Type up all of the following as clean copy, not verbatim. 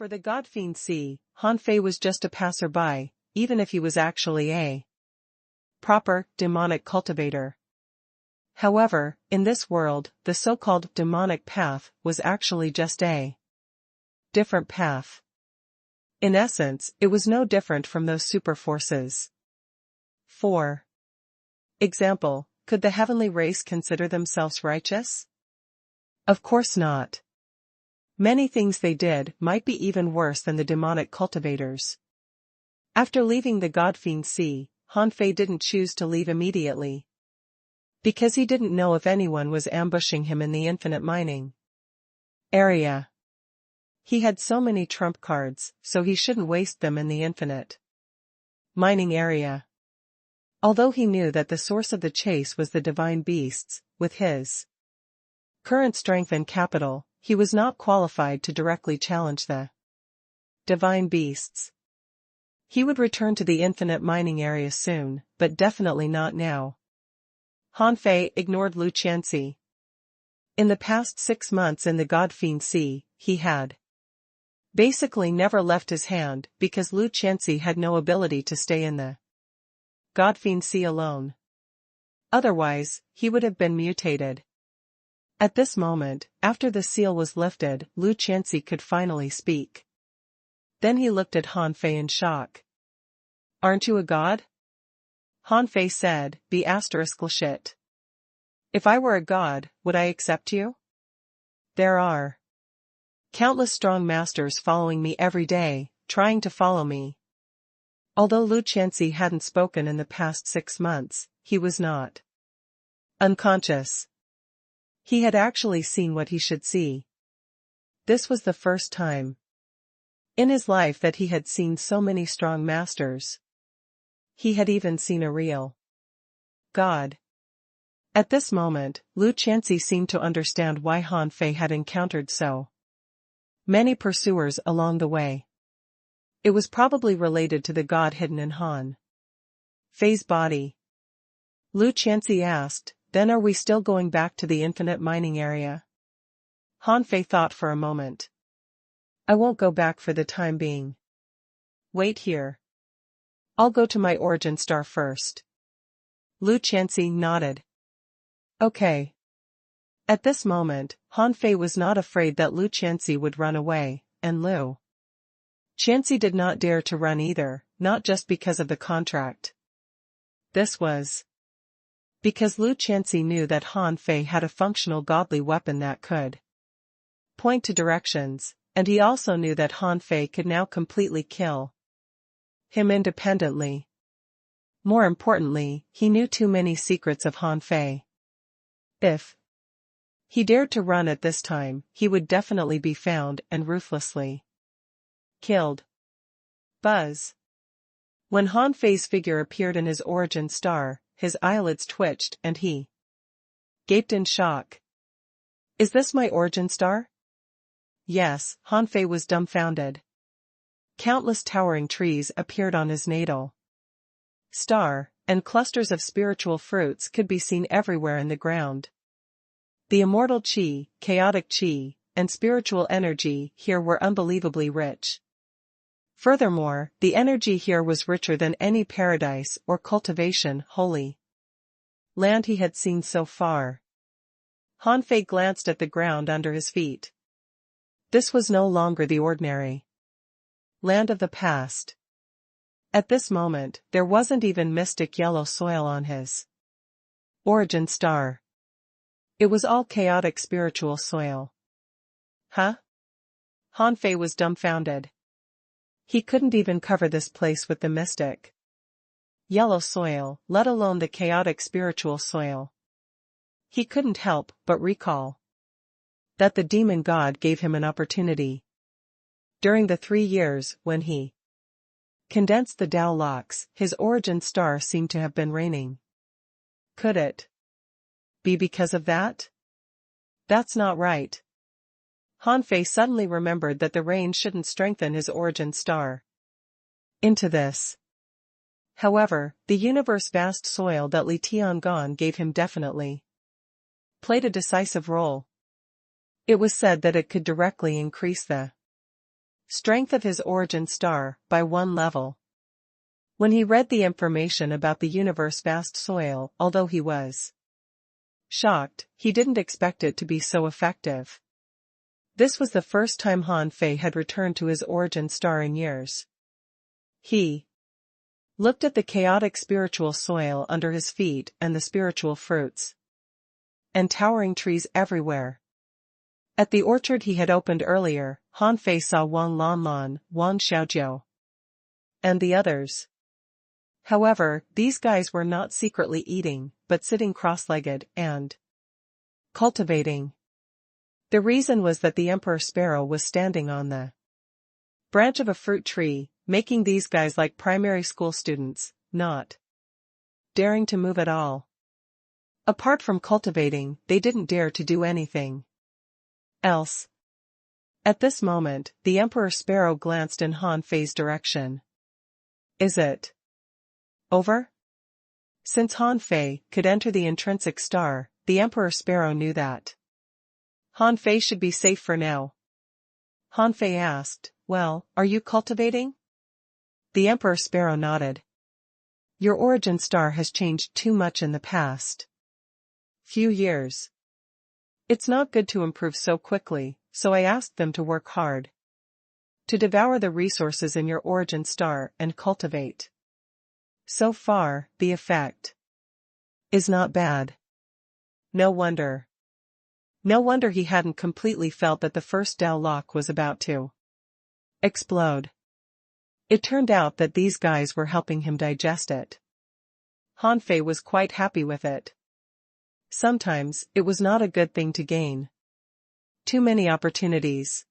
For the God-fiend C, Han Fei was just a passerby, even if he was actually a proper, demonic cultivator. However, in this world, the so-called demonic path was actually just a different path. In essence, it was no different from those super forces. 4. Example, could the heavenly race consider themselves righteous? Of course not. Many things they did might be even worse than the demonic cultivators. After leaving the God-fiend sea, Han Fei didn't choose to leave immediately. Because he didn't know if anyone was ambushing him in the infinite mining area. He had so many trump cards, so he shouldn't waste them in the infinite mining area. Although he knew that the source of the chase was the divine beasts, with his current strength and capital, he was not qualified to directly challenge the divine beasts. He would return to the infinite mining area soon, but definitely not now. Han Fei ignored Lu Qianxi. In the past 6 months in the God-fiend sea, he had basically never left his hand because Lu Qianxi had no ability to stay in the God-fiend sea alone. Otherwise, he would have been mutated. At this moment, after the seal was lifted, Lu Qianxi could finally speak. Then he looked at Han Fei in shock. Aren't you a god? Han Fei said, shit. If I were a god, would I accept you? There are countless strong masters following me every day, trying to follow me. Although Lu Qianxi hadn't spoken in the past 6 months, he was not unconscious. He had actually seen what he should see. This was the first time in his life that he had seen so many strong masters. He had even seen a real god. At this moment, Lu Qianxi seemed to understand why Han Fei had encountered so many pursuers along the way. It was probably related to the god hidden in Han Fei's body. Lu Qianxi asked, then are we still going back to the infinite mining area? Han Fei thought for a moment. I won't go back for the time being. Wait here. I'll go to my origin star first. Lu Qianxi nodded. Okay. At this moment, Han Fei was not afraid that Lu Qianxi would run away, and Lu Qianxi did not dare to run either, not just because of the contract. This was because Lu Qianxi knew that Han Fei had a functional godly weapon that could point to directions, and he also knew that Han Fei could now completely kill him independently. More importantly, he knew too many secrets of Han Fei. If he dared to run at this time, he would definitely be found and ruthlessly killed. Buzz. When Han Fei's figure appeared in his origin star, his eyelids twitched and he gaped in shock. Is this my origin star? Yes, Han Fei was dumbfounded. Countless towering trees appeared on his natal star, and clusters of spiritual fruits could be seen everywhere in the ground. The immortal qi, chaotic qi, and spiritual energy here were unbelievably rich. Furthermore, the energy here was richer than any paradise or cultivation holy land he had seen so far. Han Fei glanced at the ground under his feet. This was no longer the ordinary land of the past. At this moment, there wasn't even mystic yellow soil on his origin star. It was all chaotic spiritual soil. Huh? Han Fei was dumbfounded. He couldn't even cover this place with the mystic yellow soil, let alone the chaotic spiritual soil. He couldn't help but recall that the demon god gave him an opportunity. During the 3 years when he condensed the Tao locks, his origin star seemed to have been reigning. Could it be because of that? That's not right. Han Fei suddenly remembered that the rain shouldn't strengthen his origin star into this. However, the universe vast soil that Li Tiangong gave him definitely played a decisive role. It was said that it could directly increase the strength of his origin star, by 1 level. When he read the information about the universe's vast soil, although he was shocked, he didn't expect it to be so effective. This was the first time Han Fei had returned to his origin star in years. He looked at the chaotic spiritual soil under his feet and the spiritual fruits and towering trees everywhere. At the orchard he had opened earlier, Han Fei saw Wang Lanlan, Wang Xiaojiu, and the others. However, these guys were not secretly eating, but sitting cross-legged and cultivating. The reason was that the emperor sparrow was standing on the branch of a fruit tree, making these guys like primary school students, not daring to move at all. Apart from cultivating, they didn't dare to do anything else. At this moment, the emperor sparrow glanced in Han Fei's direction. Is it over? Since Han Fei could enter the intrinsic star, the emperor sparrow knew that Han Fei should be safe for now. Han Fei asked, "Well, are you cultivating?" The emperor sparrow nodded. "Your origin star has changed too much in the past few years. It's not good to improve so quickly, so I asked them to work hard to devour the resources in your origin star and cultivate. So far, the effect is not bad." No wonder. No wonder he hadn't completely felt that the first Tao lock was about to explode. It turned out that these guys were helping him digest it. Han Fei was quite happy with it. Sometimes, it was not a good thing to gain too many opportunities.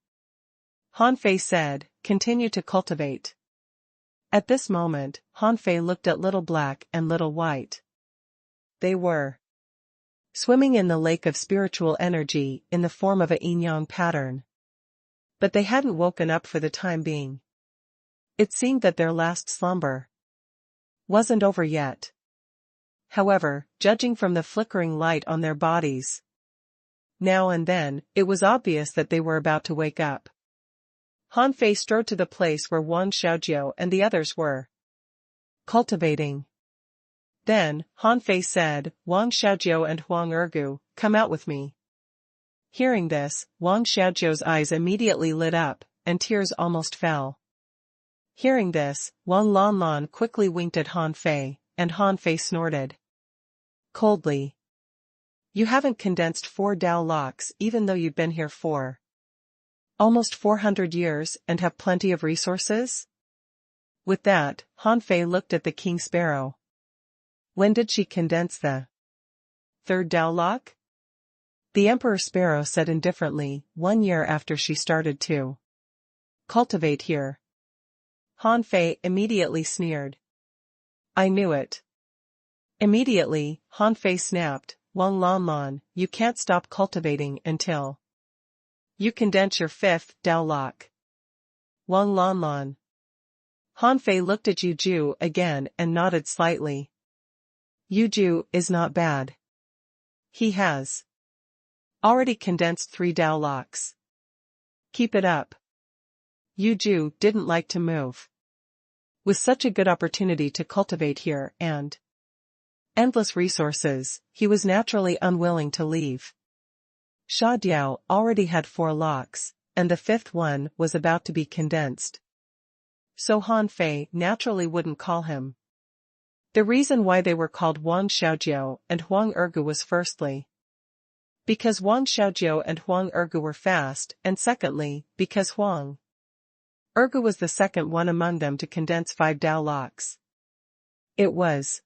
Han Fei said, "Continue to cultivate." At this moment, Han Fei looked at Little Black and Little White. They were swimming in the lake of spiritual energy in the form of a yin-yang pattern. But they hadn't woken up for the time being. It seemed that their last slumber wasn't over yet. However, judging from the flickering light on their bodies, now and then, it was obvious that they were about to wake up. Han Fei strode to the place where Wang Xiaojiu and the others were cultivating. Then, Han Fei said, "Wang Xiaojiu and Huang Ergu, come out with me." Hearing this, Wang Xiaojiu's eyes immediately lit up, and tears almost fell. Hearing this, Wang Lanlan quickly winked at Han Fei, and Han Fei snorted coldly. "You haven't condensed 4 Tao locks even though you've been here for almost 400 years and have plenty of resources?" With that, Han Fei looked at the king sparrow. "When did she condense the 3rd Tao lock?" The emperor sparrow said indifferently, 1 year after she started to cultivate here. Han Fei immediately sneered. "I knew it." Immediately, Han Fei snapped, "Wang Lanlan, you can't stop cultivating until you condense your 5th Tao lock." Wang Lanlan. Han Fei looked at Yu Ju again and nodded slightly. Yu Ju is not bad. He has already condensed 3 Tao locks. Keep it up. Yu Ju didn't like to move. With such a good opportunity to cultivate here and endless resources, he was naturally unwilling to leave. Sha Diao already had 4 locks, and the 5th one was about to be condensed. So Han Fei naturally wouldn't call him. The reason why they were called Wang Xiaojiu and Huang Ergu was firstly because Wang Xiaojiu and Huang Ergu were fast, and secondly, because Huang Ergu was the second one among them to condense 5 Tao locks. It was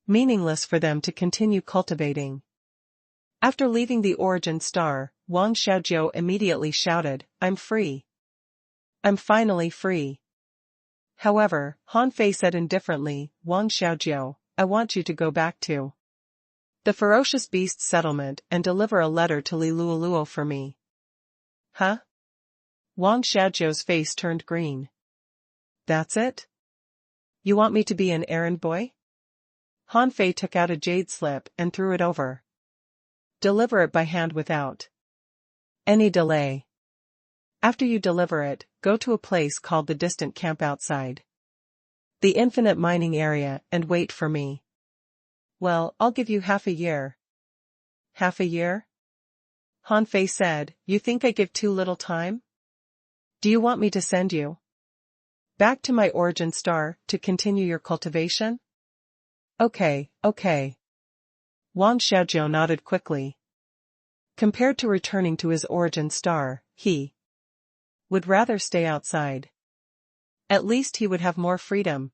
meaningless for them to continue cultivating. After leaving the origin star, Wang Xiaojiu immediately shouted, "I'm free. I'm finally free." However, Han Fei said indifferently, "Wang Xiaojiu, I want you to go back to the ferocious beast settlement and deliver a letter to Li Luoluo for me." "Huh?" Wang Xiaojiu's face turned green. "That's it? You want me to be an errand boy?" Han Fei took out a jade slip and threw it over. "Deliver it by hand without any delay." After you deliver it, go to a place called the distant camp outside the infinite mining area and wait for me. Well, I'll give you half a year. Half a year? Han Fei said, you think I give too little time? Do you want me to send you back to my origin star to continue your cultivation? Okay. Wang Xiaojiao nodded quickly. Compared to returning to his origin star, he would rather stay outside. At least he would have more freedom.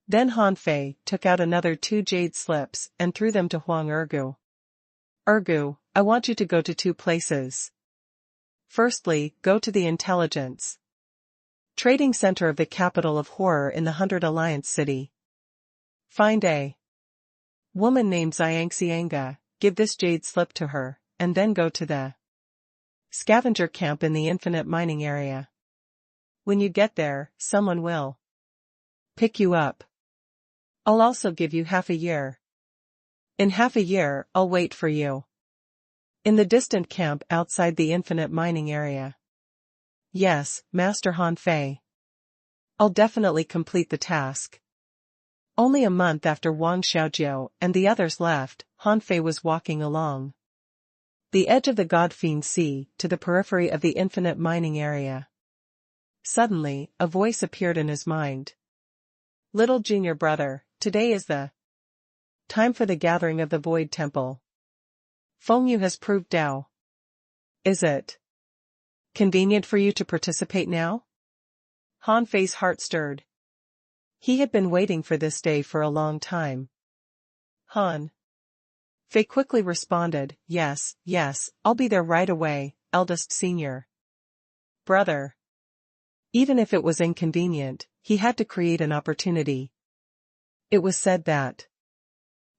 Then Han Fei took out another 2 jade slips and threw them to Huang Ergu. Ergu, I want you to go to 2 places. Firstly, go to the intelligence trading center of the capital of horror in the 100 Alliance city. Find a woman named Xiangxianga, give this jade slip to her, and then go to the scavenger camp in the infinite mining area. When you get there, someone will pick you up. I'll also give you half a year. In half a year, I'll wait for you in the distant camp outside the infinite mining area. Yes, Master Han Fei. I'll definitely complete the task. Only a month after Wang Xiaojiao and the others left, Han Fei was walking along the edge of the God-Fiend Sea to the periphery of the infinite mining area. Suddenly, a voice appeared in his mind. Little junior brother, today is the time for the gathering of the Void Temple. Feng Yu has proved Dao. Is it convenient for you to participate now? Han Fei's heart stirred. He had been waiting for this day for a long time. Han Fei quickly responded, yes, I'll be there right away, eldest senior brother. Even if it was inconvenient, he had to create an opportunity. It was said that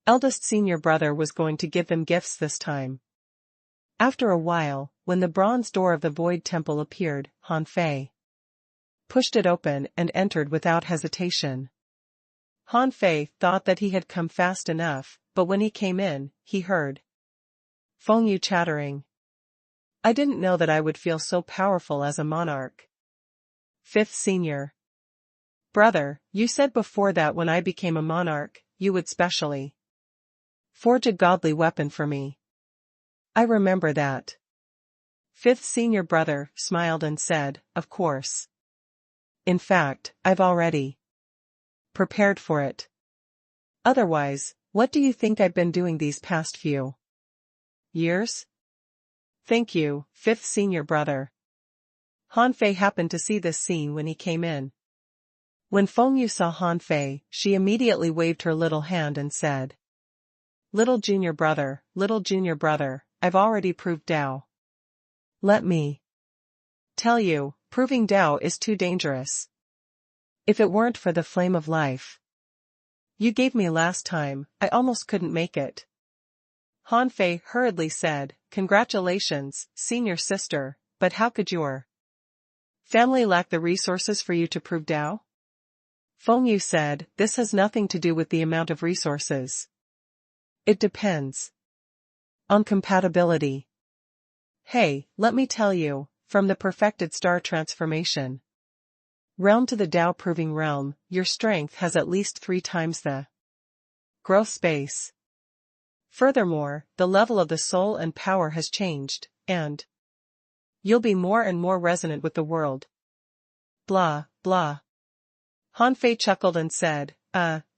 eldest senior brother was going to give them gifts this time. After a while, when the bronze door of the Void Temple appeared, Han Fei pushed it open and entered without hesitation. Han Fei thought that he had come fast enough, but when he came in, he heard Feng Yu chattering. I didn't know that I would feel so powerful as a monarch. 5th senior brother, you said before that when I became a monarch, you would specially forge a godly weapon for me. I remember that. 5th senior brother smiled and said, of course. In fact, I've already prepared for it. Otherwise, what do you think I've been doing these past few years? Thank you, 5th senior brother. Han Fei happened to see this scene when he came in. When Feng Yu saw Han Fei, she immediately waved her little hand and said, little junior brother, I've already proved Dao. Let me tell you, proving Dao is too dangerous. If it weren't for the flame of life you gave me last time, I almost couldn't make it. Han Fei hurriedly said, congratulations, senior sister, but how could your family lack the resources for you to prove Dao? Feng Yu said, this has nothing to do with the amount of resources. It depends on compatibility. Hey, let me tell you, from the perfected star transformation realm to the Dao proving realm, your strength has at least 3 times the growth space. Furthermore, the level of the soul and power has changed, and you'll be more and more resonant with the world. Blah, blah. Han Fei chuckled and said,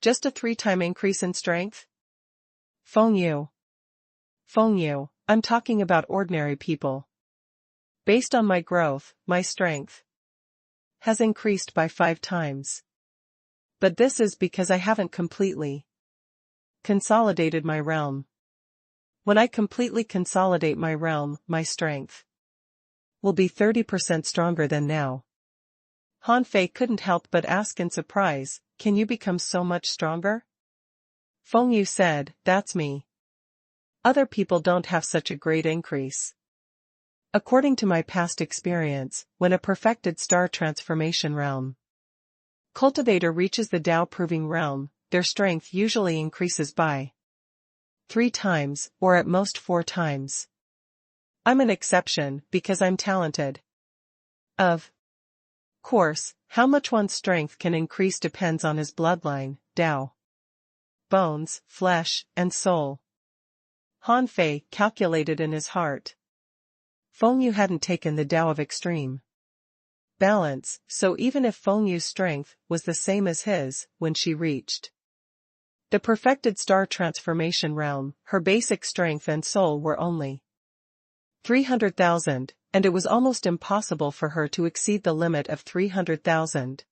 just a 3-time increase in strength? Feng Yu, I'm talking about ordinary people. Based on my growth, my strength has increased by 5 times. But this is because I haven't completely consolidated my realm. When I completely consolidate my realm, my strength will be 30% stronger than now. Han Fei couldn't help but ask in surprise, can you become so much stronger? Feng Yu said, that's me. Other people don't have such a great increase. According to my past experience, when a perfected star transformation realm cultivator reaches the Dao proving realm, their strength usually increases by 3 times, or at most 4 times. I'm an exception because I'm talented. Of course, how much one's strength can increase depends on his bloodline, Dao. Bones, flesh, and soul. Han Fei calculated in his heart. Feng Yu hadn't taken the Dao of extreme balance, so even if Feng Yu's strength was the same as his, when she reached the perfected star transformation realm, her basic strength and soul were only 300,000, and it was almost impossible for her to exceed the limit of 300,000.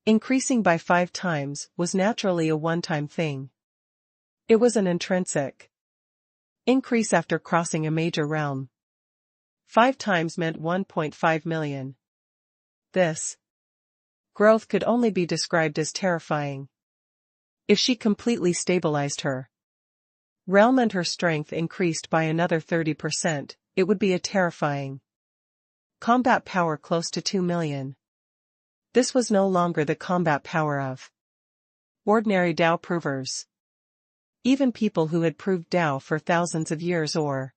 Increasing by 5 times was naturally a one-time thing. It was an intrinsic increase after crossing a major realm. 5 times meant 1.5 million. This growth could only be described as terrifying. If she completely stabilized her realm and her strength increased by another 30%, it would be a terrifying combat power close to 2 million. This was no longer the combat power of ordinary Dao provers. Even people who had proved Dao for thousands of years or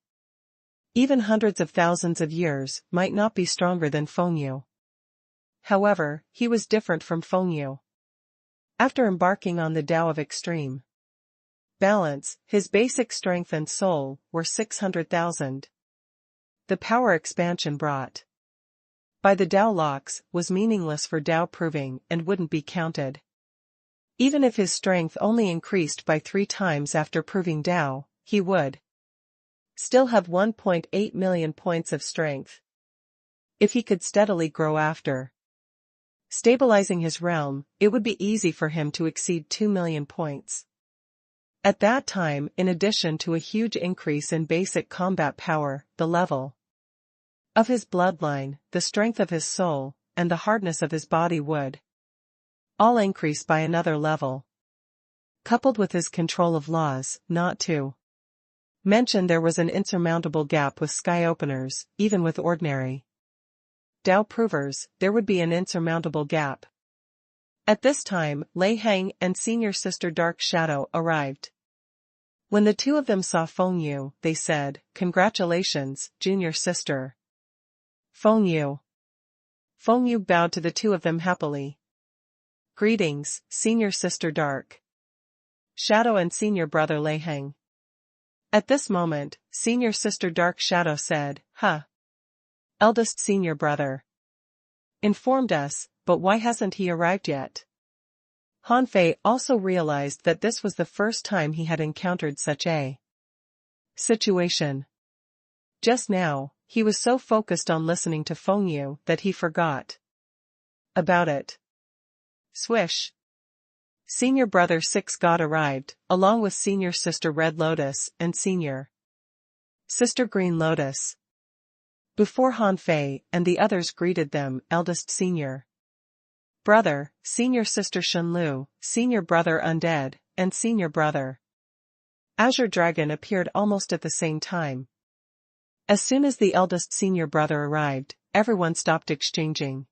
even hundreds of thousands of years might not be stronger than Feng Yu. However, he was different from Feng Yu. After embarking on the Dao of extreme balance, his basic strength and soul were 600,000. The power expansion brought by the Dao locks was meaningless for Dao proving and wouldn't be counted. Even if his strength only increased by 3 times after proving Dao, he would still have 1.8 million points of strength. If he could steadily grow after stabilizing his realm, it would be easy for him to exceed 2 million points. At that time, in addition to a huge increase in basic combat power, the level of his bloodline, the strength of his soul, and the hardness of his body would all increase by another level. Coupled with his control of laws, not to mention there was an insurmountable gap with sky openers, even with ordinary Dao provers, there would be an insurmountable gap. At this time, Lei Heng and senior sister Dark Shadow arrived. When the two of them saw Feng Yu, they said, "Congratulations, junior sister." Feng Yu bowed to the two of them happily. "Greetings, senior sister Dark Shadow and senior brother Lei Heng." At this moment, senior sister Dark Shadow said, Eldest senior brother informed us, but why hasn't he arrived yet?" Han Fei also realized that this was the first time he had encountered such a situation. Just now, he was so focused on listening to Feng Yu that he forgot about it. Swish! Senior brother 6 God arrived, along with senior sister Red Lotus and senior sister Green Lotus. Before Han Fei and the others greeted them, eldest senior brother, senior sister Shenlu, senior brother Undead, and senior brother Azure Dragon appeared almost at the same time. As soon as the eldest senior brother arrived, everyone stopped exchanging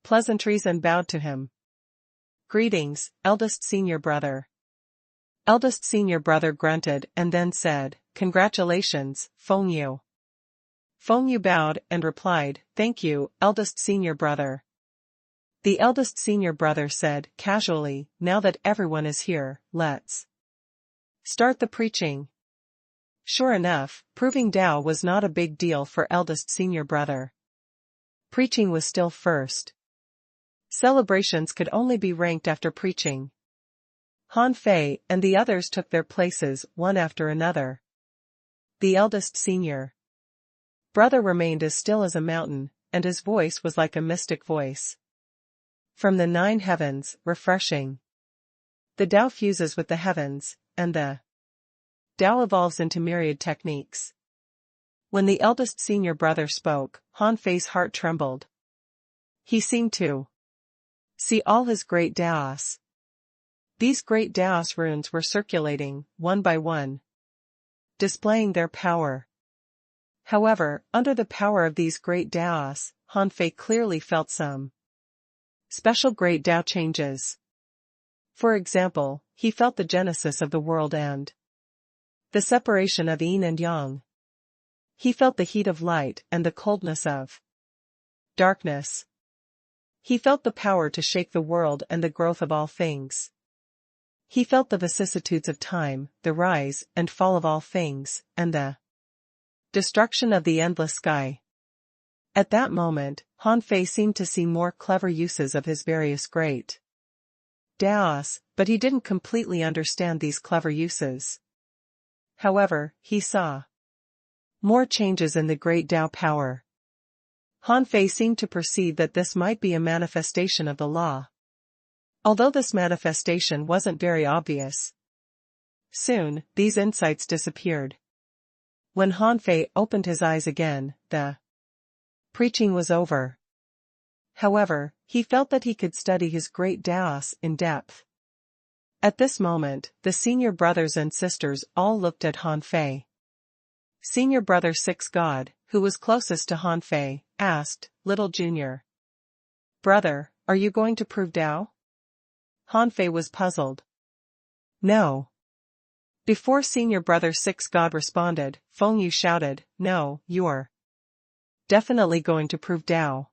pleasantries and bowed to him. "Greetings, eldest senior brother." Eldest senior brother grunted and then said, "Congratulations, Feng Yu." Feng Yu bowed and replied, "Thank you, eldest senior brother." The eldest senior brother said, casually, "Now that everyone is here, let's start the preaching." Sure enough, proving Dao was not a big deal for eldest senior brother. Preaching was still first. Celebrations could only be ranked after preaching. Han Fei and the others took their places one after another. The eldest senior brother remained as still as a mountain, and his voice was like a mystic voice from the 9 heavens, refreshing. The Dao fuses with the heavens, and the Dao evolves into myriad techniques. When the eldest senior brother spoke, Han Fei's heart trembled. He seemed to see all his great Daos. These great Daos runes were circulating, one by one, displaying their power. However, under the power of these great Daos, Han Fei clearly felt some special great Dao changes. For example, he felt the genesis of the world and the separation of yin and yang. He felt the heat of light and the coldness of darkness. He felt the power to shake the world and the growth of all things. He felt the vicissitudes of time, the rise and fall of all things, and the destruction of the endless sky. At that moment, Han Fei seemed to see more clever uses of his various great Daos, but he didn't completely understand these clever uses. However, he saw more changes in the great Tao power. Han Fei seemed to perceive that this might be a manifestation of the law. Although this manifestation wasn't very obvious. Soon, these insights disappeared. When Han Fei opened his eyes again, the preaching was over. However, he felt that he could study his great Daos in depth. At this moment, the senior brothers and sisters all looked at Han Fei. Senior brother Six God, who was closest to Han Fei, asked, "Little junior brother, are you going to prove Tao?" Han Fei was puzzled. "No." Before senior brother Six God responded, Feng Yu shouted, "No, you're definitely going to prove Tao."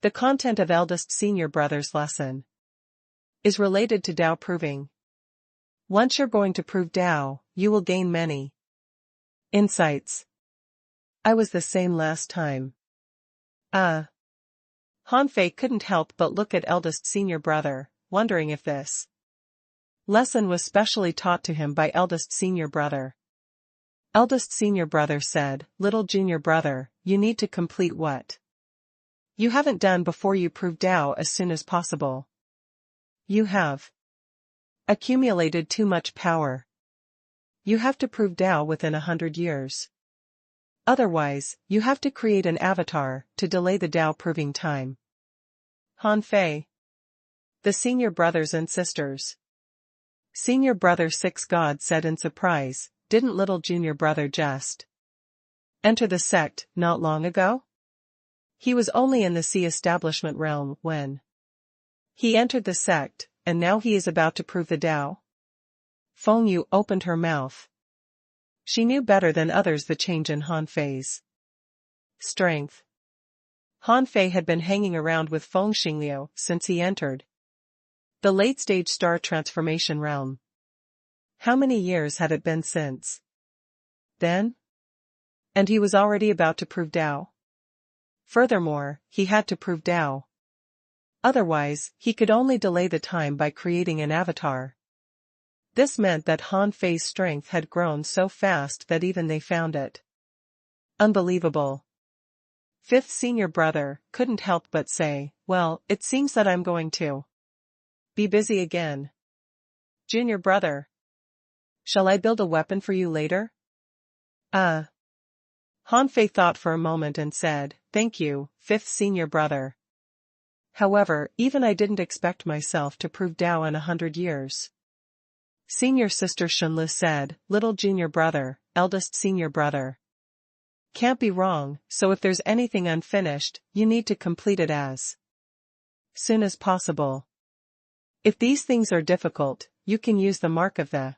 The content of eldest senior brother's lesson is related to Tao proving. Once you're going to prove Tao, you will gain many insights. I was the same last time. Han Fei couldn't help but look at eldest senior brother, wondering if this lesson was specially taught to him by eldest senior brother. Eldest senior brother said, "Little junior brother, you need to complete what you haven't done before you prove Tao as soon as possible. You have accumulated too much power. You have to prove Tao within 100 years. Otherwise, you have to create an avatar to delay the Tao proving time." Han Fei. The senior brothers and sisters. Senior brother Six God said in surprise, "Didn't little junior brother just enter the sect not long ago? He was only in the sea establishment realm when he entered the sect, and now he is about to prove the Tao?" Feng Yu opened her mouth. She knew better than others the change in Han Fei's strength. Han Fei had been hanging around with Feng Xingliu since he entered the late-stage star transformation realm. How many years had it been since then? And he was already about to prove Tao. Furthermore, he had to prove Tao. Otherwise, he could only delay the time by creating an avatar. This meant that Han Fei's strength had grown so fast that even they found it unbelievable. Fifth senior brother couldn't help but say, "Well, it seems that I'm going to be busy again. Junior brother, shall I build a weapon for you later?" Han Fei thought for a moment and said, "Thank you, fifth senior brother. However, even I didn't expect myself to prove Tao in 100 years. Senior sister Shunlu said, "Little junior brother, eldest senior brother. Can't be wrong, so if there's anything unfinished, you need to complete it as soon as possible. If these things are difficult, you can use the mark of the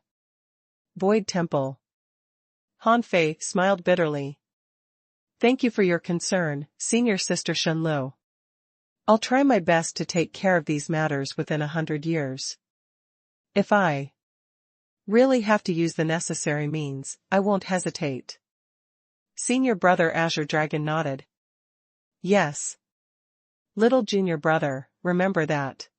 Void Temple." Han Fei smiled bitterly. "Thank you for your concern, senior sister Shunlu. I'll try my best to take care of these matters within 100 years. If I really have to use the necessary means, I won't hesitate." Senior brother Azure Dragon nodded. "Yes. Little junior brother, remember that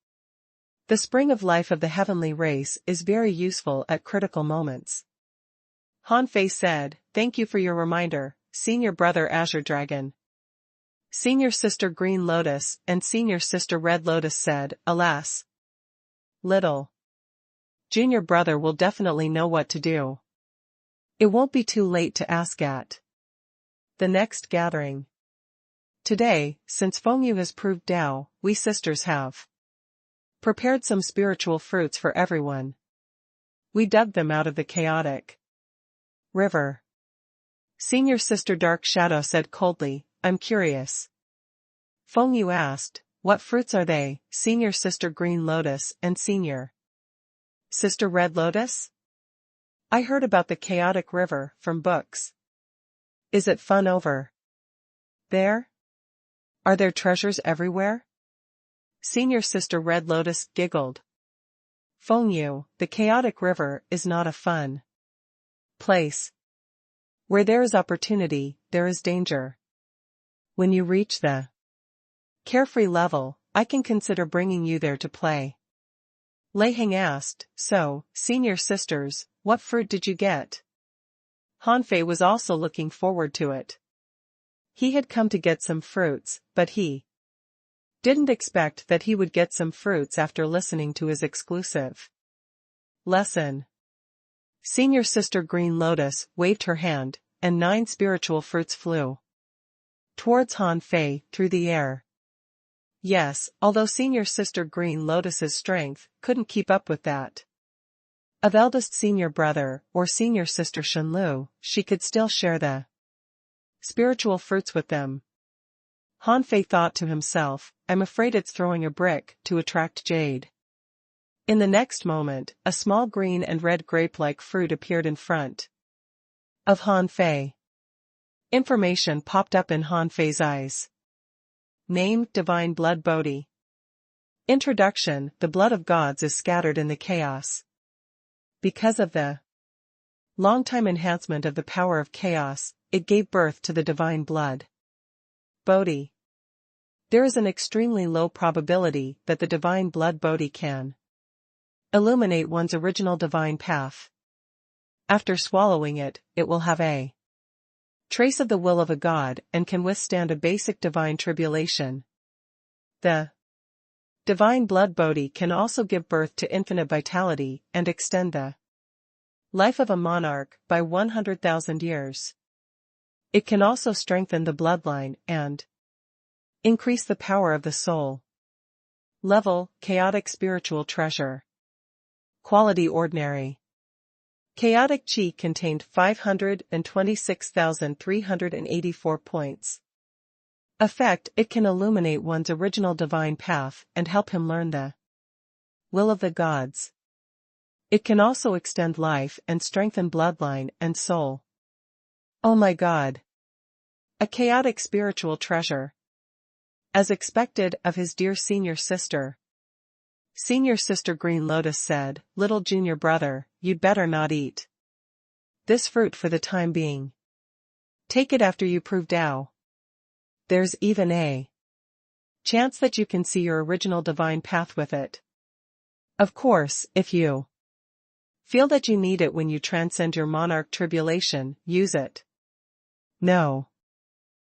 the spring of life of the heavenly race is very useful at critical moments." Han Fei said, "Thank you for your reminder, senior brother Azure Dragon." Senior sister Green Lotus and senior sister Red Lotus said, "Alas, little junior brother will definitely know what to do. It won't be too late to ask at the next gathering. Today, since Feng Yu has proved Tao, we sisters have prepared some spiritual fruits for everyone. We dug them out of the chaotic river." Senior sister Dark Shadow said coldly, "I'm curious." Feng Yu asked, "What fruits are they, senior sister Green Lotus and senior sister Red Lotus?" "I heard about the chaotic river from books. Is it fun over there?" Are there treasures everywhere? Senior sister Red Lotus giggled. Feng Yu, the chaotic river is not a fun place. Where there is opportunity, there is danger. When you reach the carefree level, I can consider bringing you there to play. Lei Heng asked, so, senior sisters, what fruit did you get? Han Fei was also looking forward to it. He had come to get some fruits, but he didn't expect that he would get some fruits after listening to his exclusive lesson. Senior sister Green Lotus waved her hand, and 9 spiritual fruits flew towards Han Fei through the air. Yes, although senior sister Green Lotus's strength couldn't keep up with that of eldest senior brother or senior sister Shenlu, she could still share the spiritual fruits with them. Han Fei thought to himself, I'm afraid it's throwing a brick to attract jade. In the next moment, a small green and red grape-like fruit appeared in front of Han Fei. Information popped up in Han Fei's eyes. Name, Divine Blood Bodhi. Introduction, the blood of gods is scattered in the chaos. Because of the long-time enhancement of the power of chaos, it gave birth to the divine blood Bodhi. There is an extremely low probability that the divine blood Bodhi can illuminate one's original divine path. After swallowing it, it will have a trace of the will of a god and can withstand a basic divine tribulation. The divine blood Bodhi can also give birth to infinite vitality and extend the life of a monarch by 100,000 years. It can also strengthen the bloodline and increase the power of the soul. Level, chaotic spiritual treasure. Quality ordinary. Chaotic Qi contained 526,384 points. Effect, it can illuminate one's original divine path and help him learn the will of the gods. It can also extend life and strengthen bloodline and soul. Oh my God! A chaotic spiritual treasure. As expected of his dear senior sister. Senior sister Green Lotus said, little junior brother, you'd better not eat this fruit for the time being. Take it after you prove Tao. There's even a chance that you can see your original divine path with it. Of course, if you feel that you need it when you transcend your monarch tribulation, use it. No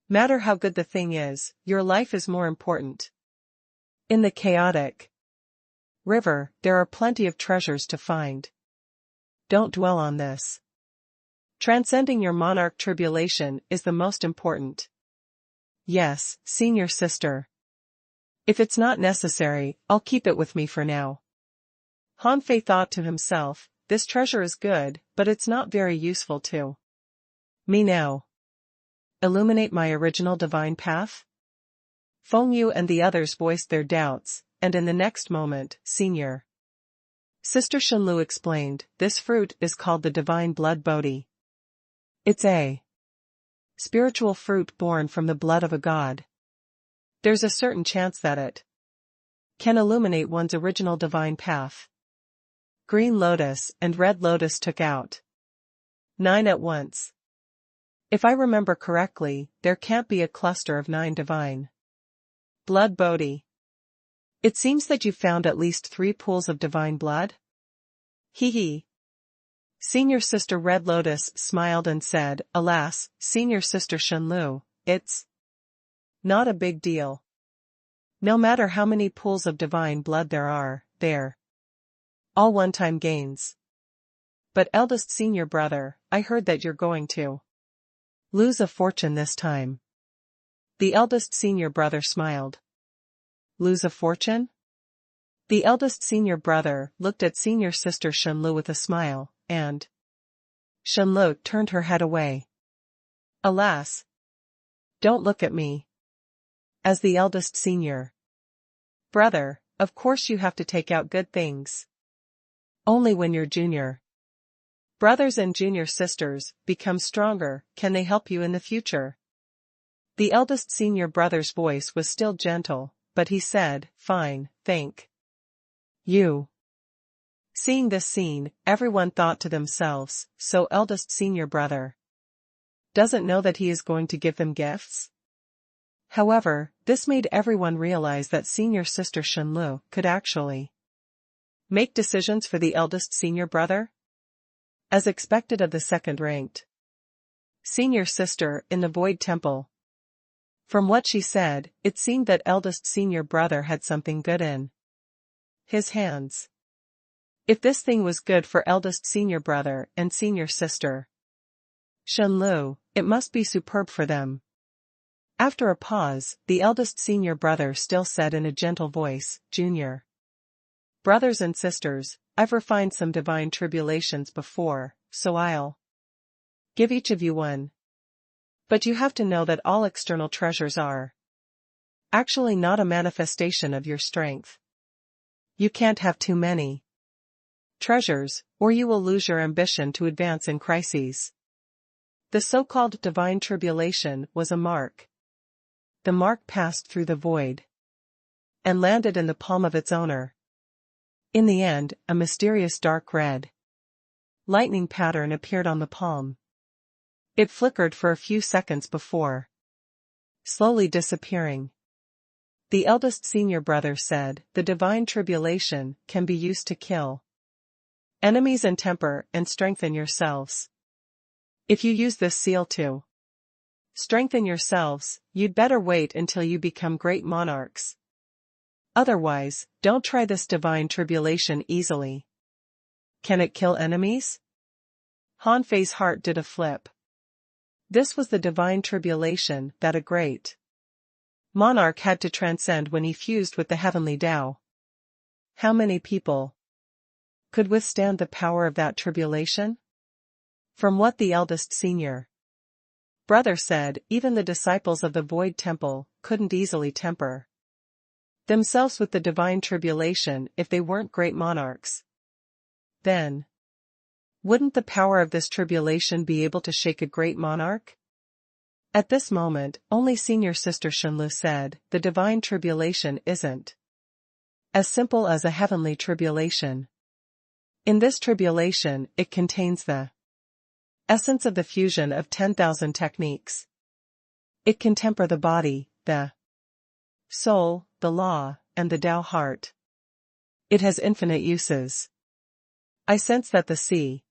matter how good the thing is, your life is more important. In the chaotic river, there are plenty of treasures to find. Don't dwell on this. Transcending your monarch tribulation is the most important. Yes, senior sister. If it's not necessary, I'll keep it with me for now. Han Fei thought to himself, this treasure is good, but it's not very useful to me now. Illuminate my original divine path? Feng Yu and the others voiced their doubts, and in the next moment, Senior Sister Shenlu explained, this fruit is called the divine blood Bodhi. It's a spiritual fruit born from the blood of a god. There's a certain chance that it can illuminate one's original divine path. Green Lotus and Red Lotus took out 9 at once. If I remember correctly, there can't be a cluster of 9 divine blood Bodhi. It seems that you found at least 3 pools of divine blood? Hee hee. Senior sister Red Lotus smiled and said, alas, senior sister Shenlu, it's not a big deal. No matter how many pools of divine blood there are, they're all one-time gains. But eldest senior brother, I heard that you're going to lose a fortune this time. The eldest senior brother smiled. Lose a fortune? The eldest senior brother looked at senior sister Shenlu with a smile, and Shenlu turned her head away. Alas! Don't look at me. As the eldest senior brother, of course you have to take out good things. Only when your junior brothers and junior sisters become stronger can they help you in the future. The eldest senior brother's voice was still gentle, but he said, "Fine, thank you." Seeing this scene, everyone thought to themselves, so eldest senior brother doesn't know that he is going to give them gifts? However, this made everyone realize that senior sister Shenlu could actually make decisions for the eldest senior brother, as expected of the second-ranked senior sister in the Void Temple. From what she said, it seemed that eldest senior brother had something good in his hands. If this thing was good for eldest senior brother and senior sister Shenlu, it must be superb for them. After a pause, the eldest senior brother still said in a gentle voice, "Junior brothers and sisters, I've refined some divine tribulations before, so I'll give each of you one. But you have to know that all external treasures are actually not a manifestation of your strength. You can't have too many treasures, or you will lose your ambition to advance in crises." The so-called divine tribulation was a mark. The mark passed through the void and landed in the palm of its owner. In the end, a mysterious dark red lightning pattern appeared on the palm. It flickered for a few seconds before slowly disappearing. The eldest senior brother said, "The divine tribulation can be used to kill enemies and temper and strengthen yourselves. If you use this seal to strengthen yourselves, you'd better wait until you become great monarchs. Otherwise, don't try this divine tribulation easily." Can it kill enemies? Han Fei's heart did a flip. This was the divine tribulation that a great monarch had to transcend when he fused with the heavenly Tao. How many people could withstand the power of that tribulation? From what the eldest senior brother said, even the disciples of the Void Temple couldn't easily temper themselves with the divine tribulation if they weren't great monarchs. Then, wouldn't the power of this tribulation be able to shake a great monarch? At this moment, only senior sister Shenlu said, "The divine tribulation isn't as simple as a heavenly tribulation. In this tribulation, it contains the essence of the fusion of 10,000 techniques. It can temper the body, the soul, the law, and the Tao heart. It has infinite uses. I sense that the sea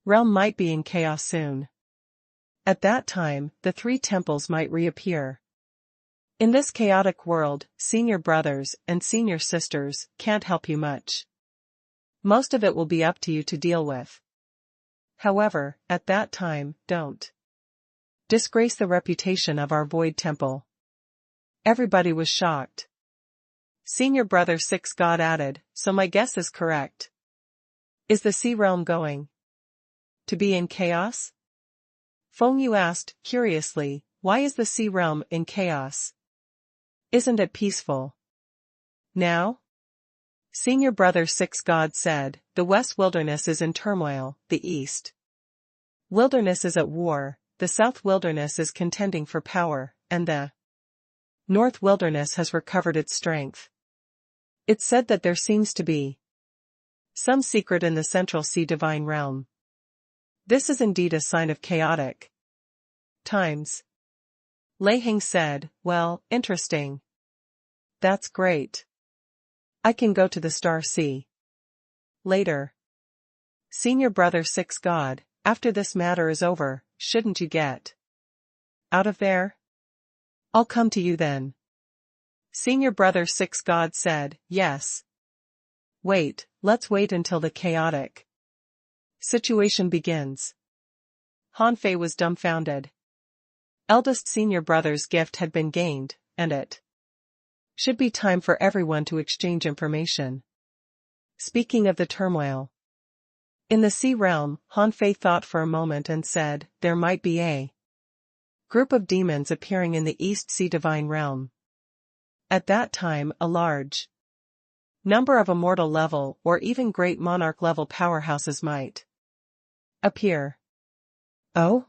realm might be in chaos soon. At that time, the three temples might reappear. In this chaotic world, senior brothers and senior sisters can't help you much. Most of it will be up to you to deal with. However, at that time, don't disgrace the reputation of our Void Temple." Everybody was shocked. Senior brother 6 God added, "So my guess is correct. Is the sea realm going to be in chaos?" Feng Yu asked, curiously, "Why is the sea realm in chaos? Isn't it peaceful now?" Senior brother 6 God said, "The West Wilderness is in turmoil, the East Wilderness is at war, the South Wilderness is contending for power, and the North Wilderness has recovered its strength. It's said that there seems to be some secret in the Central Sea divine realm. This is indeed a sign of chaotic times." Lei Hing said, "Well, interesting. That's great. I can go to the Star Sea later." Senior brother 6 God, "After this matter is over, shouldn't you get out of there?" "I'll come to you then." Senior brother 6 God said, "Yes. Wait, let's wait until the chaotic situation begins." Han Fei was dumbfounded. Eldest senior brother's gift had been gained, and it should be time for everyone to exchange information. Speaking of the turmoil in the sea realm, Han Fei thought for a moment and said, "There might be a group of demons appearing in the East Sea divine realm. At that time, a large number of immortal level or even great monarch level powerhouses might appear." "Oh?"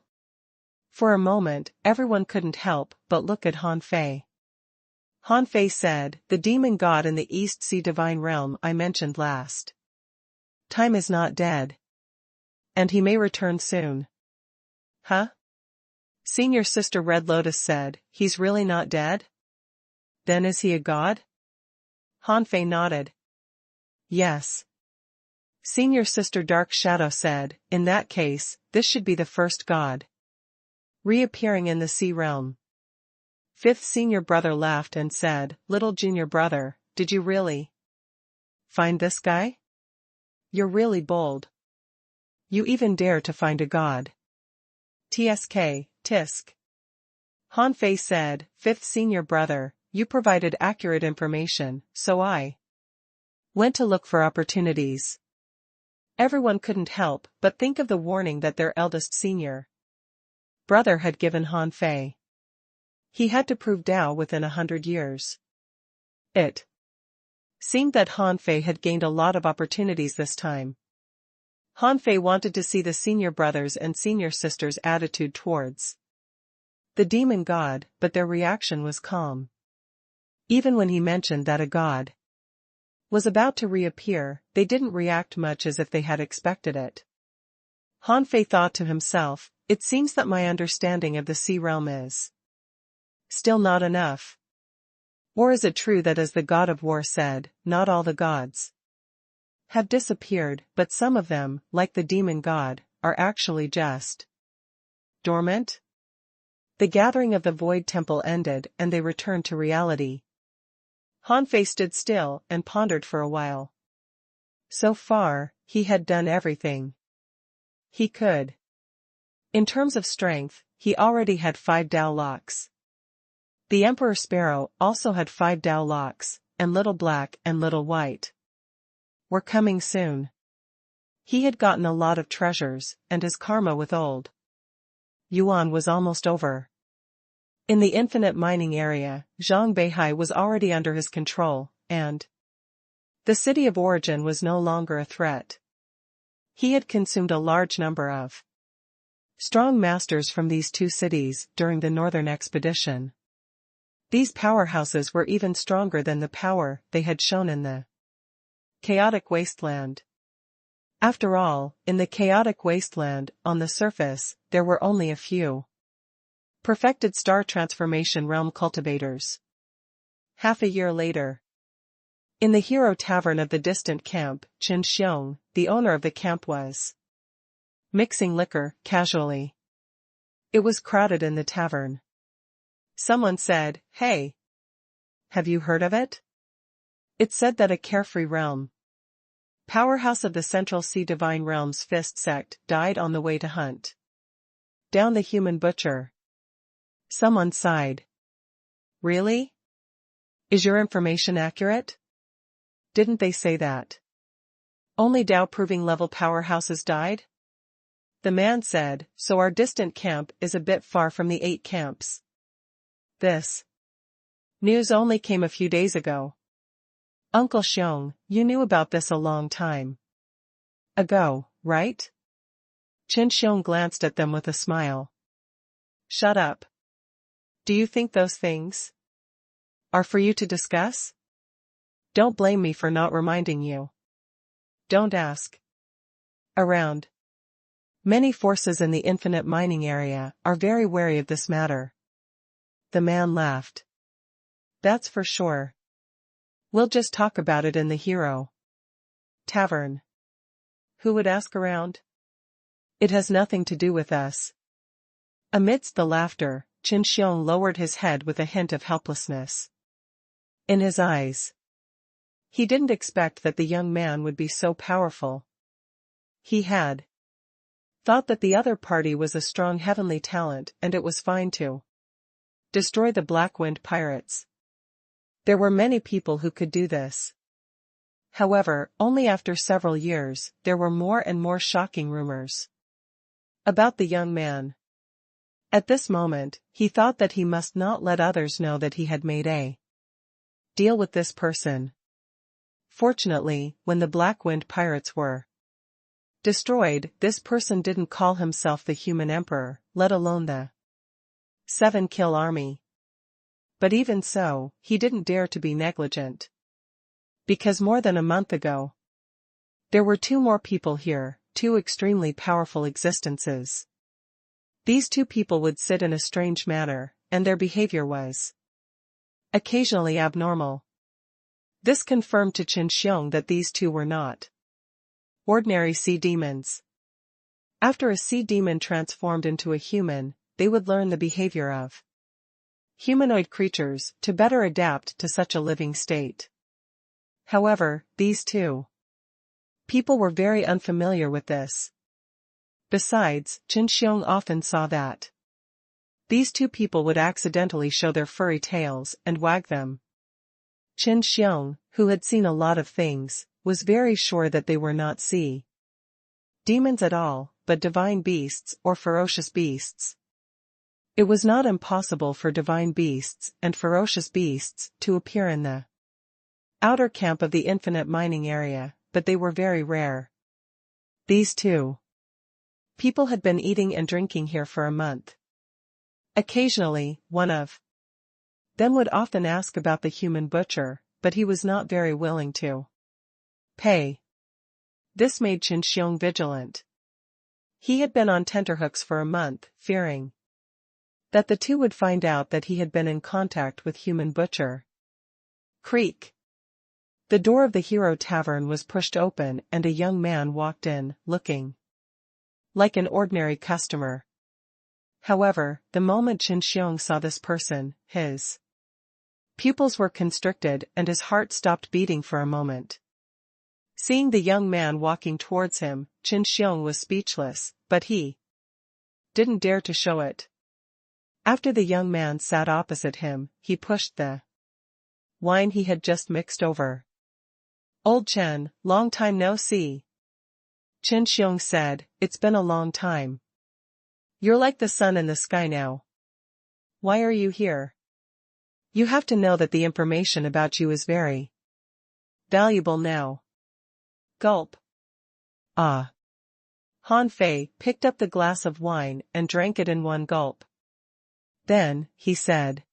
For a moment, everyone couldn't help but look at Han Fei. Han Fei said, "The demon god in the East Sea divine realm I mentioned last time is not dead. And he may return soon." "Huh?" Senior Sister Red Lotus said, "He's really not dead? Then is he a god?" Han Fei nodded. "Yes." Senior Sister Dark Shadow said, "In that case, this should be the first god reappearing in the sea realm." Fifth Senior Brother laughed and said, "Little Junior Brother, did you really find this guy? You're really bold. You even dare to find a god." "TSK, tisk." Han Fei said, "Fifth Senior Brother, you provided accurate information, so I went to look for opportunities." Everyone couldn't help but think of the warning that their eldest senior brother had given Han Fei. He had to prove Tao within 100 years. It seemed that Han Fei had gained a lot of opportunities this time. Han Fei wanted to see the senior brothers and senior sisters' attitude towards the demon god, but their reaction was calm. Even when he mentioned that a god was about to reappear, they didn't react much as if they had expected it. Han Fei thought to himself, "It seems that my understanding of the sea realm is still not enough. Or is it true that, as the god of war said, not all the gods have disappeared, but some of them, like the demon god, are actually just dormant?" The gathering of the Void Temple ended and they returned to reality. Han Fei stood still and pondered for a while. So far, he had done everything he could. In terms of strength, he already had 5 Dao locks. The Emperor Sparrow also had 5 Dao locks, and Little Black and Little White were coming soon. He had gotten a lot of treasures, and his karma with old Yuan was almost over. In the infinite mining area, Zhang Beihai was already under his control, and the city of origin was no longer a threat. He had consumed a large number of strong masters from these 2 cities during the northern expedition. These powerhouses were even stronger than the power they had shown in the chaotic wasteland. After all, in the chaotic wasteland, on the surface, there were only a few perfected star transformation realm cultivators. Half a year later, in the hero tavern of the distant camp, Qin Xiong, the owner of the camp, was mixing liquor casually. It was crowded in the tavern. Someone said, "Hey, have you heard of it? It's said that a carefree realm powerhouse of the Central Sea Divine Realm's Fist sect died on the way to hunt down the human butcher." Someone sighed. "Really? Is your information accurate? Didn't they say that only Dao-proving level powerhouses died?" The man said, "So our distant camp is a bit far from the 8 camps. This news only came a few days ago." "Uncle Xiong, you knew about this a long time ago, right?" Qin Xiong glanced at them with a smile. "Shut up. Do you think those things are for you to discuss? Don't blame me for not reminding you. Don't ask around. Many forces in the infinite mining area are very wary of this matter." The man laughed. "That's for sure. We'll just talk about it in the hero tavern. Who would ask around? It has nothing to do with us." Amidst the laughter, Qin Xiong lowered his head with a hint of helplessness in his eyes. He didn't expect that the young man would be so powerful. He had thought that the other party was a strong heavenly talent and it was fine to destroy the Black Wind pirates. There were many people who could do this. However, only after several years, there were more and more shocking rumors about the young man. At this moment, he thought that he must not let others know that he had made a deal with this person. Fortunately, when the Black Wind pirates were destroyed, this person didn't call himself the Human Emperor, let alone the 7-kill army. But even so, he didn't dare to be negligent. Because more than a month ago, there were 2 more people here, 2 extremely powerful existences. These 2 people would sit in a strange manner, and their behavior was occasionally abnormal. This confirmed to Qin Xiong that these 2 were not ordinary sea demons. After a sea demon transformed into a human, they would learn the behavior of humanoid creatures to better adapt to such a living state. However, these 2 people were very unfamiliar with this. Besides, Qin Xiong often saw that these 2 people would accidentally show their furry tails and wag them. Qin Xiong, who had seen a lot of things, was very sure that they were not sea demons at all, but divine beasts or ferocious beasts. It was not impossible for divine beasts and ferocious beasts to appear in the outer camp of the infinite mining area, but they were very rare. These 2 people had been eating and drinking here for a month. Occasionally, one of them would often ask about the human butcher, but he was not very willing to pay. This made Qin Xiong vigilant. He had been on tenterhooks for a month, fearing that the 2 would find out that he had been in contact with human butcher. Creak. The door of the Hero Tavern was pushed open and a young man walked in, looking like an ordinary customer. However, the moment Qin Xiong saw this person, his pupils were constricted and his heart stopped beating for a moment. Seeing the young man walking towards him, Qin Xiong was speechless, but he didn't dare to show it. After the young man sat opposite him, he pushed the wine he had just mixed over. "Old Chen, long time no see." Qin Xiong said, "It's been a long time. You're like the sun in the sky now. Why are you here? You have to know that the information about you is very valuable now." Gulp. Ah. Han Fei picked up the glass of wine and drank it in one gulp. Then, he said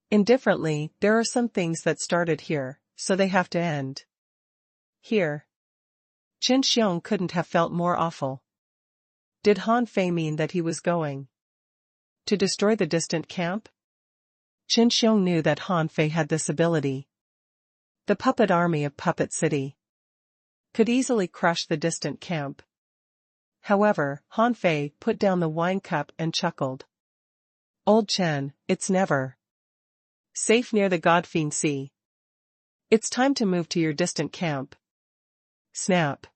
indifferently, "There are some things that started here, so they have to end here." Qin Xiong couldn't have felt more awful. Did Han Fei mean that he was going to destroy the distant camp? Qin Xiong knew that Han Fei had this ability. The puppet army of Puppet City could easily crush the distant camp. However, Han Fei put down the wine cup and chuckled. "Old Chen, it's never safe near the Godfiend Sea. It's time to move to your distant camp." Snap.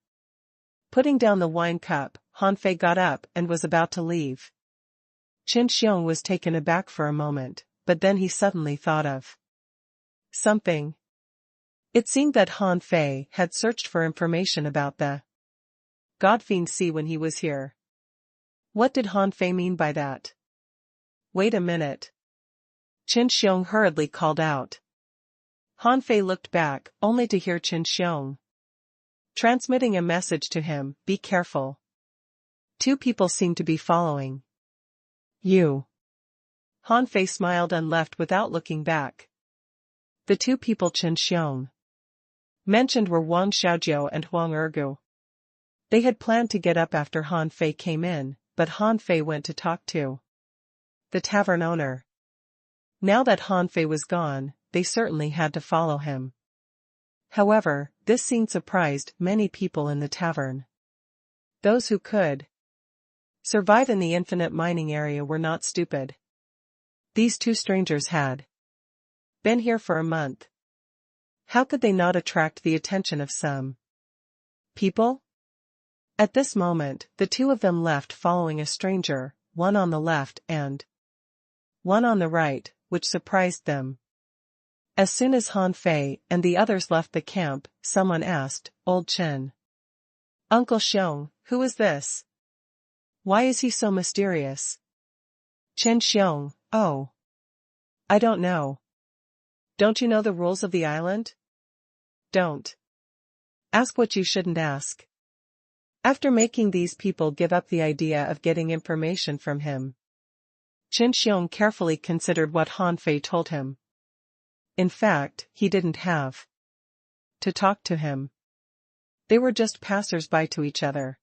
Putting down the wine cup, Han Fei got up and was about to leave. Qin Xiong was taken aback for a moment, but then he suddenly thought of something. It seemed that Han Fei had searched for information about the Godfiend Sea when he was here. What did Han Fei mean by that? Wait a minute. Qin Xiong hurriedly called out. Han Fei looked back, only to hear Qin Xiong transmitting a message to him, "Be careful. 2 people seem to be following you." Han Fei smiled and left without looking back. The 2 people Qin Xiong mentioned were Wang Xiaojiu and Huang Ergu. They had planned to get up after Han Fei came in, but Han Fei went to talk to the tavern owner. Now that Han Fei was gone, they certainly had to follow him. However, this scene surprised many people in the tavern. Those who could survive in the infinite mining area were not stupid. These 2 strangers had been here for a month. How could they not attract the attention of some people? At this moment, the 2 of them left following a stranger, one on the left and one on the right, which surprised them. As soon as Han Fei and the others left the camp, someone asked, "Old Chen. Uncle Xiong, who is this? Why is he so mysterious?" Qin Xiong, "Oh. I don't know. Don't you know the rules of the island? Don't ask what you shouldn't ask." After making these people give up the idea of getting information from him, Qin Xiong carefully considered what Han Fei told him. In fact, he didn't have to talk to him. They were just passers-by to each other.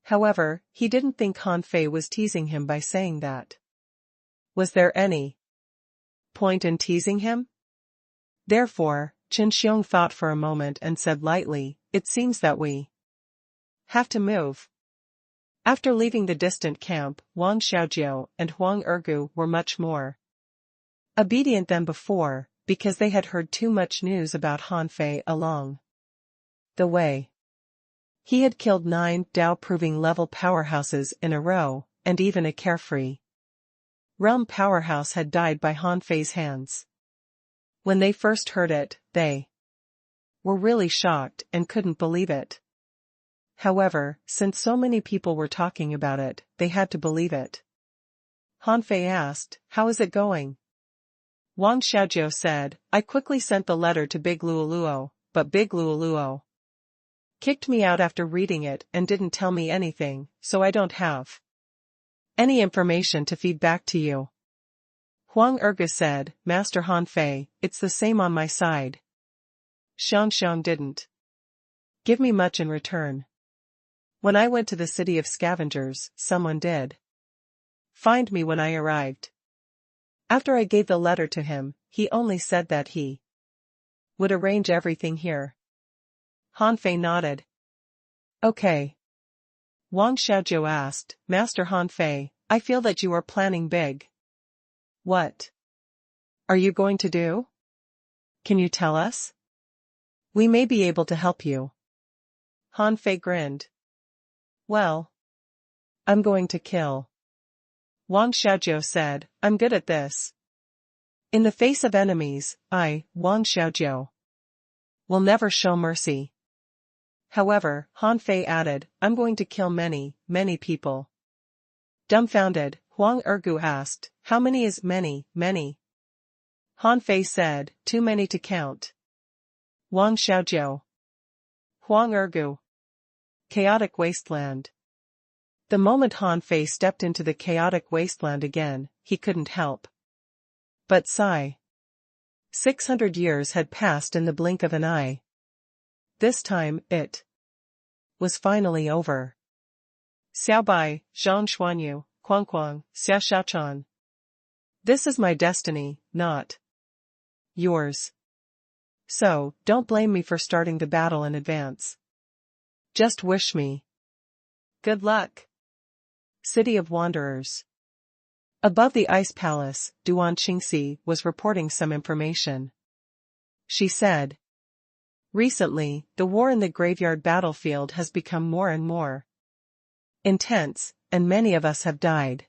However, he didn't think Han Fei was teasing him by saying that. Was there any point in teasing him? Therefore, Qin Xiong thought for a moment and said lightly, "It seems that we have to move." After leaving the distant camp, Wang Xiaojiu and Huang Ergu were much more obedient than before, because they had heard too much news about Han Fei along the way. He had killed 9 Dao-proving level powerhouses in a row, and even a carefree realm powerhouse had died by Han Fei's hands. When they first heard it, they were really shocked and couldn't believe it. However, since so many people were talking about it, they had to believe it. Han Fei asked, "How is it going?" Wang Xiaojiu said, "I quickly sent the letter to Big Luoluo, but Big Luoluo kicked me out after reading it and didn't tell me anything, so I don't have any information to feed back to you." Huang Ergu said, "Master Han Fei, it's the same on my side. Xiang didn't give me much in return. When I went to the city of scavengers, someone did find me when I arrived. After I gave the letter to him, he only said that he would arrange everything here." Han Fei nodded. "Okay." Wang Xiaojiu asked, "Master Han Fei, I feel that you are planning big. What are you going to do? Can you tell us? We may be able to help you." Han Fei grinned. "Well, I'm going to kill." Wang Xiaojiu said, "I'm good at this. In the face of enemies, I, Wang Xiaojiu, will never show mercy." However, Han Fei added, "I'm going to kill many, many people." Dumbfounded, Huang Ergu asked, "How many is many, many?" Han Fei said, "Too many to count." Wang Xiaojiu. Huang Ergu. Chaotic wasteland. The moment Han Fei stepped into the chaotic wasteland again, he couldn't help but sigh. 600 years had passed in the blink of an eye. This time, it was finally over. Xiaobai, Zhang Xuanyu, Quangquang, Xia Xiaochan. This is my destiny, not yours. So, don't blame me for starting the battle in advance. Just wish me good luck. City of Wanderers. Above the ice palace, Duan Qingxi was reporting some information. She said, "Recently, the war in the graveyard battlefield has become more and more intense, and many of us have died.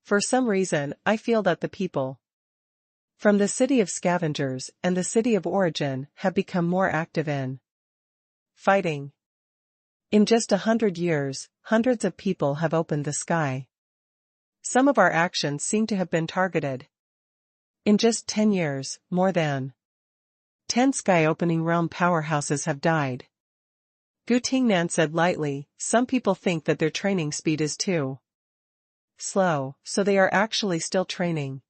For some reason, I feel that the people from the city of scavengers and the city of origin have become more active in fighting. In just 100 years, hundreds of people have opened the sky. Some of our actions seem to have been targeted. In just 10 years, more than 10 sky-opening realm powerhouses have died." Gu Tingnan said lightly, "Some people think that their training speed is too slow, so they are actually still training."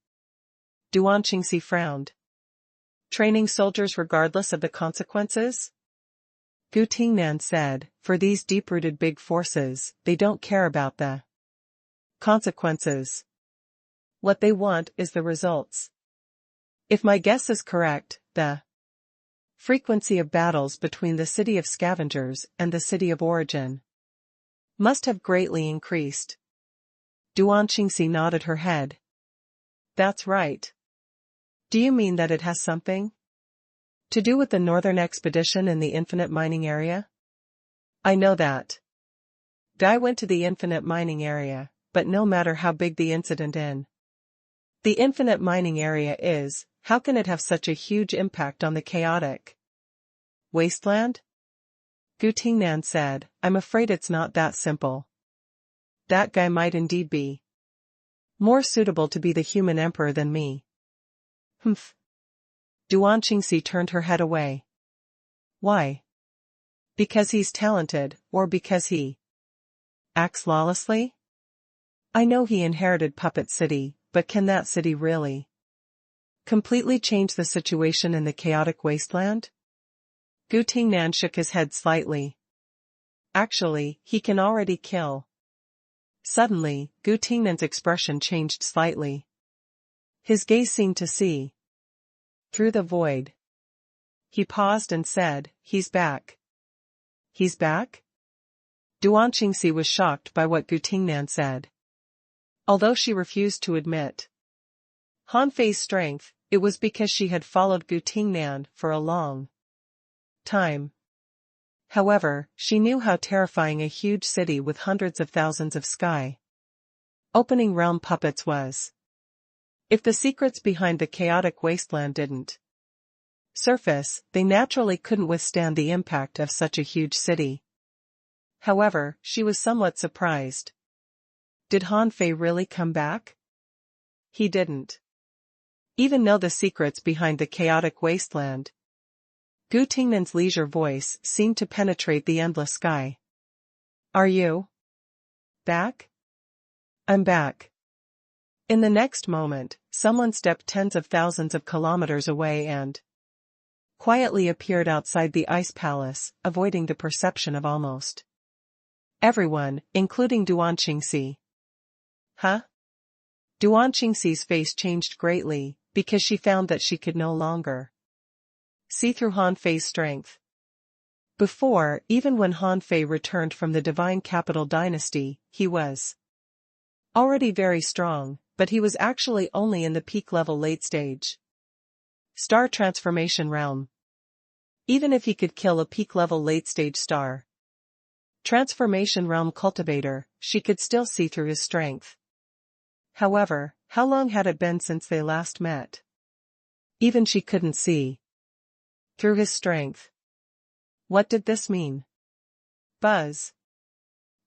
Duan Qingxi frowned. "Training soldiers regardless of the consequences?" Gu Tingnan said, "For these deep-rooted big forces, they don't care about the consequences. What they want is the results. If my guess is correct, the frequency of battles between the city of scavengers and the city of origin must have greatly increased." Duan Qingxi nodded her head. "That's right. Do you mean that it has something to do with the northern expedition in the infinite mining area?" "I know that. Guy went to the infinite mining area, but no matter how big the incident in the infinite mining area is, how can it have such a huge impact on the chaotic wasteland?" Gu Tingnan said, "I'm afraid it's not that simple. That guy might indeed be more suitable to be the human emperor than me." "Humph." Duan Qingxi turned her head away. "Why? Because he's talented, or because he acts lawlessly?" I know he inherited Puppet City, but can that city really completely change the situation in the chaotic wasteland? Gu Tingnan shook his head slightly. Actually, he can already kill. Suddenly, Gu Tingnan's expression changed slightly. His gaze seemed to see through the void. He paused and said, "He's back." "He's back?" Duan Qingxi was shocked by what Gu Tingnan said. Although she refused to admit Han Fei's strength, it was because she had followed Gu Tingnan for a long time. However, she knew how terrifying a huge city with hundreds of thousands of sky opening realm puppets was. If the secrets behind the chaotic wasteland didn't surface, they naturally couldn't withstand the impact of such a huge city. However, she was somewhat surprised. Did Han Fei really come back? He didn't even know the secrets behind the chaotic wasteland. Gu Tingnan's leisure voice seemed to penetrate the endless sky. "Are you back?" "I'm back." In the next moment, someone stepped tens of thousands of kilometers away and quietly appeared outside the ice palace, avoiding the perception of almost everyone, including Duan Qingxi. Huh? Duan Qingxi's face changed greatly, because she found that she could no longer see through Han Fei's strength. Before, even when Han Fei returned from the divine capital dynasty, he was already very strong, but he was actually only in the peak level late stage star transformation realm. Even if he could kill a peak level late stage star transformation realm cultivator, she could still see through his strength. However, how long had it been since they last met? Even she couldn't see through his strength. What did this mean? Buzz.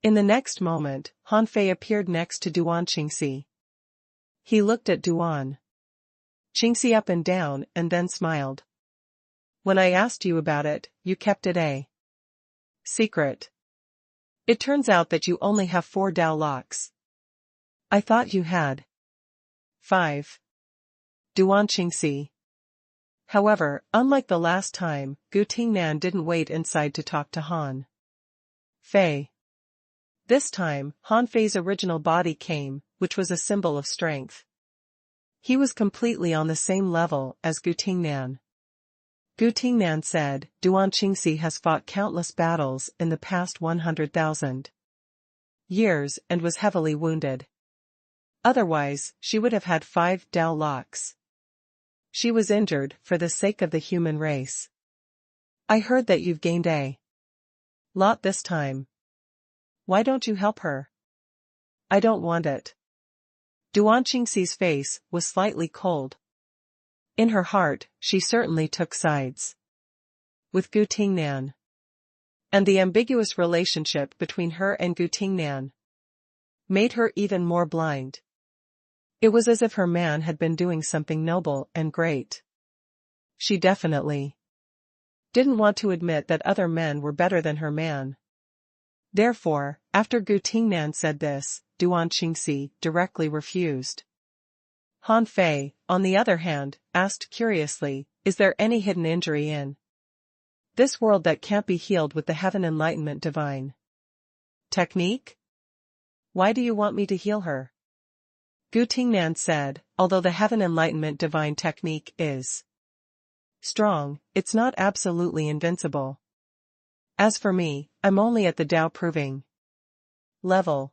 In the next moment, Han Fei appeared next to Duan Qingxi. He looked at Duan Qingxi up and down and then smiled. "When I asked you about it, you kept it a secret. It turns out that you only have 4 Dao locks. I thought you had 5. Duan Qingxi. However, unlike the last time, Gu Tingnan didn't wait inside to talk to Han Fei. This time, Han Fei's original body came, which was a symbol of strength. He was completely on the same level as Gu Tingnan. Gu Tingnan said, "Duan Qingxi has fought countless battles in the past 100,000 years and was heavily wounded. Otherwise, she would have had 5 Dao locks. She was injured for the sake of the human race. I heard that you've gained a lot this time. Why don't you help her?" "I don't want it." Duan Qingxi's face was slightly cold. In her heart, she certainly took sides with Gu Tingnan. And the ambiguous relationship between her and Gu Tingnan made her even more blind. It was as if her man had been doing something noble and great. She definitely didn't want to admit that other men were better than her man. Therefore, after Gu Tingnan said this, Duan Qingxi directly refused. Han Fei, on the other hand, asked curiously, "Is there any hidden injury in this world that can't be healed with the Heaven Enlightenment Divine technique? Why do you want me to heal her?" Gu Tingnan said, "Although the Heaven Enlightenment Divine technique is strong, it's not absolutely invincible. As for me, I'm only at the Dao proving level.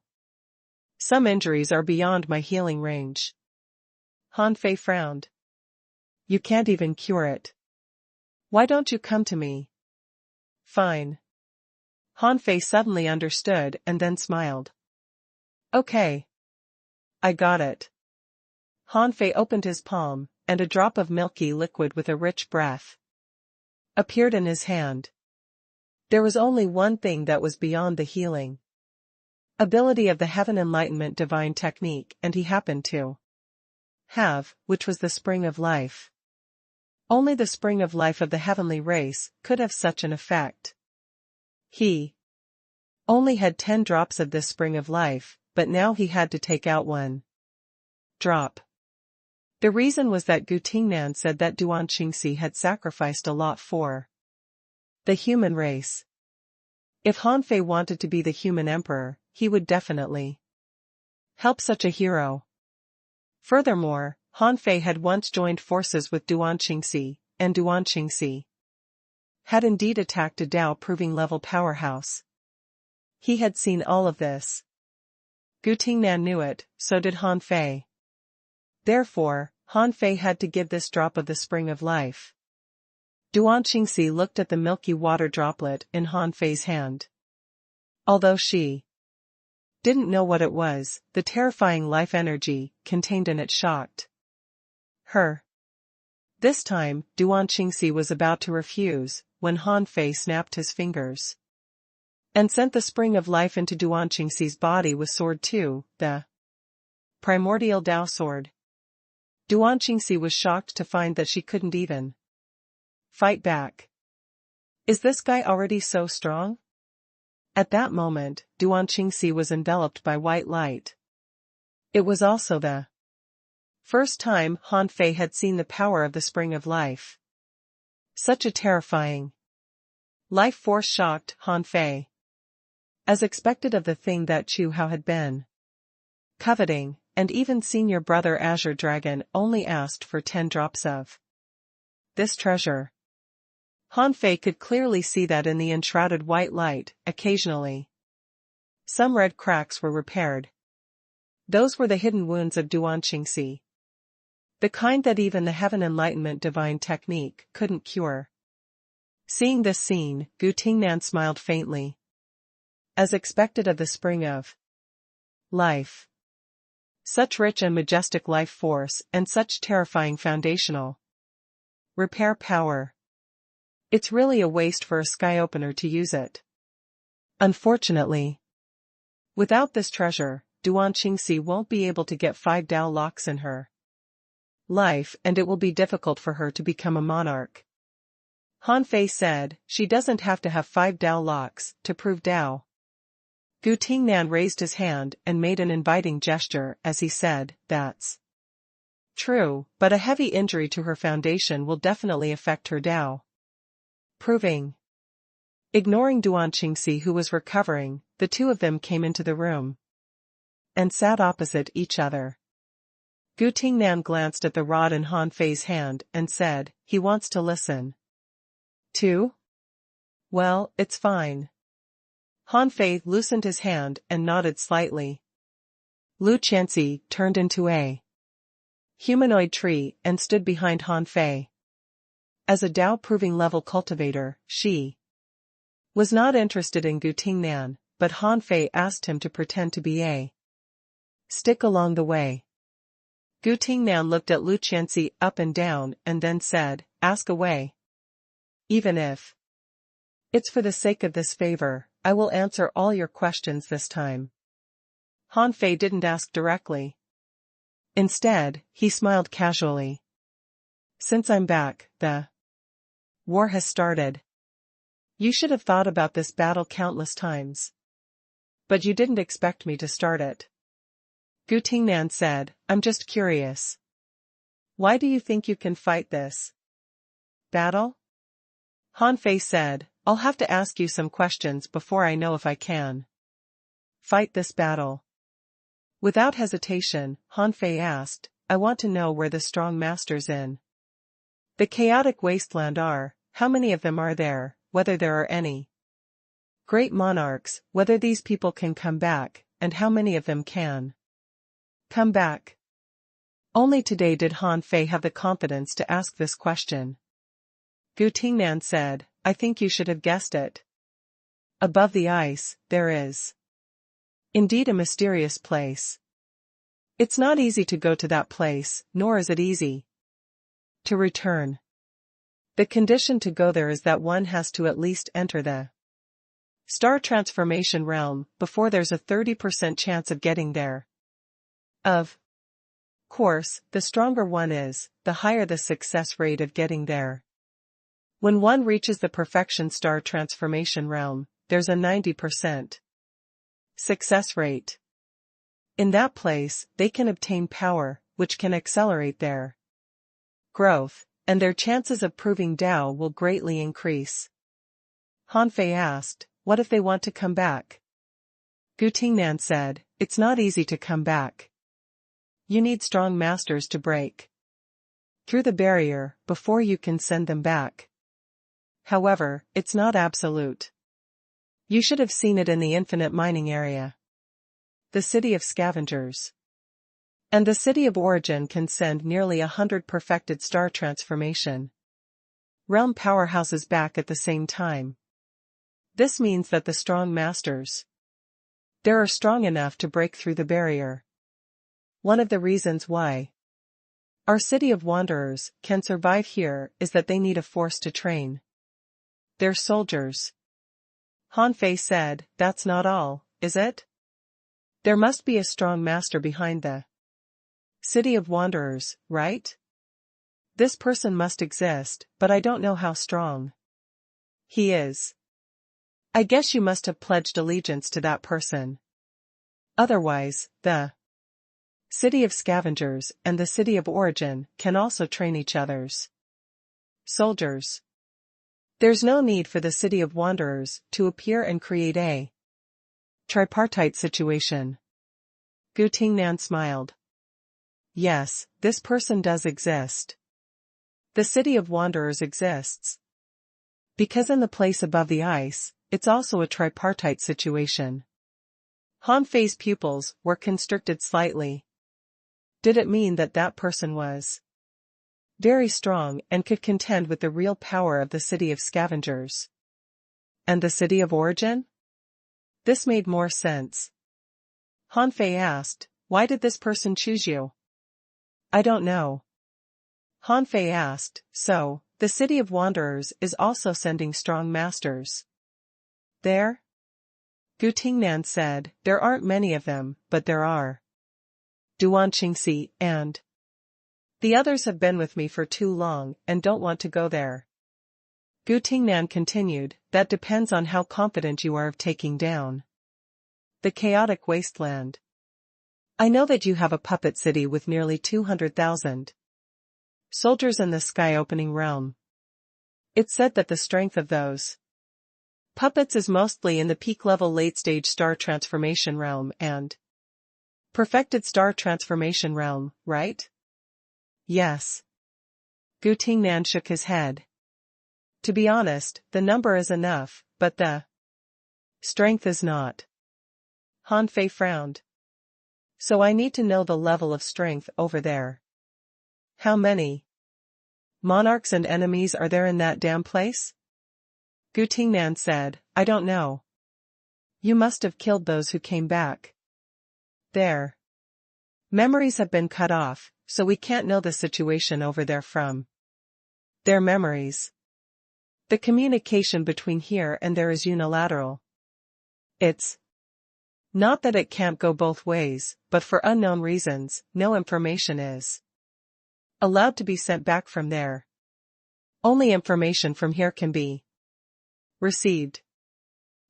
Some injuries are beyond my healing range." Han Fei frowned. "You can't even cure it. Why don't you come to me?" "Fine." Han Fei suddenly understood and then smiled. "Okay. I got it." Han Fei opened his palm, and a drop of milky liquid with a rich breath appeared in his hand. There was only one thing that was beyond the healing ability of the Heaven Enlightenment Divine technique, and he happened to have, which was the spring of life. Only the spring of life of the heavenly race could have such an effect. He only had 10 drops of this spring of life, but now he had to take out one drop. The reason was that Gu Tingnan said that Duan Qingxi had sacrificed a lot for the human race. If Han Fei wanted to be the human emperor, he would definitely help such a hero. Furthermore, Han Fei had once joined forces with Duan Qingxi, and Duan Qingxi had indeed attacked a Dao-proving level powerhouse. He had seen all of this. Gu Tingnan knew it, so did Han Fei. Therefore, Han Fei had to give this drop of the spring of life. Duan Qingxi looked at the milky water droplet in Han Fei's hand. Although she didn't know what it was, the terrifying life energy contained in it shocked her. This time, Duan Qingxi was about to refuse, when Han Fei snapped his fingers and sent the spring of life into Duan Qingxi's body with sword 2, the primordial Dao sword. Duan Qingxi was shocked to find that she couldn't even fight back. Is this guy already so strong? At that moment, Duan Qingxi was enveloped by white light. It was also the first time Han Fei had seen the power of the spring of life. Such a terrifying life force shocked Han Fei. As expected of the thing that Chu Hao had been coveting, and even senior brother Azure Dragon only asked for 10 drops of this treasure. Han Fei could clearly see that in the enshrouded white light. Occasionally, some red cracks were repaired. Those were the hidden wounds of Duan Qingxi. The kind that even the Heaven Enlightenment divine technique couldn't cure. Seeing this scene, Gu Tingnan smiled faintly. As expected of the spring of life. Such rich and majestic life force and such terrifying foundational repair power. It's really a waste for a sky opener to use it. Unfortunately, without this treasure, Duan Qingxi won't be able to get 5 Dao locks in her life, and it will be difficult for her to become a monarch. Han Fei said, she doesn't have to have 5 Dao locks to prove Dao. Gu Tingnan raised his hand and made an inviting gesture as he said, that's true, but a heavy injury to her foundation will definitely affect her Dao. Proving. Ignoring Duan Qingxi, who was recovering, the two of them came into the room and sat opposite each other. Gu Tingnan glanced at the rod in Han Fei's hand and said, he wants to listen. Too? Well, it's fine. Han Fei loosened his hand and nodded slightly. Lu Qianxi turned into a humanoid tree and stood behind Han Fei. As a Dao-proving level cultivator, she was not interested in Gu Tingnan, but Han Fei asked him to pretend to be a stick along the way. Gu Tingnan looked at Lu Qianxi up and down and then said, ask away. Even if it's for the sake of this favor, I will answer all your questions this time. Han Fei didn't ask directly. Instead, he smiled casually. Since I'm back, the war has started. You should have thought about this battle countless times. But you didn't expect me to start it. Gu Tingnan said, I'm just curious. Why do you think you can fight this battle? Han Fei said, I'll have to ask you some questions before I know if I can fight this battle. Without hesitation, Han Fei asked, I want to know where the strong masters in the chaotic wasteland are, how many of them are there, whether there are any great monarchs, whether these people can come back, and how many of them can come back. Only today did Han Fei have the confidence to ask this question. Gu Tingnan said, I think you should have guessed it. Above the ice, there is indeed a mysterious place. It's not easy to go to that place, nor is it easy to return. The condition to go there is that one has to at least enter the star transformation realm before there's a 30% chance of getting there. Of course, the stronger one is, the higher the success rate of getting there. When one reaches the perfection star transformation realm, there's a 90% success rate. In that place, they can obtain power, which can accelerate their growth, and their chances of proving Tao will greatly increase. Han Fei asked, what if they want to come back? Gu Tingnan said, it's not easy to come back. You need strong masters to break through the barrier before you can send them back. However, it's not absolute. You should have seen it in the infinite mining area. The city of scavengers. And the city of origin can send nearly 100 perfected star transformation realm powerhouses back at the same time. This means that the strong masters there are strong enough to break through the barrier. One of the reasons why our city of wanderers can survive here is that they need a force to train their soldiers. Han Fei said, that's not all, is it? There must be a strong master behind the city of wanderers, right? This person must exist, but I don't know how strong he is. I guess you must have pledged allegiance to that person. Otherwise, the city of scavengers and the city of origin can also train each other's soldiers. There's no need for the city of wanderers to appear and create a tripartite situation. Gu Tingnan smiled. Yes, this person does exist. The city of wanderers exists. Because in the place above the ice, it's also a tripartite situation. Han Fei's pupils were constricted slightly. Did it mean that that person was very strong and could contend with the real power of the city of scavengers? And the city of origin? This made more sense. Han Fei asked, why did this person choose you? I don't know. Han Fei asked, so, the city of wanderers is also sending strong masters there? Gu Tingnan said, there aren't many of them, but there are. Duan Qingxi and the others have been with me for too long and don't want to go there. Gu Tingnan continued, that depends on how confident you are of taking down the chaotic wasteland. I know that you have a puppet city with nearly 200,000 soldiers in the sky-opening realm. It's said that the strength of those puppets is mostly in the peak-level late-stage star transformation realm and perfected star transformation realm, right? Yes. Gu Tingnan shook his head. To be honest, the number is enough, but the strength is not. Han Fei frowned. So I need to know the level of strength over there. How many monarchs and enemies are there in that damn place? Gu Tingnan said, I don't know. You must have killed those who came back. Their memories have been cut off, so we can't know the situation over there from their memories. The communication between here and there is unilateral. It's not that it can't go both ways, but for unknown reasons, no information is allowed to be sent back from there. Only information from here can be received.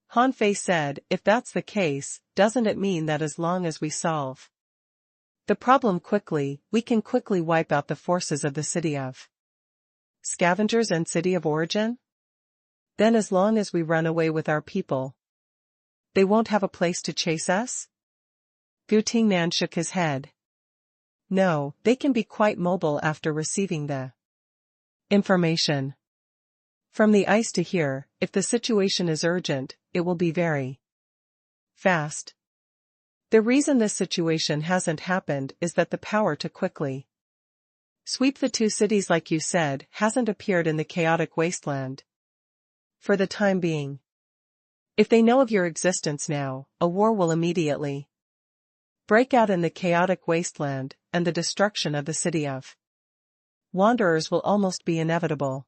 Han Fei said, if that's the case, doesn't it mean that as long as we solve the problem quickly, we can quickly wipe out the forces of the city of scavengers and city of origin? Then as long as we run away with our people, they won't have a place to chase us? Gu Tingnan shook his head. No, they can be quite mobile after receiving the information. From the ice to here, if the situation is urgent, it will be very fast. The reason this situation hasn't happened is that the power to quickly sweep the two cities like you said hasn't appeared in the chaotic wasteland. For the time being. If they know of your existence now, a war will immediately break out in the chaotic wasteland, and the destruction of the city of wanderers will almost be inevitable.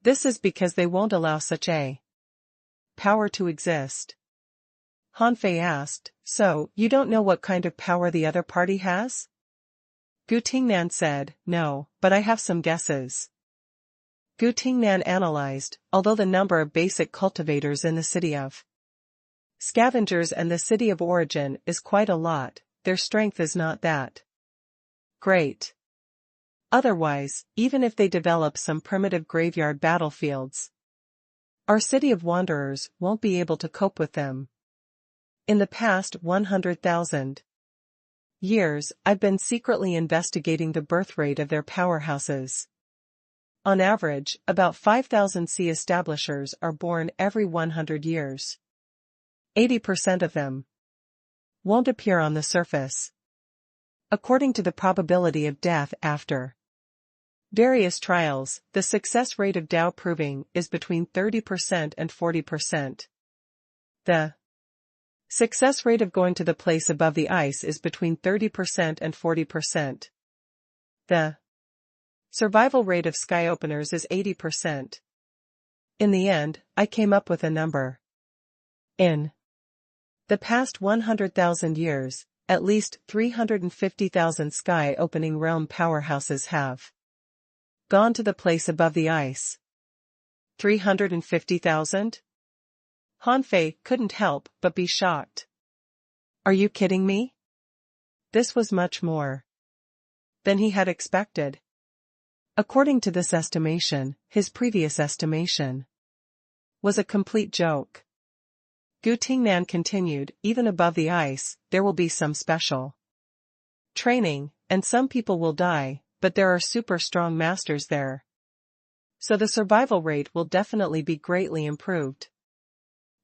This is because they won't allow such a power to exist. Han Fei asked, so, you don't know what kind of power the other party has? Gu Tingnan said, no, but I have some guesses. Gu Tingnan analyzed, although the number of basic cultivators in the city of scavengers and the city of origin is quite a lot, their strength is not that great. Otherwise, even if they develop some primitive graveyard battlefields, our city of wanderers won't be able to cope with them. In the past 100,000 years, I've been secretly investigating the birth rate of their powerhouses. On average, about 5,000 sea establishers are born every 100 years. 80% of them won't appear on the surface, according to the probability of death after various trials. The success rate of Tao proving is between 30% and 40%. The success rate of going to the place above the ice is between 30% and 40%. The survival rate of sky openers is 80%. In the end, I came up with a number. In the past 100,000 years, at least 350,000 sky-opening realm powerhouses have gone to the place above the ice. 350,000? Hanfei couldn't help but be shocked. Are you kidding me? This was much more than he had expected. According to this estimation, his previous estimation was a complete joke. Gu Tingnan continued, even above the ice, there will be some special training, and some people will die, but there are super strong masters there. So the survival rate will definitely be greatly improved.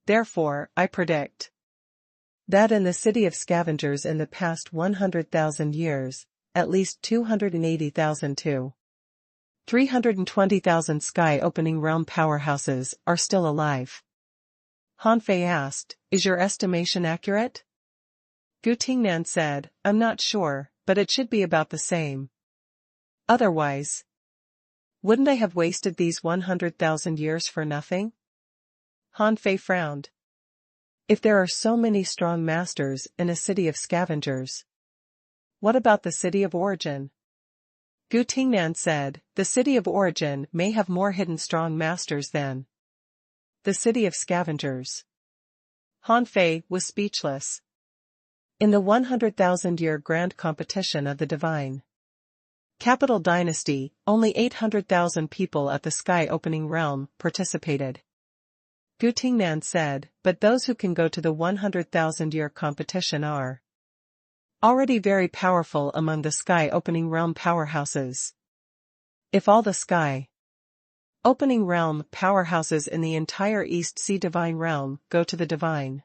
Therefore, I predict that in the city of scavengers in the past 100,000 years, at least 280,000 to 320,000 sky-opening realm powerhouses are still alive. Hanfei asked, is your estimation accurate? Gu Tingnan said, I'm not sure, but it should be about the same. Otherwise, wouldn't I have wasted these 100,000 years for nothing? Hanfei frowned. If there are so many strong masters in a city of scavengers, what about the city of origin? Gu Tingnan said, the city of origin may have more hidden strong masters than the city of scavengers. Hanfei was speechless. In the 100,000-year grand competition of the divine capital dynasty, only 800,000 people at the sky-opening realm participated. Gu Tingnan said, but those who can go to the 100,000-year competition are already very powerful among the sky-opening realm powerhouses. If all the sky-opening realm powerhouses in the entire East Sea Divine Realm go to the divine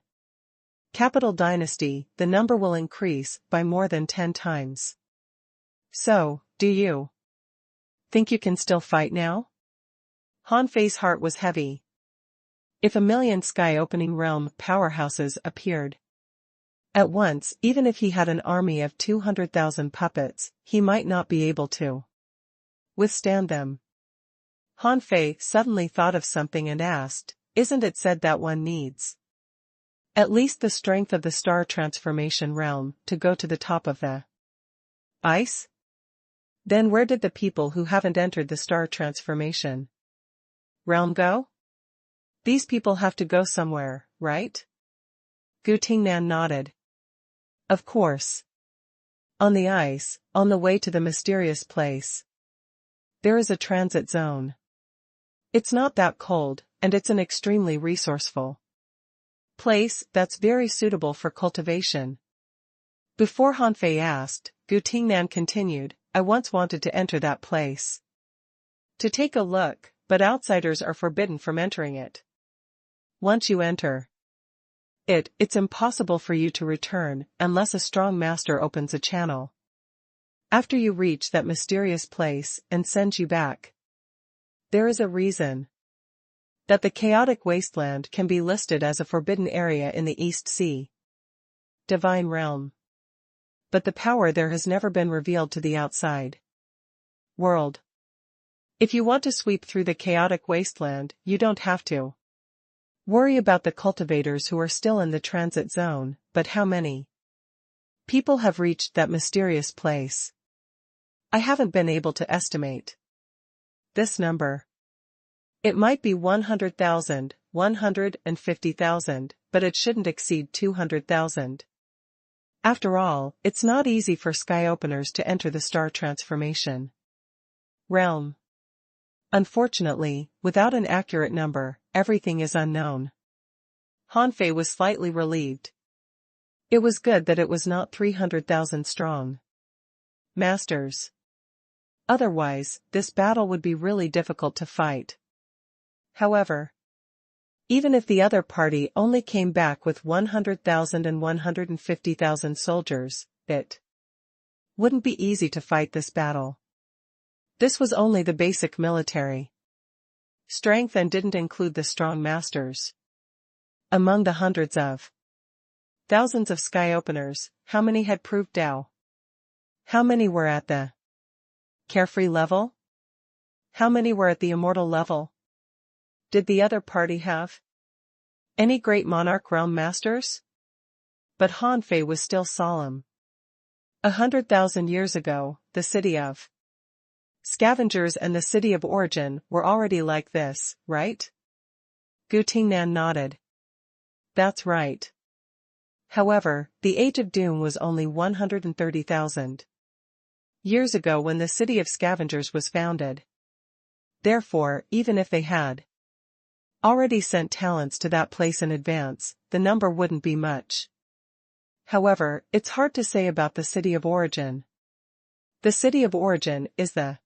capital dynasty, the number will increase by more than 10 times. So, do you think you can still fight now? Hanfei's heart was heavy. If 1,000,000 sky-opening realm powerhouses appeared at once, even if he had an army of 200,000 puppets, he might not be able to withstand them. Hanfei suddenly thought of something and asked, isn't it said that one needs at least the strength of the star transformation realm to go to the top of the ice? Then where did the people who haven't entered the star transformation realm go? These people have to go somewhere, right? Gu Tingnan nodded. Of course. On the ice, on the way to the mysterious place, there is a transit zone. It's not that cold, and it's an extremely resourceful place that's very suitable for cultivation. Before Hanfei asked, Gu Tingnan continued, I once wanted to enter that place to take a look, but outsiders are forbidden from entering it. Once you enter it's impossible for you to return unless a strong master opens a channel after you reach that mysterious place and sends you back. There is a reason that the chaotic wasteland can be listed as a forbidden area in the East Sea Divine Realm. But the power there has never been revealed to the outside world. If you want to sweep through the chaotic wasteland, you don't have to worry about the cultivators who are still in the transit zone, but how many people have reached that mysterious place? I haven't been able to estimate this number. It might be 100,000, 150,000, but it shouldn't exceed 200,000. After all, it's not easy for sky openers to enter the star transformation realm. Unfortunately, without an accurate number, everything is unknown. Hanfei was slightly relieved. It was good that it was not 300,000 strong. Masters. Otherwise, this battle would be really difficult to fight. However, even if the other party only came back with 100,000 and 150,000 soldiers, it wouldn't be easy to fight this battle. This was only the basic military strength and didn't include the strong masters. Among the hundreds of thousands of sky openers, how many had proved Dao? How many were at the carefree level? How many were at the immortal level? Did the other party have any great monarch realm masters? But Hanfei was still solemn. 100,000 years ago, the city of scavengers and the city of origin were already like this, right? Gu Tingnan nodded. That's right. However, the Age of Doom was only 130,000 years ago when the city of scavengers was founded. Therefore, even if they had already sent talents to that place in advance, the number wouldn't be much. However, it's hard to say about the city of origin. The city of origin is the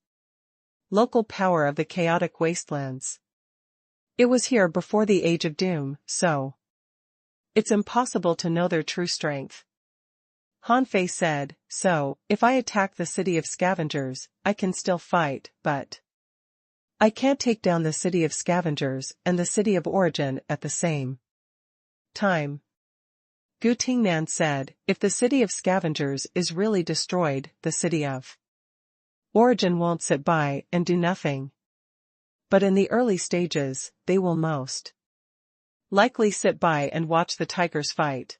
local power of the chaotic wastelands. It was here before the Age of Doom, so it's impossible to know their true strength. Hanfei said, so, if I attack the city of scavengers, I can still fight, but I can't take down the city of scavengers and the city of origin at the same time. Gu Tingnan said, if the city of scavengers is really destroyed, the city of origin won't sit by and do nothing. But in the early stages, they will most likely sit by and watch the tigers fight.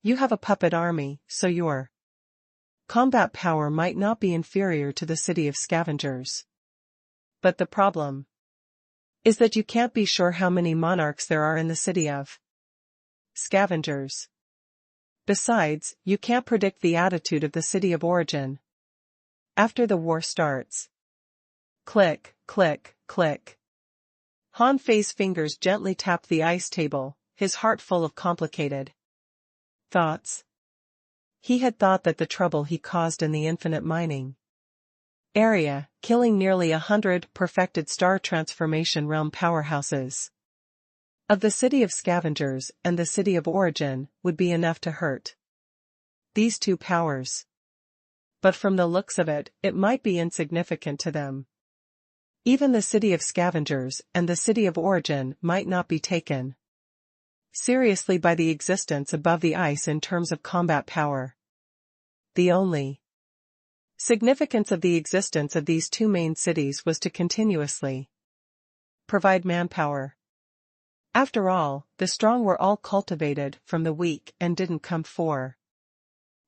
You have a puppet army, so your combat power might not be inferior to the city of scavengers. But the problem is that you can't be sure how many monarchs there are in the city of scavengers. Besides, you can't predict the attitude of the city of origin after the war starts. Click, click, click. Hanfei's fingers gently tapped the ice table, his heart full of complicated thoughts. He had thought that the trouble he caused in the infinite mining area, killing nearly 100 perfected star transformation realm powerhouses of the city of scavengers and the city of origin, would be enough to hurt these two powers. But from the looks of it, it might be insignificant to them. Even the city of scavengers and the city of origin might not be taken seriously by the existence above the ice in terms of combat power. The only significance of the existence of these two main cities was to continuously provide manpower. After all, the strong were all cultivated from the weak and didn't come for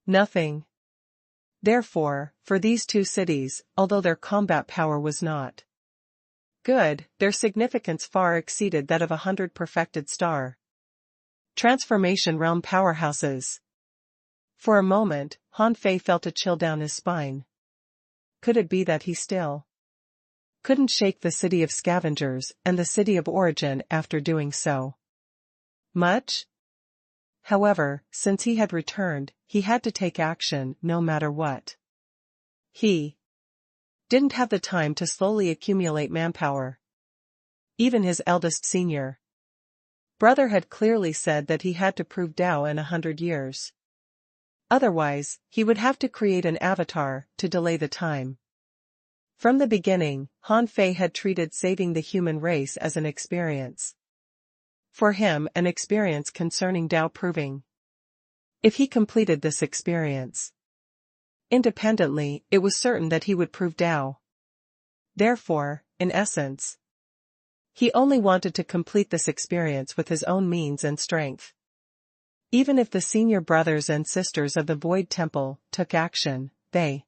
nothing. Therefore, for these two cities, although their combat power was not good, their significance far exceeded that of 100 perfected star transformation realm powerhouses. For a moment, Hanfei felt a chill down his spine. Could it be that he still couldn't shake the city of scavengers and the city of origin after doing so much? However, since he had returned, he had to take action no matter what. He didn't have the time to slowly accumulate manpower. Even his eldest senior brother had clearly said that he had to prove Dao in 100 years. Otherwise, he would have to create an avatar to delay the time. From the beginning, Hanfei had treated saving the human race as an experience. For him, an experience concerning Dao proving. If he completed this experience independently, it was certain that he would prove Dao. Therefore, in essence, he only wanted to complete this experience with his own means and strength. Even if the senior brothers and sisters of the Void Temple took action, they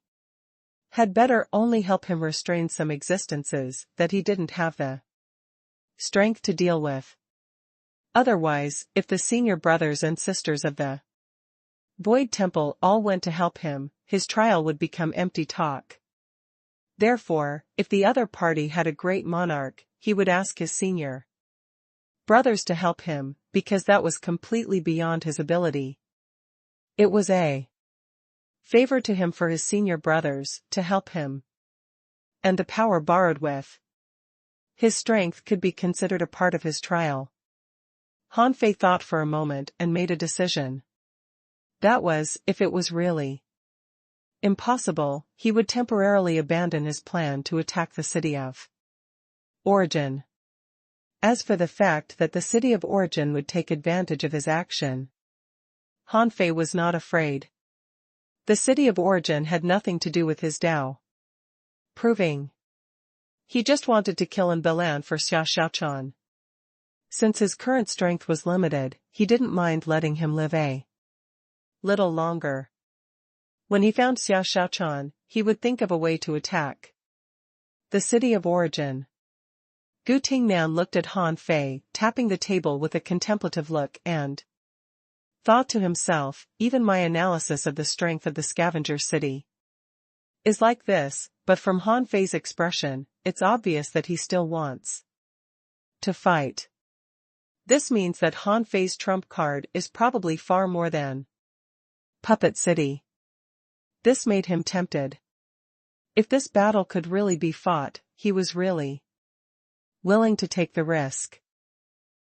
had better only help him restrain some existences that he didn't have the strength to deal with. Otherwise, if the senior brothers and sisters of the Void Temple all went to help him, his trial would become empty talk. Therefore, if the other party had a great monarch, he would ask his senior brothers to help him, because that was completely beyond his ability. It was a favor to him for his senior brothers to help him. And the power borrowed with his strength could be considered a part of his trial. Han Fei thought for a moment and made a decision. That was, if it was really impossible, he would temporarily abandon his plan to attack the city of origin. As for the fact that the city of origin would take advantage of his action, Han Fei was not afraid. The city of origin had nothing to do with his Tao. Proving. He just wanted to kill and Balan for Xia Xiaochan. Since his current strength was limited, he didn't mind letting him live a little longer. When he found Xia Xiaochan, he would think of a way to attack the city of origin. Gu Tingnan looked at Han Fei, tapping the table with a contemplative look and thought to himself, even my analysis of the strength of the scavenger city is like this, but from Han Fei's expression, it's obvious that he still wants to fight. This means that Han Fei's trump card is probably far more than Puppet City. This made him tempted. If this battle could really be fought, he was really willing to take the risk.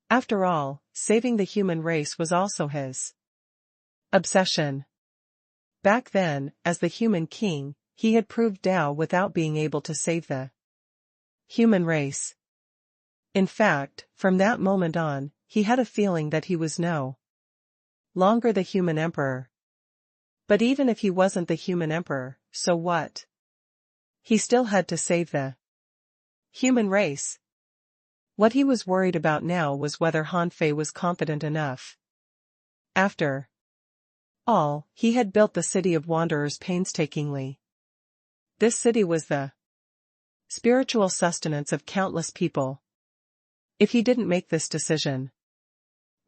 After all, saving the human race was also his obsession. Back then, as the human king, he had proved Tao without being able to save the human race. In fact, from that moment on, he had a feeling that he was no longer the human emperor. But even if he wasn't the human emperor, so what? He still had to save the human race. What he was worried about now was whether Han Fei was confident enough. After all, he had built the city of wanderers painstakingly. This city was the spiritual sustenance of countless people. If he didn't make this decision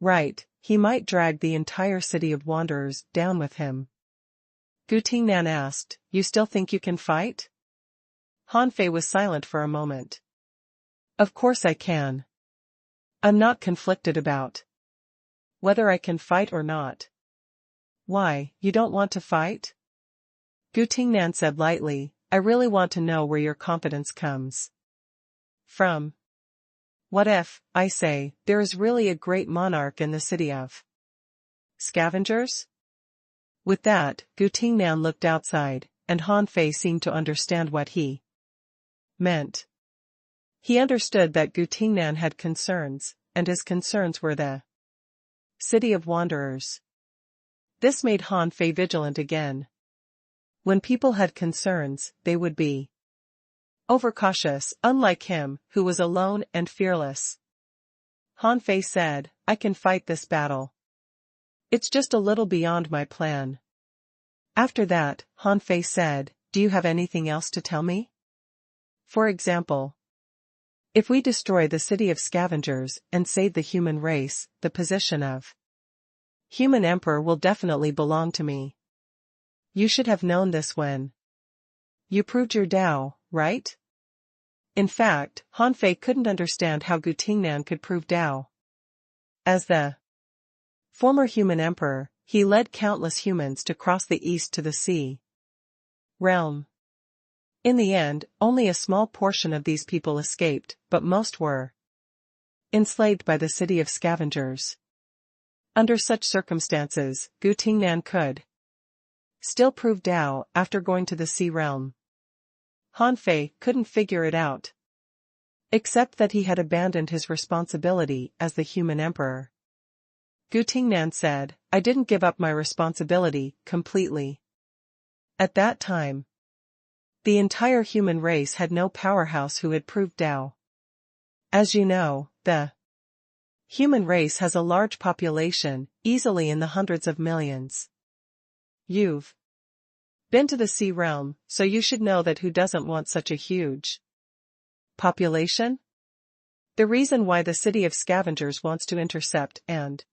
right, he might drag the entire city of wanderers down with him. Gu Tingnan asked, "You still think you can fight?" Han Fei was silent for a moment. "Of course I can. I'm not conflicted about whether I can fight or not." "Why, you don't want to fight?" Gu Tingnan said lightly, "I really want to know where your confidence comes from. What if, I say, there is really a great monarch in the city of scavengers?" With that, Gu Tingnan looked outside, and Han Fei seemed to understand what he meant. He understood that Gu Tingnan had concerns, and his concerns were the city of wanderers. This made Han Fei vigilant again. When people had concerns, they would be overcautious, unlike him, who was alone and fearless. Han Fei said, "I can fight this battle. It's just a little beyond my plan." After that, Han Fei said, "Do you have anything else to tell me? For example, if we destroy the city of scavengers and save the human race, the position of human emperor will definitely belong to me. You should have known this when you proved your Tao, right?" In fact, Han Fei couldn't understand how Gu Tingnan could prove Tao. As the former human emperor, he led countless humans to cross the east to the sea realm. In the end, only a small portion of these people escaped, but most were enslaved by the city of scavengers. Under such circumstances, Gu Tingnan could still prove Tao after going to the sea realm. Han Fei couldn't figure it out. Except that he had abandoned his responsibility as the human emperor. Gu Tingnan said, "I didn't give up my responsibility completely. At that time, the entire human race had no powerhouse who had proved Tao. As you know, the human race has a large population, easily in the hundreds of millions. You've been to the sea realm, so you should know that who doesn't want such a huge population? The reason why the city of scavengers wants to intercept and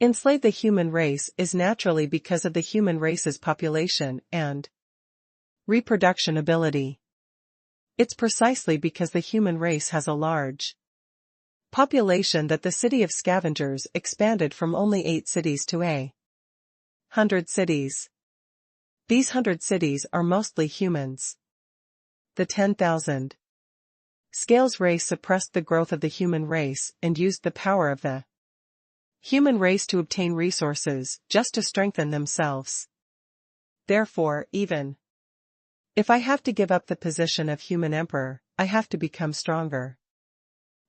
Enslave the human race is naturally because of the human race's population and reproduction ability. It's precisely because the human race has a large population that the city of scavengers expanded from only 8 cities to 100 cities. These 100 cities are mostly humans. The 10,000 scales race suppressed the growth of the human race and used the power of the human race to obtain resources just to strengthen themselves. Therefore, even if I have to give up the position of human emperor, I have to become stronger.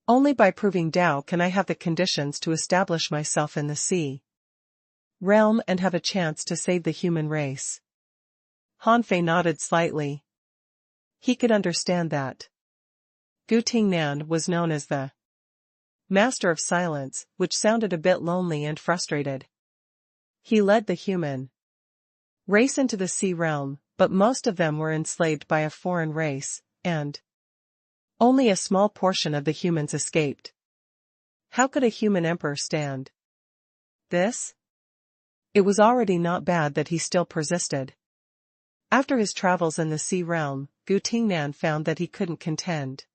Only by proving Tao can I have the conditions to establish myself in the sea realm and have a chance to save the human race. Han Fei nodded slightly. He could understand that Gu Tingnan was known as the Master of Silence, which sounded a bit lonely and frustrated. He led the human race into the sea realm, but most of them were enslaved by a foreign race, and only a small portion of the humans escaped. How could a human emperor stand this? It was already not bad that he still persisted. After his travels in the sea realm, Gu Tingnan found that he couldn't contend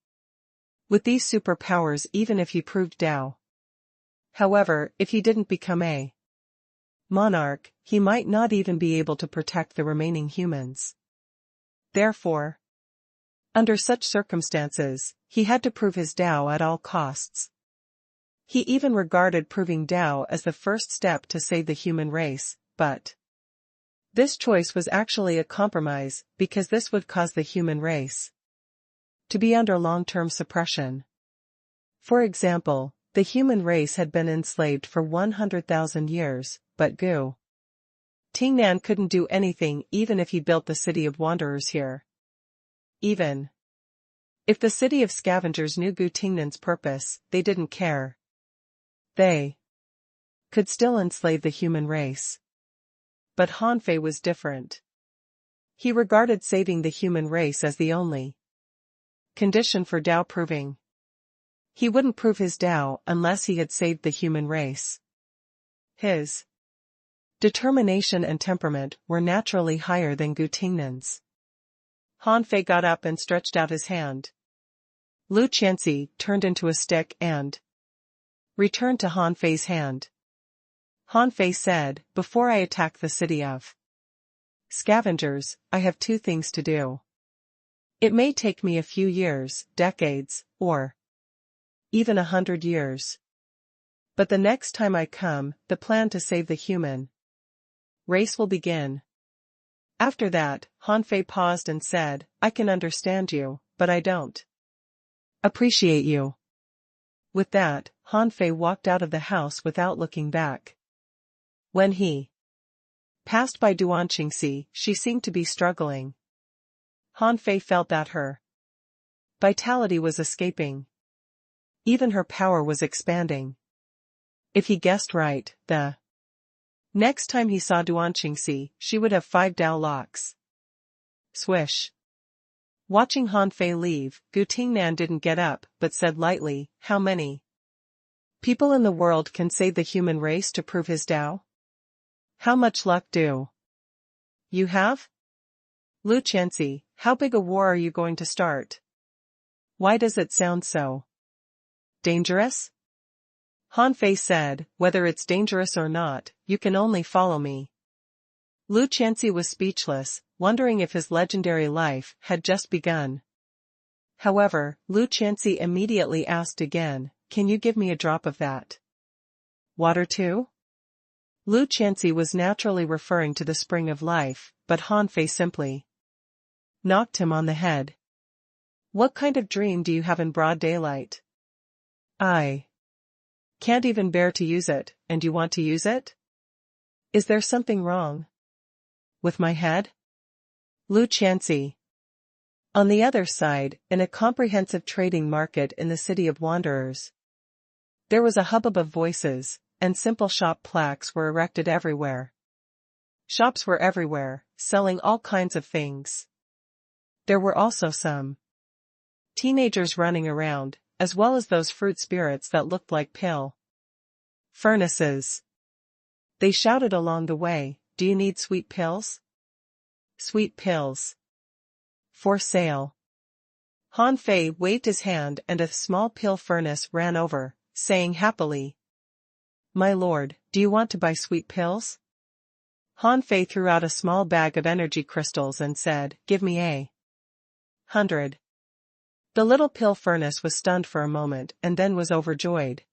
with these superpowers even if he proved Tao. However, if he didn't become a monarch, he might not even be able to protect the remaining humans. Therefore, under such circumstances, he had to prove his Tao at all costs. He even regarded proving Tao as the first step to save the human race, but this choice was actually a compromise, because this would cause the human race to be under long-term suppression. For example, the human race had been enslaved for 100,000 years, but Gu Tingnan couldn't do anything even if he built the city of wanderers here. Even if the city of scavengers knew Gu Tingnan's purpose, they didn't care. They could still enslave the human race. But Han Fei was different. He regarded saving the human race as the only condition for Tao proving. He wouldn't prove his Tao unless he had saved the human race. His determination and temperament were naturally higher than Gu Tingnan's. Han Fei got up and stretched out his hand. Lu Qianxi turned into a stick and returned to Han Fei's hand. Han Fei said, "Before I attack the city of scavengers, I have 2 things to do. It may take me a few years, decades, or even 100 years. But the next time I come, the plan to save the human race will begin." After that, Han Fei paused and said, "I can understand you, but I don't appreciate you." With that, Han Fei walked out of the house without looking back. When he passed by Duan Qingxi, she seemed to be struggling. Han Fei felt that her vitality was escaping. Even her power was expanding. If he guessed right, the next time he saw Duan Qingxi, she would have 5 Tao locks. Swish. Watching Han Fei leave, Gu Tingnan didn't get up, but said lightly, "How many people in the world can save the human race to prove his Tao? How much luck do you have? Lu Qianxi, how big a war are you going to start? Why does it sound so dangerous?" Han Fei said, "Whether it's dangerous or not, you can only follow me." Lu Qianxi was speechless, wondering if his legendary life had just begun. However, Lu Qianxi immediately asked again, "Can you give me a drop of that water too?" Lu Qianxi was naturally referring to the spring of life, but Han Fei simply knocked him on the head. "What kind of dream do you have in broad daylight? I can't even bear to use it, and you want to use it? Is there something wrong with my head?" Lu Qianxi. On the other side, in a comprehensive trading market in the city of wanderers, there was a hubbub of voices, and simple shop plaques were erected everywhere. Shops were everywhere, selling all kinds of things. There were also some teenagers running around, as well as those fruit spirits that looked like pill furnaces. They shouted along the way, "Do you need sweet pills? Sweet pills. For sale." Han Fei waved his hand and a small pill furnace ran over, saying happily, "My lord, do you want to buy sweet pills?" Han Fei threw out a small bag of energy crystals and said, "Give me 100. The little pill furnace was stunned for a moment and then was overjoyed.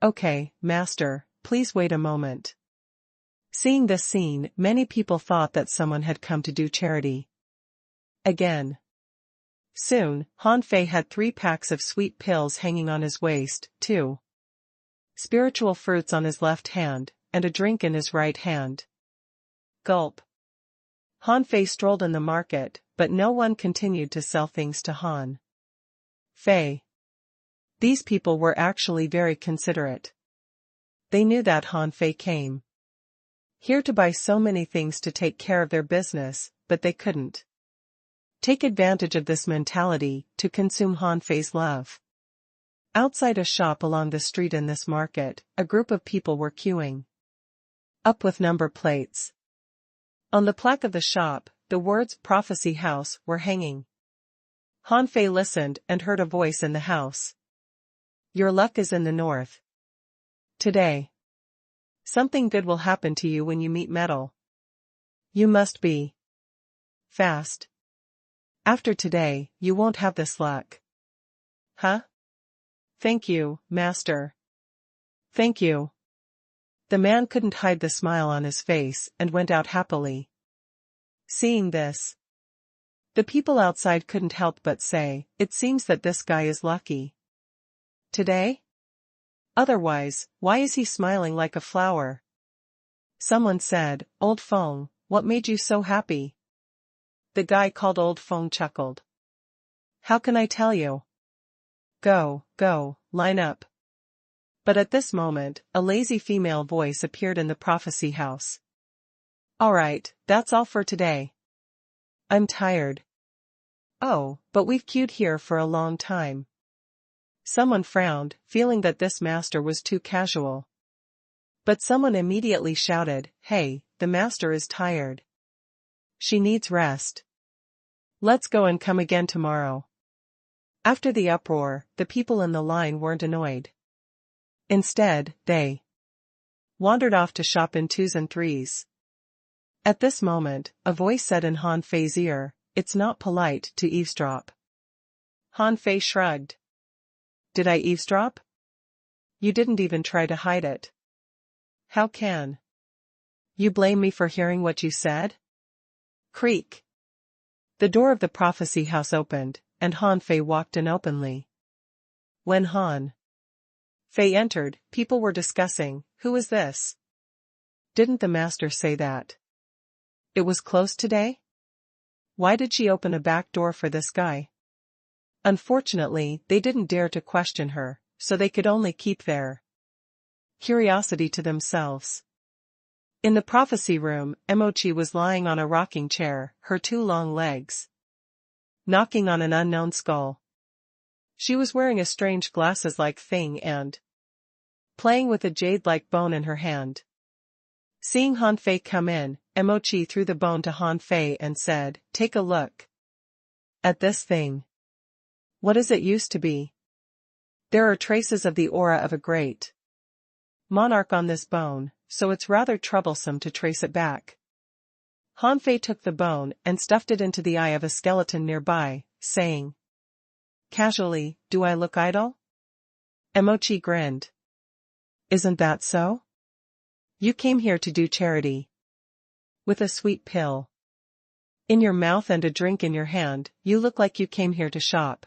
"Okay, master, please wait a moment." Seeing this scene, many people thought that someone had come to do charity again. Soon, Han Fei had 3 packs of sweet pills hanging on his waist, 2 spiritual fruits on his left hand, and a drink in his right hand. Gulp. Han Fei strolled in the market, but no one continued to sell things to Han Fei. These people were actually very considerate. They knew that Han Fei came here to buy so many things to take care of their business, but they couldn't take advantage of this mentality to consume Han Fei's love. Outside a shop along the street in this market, a group of people were queuing up with number plates. On the plaque of the shop, the words "Prophecy House" were hanging. Han Fei listened and heard a voice in the house. "Your luck is in the north. Today. Something good will happen to you when you meet metal. You must be fast. After today, you won't have this luck." "Huh? Thank you, master. Thank you." The man couldn't hide the smile on his face and went out happily. Seeing this, the people outside couldn't help but say, "It seems that this guy is lucky today? Otherwise, why is he smiling like a flower?" Someone said, "Old Feng, what made you so happy?" The guy called Old Feng chuckled. "How can I tell you? Go, line up." But at this moment, a lazy female voice appeared in the prophecy house. "Alright, that's all for today. I'm tired." "Oh, but we've queued here for a long time." Someone frowned, feeling that this master was too casual. But someone immediately shouted, "Hey, the master is tired. She needs rest. Let's go and come again tomorrow." After the uproar, the people in the line weren't annoyed. Instead, they wandered off to shop in 2s and 3s. At this moment, a voice said in Han Fei's ear, "It's not polite to eavesdrop." Han Fei shrugged. "Did I eavesdrop? You didn't even try to hide it. How can you blame me for hearing what you said?" Creak. The door of the prophecy house opened, and Han Fei walked in openly. When Han Fei entered, people were discussing, "Who is this? Didn't the master say that it was closed today? Why did she open a back door for this guy?" Unfortunately, they didn't dare to question her, so they could only keep their curiosity to themselves. In the prophecy room, Emochi was lying on a rocking chair, her 2 long legs knocking on an unknown skull. She was wearing a strange glasses-like thing and playing with a jade-like bone in her hand. Seeing Han Fei come in, Emochi threw the bone to Han Fei and said, "Take a look at this thing. What is it used to be? There are traces of the aura of a great monarch on this bone, so it's rather troublesome to trace it back." Han Fei took the bone and stuffed it into the eye of a skeleton nearby, saying casually, "Do I look idle?" Emochi grinned. "Isn't that so? You came here to do charity. With a sweet pill in your mouth and a drink in your hand, you look like you came here to shop."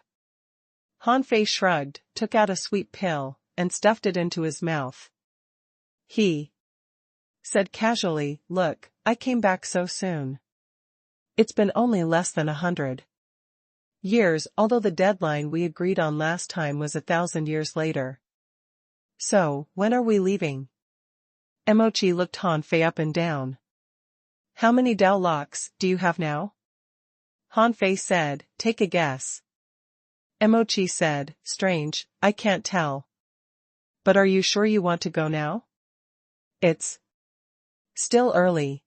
Han Fei shrugged, took out a sweet pill, and stuffed it into his mouth. He said casually, "Look, I came back so soon. It's been only less than 100 years, although the deadline we agreed on last time was 1,000 years later. So, when are we leaving?" Emochi looked Han Fei up and down. "How many Dao locks do you have now?" Han Fei said, "Take a guess." Emochi said, "Strange, I can't tell. But are you sure you want to go now? It's Still early.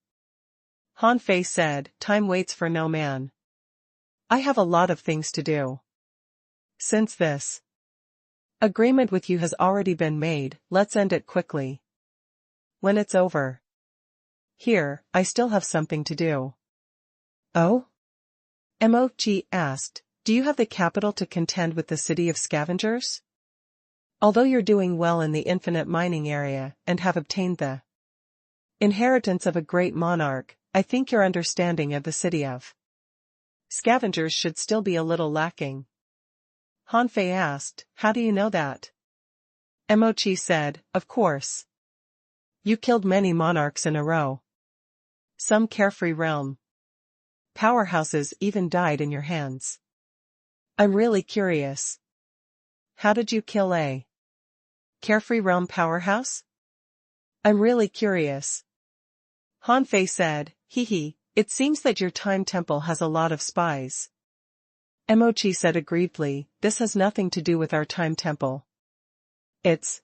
Han Fei said, time waits for no man. I have a lot of things to do. Since this agreement with you has already been made, let's end it quickly. When it's over. Here, I still have something to do. Oh? Mo-chi asked, do you have the capital to contend with the city of scavengers? Although you're doing well in the infinite mining area, and have obtained the inheritance of a great monarch, I think your understanding of the city of scavengers should still be a little lacking. Han Fei asked, how do you know that? Mo-chi said, of course. You killed many monarchs in a row. Some carefree realm powerhouses even died in your hands. I'm really curious. How did you kill a carefree realm powerhouse? I'm really curious. Han Fei said, hee, it seems that your time temple has a lot of spies. Mo-chi said aggrievedly, this has nothing to do with our time temple. It's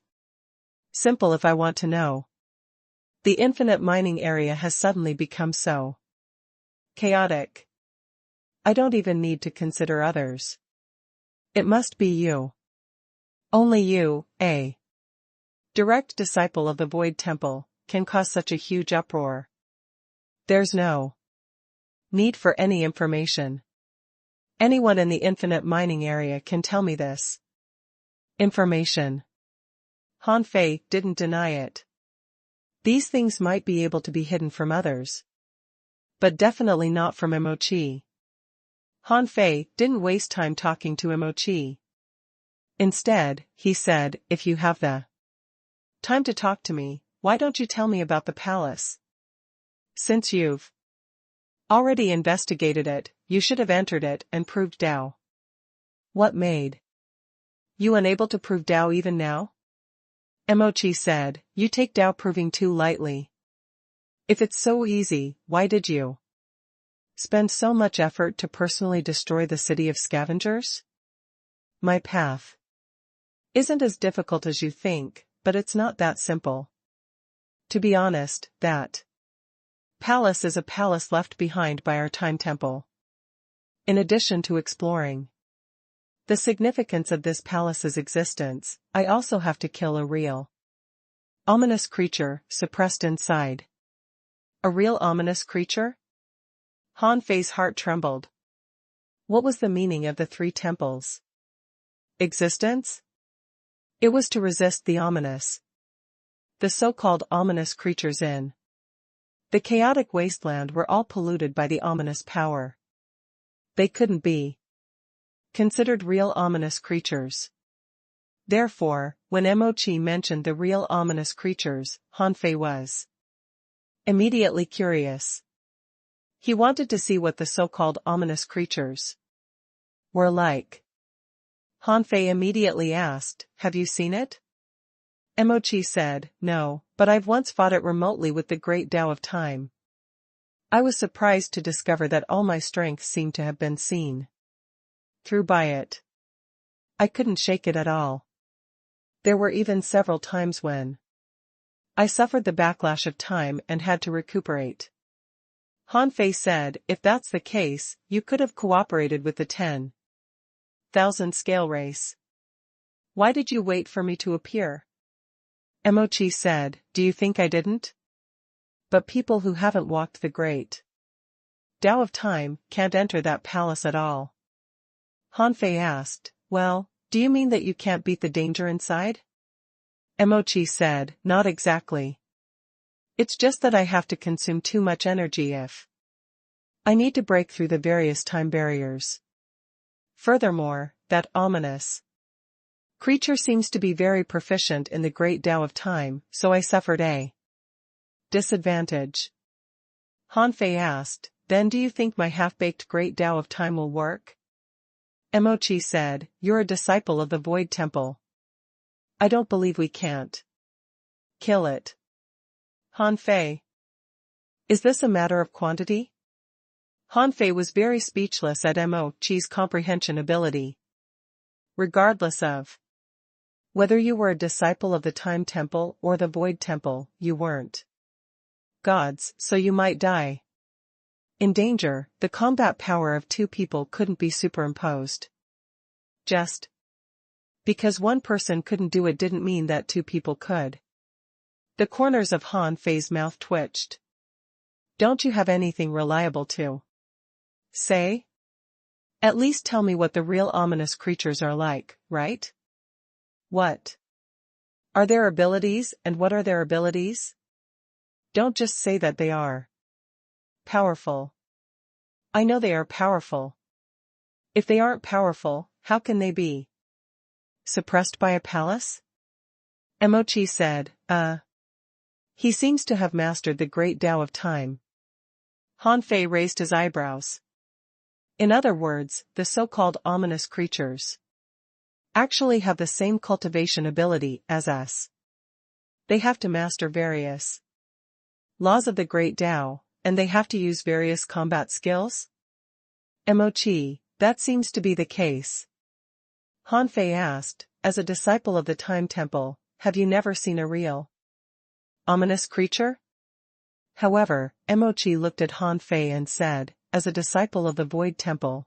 simple if I want to know. The infinite mining area has suddenly become so chaotic. I don't even need to consider others. It must be you. Only you, a direct disciple of the Void Temple, can cause such a huge uproar. There's no need for any information. Anyone in the infinite mining area can tell me this information. Han Fei didn't deny it. These things might be able to be hidden from others, but definitely not from Mo-chi. Han Fei didn't waste time talking to Mo-chi. Instead, he said, if you have the time to talk to me, why don't you tell me about the palace? Since you've already investigated it, you should have entered it and proved Dao. What made you unable to prove Dao even now? Mo-chi said, you take Dao proving too lightly. If it's so easy, why did you spend so much effort to personally destroy the city of scavengers? My path isn't as difficult as you think, but it's not that simple. To be honest, that palace is a palace left behind by our time temple. In addition to exploring the significance of this palace's existence, I also have to kill a real ominous creature suppressed inside. A real ominous creature? Han Fei's heart trembled. What was the meaning of the three temples' existence? It was to resist the ominous, the so-called ominous creatures in the chaotic wasteland were all polluted by the ominous power. They couldn't be considered real ominous creatures. Therefore, when Mo-chi mentioned the real ominous creatures, Han Fei was immediately curious. He wanted to see what the so-called ominous creatures were like. Han Fei immediately asked, have you seen it? Mo-chi said, no, but I've once fought it remotely with the great Tao of time. I was surprised to discover that all my strength seemed to have been seen through by it. I couldn't shake it at all. There were even several times when I suffered the backlash of time and had to recuperate. Han Fei said, if that's the case, you could have cooperated with the 10,000 scale race. Why did you wait for me to appear? Mo-chi said, do you think I didn't? But people who haven't walked the great Tao of time can't enter that palace at all. Han Fei asked, well, do you mean that you can't beat the danger inside? Mo-chi said, not exactly. It's just that I have to consume too much energy if I need to break through the various time barriers. Furthermore, that ominous creature seems to be very proficient in the great Tao of time, so I suffered a disadvantage. Han Fei asked, then do you think my half-baked great Tao of time will work? Mo-chi said, you're a disciple of the Void Temple. I don't believe we can't kill it. Han Fei. Is this a matter of quantity? Han Fei was very speechless at Mo-chi's comprehension ability. Regardless of whether you were a disciple of the Time Temple or the Void Temple, you weren't gods, so you might die. In danger, the combat power of two people couldn't be superimposed. Just because one person couldn't do it didn't mean that two people could. The corners of Han Fei's mouth twitched. Don't you have anything reliable to say? At least tell me what the real ominous creatures are like, right? What are their abilities, and what are their abilities? Don't just say that they are powerful. I know they are powerful. If they aren't powerful, how can they be suppressed by a palace? Emochi said, He seems to have mastered the great Tao of time. Han Fei raised his eyebrows. In other words, the so-called ominous creatures actually have the same cultivation ability as us. They have to master various laws of the great Tao, and they have to use various combat skills? Emochi, that seems to be the case. Han Fei asked, as a disciple of the Time Temple, have you never seen a real ominous creature? However, Emochi looked at Han Fei and said, as a disciple of the Void Temple,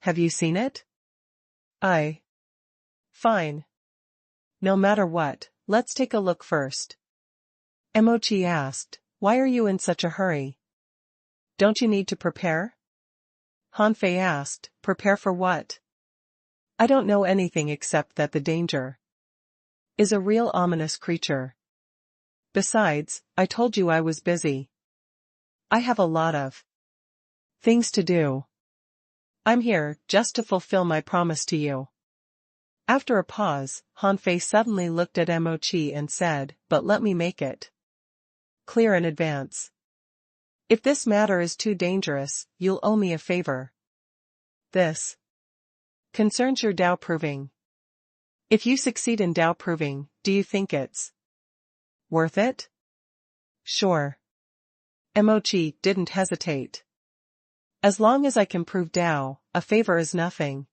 have you seen it? Fine. No matter what, let's take a look first. Emochi asked, why are you in such a hurry? Don't you need to prepare? Han Fei asked, prepare for what? I don't know anything except that the danger is a real ominous creature. Besides, I told you I was busy. I have a lot of things to do. I'm here just to fulfill my promise to you. After a pause, Han Fei suddenly looked at Emochi and said, but let me make it clear in advance. If this matter is too dangerous, you'll owe me a favor. This concerns your Tao proving. If you succeed in Tao proving, do you think it's worth it? Sure. Emochi didn't hesitate. As long as I can prove Tao, a favor is nothing.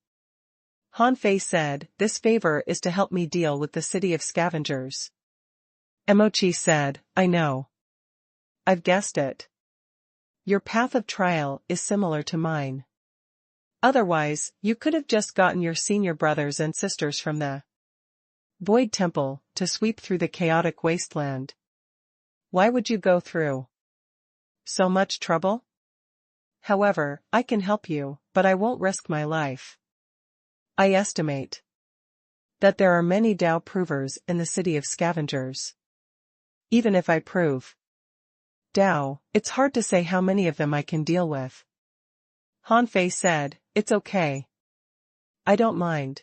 Han Fei said, this favor is to help me deal with the city of scavengers. Emochi said, I know. I've guessed it. Your path of trial is similar to mine. Otherwise, you could have just gotten your senior brothers and sisters from the Void Temple to sweep through the chaotic wasteland. Why would you go through so much trouble? However, I can help you, but I won't risk my life. I estimate that there are many Tao provers in the city of scavengers. Even if I prove Tao, it's hard to say how many of them I can deal with. Han Fei said, it's okay. I don't mind.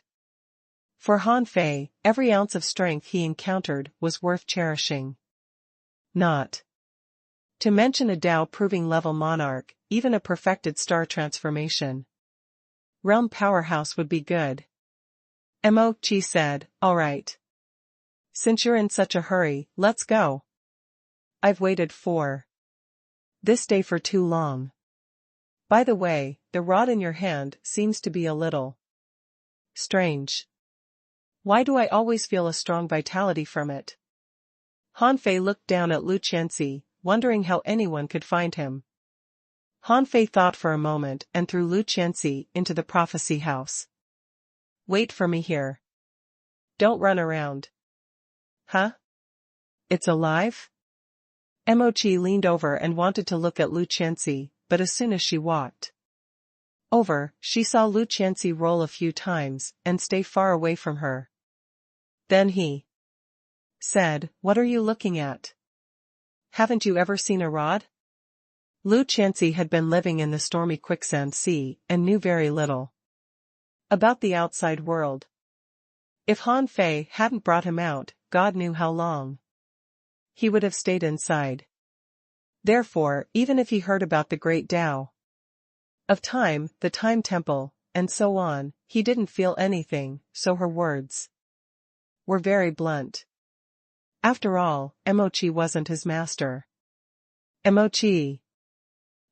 For Han Fei, every ounce of strength he encountered was worth cherishing. Not to mention a Tao proving level monarch, even a perfected star transformation realm powerhouse would be good. Emochi said, alright. Since you're in such a hurry, let's go. I've waited for this day for too long. By the way, the rod in your hand seems to be a little strange. Why do I always feel a strong vitality from it? Han Fei looked down at Lu Qianxi, wondering how anyone could find him. Han Fei thought for a moment and threw Lu Qianxi into the prophecy house. Wait for me here. Don't run around. Huh? It's alive? Emochi leaned over and wanted to look at Lu Qianxi, but as soon as she walked over, she saw Lu Qianxi roll a few times and stay far away from her. Then he said, what are you looking at? Haven't you ever seen a rod? Lu Qianxi had been living in the stormy quicksand sea and knew very little about the outside world. If Han Fei hadn't brought him out, God knew how long he would have stayed inside. Therefore, even if he heard about the great Tao of time, the Time Temple, and so on, he didn't feel anything, so her words were very blunt. After all, Emochi wasn't his master. Emochi.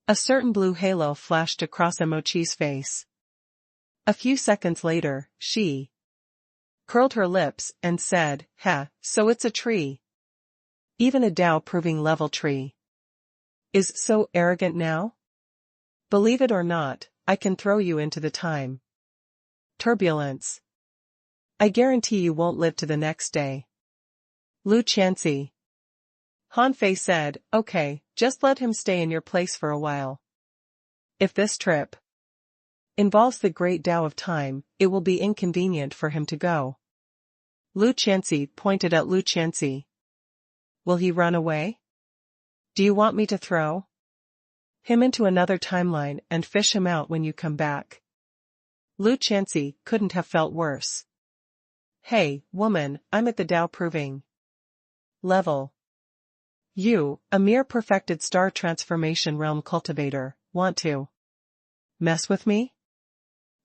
A certain blue halo flashed across Emochi's face. A few seconds later, she curled her lips and said, so it's a tree. Even a Tao proving level tree. is so arrogant now? Believe it or not, I can throw you into the time turbulence. I guarantee you won't live to the next day. Lu Chancy. Han Fei said, okay, just let him stay in your place for a while. If this trip involves the great Tao of time, it will be inconvenient for him to go. Lu Chancy pointed at Lu Chancy. Will he run away? Do you want me to throw him into another timeline and fish him out when you come back? Lu Chancy couldn't have felt worse. Hey, woman, I'm at the Tao proving level. You, a mere perfected star transformation realm cultivator, want to mess with me?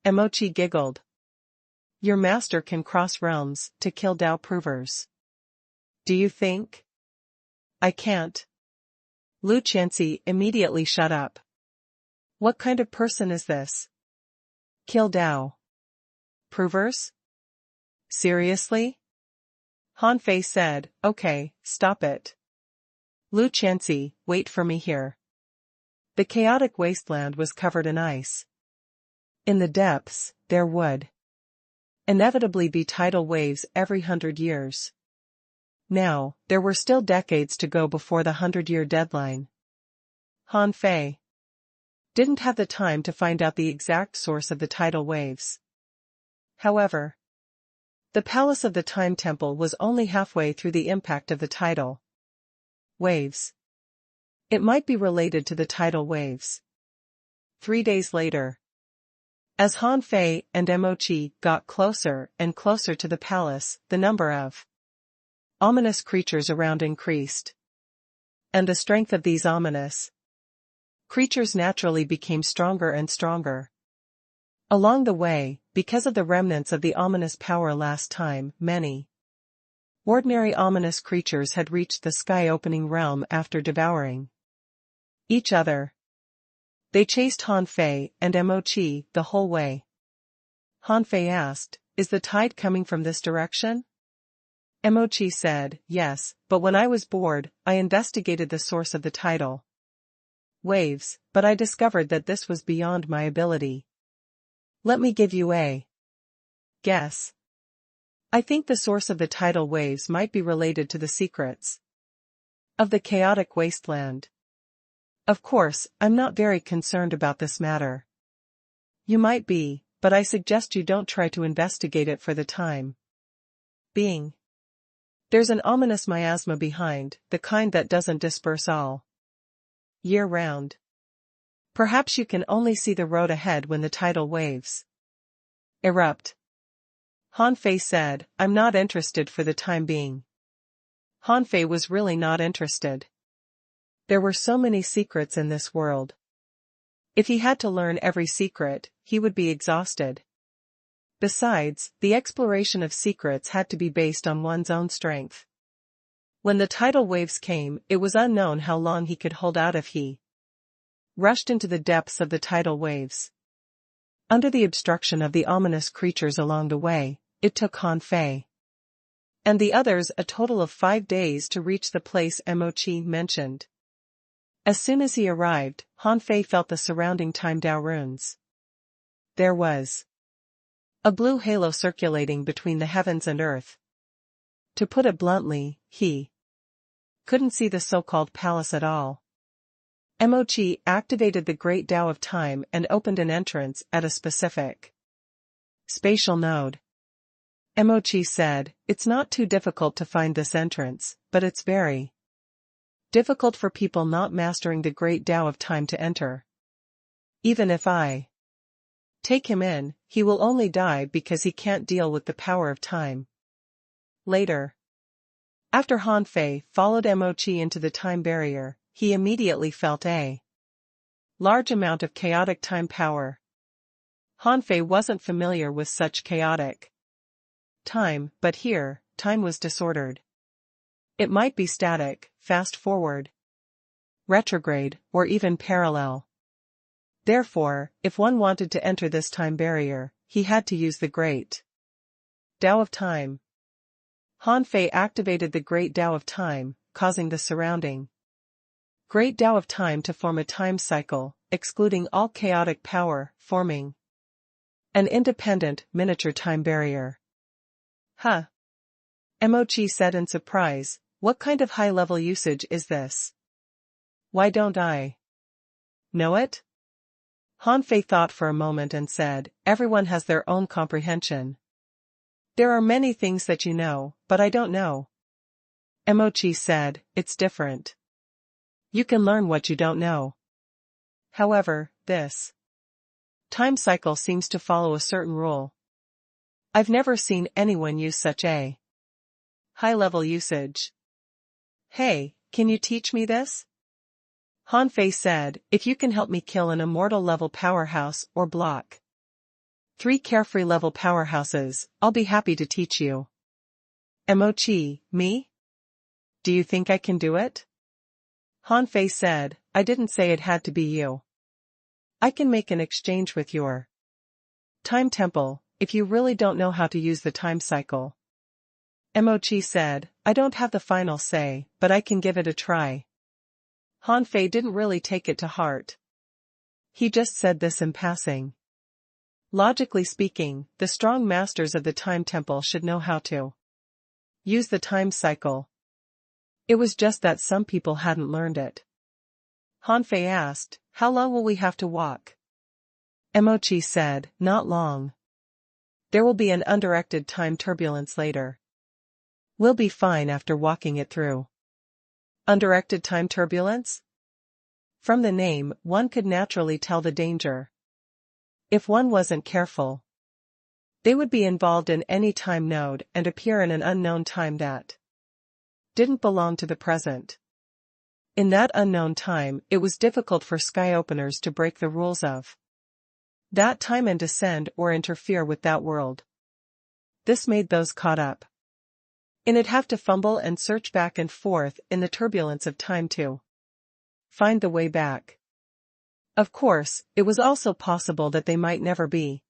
Emochi giggled. Your master can cross realms to kill Tao provers. Do you think I can't? Lu Chancy immediately shut up. What kind of person is this? Kill Tao provers? Seriously? Han Fei said, okay, stop it. Lu Chancy, wait for me here. The chaotic wasteland was covered in ice. In the depths, there would inevitably be tidal waves every 100 years. Now, there were still decades to go before the 100-year deadline. Han Fei didn't have the time to find out the exact source of the tidal waves. However, the palace of the Time Temple was only halfway through the impact of the tidal waves. It might be related to the tidal waves. 3 days later, as Han Fei and Emochi got closer and closer to the palace, the number of ominous creatures around increased. And the strength of these ominous creatures naturally became stronger and stronger. Along the way, because of the remnants of the ominous power last time, many ordinary ominous creatures had reached the sky-opening realm after devouring each other. They chased Han Fei and Emochi the whole way. Han Fei asked, is the tide coming from this direction? Emochi said, yes, but when I was bored, I investigated the source of the tidal waves, but I discovered that this was beyond my ability. Let me give you a guess. I think the source of the tidal waves might be related to the secrets of the chaotic wasteland. Of course, I'm not very concerned about this matter. You might be, but I suggest you don't try to investigate it for the time being. There's an ominous miasma behind, the kind that doesn't disperse all year round. Perhaps you can only see the road ahead when the tidal waves erupt. Han Fei said, I'm not interested for the time being. Han Fei was really not interested. There were so many secrets in this world. If he had to learn every secret, he would be exhausted. Besides, the exploration of secrets had to be based on one's own strength. When the tidal waves came, it was unknown how long he could hold out if he rushed into the depths of the tidal waves. Under the obstruction of the ominous creatures along the way, it took Han Fei and the others a total of 5 days to reach the place Emochi mentioned. As soon as he arrived, Han Fei felt the surrounding time Tao runes. There was a blue halo circulating between the heavens and earth. To put it bluntly, he couldn't see the so-called palace at all. Emochi activated the great Tao of time and opened an entrance at a specific spatial node. Emochi said, it's not too difficult to find this entrance, but it's very difficult for people not mastering the great Tao of time to enter. Even if I take him in, he will only die because he can't deal with the power of time. Later, after Han Fei followed Emochi into the time barrier, he immediately felt a large amount of chaotic time power. Han Fei wasn't familiar with such chaotic time, but here, time was disordered. It might be static, fast forward, retrograde, or even parallel. Therefore, if one wanted to enter this time barrier, he had to use the great Tao of time. Han Fei activated the great Tao of time, causing the surrounding Great Tao of time to form a time cycle, excluding all chaotic power, forming an independent, miniature time barrier. Huh. Mochi said in surprise, what kind of high-level usage is this? Why don't I know it? Hanfei thought for a moment and said, everyone has their own comprehension. There are many things that you know, but I don't know. Mochi said, it's different. You can learn what you don't know. However, this time cycle seems to follow a certain rule. I've never seen anyone use such a high-level usage. Hey, can you teach me this? Hanfei said, if you can help me kill an immortal level powerhouse or block 3 carefree level powerhouses, I'll be happy to teach you. Mochi, me? Do you think I can do it? Hanfei said, I didn't say it had to be you. I can make an exchange with your time temple, if you really don't know how to use the time cycle. Mochi said, I don't have the final say, but I can give it a try. Hanfei didn't really take it to heart. He just said this in passing. Logically speaking, the strong masters of the time temple should know how to use the time cycle. It was just that some people hadn't learned it. Hanfei asked, how long will we have to walk? Mochi said, not long. There will be an undirected time turbulence later. We'll be fine after walking it through. Undirected time turbulence? From the name, one could naturally tell the danger. If one wasn't careful, they would be involved in any time node and appear in an unknown time that didn't belong to the present. In that unknown time, it was difficult for sky openers to break the rules of that time and descend or interfere with that world. This made those caught up in it have to fumble and search back and forth in the turbulence of time to find the way back. Of course, it was also possible that they might never be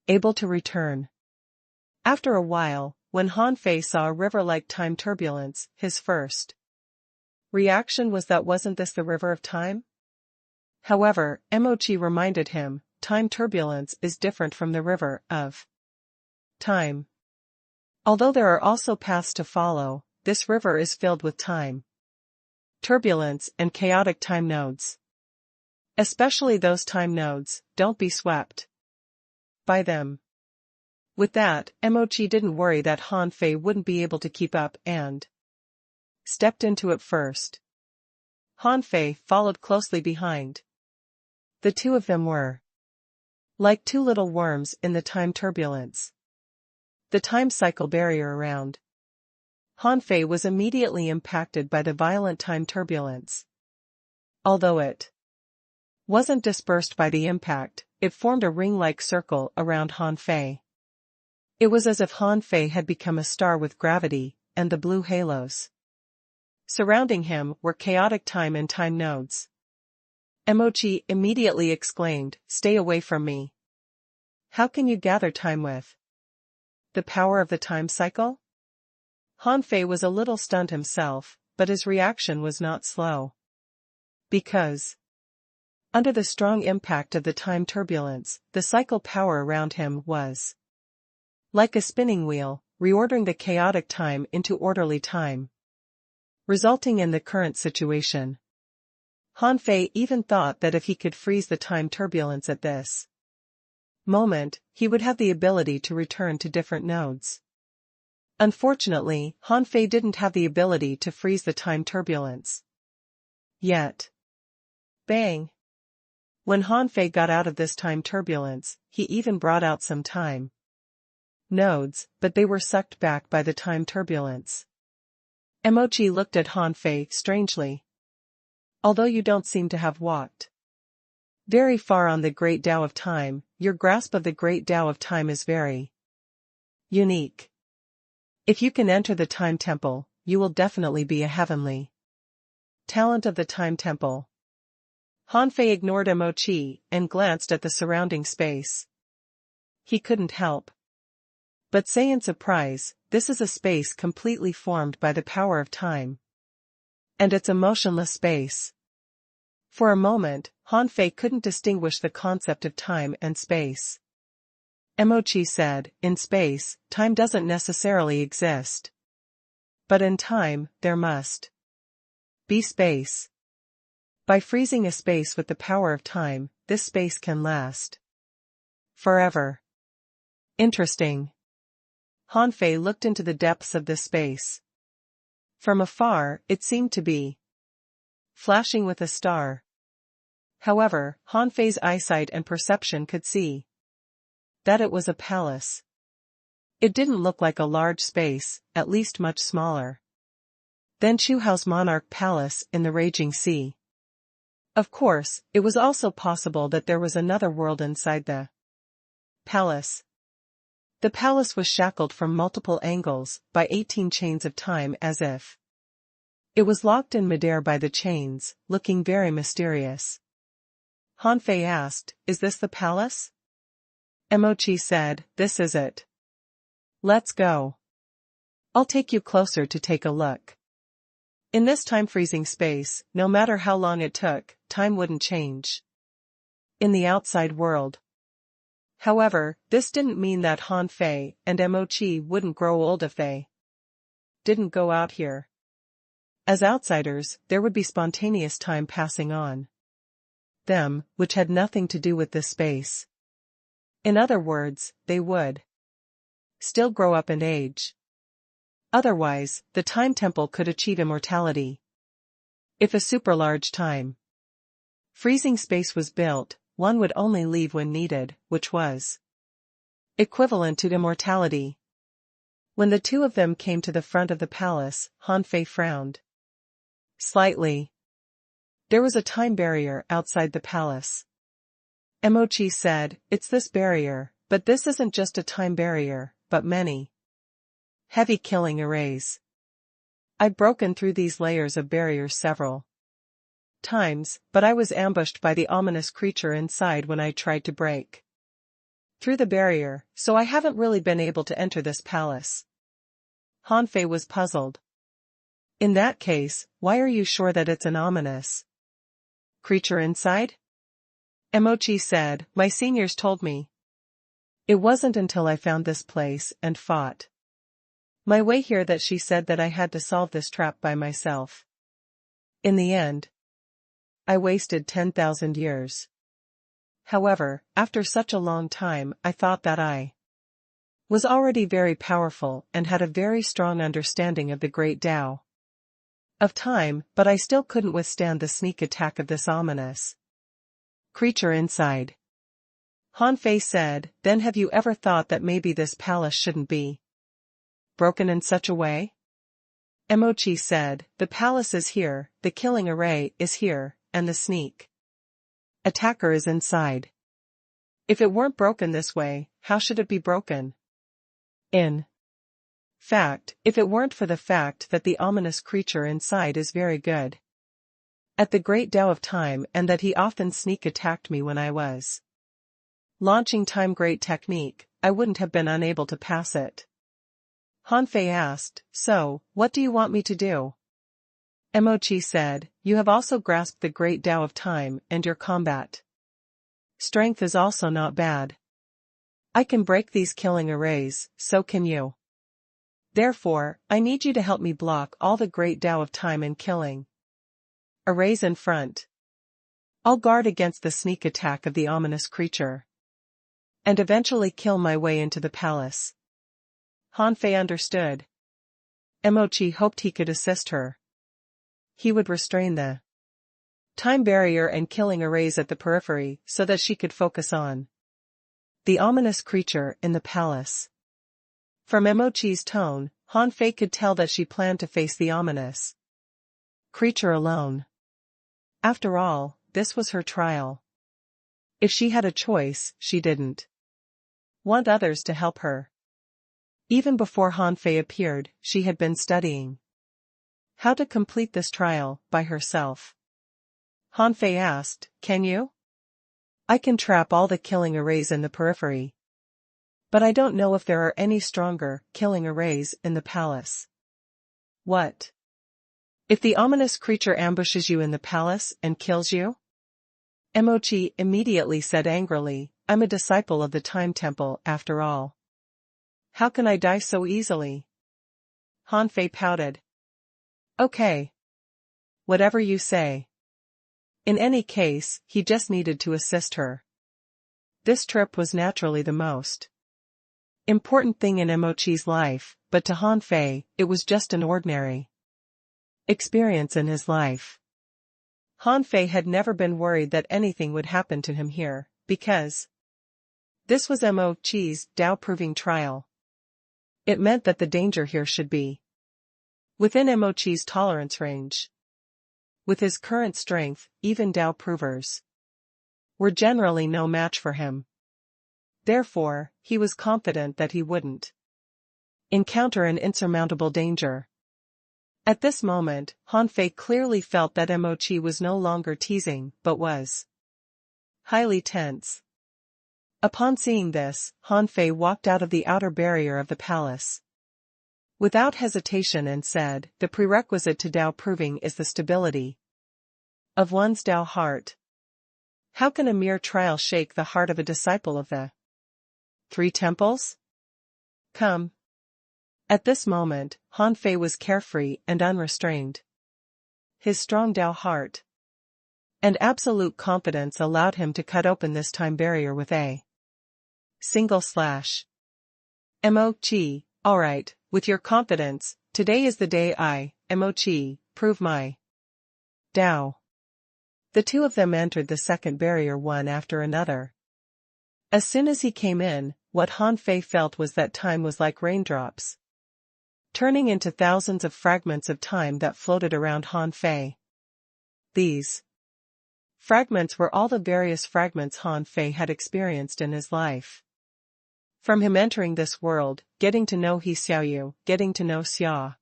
able to return. After a while, when Hanfei saw a river-like time turbulence, his first reaction was that wasn't this the river of time? However, Mochi reminded him, time turbulence is different from the river of time. Although there are also paths to follow, this river is filled with time turbulence and chaotic time nodes. Especially those time nodes, don't be swept by them. With that, Mochi didn't worry that Hanfei wouldn't be able to keep up and stepped into it first. Hanfei followed closely behind. The two of them were like two little worms in the time turbulence. The time cycle barrier around Hanfei was immediately impacted by the violent time turbulence. Although it wasn't dispersed by the impact, it formed a ring-like circle around Hanfei. It was as if Hanfei had become a star with gravity, and the blue halos surrounding him were chaotic time and time nodes. Mochi immediately exclaimed, "Stay away from me. How can you gather time with the power of the time cycle?" Hanfei was a little stunned himself, but his reaction was not slow. Because under the strong impact of the time turbulence, the cycle power around him was like a spinning wheel, reordering the chaotic time into orderly time, resulting in the current situation. Hanfei even thought that if he could freeze the time turbulence at this moment, he would have the ability to return to different nodes. Unfortunately, Hanfei didn't have the ability to freeze the time turbulence yet. Bang! When Hanfei got out of this time turbulence, he even brought out some time nodes, but they were sucked back by the time turbulence. Mochi looked at Hanfei strangely. Although you don't seem to have walked very far on the Great Tao of Time, your grasp of the Great Tao of Time is very unique. If you can enter the Time Temple, you will definitely be a heavenly talent of the Time Temple. Hanfei ignored Mochi and glanced at the surrounding space. He couldn't help but say in surprise, this is a space completely formed by the power of time. And it's a motionless space. For a moment, Han Fei couldn't distinguish the concept of time and space. Mochi said, in space, time doesn't necessarily exist. But in time, there must be space. By freezing a space with the power of time, this space can last forever. Interesting. Han Fei looked into the depths of this space. From afar, it seemed to be flashing with a star. However, Han Fei's eyesight and perception could see that it was a palace. It didn't look like a large space, at least much smaller than Chu Hao's monarch palace in the raging sea. Of course, it was also possible that there was another world inside the palace. The palace was shackled from multiple angles by 18 chains of time, as if it was locked in midair by the chains, looking very mysterious. Han Fei asked, "Is this the palace?" Mochi said, "This is it. Let's go. I'll take you closer to take a look." In this time-freezing space, no matter how long it took, time wouldn't change in the outside world. However, this didn't mean that Han Fei and Mochi wouldn't grow old if they didn't go out here. As outsiders, there would be spontaneous time passing on them, which had nothing to do with this space. In other words, they would still grow up and age. Otherwise, the time temple could achieve immortality. If a super-large time freezing space was built, one would only leave when needed, which was equivalent to immortality. When the two of them came to the front of the palace, Han Fei frowned slightly. There was a time barrier outside the palace. Mochi said, "It's this barrier, but this isn't just a time barrier, but many heavy killing arrays. I've broken through these layers of barriers several times, but I was ambushed by the ominous creature inside when I tried to break through the barrier, so I haven't really been able to enter this palace." Han Fei was puzzled. "In that case, why are you sure that it's an ominous creature inside?" Mochi said, "My seniors told me. It wasn't until I found this place and fought my way here that she said that I had to solve this trap by myself. In the end, I wasted 10,000 years. However, after such a long time, I thought that I was already very powerful and had a very strong understanding of the great Tao of time, but I still couldn't withstand the sneak attack of this ominous creature inside." Han Fei said, "Then have you ever thought that maybe this palace shouldn't be broken in such a way?" Mochi said, "The palace is here, the killing array is here, and the sneak attacker is inside. If it weren't broken this way, how should it be broken? In fact, if it weren't for the fact that the ominous creature inside is very good at the great Tao of time and that he often sneak attacked me when I was launching time great technique, I wouldn't have been unable to pass it." Han Fei asked, "So, what do you want me to do?" Mochi said, "You have also grasped the great Tao of time and your combat strength is also not bad. I can break these killing arrays, so can you. Therefore, I need you to help me block all the great Tao of time and killing arrays in front. I'll guard against the sneak attack of the ominous creature and eventually kill my way into the palace." Han Fei understood. Mochi hoped he could assist her. He would restrain the time barrier and killing arrays at the periphery so that she could focus on the ominous creature in the palace. From Mochi's tone, Han Fei could tell that she planned to face the ominous creature alone. After all, this was her trial. If she had a choice, she didn't want others to help her. Even before Han Fei appeared, she had been studying how to complete this trial by herself. Han Fei asked, "Can you?" "I can trap all the killing arrays in the periphery. But I don't know if there are any stronger killing arrays in the palace." "What If the ominous creature ambushes you in the palace and kills you? Emochi immediately said angrily, I'm a disciple of the Time Temple, after all. How can I die so easily? Hanfei pouted. Okay. Whatever you say. In any case, he just needed to assist her. This trip was naturally the most important thing in Emochi's life, but to Hanfei, it was just an ordinary experience in his life. Hanfei had never been worried that anything would happen to him here, because this was Emochi's Tao-proving trial. It meant that the danger here should be within Emochi's tolerance range. With his current strength, even Tao-provers were generally no match for him. Therefore, he was confident that he wouldn't encounter an insurmountable danger. At this moment, Hanfei clearly felt that Emochi was no longer teasing, but was highly tense. Upon seeing this, Hanfei walked out of the outer barrier of the palace without hesitation and said, the prerequisite to Tao proving is the stability of one's Tao heart. How can a mere trial shake the heart of a disciple of the Three Temples? Come. At this moment, Hanfei was carefree and unrestrained. His strong Tao heart and absolute confidence allowed him to cut open this time barrier with a single slash. Mo-chi, alright, with your confidence, today is the day I, Mo-chi, prove my Tao. The two of them entered the second barrier one after another. As soon as he came in, what Hanfei felt was that time was like raindrops, turning into thousands of fragments of time that floated around Hanfei. These fragments were all the various fragments Hanfei had experienced in his life. From him entering this world, getting to know He Xiaoyu, getting to know Xia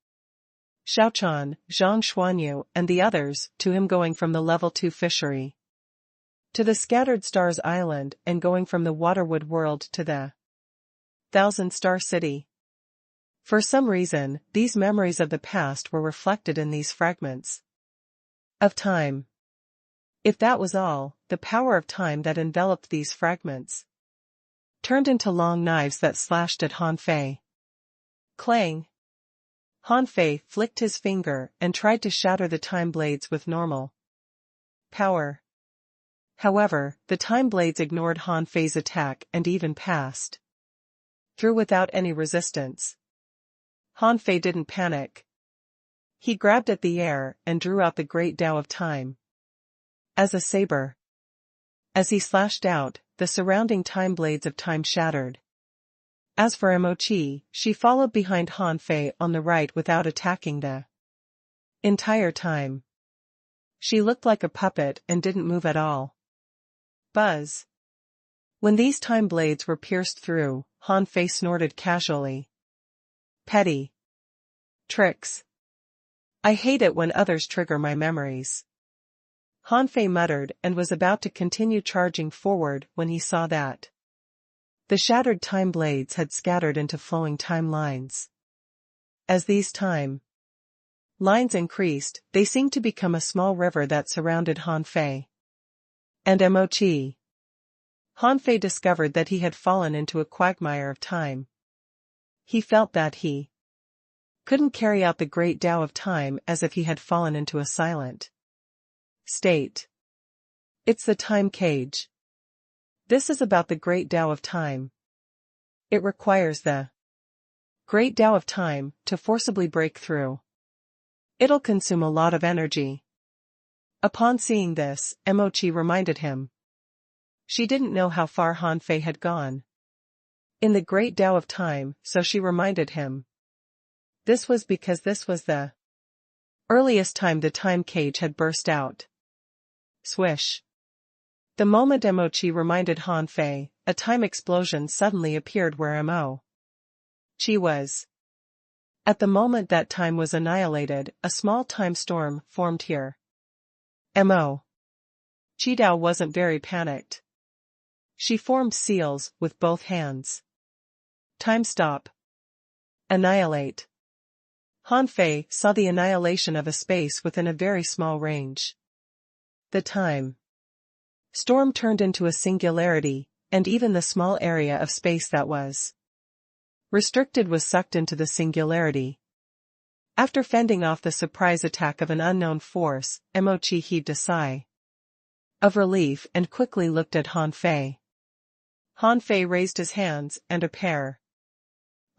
Xiaochan, Zhang Xuanyu, and the others, to him going from the level 2 fishery to the Scattered Stars Island and going from the Waterwood world to the Thousand Star City. For some reason, these memories of the past were reflected in these fragments of time. If that was all, the power of time that enveloped these fragments turned into long knives that slashed at Hanfei. Clang! Hanfei flicked his finger and tried to shatter the time blades with normal power. However, the time blades ignored Hanfei's attack and even passed through without any resistance. Hanfei didn't panic. He grabbed at the air and drew out the great Tao of time as a saber. As he slashed out, the surrounding time blades of time shattered. As for Emochi, she followed behind Hanfei on the right without attacking the entire time. She looked like a puppet and didn't move at all. Buzz. When these time blades were pierced through, Hanfei snorted casually. Petty tricks. I hate it when others trigger my memories. Hanfei muttered and was about to continue charging forward when he saw that the shattered time blades had scattered into flowing time lines. As these time lines increased, they seemed to become a small river that surrounded Hanfei and Emochi. Hanfei discovered that he had fallen into a quagmire of time. He felt that he couldn't carry out the great Tao of time as if he had fallen into a silent state. It's the time cage. This is about the great Tao of time. It requires the great Tao of time to forcibly break through. It'll consume a lot of energy. Upon seeing this, Emochi reminded him. She didn't know how far Hanfei had gone in the great Tao of time, so she reminded him. This was because this was the earliest time the time cage had burst out. Swish. The moment Emochi reminded Hanfei, a time explosion suddenly appeared where Emochi was. At the moment that time was annihilated, a small time storm formed here. Emochi Tao wasn't very panicked. She formed seals with both hands. Time stop. Annihilate. Han Fei saw the annihilation of a space within a very small range. The time storm turned into a singularity, and even the small area of space that was restricted was sucked into the singularity. After fending off the surprise attack of an unknown force, Emochi heaved a sigh of relief and quickly looked at Han Fei. Han Fei raised his hands, and a pair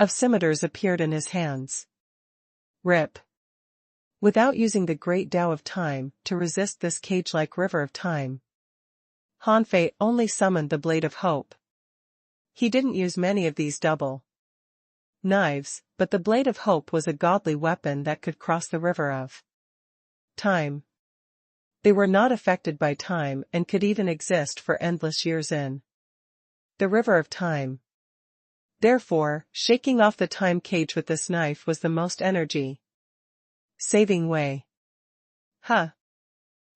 of scimitars appeared in his hands. Rip. Without using the great Tao of time to resist this cage-like river of time, Han Fei only summoned the Blade of Hope. He didn't use many of these double knives, but the Blade of Hope was a godly weapon that could cross the river of time. They were not affected by time and could even exist for endless years in the river of time. Therefore, shaking off the time cage with this knife was the most energy-saving way.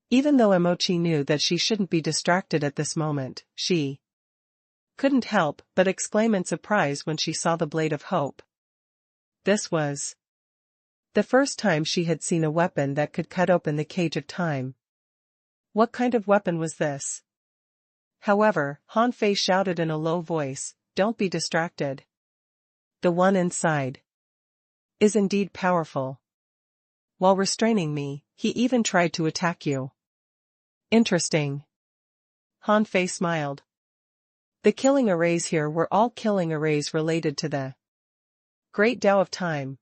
Even though Emochi knew that she shouldn't be distracted at this moment, she couldn't help but exclaim in surprise when she saw the Blade of Hope. This was the first time she had seen a weapon that could cut open the cage of time. What kind of weapon was this? However, Han Fei shouted in a low voice, "Don't be distracted. The one inside is indeed powerful. While restraining me, he even tried to attack you." Interesting. Han Fei smiled. The killing arrays here were all killing arrays related to the Great Tao of Time.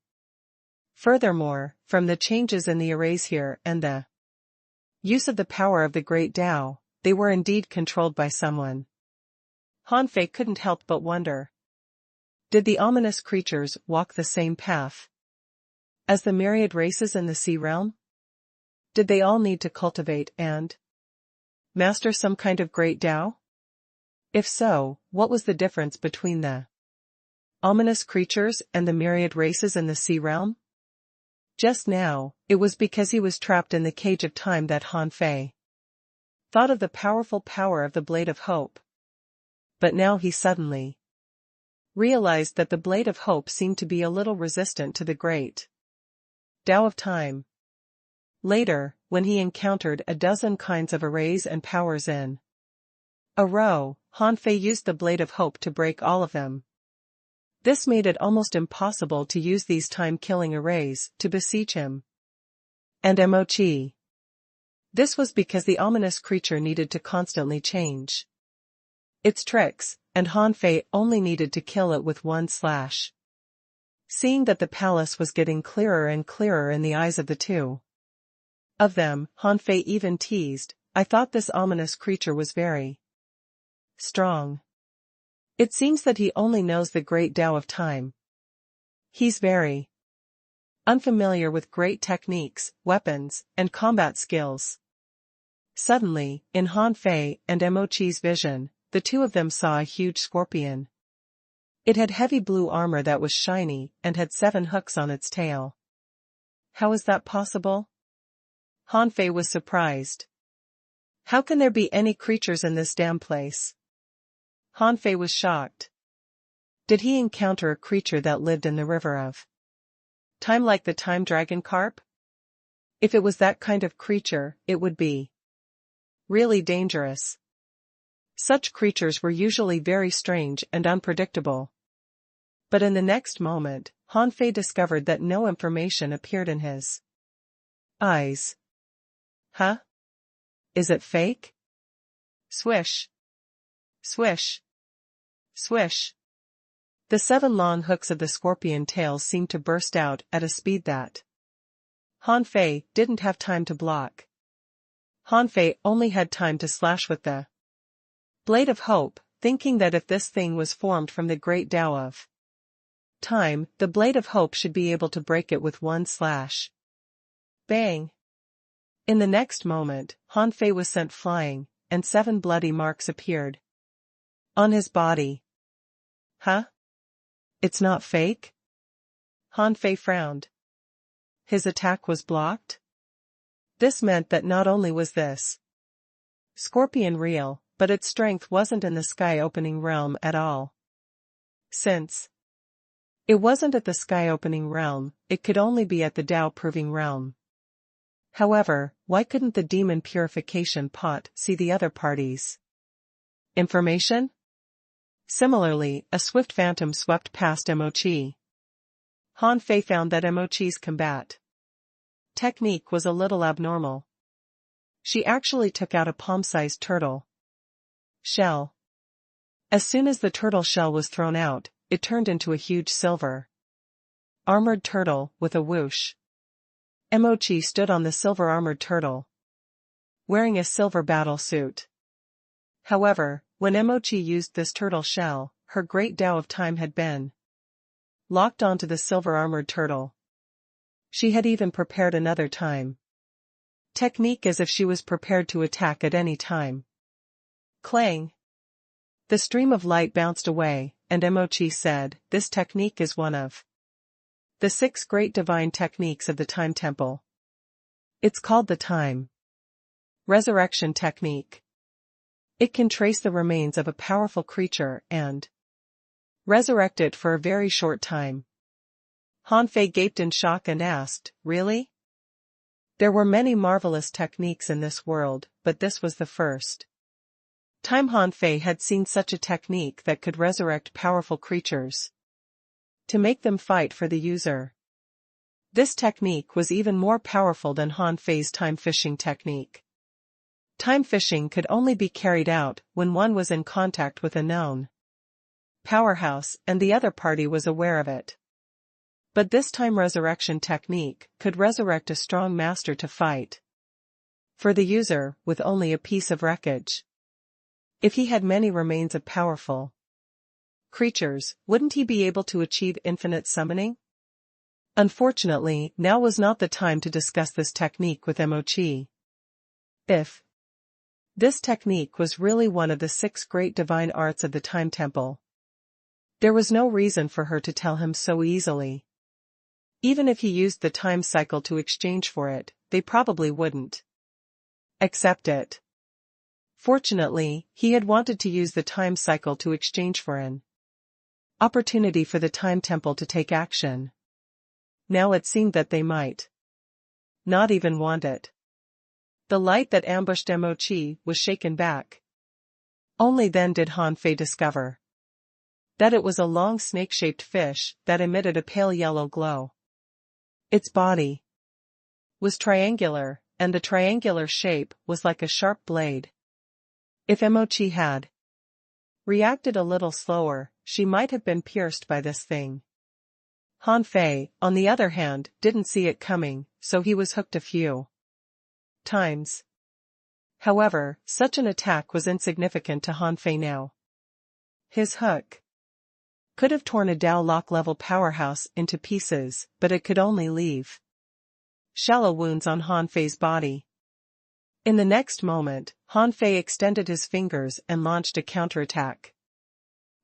Furthermore, from the changes in the arrays here and the use of the power of the Great Tao, they were indeed controlled by someone. Han Fei couldn't help but wonder. Did the ominous creatures walk the same path as the myriad races in the sea realm? Did they all need to cultivate and master some kind of Great Tao? If so, what was the difference between the ominous creatures and the myriad races in the sea realm? Just now, it was because he was trapped in the cage of time that Han Fei thought of the powerful power of the Blade of Hope. But now he suddenly realized that the Blade of Hope seemed to be a little resistant to the Great Tao of Time. Later, when he encountered a dozen kinds of arrays and powers in a row, Han Fei used the Blade of Hope to break all of them. This made it almost impossible to use these time-killing arrays to besiege him and Emochi. This was because the ominous creature needed to constantly change its tricks, and Han Fei only needed to kill it with one slash. Seeing that the palace was getting clearer and clearer in the eyes of the two of them, Han Fei even teased, "I thought this ominous creature was very strong. It seems that he only knows the Great Tao of Time. He's very unfamiliar with great techniques, weapons, and combat skills." Suddenly, in Han Fei and Emochi's vision, the two of them saw a huge scorpion. It had heavy blue armor that was shiny and had 7 hooks on its tail. How is that possible? Han Fei was surprised. How can there be any creatures in this damn place? Han Fei was shocked. Did he encounter a creature that lived in the river of time like the time dragon carp? If it was that kind of creature, it would be really dangerous. Such creatures were usually very strange and unpredictable. But in the next moment, Han Fei discovered that no information appeared in his eyes. Is it fake? Swish. Swish. Swish. The 7 long hooks of the scorpion tail seemed to burst out at a speed that Han Fei didn't have time to block. Han Fei only had time to slash with the Blade of Hope, thinking that if this thing was formed from the Great Tao of Time, the Blade of Hope should be able to break it with one slash. Bang! In the next moment, Han Fei was sent flying, and 7 bloody marks appeared on his body. It's not fake? Han Fei frowned. His attack was blocked? This meant that not only was this scorpion real, but its strength wasn't in the sky-opening realm at all. Since It wasn't at the sky-opening realm, it could only be at the Tao-proving realm. However, why couldn't the demon purification pot see the other parties? Information? Similarly, a swift phantom swept past Mochi. Han Fei found that Mochi's combat technique was a little abnormal. She actually took out a palm-sized turtle shell. As soon as the turtle shell was thrown out, it turned into a huge silver armored turtle with a whoosh. Mochi stood on the silver armored turtle, wearing a silver battle suit. However, when Mochi used this turtle shell, her great Tao of time had been locked onto the silver armored turtle. She had even prepared another time technique as if she was prepared to attack at any time. Clang! The stream of light bounced away, and Mochi said, "This technique is one of the 6 great divine techniques of the Time Temple. It's called the Time Resurrection Technique. It can trace the remains of a powerful creature and resurrect it for a very short time." Han Fei gaped in shock and asked, "Really?" There were many marvelous techniques in this world, but this was the first time Han Fei had seen such a technique that could resurrect powerful creatures to make them fight for the user. This technique was even more powerful than Han Fei's time fishing technique. Time fishing could only be carried out when one was in contact with a known powerhouse and the other party was aware of it. But this time resurrection technique could resurrect a strong master to fight for the user with only a piece of wreckage. If he had many remains of powerful creatures, wouldn't he be able to achieve infinite summoning? Unfortunately, now was not the time to discuss this technique with Mochi. If this technique was really one of the 6 great divine arts of the Time Temple, there was no reason for her to tell him so easily. Even if he used the time cycle to exchange for it, they probably wouldn't accept it. Fortunately, he had wanted to use the time cycle to exchange for an opportunity for the Time Temple to take action. Now it seemed that they might not even want it. The light that ambushed Mochi was shaken back. Only then did Han Fei discover that it was a long snake-shaped fish that emitted a pale yellow glow. Its body was triangular, and the triangular shape was like a sharp blade. If Mochi had reacted a little slower, she might have been pierced by this thing. Han Fei, on the other hand, didn't see it coming, so he was hooked a few times. However, such an attack was insignificant to Han Fei now. His hook could have torn a Tao lock-level powerhouse into pieces, but it could only leave shallow wounds on Han Fei's body. In the next moment, Han Fei extended his fingers and launched a counterattack.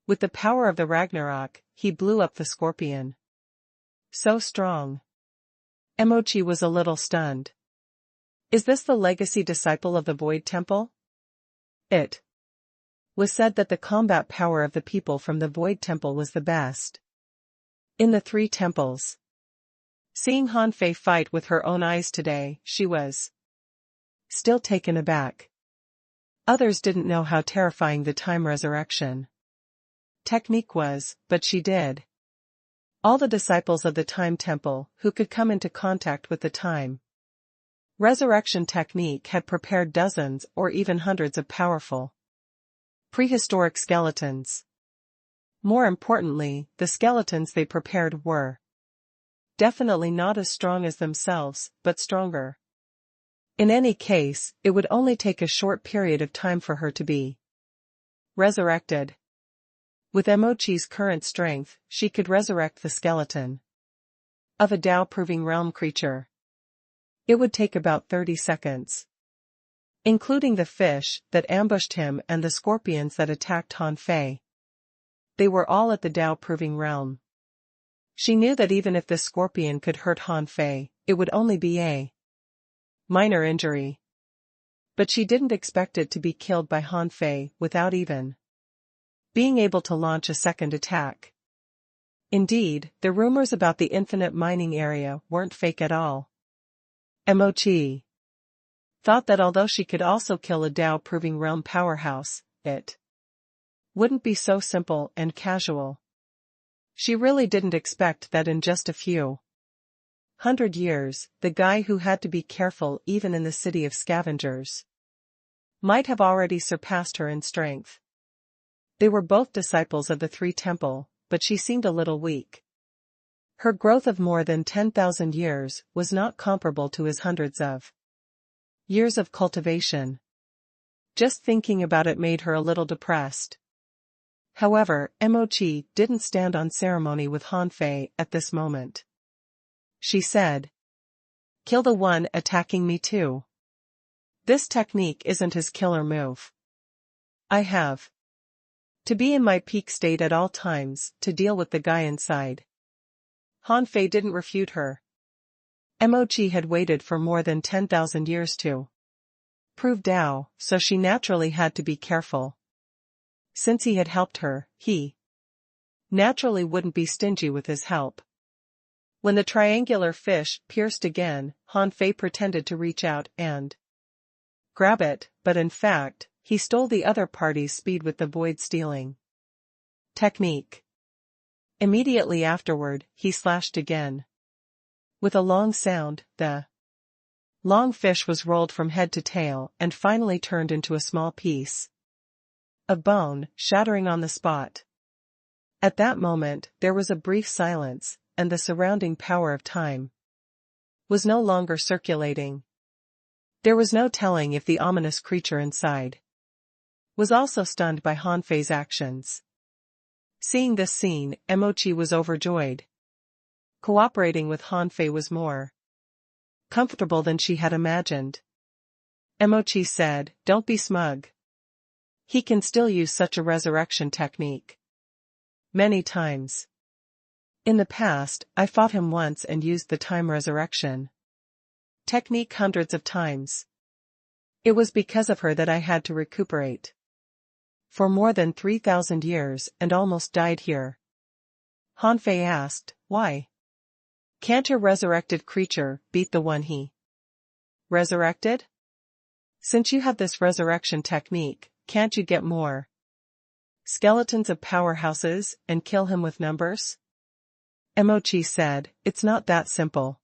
With the power of the Ragnarok, he blew up the scorpion. So strong. Mochi was a little stunned. Is this the legacy disciple of the Void Temple? It was said that the combat power of the people from the Void Temple was the best in the 3 temples. Seeing Han Fei fight with her own eyes today, she was still taken aback. Others didn't know how terrifying the time resurrection technique was, but she did. All the disciples of the Time Temple who could come into contact with the time resurrection technique had prepared dozens or even hundreds of powerful prehistoric skeletons. More importantly, the skeletons they prepared were definitely not as strong as themselves, but stronger. In any case, it would only take a short period of time for her to be resurrected. With Mochi's current strength, she could resurrect the skeleton of a Tao-proving realm creature. It would take about 30 seconds. Including the fish that ambushed him and the scorpions that attacked Han Fei. They were all at the Tao-proving realm. She knew that even if this scorpion could hurt Han Fei, it would only be a minor injury. But she didn't expect it to be killed by Han Fei without even being able to launch a second attack. Indeed, the rumors about the infinite mining area weren't fake at all. Emochi thought that although she could also kill a Tao-proving realm powerhouse, it wouldn't be so simple and casual. She really didn't expect that in just a few 100 years, the guy who had to be careful even in the city of scavengers might have already surpassed her in strength. They were both disciples of the Three Temple, but she seemed a little weak. Her growth of more than 10,000 years was not comparable to his hundreds of years of cultivation. Just thinking about it made her a little depressed. However, Emochi didn't stand on ceremony with Hanfei at this moment. She said, "Kill the one attacking me too. This technique isn't his killer move. I have to be in my peak state at all times to deal with the guy inside." Hanfei didn't refute her. Emochi had waited for more than 10,000 years to prove Tao, so she naturally had to be careful. Since he had helped her, he naturally wouldn't be stingy with his help. When the triangular fish pierced again, Hanfei pretended to reach out and grab it, but in fact, he stole the other party's speed with the void stealing technique. Immediately afterward, he slashed again. With a long sound, the long fish was rolled from head to tail and finally turned into a small piece of bone, shattering on the spot. At that moment, there was a brief silence, and the surrounding power of time was no longer circulating. There was no telling if the ominous creature inside was also stunned by Hanfei's actions. Seeing this scene, Emochi was overjoyed. Cooperating with Hanfei was more comfortable than she had imagined. Emochi said, "Don't be smug. He can still use such a resurrection technique. Many times. In the past, I fought him once and used the time resurrection technique hundreds of times. It was because of her that I had to recuperate for more than 3,000 years and almost died here." Hanfei asked, "Why? Can't your resurrected creature beat the one he resurrected? Since you have this resurrection technique, can't you get more skeletons of powerhouses and kill him with numbers?" Emochi said, "It's not that simple.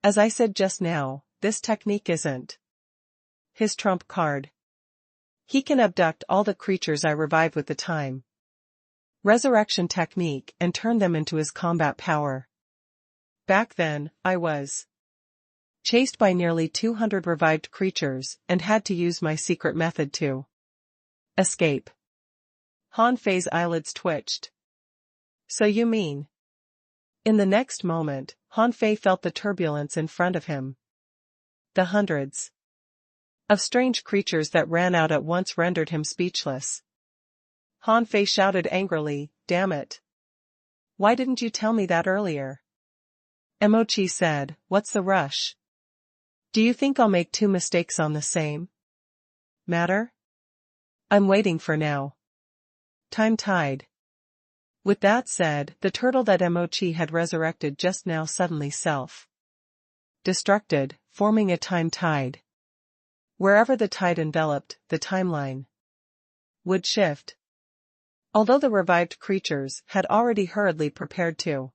As I said just now, this technique isn't his trump card. He can abduct all the creatures I revive with the time resurrection technique and turn them into his combat power. Back then, I was chased by nearly 200 revived creatures and had to use my secret method to escape." Hanfei's eyelids twitched. "So you mean?" In the next moment, Hanfei felt the turbulence in front of him. The hundreds of strange creatures that ran out at once rendered him speechless. Hanfei shouted angrily, "Damn it! Why didn't you tell me that earlier?" Emochi said, "What's the rush? Do you think I'll make two mistakes on the same matter? I'm waiting for now. Time tide." With that said, the turtle that Emochi had resurrected just now suddenly self-destructed, forming a time tide. Wherever the tide enveloped, the timeline would shift. Although the revived creatures had already hurriedly prepared to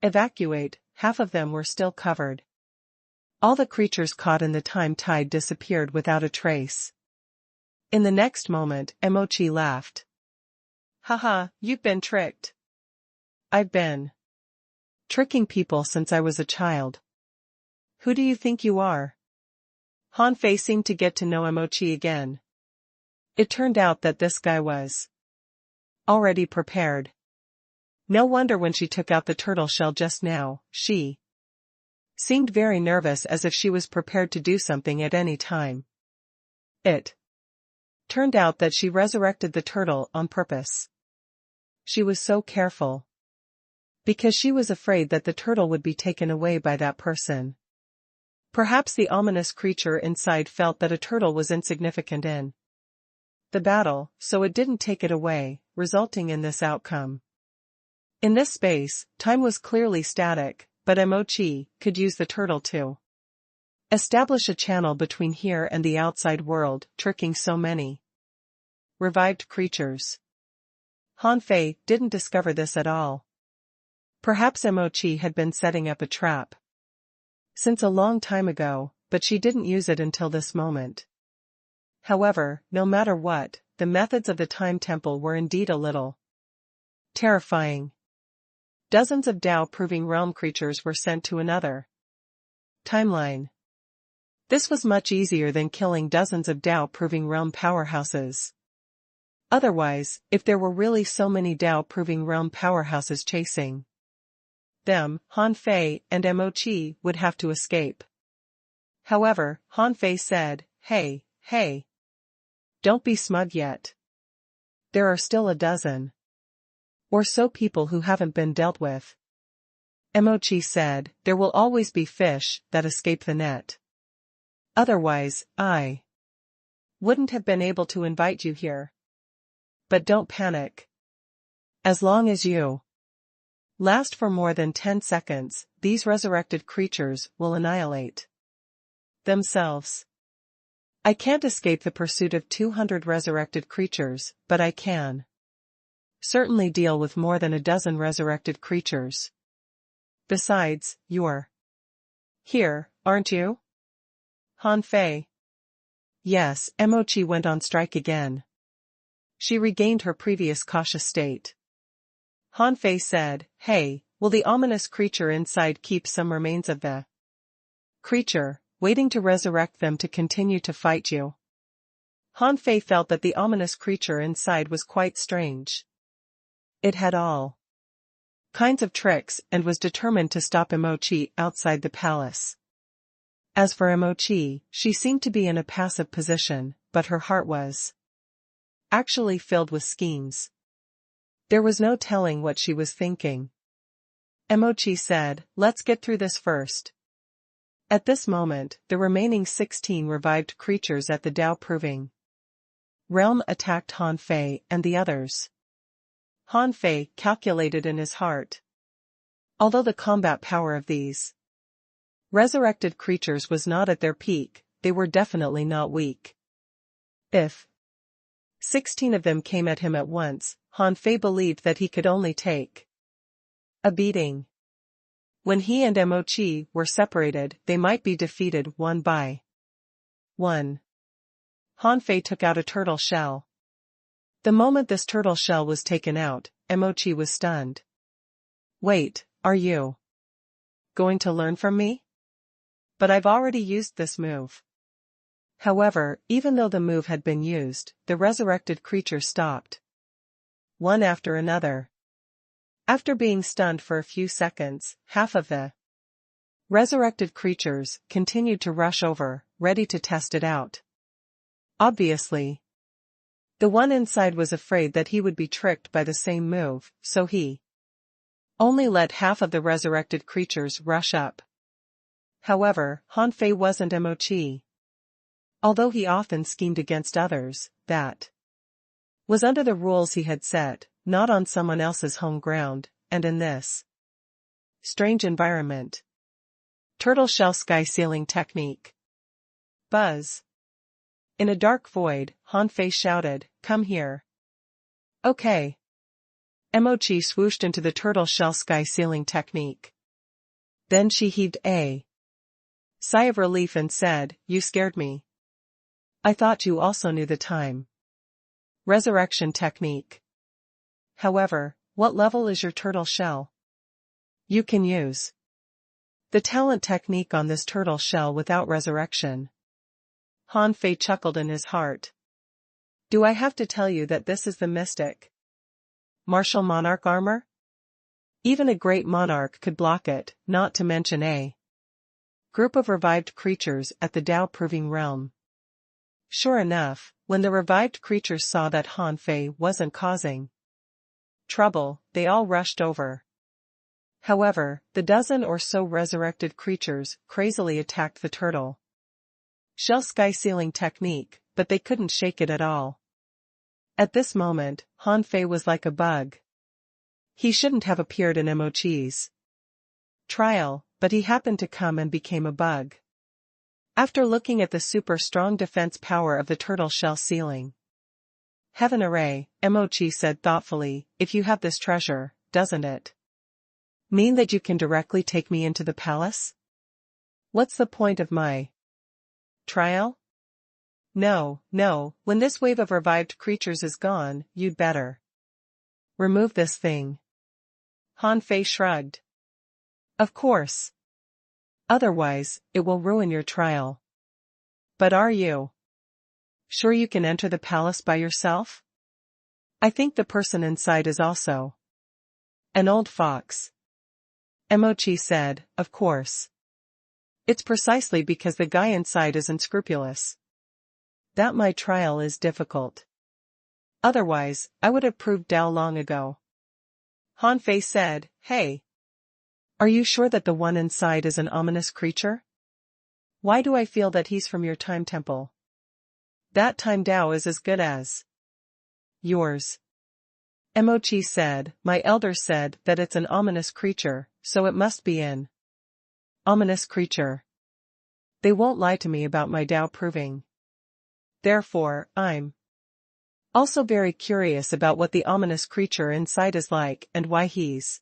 evacuate, half of them were still covered. All the creatures caught in the time tide disappeared without a trace. In the next moment, Emochi laughed. "Haha, you've been tricked. I've been tricking people since I was a child. Who do you think you are?" Hanfei seemed to get to know Emochi again. It turned out that this guy was already prepared. No wonder when she took out the turtle shell just now, she seemed very nervous, as if she was prepared to do something at any time. It turned out that she resurrected the turtle on purpose. She was so careful because she was afraid that the turtle would be taken away by that person. Perhaps the ominous creature inside felt that a turtle was insignificant in the battle, so it didn't take it away, resulting in this outcome. In this space, time was clearly static, but Emochi could use the turtle to establish a channel between here and the outside world, tricking so many revived creatures. Hanfei didn't discover this at all. Perhaps Emochi had been setting up a trap since a long time ago, but she didn't use it until this moment. However, no matter what, the methods of the Time Temple were indeed a little terrifying. Dozens of Tao-proving realm creatures were sent to another timeline. This was much easier than killing dozens of Tao-proving realm powerhouses. Otherwise, if there were really so many Tao-proving realm powerhouses chasing them, Hanfei and Emochi would have to escape. However, Hanfei said, Hey, don't be smug yet. There are still a dozen or so people who haven't been dealt with. Emochi said, there will always be fish that escape the net. Otherwise, I wouldn't have been able to invite you here. But don't panic. As long as you last for more than 10 seconds, these resurrected creatures will annihilate themselves. I can't escape the pursuit of 200 resurrected creatures, but I can certainly deal with more than a dozen resurrected creatures. Besides, you're here, aren't you? Hanfei. Yes, Emochi went on strike again. She regained her previous cautious state. Hanfei said, Hey, will the ominous creature inside keep some remains of the creature, waiting to resurrect them to continue to fight you? Hanfei felt that the ominous creature inside was quite strange. It had all kinds of tricks and was determined to stop Emochi outside the palace. As for Emochi, she seemed to be in a passive position, but her heart was actually filled with schemes. There was no telling what she was thinking. Emochi said, Let's get through this first. At this moment, the remaining 16 revived creatures at the Tao-proving realm attacked Hanfei and the others. Hanfei calculated in his heart. Although the combat power of these resurrected creatures was not at their peak, they were definitely not weak. If 16 of them came at him at once, Hanfei believed that he could only take a beating. When he and Emochi were separated, they might be defeated one by one. Hanfei took out a turtle shell. The moment this turtle shell was taken out, Emochi was stunned. Wait, are you going to learn from me? But I've already used this move. However, even though the move had been used, the resurrected creature stopped one after another. After being stunned for a few seconds, half of the resurrected creatures continued to rush over, ready to test it out. Obviously, the one inside was afraid that he would be tricked by the same move, so he only let half of the resurrected creatures rush up. However, Hanfei wasn't Emochi. Although he often schemed against others, that was under the rules he had set, not on someone else's home ground, and in this strange environment. Turtle shell sky ceiling technique. Buzz. In a dark void, Hanfei shouted, Come here. Okay. Emochi swooshed into the turtle shell sky ceiling technique. Then she heaved a sigh of relief and said, You scared me. I thought you also knew the time resurrection technique. However, what level is your turtle shell? You can use the talent technique on this turtle shell without resurrection. Hanfei chuckled in his heart. Do I have to tell you that this is the mystic martial monarch armor? Even a great monarch could block it, not to mention a group of revived creatures at the Tao-proving realm. Sure enough, when the revived creatures saw that Hanfei wasn't causing trouble, they all rushed over. However, the dozen or so resurrected creatures crazily attacked the turtle shell sky ceiling technique, but they couldn't shake it at all. At this moment, Hanfei was like a bug He shouldn't have appeared in Mochi's trial, but he happened to come and became a bug. After looking at the super strong defense power of the turtle shell ceiling. Heaven array, Mochi said thoughtfully, if you have this treasure, doesn't it mean that you can directly take me into the palace? What's the point of my trial? No, when this wave of revived creatures is gone, you'd better remove this thing. Han Fei shrugged. Of course. Otherwise, it will ruin your trial. But are you sure you can enter the palace by yourself? I think the person inside is also an old fox. Mochi said, of course. It's precisely because the guy inside is unscrupulous that my trial is difficult. Otherwise, I would have proved Dao long ago. Han Fei said, hey. Are you sure that the one inside is an ominous creature? Why do I feel that he's from your time temple? That time Dao is as good as yours. Mochi said, my elders said that it's an ominous creature, so it must be an ominous creature. They won't lie to me about my Dao proving. Therefore, I'm also very curious about what the ominous creature inside is like and why he's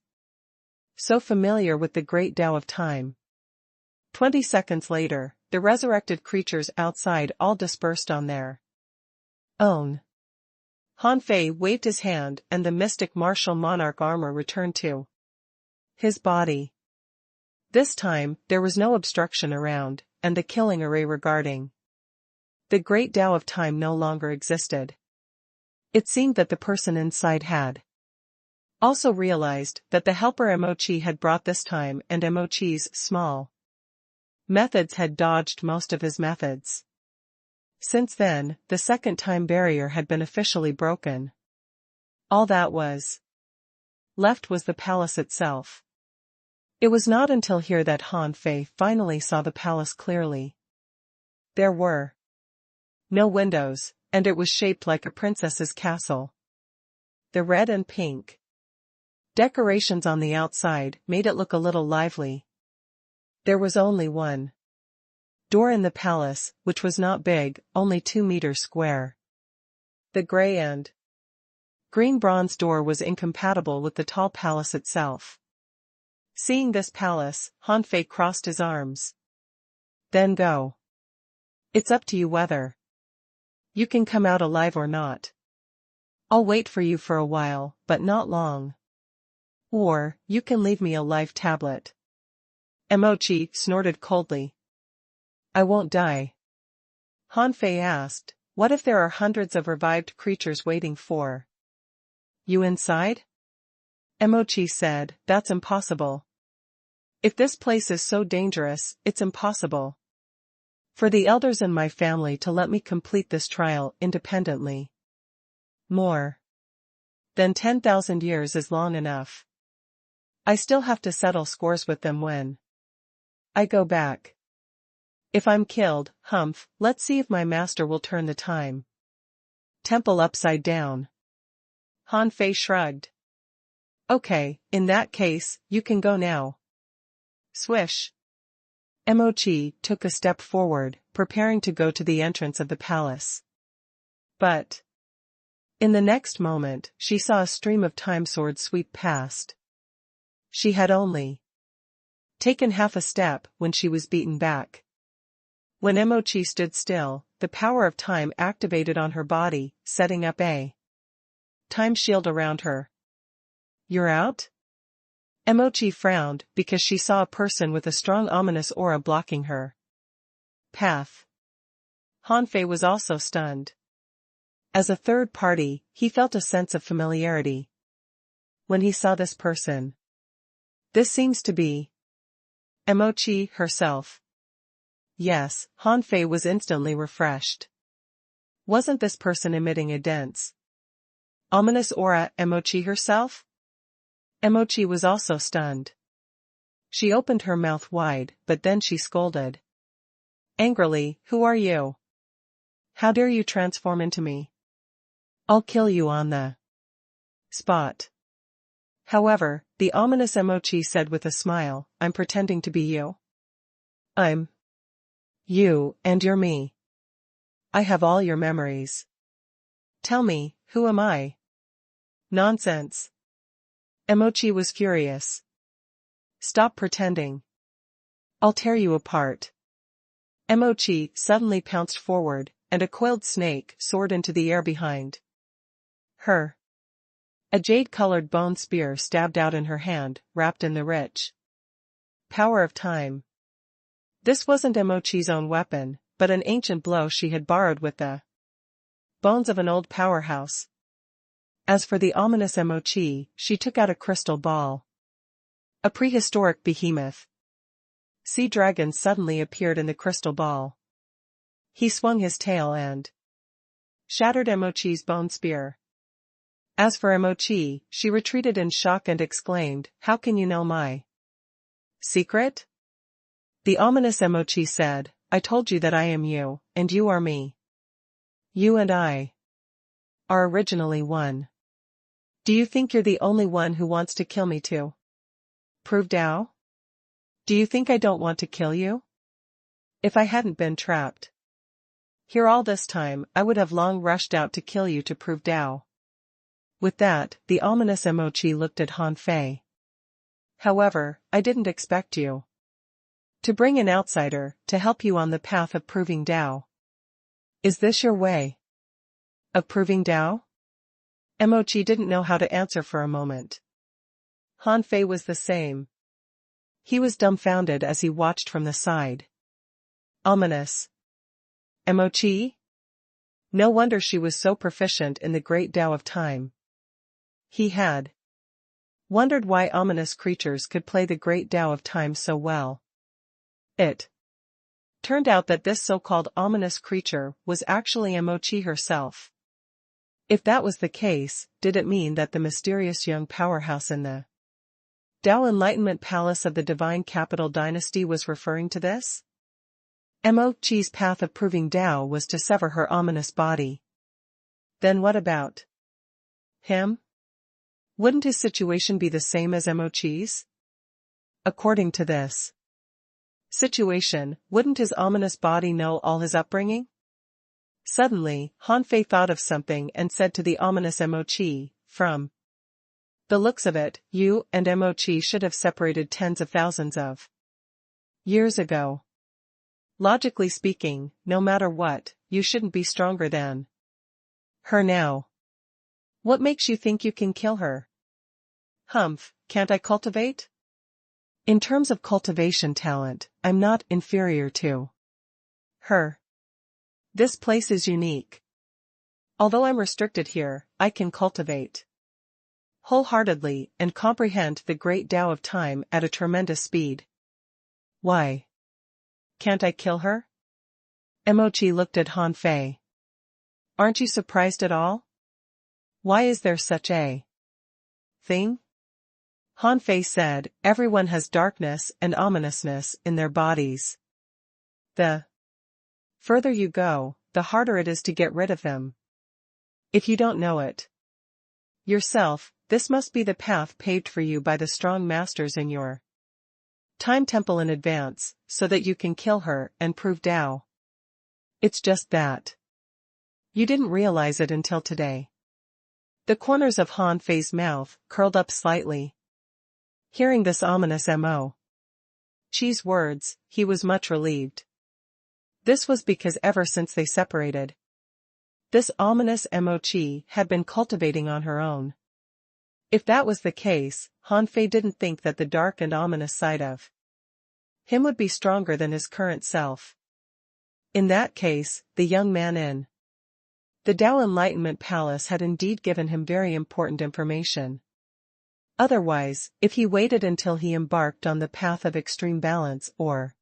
so familiar with the great Dao of time. 20 seconds later, the resurrected creatures outside all dispersed on their own. Han Fei waved his hand and the mystic martial monarch armor returned to his body. This time, there was no obstruction around, and the killing array regarding the great Dao of time no longer existed. It seemed that the person inside had also realized that the helper Mochi had brought this time and Mochi's small methods had dodged most of his methods. Since then, the second time barrier had been officially broken. All that was left was the palace itself. It was not until here that Han Fei finally saw the palace clearly. There were no windows, and it was shaped like a princess's castle. The red and pink decorations on the outside made it look a little lively. There was only one door in the palace, which was not big, only 2 meters square. The gray and green bronze door was incompatible with the tall palace itself. Seeing this palace, Han Fei crossed his arms. Then go. It's up to you whether you can come out alive or not. I'll wait for you for a while, but not long. Or, you can leave me a life tablet. Mochi snorted coldly. I won't die. Han Fei asked, what if there are hundreds of revived creatures waiting for you inside? Mochi said, that's impossible. If this place is so dangerous, it's impossible for the elders in my family to let me complete this trial independently. More than 10,000 years is long enough. I still have to settle scores with them when I go back. If I'm killed, humph, let's see if my master will turn the time temple upside down. Han Fei shrugged. Okay, in that case, you can go now. Swish. Mochi took a step forward, preparing to go to the entrance of the palace. But in the next moment, she saw a stream of time swords sweep past. She had only taken half a step when she was beaten back. When Mochi stood still, the power of time activated on her body, setting up a time shield around her. You're out? Mochi frowned because she saw a person with a strong ominous aura blocking her path. Han Fei was also stunned. As a third party, he felt a sense of familiarity when he saw this person. This seems to be Mochi herself. Yes, Han Fei was instantly refreshed. Wasn't this person emitting a dense, ominous aura Mochi herself? Mochi was also stunned. She opened her mouth wide, but then she scolded angrily, who are you? How dare you transform into me? I'll kill you on the spot. However, the ominous Emochi said with a smile, I'm pretending to be you. I'm you, and you're me. I have all your memories. Tell me, who am I? Nonsense. Emochi was furious. Stop pretending. I'll tear you apart. Emochi suddenly pounced forward, and a coiled snake soared into the air behind her. A jade-colored bone spear stabbed out in her hand, wrapped in the rich power of time. This wasn't Emochi's own weapon, but an ancient blow she had borrowed with the bones of an old powerhouse. As for the ominous Emochi, she took out a crystal ball. A prehistoric behemoth. Sea dragons suddenly appeared in the crystal ball. He swung his tail and shattered Emochi's bone spear. As for Emochi, she retreated in shock and exclaimed, How can you know my secret? The ominous Emochi said, I told you that I am you, and you are me. You and I are originally one. Do you think you're the only one who wants to kill me too? Prove Tao? Do you think I don't want to kill you? If I hadn't been trapped here all this time, I would have long rushed out to kill you to prove Tao. With that, the ominous Emochi looked at Han Fei. However, I didn't expect you to bring an outsider to help you on the path of proving Tao. Is this your way of proving Tao? Emochi didn't know how to answer for a moment. Han Fei was the same. He was dumbfounded as he watched from the side. Ominous Emochi? No wonder she was so proficient in the great Tao of time. He had wondered why ominous creatures could play the great Tao of time so well. It turned out that this so-called ominous creature was actually Emochi herself. If that was the case, did it mean that the mysterious young powerhouse in the Tao Enlightenment Palace of the Divine Capital Dynasty was referring to this? Emochi's path of proving Tao was to sever her ominous body. Then what about him? Wouldn't his situation be the same as Emochi's? According to this situation, wouldn't his ominous body know all his upbringing? Suddenly, Han Fei thought of something and said to the ominous Emochi, From the looks of it, you and Emochi should have separated tens of thousands of years ago. Logically speaking, no matter what, you shouldn't be stronger than her now. What makes you think you can kill her? Humph, can't I cultivate? In terms of cultivation talent, I'm not inferior to her. This place is unique. Although I'm restricted here, I can cultivate wholeheartedly and comprehend the great Tao of time at a tremendous speed. Why can't I kill her? Emochi looked at Han Fei. Aren't you surprised at all? Why is there such a thing? Han Fei said, everyone has darkness and ominousness in their bodies. The further you go, the harder it is to get rid of them. If you don't know it yourself, this must be the path paved for you by the strong masters in your time temple in advance, so that you can kill her and prove Tao. It's just that you didn't realize it until today. The corners of Han Fei's mouth curled up slightly. Hearing this ominous Emochi's words, he was much relieved. This was because ever since they separated, this ominous Emochi had been cultivating on her own. If that was the case, Han Fei didn't think that the dark and ominous side of him would be stronger than his current self. In that case, the young man in the Tao Enlightenment Palace had indeed given him very important information. Otherwise, if he waited until he embarked on the path of extreme balance or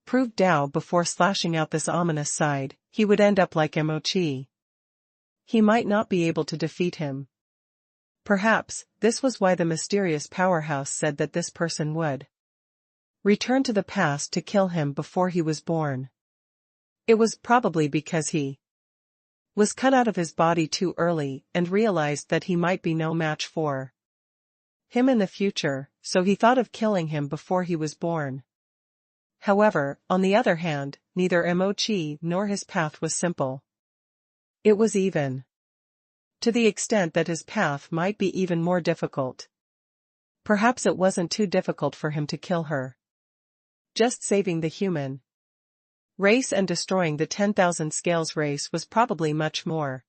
proved Tao before slashing out this ominous side, he would end up like Emochi. He might not be able to defeat him. Perhaps, this was why the mysterious powerhouse said that this person would return to the past to kill him before he was born. It was probably because he was cut out of his body too early and realized that he might be no match for him in the future, so he thought of killing him before he was born. However, on the other hand, neither Imochi nor his path was simple. It was even. To the extent that his path might be even more difficult. Perhaps it wasn't too difficult for him to kill her. Just saving the human race and destroying the 10,000 scales race was probably much more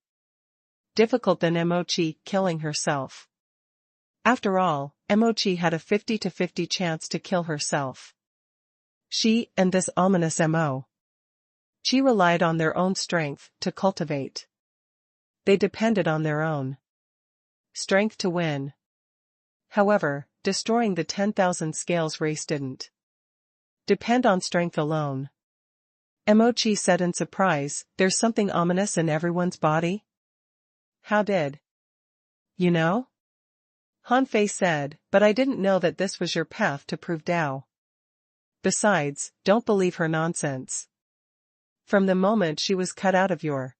difficult than Imochi killing herself. After all, Imochi had a 50-50 chance to kill herself. She, and this ominous She relied on their own strength to cultivate. They depended on their own strength to win. However, destroying the 10,000 scales race didn't depend on strength alone. Imochi said in surprise, "There's something ominous in everyone's body?" "How did you know?" Hanfei said, "But I didn't know that this was your path to prove Tao. Besides, don't believe her nonsense. From the moment she was cut out of your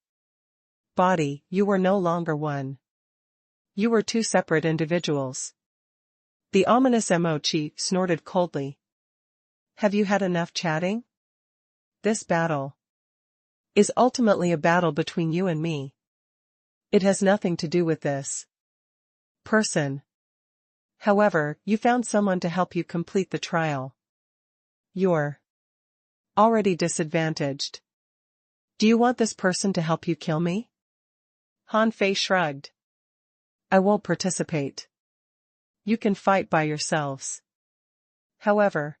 body, you were no longer one. You were two separate individuals." The ominous Imochi snorted coldly. "Have you had enough chatting? This battle is ultimately a battle between you and me. It has nothing to do with this person. However, you found someone to help you complete the trial. You're already disadvantaged. Do you want this person to help you kill me?" Hanfei shrugged. "I won't participate. You can fight by yourselves. However,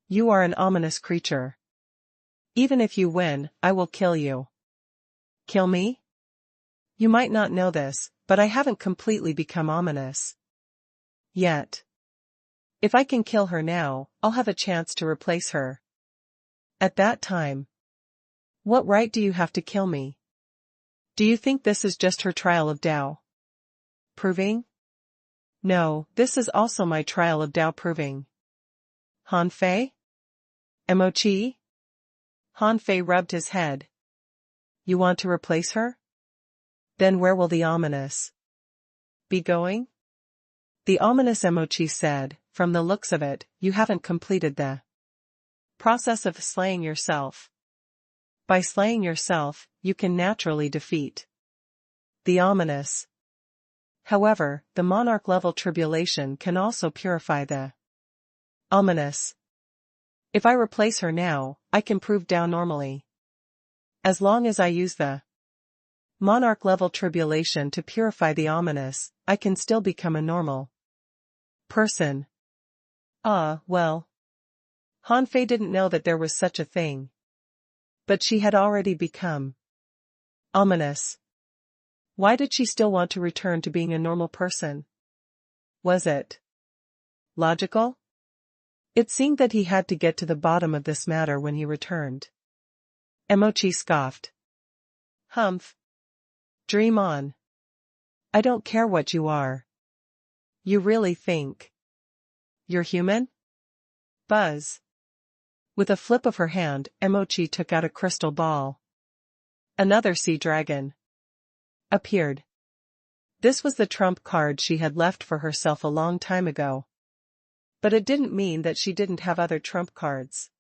you are an ominous creature. Even if you win, I will kill you." "Kill me?" "You might not know this, but I haven't completely become ominous yet. If I can kill her now, I'll have a chance to replace her. At that time, what right do you have to kill me? Do you think this is just her trial of Tao proving? No, this is also my trial of Tao proving." "Hanfei? Imochi?" Hanfei rubbed his head. "You want to replace her? Then where will the ominous be going?" The ominous Imochi said, "From the looks of it, you haven't completed the process of slaying yourself. By slaying yourself, you can naturally defeat the ominous. However, the monarch-level tribulation can also purify the ominous. If I replace her now, I can prove Tao normally. As long as I use the monarch-level tribulation to purify the ominous, I can still become a normal person." Well. Hanfei didn't know that there was such a thing. But she had already become ominous. Why did she still want to return to being a normal person? Was it logical? It seemed that he had to get to the bottom of this matter when he returned. Imochi scoffed. "Humph. Dream on. I don't care what you are. You really think you're human?" Buzz. With a flip of her hand, Imochi took out a crystal ball. Another sea dragon appeared. This was the trump card she had left for herself a long time ago. But it didn't mean that she didn't have other trump cards.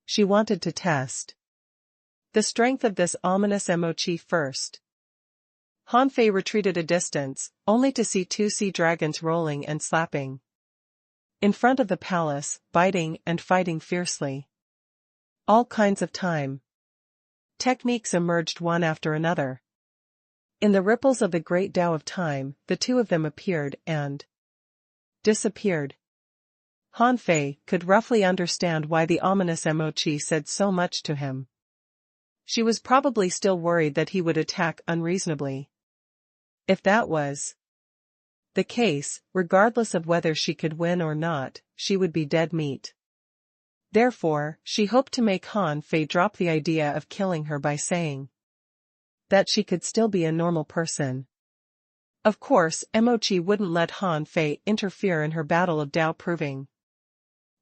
She wanted to test the strength of this ominous Imochi first. Hanfei retreated a distance, only to see two sea dragons rolling and slapping in front of the palace, biting and fighting fiercely. All kinds of time techniques emerged one after another. In the ripples of the great Tao of time, the two of them appeared and disappeared. Hanfei could roughly understand why the ominous Imochi said so much to him. She was probably still worried that he would attack unreasonably. If that was the case, regardless of whether she could win or not, she would be dead meat. Therefore, she hoped to make Hanfei drop the idea of killing her by saying that she could still be a normal person. Of course, Imochi wouldn't let Hanfei interfere in her battle of Tao proving.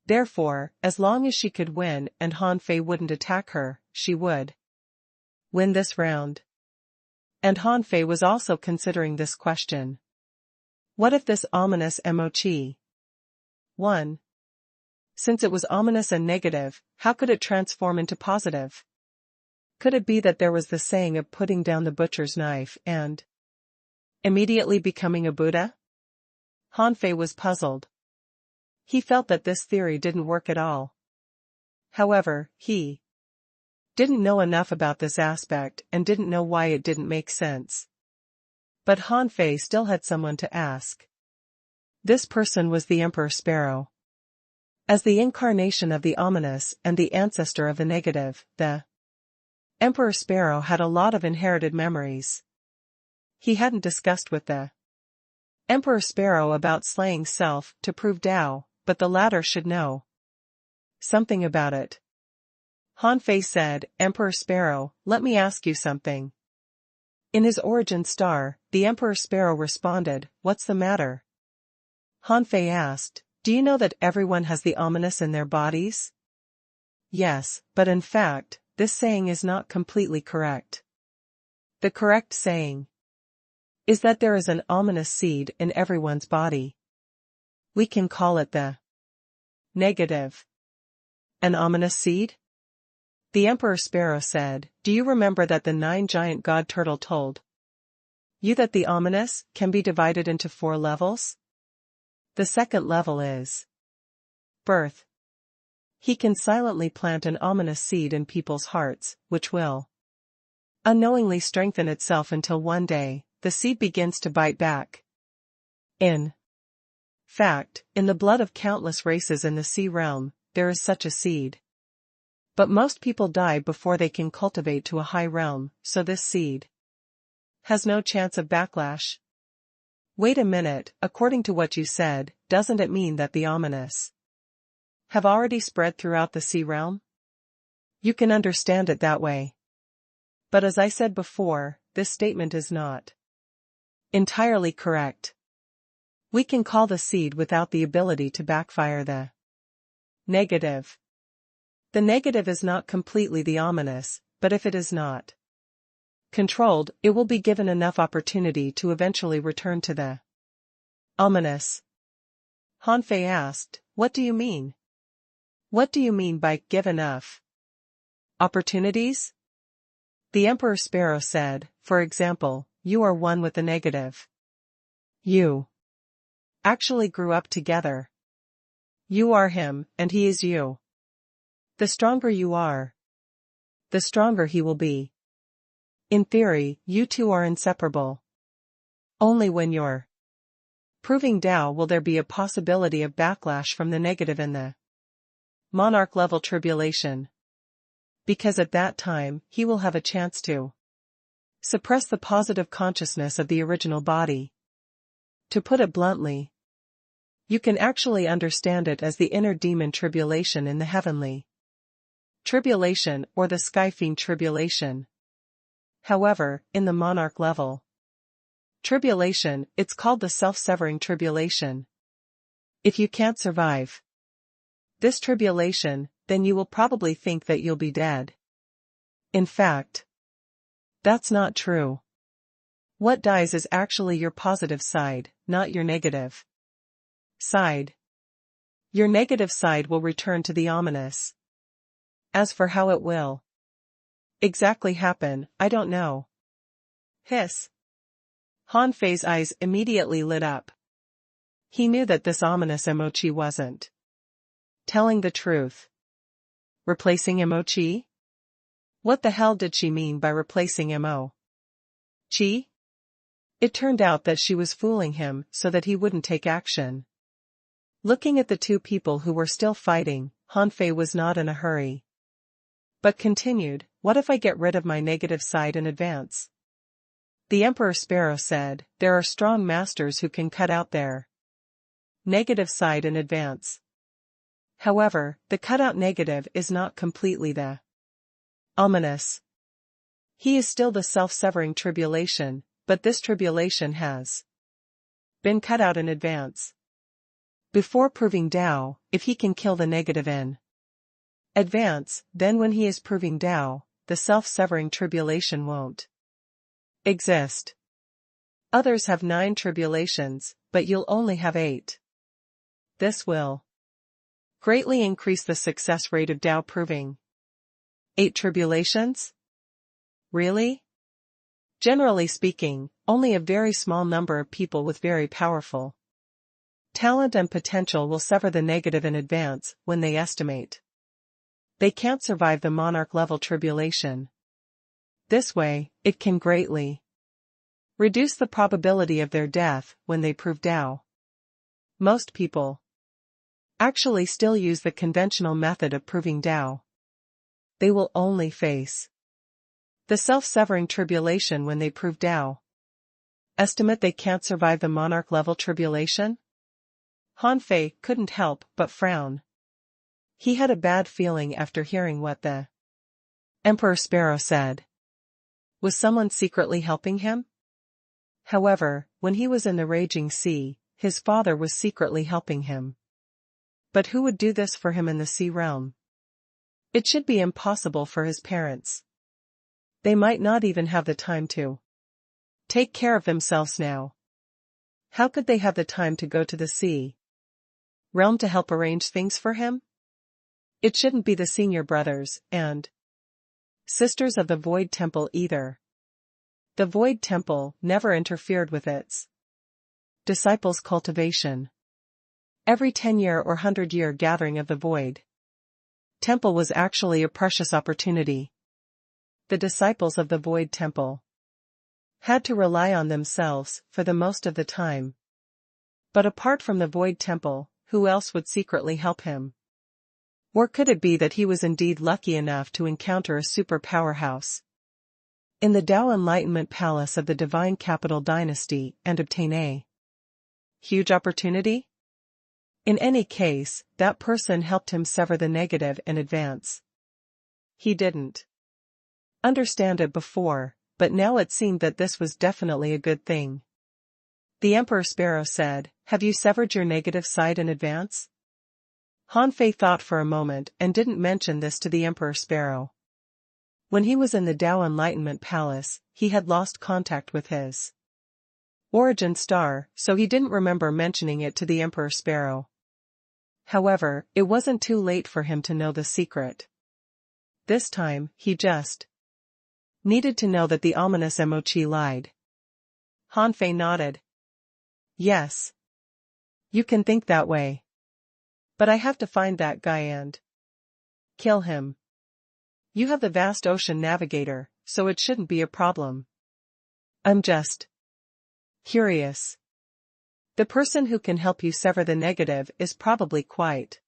Therefore, as long as she could win and Hanfei wouldn't attack her, she would win this round. And Hanfei was also considering this question. What if this ominous mochi? 1. Since it was ominous and negative, how could it transform into positive? Could it be that there was the saying of putting down the butcher's knife and immediately becoming a Buddha? Hanfei was puzzled. He felt that this theory didn't work at all. However, he didn't know enough about this aspect and didn't know why it didn't make sense. But Hanfei still had someone to ask. This person was the Emperor Sparrow. As the incarnation of the ominous and the ancestor of the negative, the Emperor Sparrow had a lot of inherited memories. He hadn't discussed with the Emperor Sparrow about slaying self to prove Tao, but the latter should know something about it. Hanfei said, Emperor Sparrow, let me ask you something. In his origin star, the Emperor Sparrow responded, what's the matter? Hanfei asked, do you know that everyone has the ominous in their bodies? Yes, but in fact, this saying is not completely correct. The correct saying is that there is an ominous seed in everyone's body. We can call it the negative. An ominous seed? The Emperor Sparrow said, do you remember that the 9-giant god turtle told you that the ominous can be divided into 4 levels? The second level is birth. He can silently plant an ominous seed in people's hearts, which will unknowingly strengthen itself until one day, the seed begins to bite back. In fact, in the blood of countless races in the sea realm, there is such a seed. But most people die before they can cultivate to a high realm, so this seed has no chance of backlash. Wait a minute, according to what you said, doesn't it mean that the ominous have already spread throughout the sea realm? You can understand it that way. But as I said before, this statement is not entirely correct. We can call the seed without the ability to backfire the negative. The negative is not completely the ominous, but if it is not controlled, it will be given enough opportunity to eventually return to the ominous. Hanfei asked, what do you mean? What do you mean by give enough opportunities? The Emperor Sparrow said, for example, you are one with the negative. You actually grew up together. You are him, and he is you. The stronger you are, the stronger he will be. In theory, you two are inseparable. Only when you're proving Tao will there be a possibility of backlash from the negative in the monarch level tribulation. Because at that time, he will have a chance to suppress the positive consciousness of the original body. To put it bluntly, you can actually understand it as the inner demon tribulation in the heavenly tribulation or the sky fiend tribulation. However, in the monarch level tribulation, it's called the self-severing tribulation. If you can't survive this tribulation, then you will probably think that you'll be dead. In fact, that's not true. What dies is actually your positive side, not your negative side. Your negative side will return to the ominous. As for how it will exactly happen, I don't know. Hiss. Hanfei's eyes immediately lit up. He knew that this ominous emochi wasn't telling the truth. Replacing emochi? What the hell did she mean by replacing Chi? It turned out that she was fooling him so that he wouldn't take action. Looking at the two people who were still fighting, Hanfei was not in a hurry. But continued, what if I get rid of my negative side in advance? The Emperor Sparrow said, there are strong masters who can cut out their negative side in advance. However, the cutout negative is not completely the ominous. He is still the self-severing tribulation, but this tribulation has been cut out in advance. Before proving Tao, if he can kill the negative in advance, then when he is proving Tao, the self-severing tribulation won't exist. Others have 9 tribulations, but you'll only have 8. This will greatly increase the success rate of Tao proving. 8 tribulations? Really? Generally speaking, only a very small number of people with very powerful talent and potential will sever the negative in advance when they estimate they can't survive the monarch-level tribulation. This way, it can greatly reduce the probability of their death when they prove Tao. Most people actually still use the conventional method of proving Tao. They will only face the self-severing tribulation when they prove Tao. Estimate they can't survive the monarch-level tribulation? Han Fei couldn't help but frown. He had a bad feeling after hearing what the Emperor Sparrow said. Was someone secretly helping him? However, when he was in the raging sea, his father was secretly helping him. But who would do this for him in the sea realm? It should be impossible for his parents. They might not even have the time to take care of themselves now. How could they have the time to go to the sea realm to help arrange things for him? It shouldn't be the senior brothers and sisters of the Void Temple either. The Void Temple never interfered with its disciples' cultivation. Every 10-year or 100-year gathering of the Void Temple was actually a precious opportunity. The disciples of the Void Temple had to rely on themselves for the most of the time. But apart from the Void Temple, who else would secretly help him? Or could it be that he was indeed lucky enough to encounter a super powerhouse in the Tao Enlightenment Palace of the Divine Capital Dynasty and obtain a huge opportunity? In any case, that person helped him sever the negative in advance. He didn't understand it before, but now it seemed that this was definitely a good thing. The Emperor Sparrow said, "Have you severed your negative side in advance?" Han Fei thought for a moment and didn't mention this to the Emperor Sparrow. When he was in the Tao Enlightenment Palace, he had lost contact with his origin star, so he didn't remember mentioning it to the Emperor Sparrow. However, it wasn't too late for him to know the secret. This time, he just needed to know that the ominous Emochi lied. Han Fei nodded. Yes. You can think that way. But I have to find that guy and kill him. You have the vast ocean navigator, so it shouldn't be a problem. I'm just curious. The person who can help you sever the negative is probably quite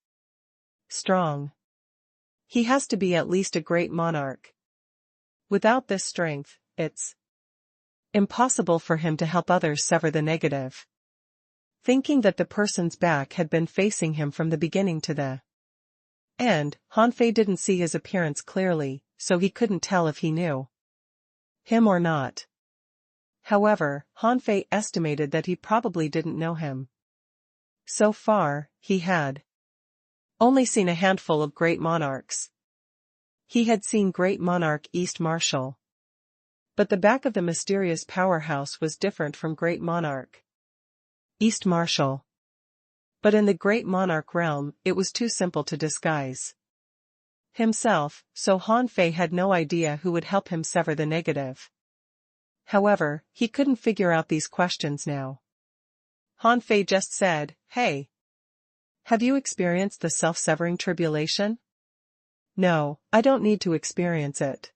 strong. He has to be at least a great monarch. Without this strength, it's impossible for him to help others sever the negative. Thinking that the person's back had been facing him from the beginning to the end, Han Fei didn't see his appearance clearly, so he couldn't tell if he knew him or not. However, Han Fei estimated that he probably didn't know him. So far, he had only seen a handful of great monarchs. He had seen Great Monarch East Marshal. But the back of the mysterious powerhouse was different from Great Monarch East Marshal. But in the Great Monarch realm, it was too simple to disguise himself, so Han Fei had no idea who would help him sever the negative. However, he couldn't figure out these questions now. Han Fei just said, "Hey. Have you experienced the self-severing tribulation?" "No, I don't need to experience it.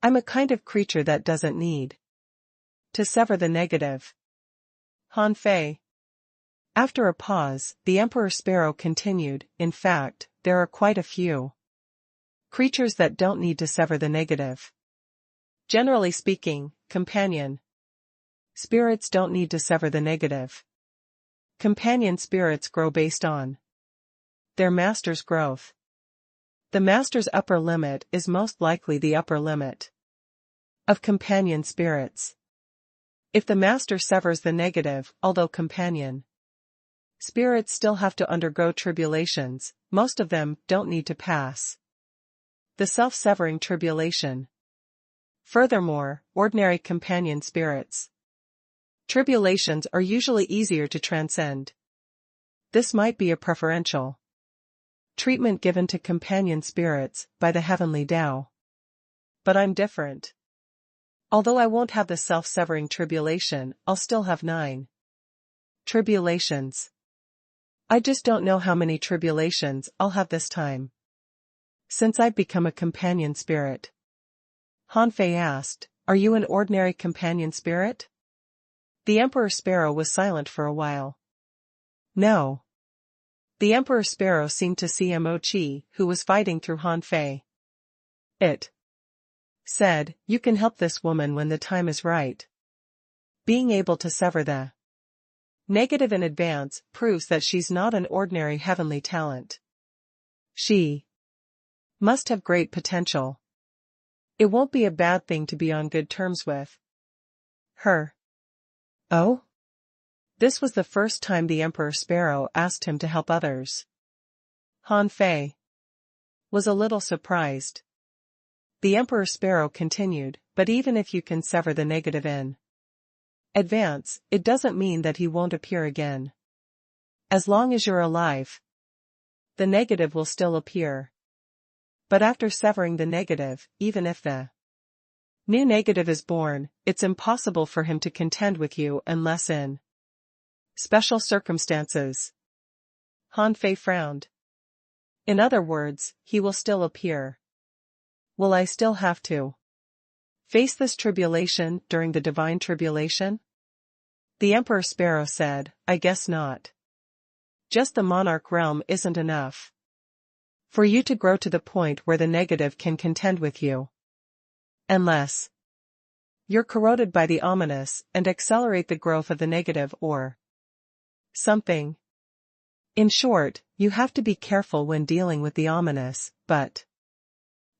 I'm a kind of creature that doesn't need to sever the negative." Han Fei. After a pause, the Emperor Sparrow continued, "In fact, there are quite a few creatures that don't need to sever the negative. Generally speaking, companion spirits don't need to sever the negative. Companion spirits grow based on their master's growth. The master's upper limit is most likely the upper limit of companion spirits. If the master severs the negative, although companion spirits still have to undergo tribulations, most of them don't need to pass the self-severing tribulation. Furthermore, ordinary companion spirits Tribulations are usually easier to transcend. This might be a preferential treatment given to companion spirits by the heavenly Tao. But I'm different. Although I won't have the self-severing tribulation, I'll still have 9 tribulations. I just don't know how many tribulations I'll have this time, since I've become a companion spirit. Han Fei asked, "Are you an ordinary companion spirit?" The Emperor Sparrow was silent for a while. No. The Emperor Sparrow seemed to see Mochi, who was fighting through Han Fei. It said, "You can help this woman when the time is right." Being able to sever the negative in advance proves that she's not an ordinary heavenly talent. She must have great potential. It won't be a bad thing to be on good terms with her. Oh? This was the first time the Emperor Sparrow asked him to help others. Han Fei was a little surprised. The Emperor Sparrow continued, "But even if you can sever the negative in advance, it doesn't mean that he won't appear again. As long as you're alive, the negative will still appear. But after severing the negative, even if the new negative is born, it's impossible for him to contend with you unless in special circumstances." Han Fei frowned. "In other words, he will still appear. Will I still have to face this tribulation during the divine tribulation?" The Emperor Sparrow said, "I guess not. Just the monarch realm isn't enough for you to grow to the point where the negative can contend with you. Unless you're corroded by the ominous and accelerate the growth of the negative or something. In short, you have to be careful when dealing with the ominous, but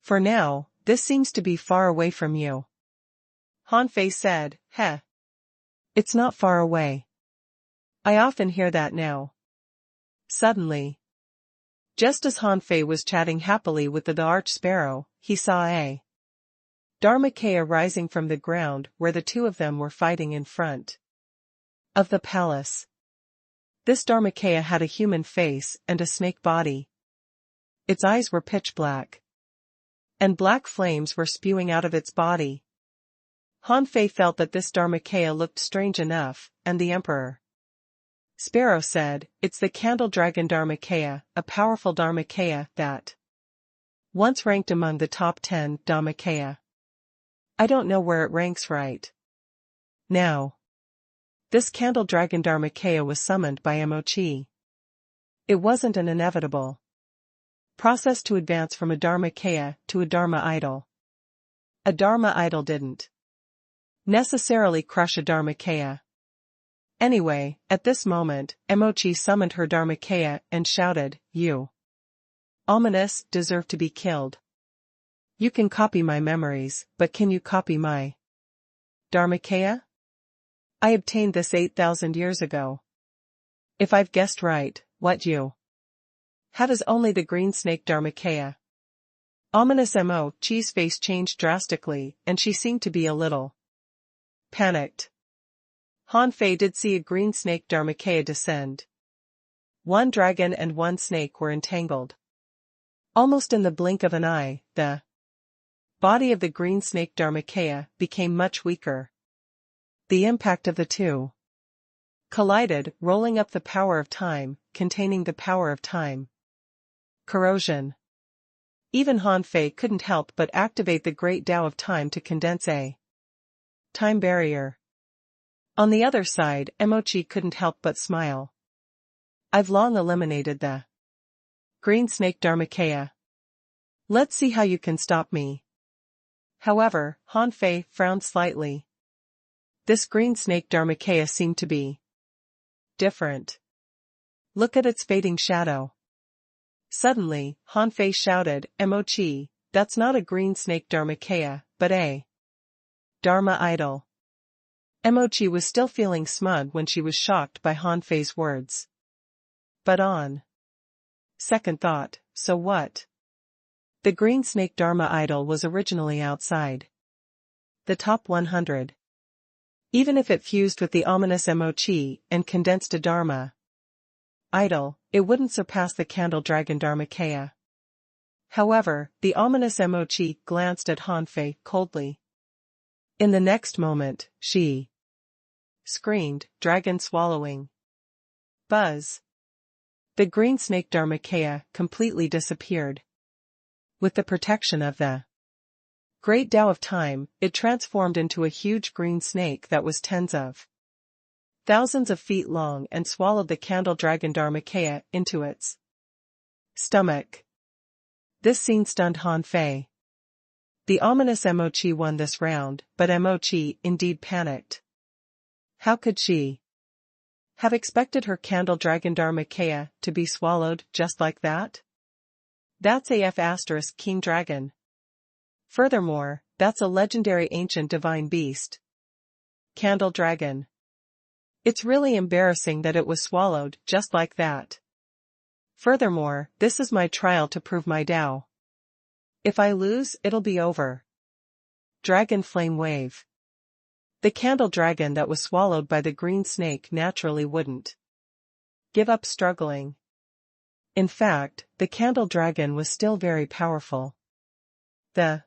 for now, this seems to be far away from you." Han Fei said, "Heh. It's not far away. I often hear that now." Suddenly, just as Han Fei was chatting happily with the Arch Sparrow, he saw a Dharmakaya rising from the ground where the two of them were fighting in front of the palace. This Dharmakaya had a human face and a snake body. Its eyes were pitch black, and black flames were spewing out of its body. Han Fei felt that this Dharmakaya looked strange enough, and the Emperor Sparrow said, "It's the Candle Dragon Dharmakaya, a powerful Dharmakaya that once ranked among the top 10 Dharmakaya. I don't know where it ranks right now." This Candle Dragon Dharmakaya was summoned by Mochi. It wasn't an inevitable process to advance from a Dharmakaya to a Dharma idol. A Dharma idol didn't necessarily crush a Dharmakaya. Anyway, at this moment, Mochi summoned her Dharmakaya and shouted, "You ominous deserve to be killed. You can copy my memories, but can you copy my Dharmakaya? I obtained this 8,000 years ago. If I've guessed right, what you have is only the green snake Dharmakaya." Ominous Mochi's face changed drastically, and she seemed to be a little panicked. Han Fei did see a green snake Dharmakaya descend. One dragon and one snake were entangled. Almost in the blink of an eye, the body of the green snake Dharmakaya became much weaker. The impact of the two collided, rolling up the power of time, containing the power of time corrosion. Even Han Fei couldn't help but activate the great Tao of time to condense a time barrier. On the other side, Mochi couldn't help but smile. "I've long eliminated the green snake Dharmakaya. Let's see how you can stop me." However, Han Fei frowned slightly. This green snake Dharmakaya seemed to be different. Look at its fading shadow. Suddenly, Han Fei shouted, "Mochi, that's not a green snake Dharmakaya, but a Dharma idol." Mochi was still feeling smug when she was shocked by Han Fei's words. But on second thought, so what? The green snake Dharma idol was originally outside the top 100. Even if it fused with the ominous Mochi and condensed a Dharma idol, it wouldn't surpass the candle dragon Dharmakaya. However, the ominous Mochi glanced at Hanfei coldly. In the next moment, she screamed, "Dragon swallowing!" Buzz! The green snake Dharmakaya completely disappeared. With the protection of the great Tao of time, it transformed into a huge green snake that was tens of thousands of feet long and swallowed the candle dragon Dharmakaya into its stomach. This scene stunned Hanfei. The ominous Mochi won this round, but Mochi indeed panicked. How could she have expected her candle dragon Dharmakaya to be swallowed just like that? That's AF** King Dragon. Furthermore, that's a legendary ancient divine beast. Candle Dragon. It's really embarrassing that it was swallowed just like that. Furthermore, this is my trial to prove my Tao. If I lose, it'll be over. Dragon Flame Wave. The candle dragon that was swallowed by the green snake naturally wouldn't give up struggling. In fact, the candle dragon was still very powerful. The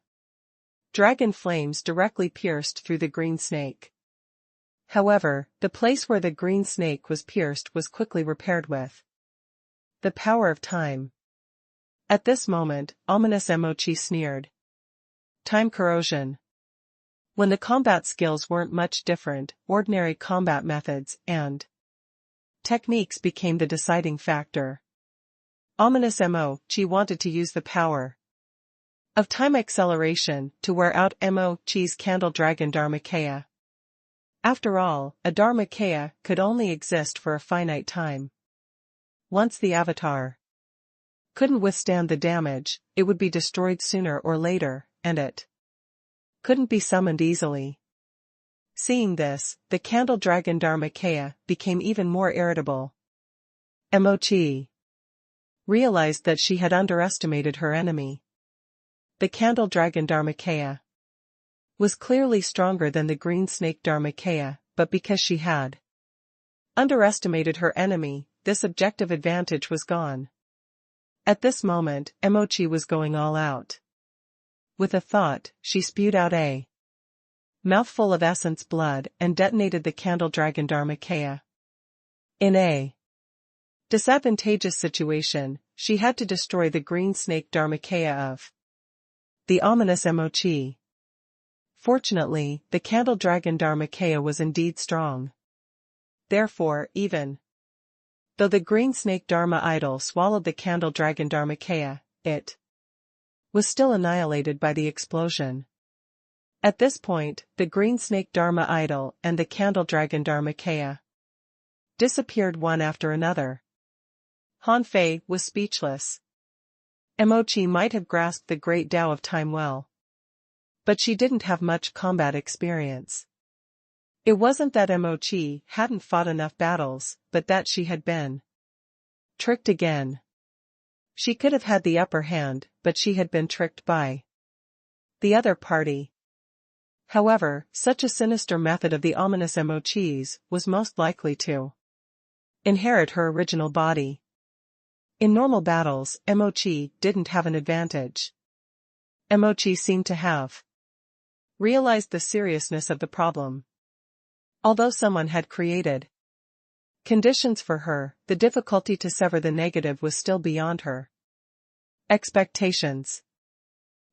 dragon flames directly pierced through the green snake. However, the place where the green snake was pierced was quickly repaired with the power of time. At this moment, ominous Mochi sneered. Time corrosion. When the combat skills weren't much different, ordinary combat methods and techniques became the deciding factor. Ominous Mochi wanted to use the power of time acceleration to wear out Mochi's candle dragon Dharmakaya. After all, a Dharmakaya could only exist for a finite time. Once the avatar couldn't withstand the damage, it would be destroyed sooner or later, and it couldn't be summoned easily. Seeing this, the candle dragon Dharmakaya became even more irritable. Mochi realized that she had underestimated her enemy. The candle dragon Dharmakaya was clearly stronger than the green snake Dharmakaya, but because she had underestimated her enemy, this objective advantage was gone. At this moment, Mochi was going all out. With a thought, she spewed out a mouthful of essence blood and detonated the candle dragon Dharmakaya. In a disadvantageous situation, she had to destroy the green snake Dharmakaya of the ominous Mochi. Fortunately, the candle dragon Dharmakaya was indeed strong. Therefore, even though the green snake Dharma idol swallowed the candle dragon Dharmakaya, it was still annihilated by the explosion. At this point, the green snake Dharma idol and the candle dragon Dharmakaya disappeared one after another. Hanfei was speechless. Mochi might have grasped the great Tao of time well, but she didn't have much combat experience. It wasn't that Mochi hadn't fought enough battles, but that she had been tricked again. She could have had the upper hand, but she had been tricked by the other party. However, such a sinister method of the ominous Mochi's was most likely to inherit her original body. In normal battles, Mochi didn't have an advantage. Mochi seemed to have realized the seriousness of the problem. Although someone had created conditions for her, the difficulty to sever the negative was still beyond her expectations.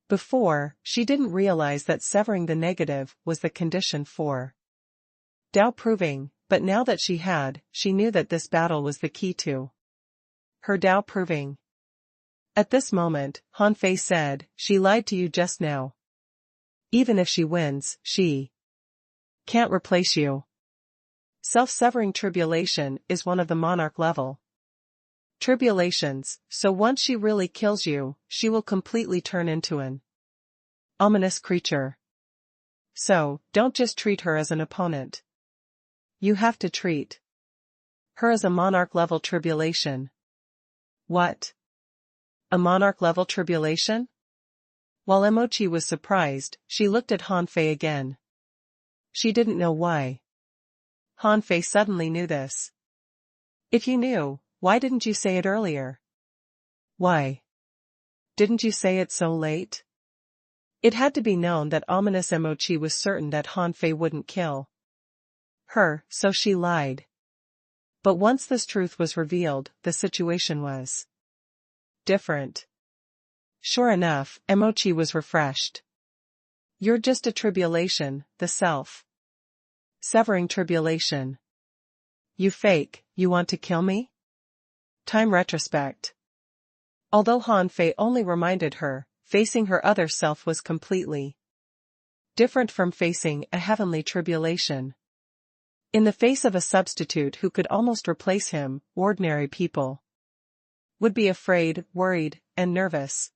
Before, she didn't realize that severing the negative was the condition for Tao proving, but now that she knew that this battle was the key to her Tao proving. At this moment, Hanfei said, "She lied to you just now. Even if she wins, she can't replace you. Self-severing tribulation is one of the monarch level tribulations, so once she really kills you, she will completely turn into an ominous creature. So, don't just treat her as an opponent. You have to treat her as a monarch level tribulation." What? A monarch level tribulation? While Mochi was surprised, she looked at Hanfei again. She didn't know why. Han Fei suddenly knew this. If you knew, why didn't you say it earlier? Why didn't you say it so late? It had to be known that ominous Emochi was certain that Han Fei wouldn't kill her, so she lied. But once this truth was revealed, the situation was different. Sure enough, Emochi was refreshed. You're just a tribulation, the self-severing tribulation. You fake, you want to kill me? Time retrospect. Although Han Fei only reminded her, facing her other self was completely different from facing a heavenly tribulation. In the face of a substitute who could almost replace him, ordinary people would be afraid, worried, and nervous.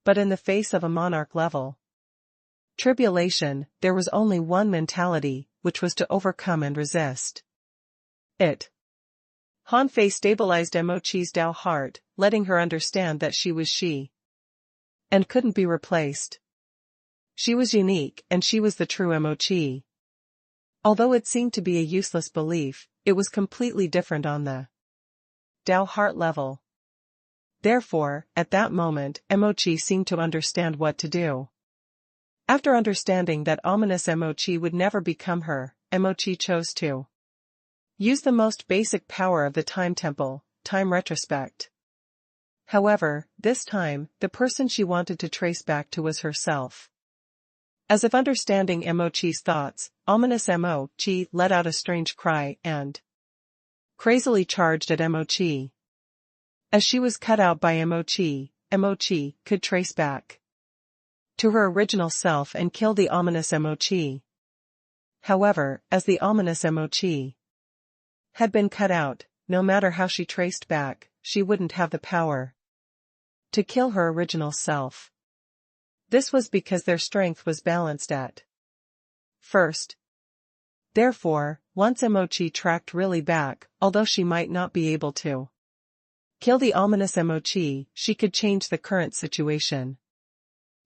But in the face of a monarch level tribulation, there was only one mentality, which was to overcome and resist it. Han Fei stabilized Emochi's Dao heart, letting her understand that she was she and couldn't be replaced. She was unique, and she was the true Emochi. Although it seemed to be a useless belief, it was completely different on the Dao heart level. Therefore, at that moment, Emochi seemed to understand what to do. After understanding that ominous Emochi would never become her, Emochi chose to use the most basic power of the time temple, time retrospect. However, this time, the person she wanted to trace back to was herself. As if understanding Emochi's thoughts, ominous Emochi let out a strange cry and crazily charged at Emochi. As she was cut out by Emochi, Emochi could trace back to her original self and kill the ominous Emochi. However, as the ominous Emochi had been cut out, no matter how she traced back, she wouldn't have the power to kill her original self. This was because their strength was balanced at first. Therefore, once Emochi tracked really back, although she might not be able to kill the ominous Emochi, she could change the current situation.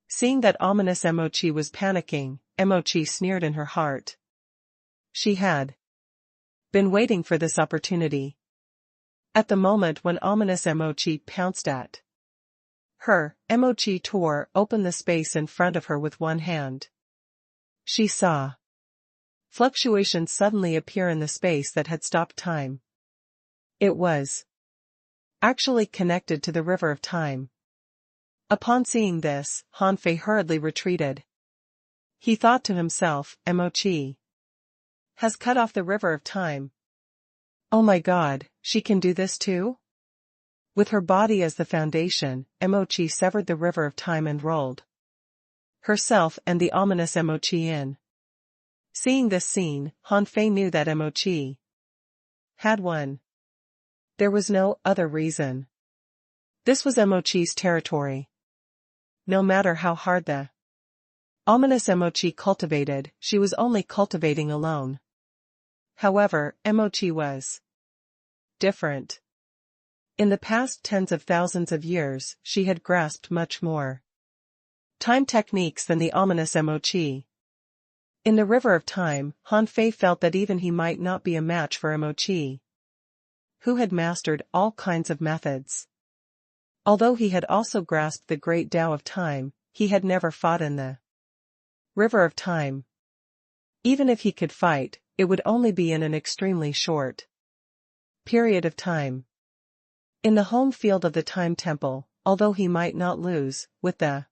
Seeing that ominous Emochi was panicking, Emochi sneered in her heart. She had been waiting for this opportunity. At the moment when ominous Emochi pounced at her, Emochi tore open the space in front of her with one hand. She saw fluctuations suddenly appear in the space that had stopped time. It was actually connected to the river of time. Upon seeing this, Han Fei hurriedly retreated. He thought to himself, Emochi has cut off the river of time. Oh my god, she can do this too? With her body as the foundation, Emochi severed the river of time and rolled herself and the ominous Emochi in. Seeing this scene, Han Fei knew that Emochi had won. There was no other reason. This was Emochi's territory. No matter how hard the ominous Emochi cultivated, she was only cultivating alone. However, Emochi was different. In the past tens of thousands of years, she had grasped much more time techniques than the ominous Emochi. In the river of time, Han Fei felt that even he might not be a match for Emochi, who had mastered all kinds of methods. Although he had also grasped the great Tao of time, he had never fought in the river of time. Even if he could fight, it would only be in an extremely short period of time. In the home field of the time temple, although he might not lose, with the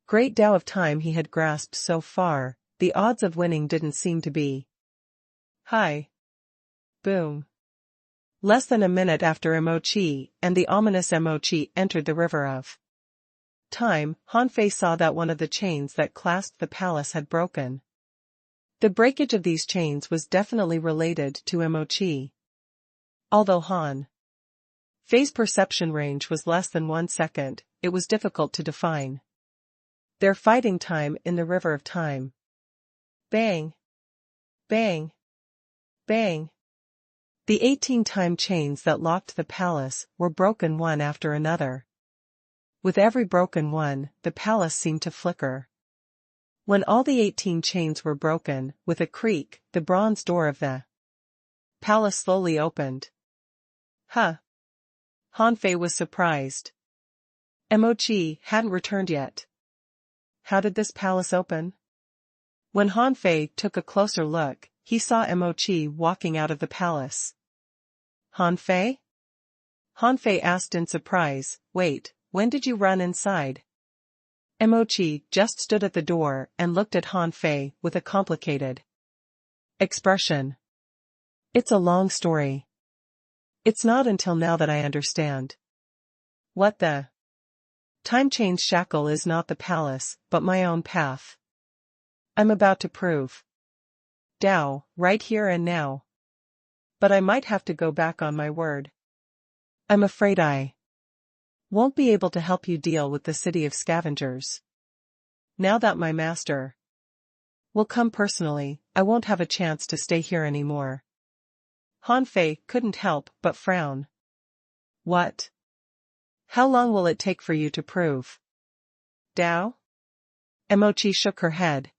great Tao of time he had grasped so far, the odds of winning didn't seem to be high. Boom. Less than a minute after Emochi and the ominous Emochi entered the river of time, Han Fei saw that one of the chains that clasped the palace had broken. The breakage of these chains was definitely related to Emochi. Although Han Fei's perception range was less than 1 second, it was difficult to define their fighting time in the river of time. Bang! Bang! Bang! The 18-time chains that locked the palace were broken one after another. With every broken one, the palace seemed to flicker. When all the 18 chains were broken, with a creak, the bronze door of the palace slowly opened. Huh. Hanfei was surprised. Mochi hadn't returned yet. How did this palace open? When Hanfei took a closer look, he saw Mochi walking out of the palace. Hanfei? Hanfei asked in surprise, wait, when did you run inside? Mochi just stood at the door and looked at Hanfei with a complicated expression. It's a long story. It's not until now that I understand. What the? Time chain's shackle is not the palace, but my own path. I'm about to prove. Tao, right here and now. But I might have to go back on my word. I'm afraid I won't be able to help you deal with the city of scavengers. Now that my master will come personally, I won't have a chance to stay here anymore. Hanfei couldn't help but frown. What? How long will it take for you to prove? Dao? Mochi shook her head.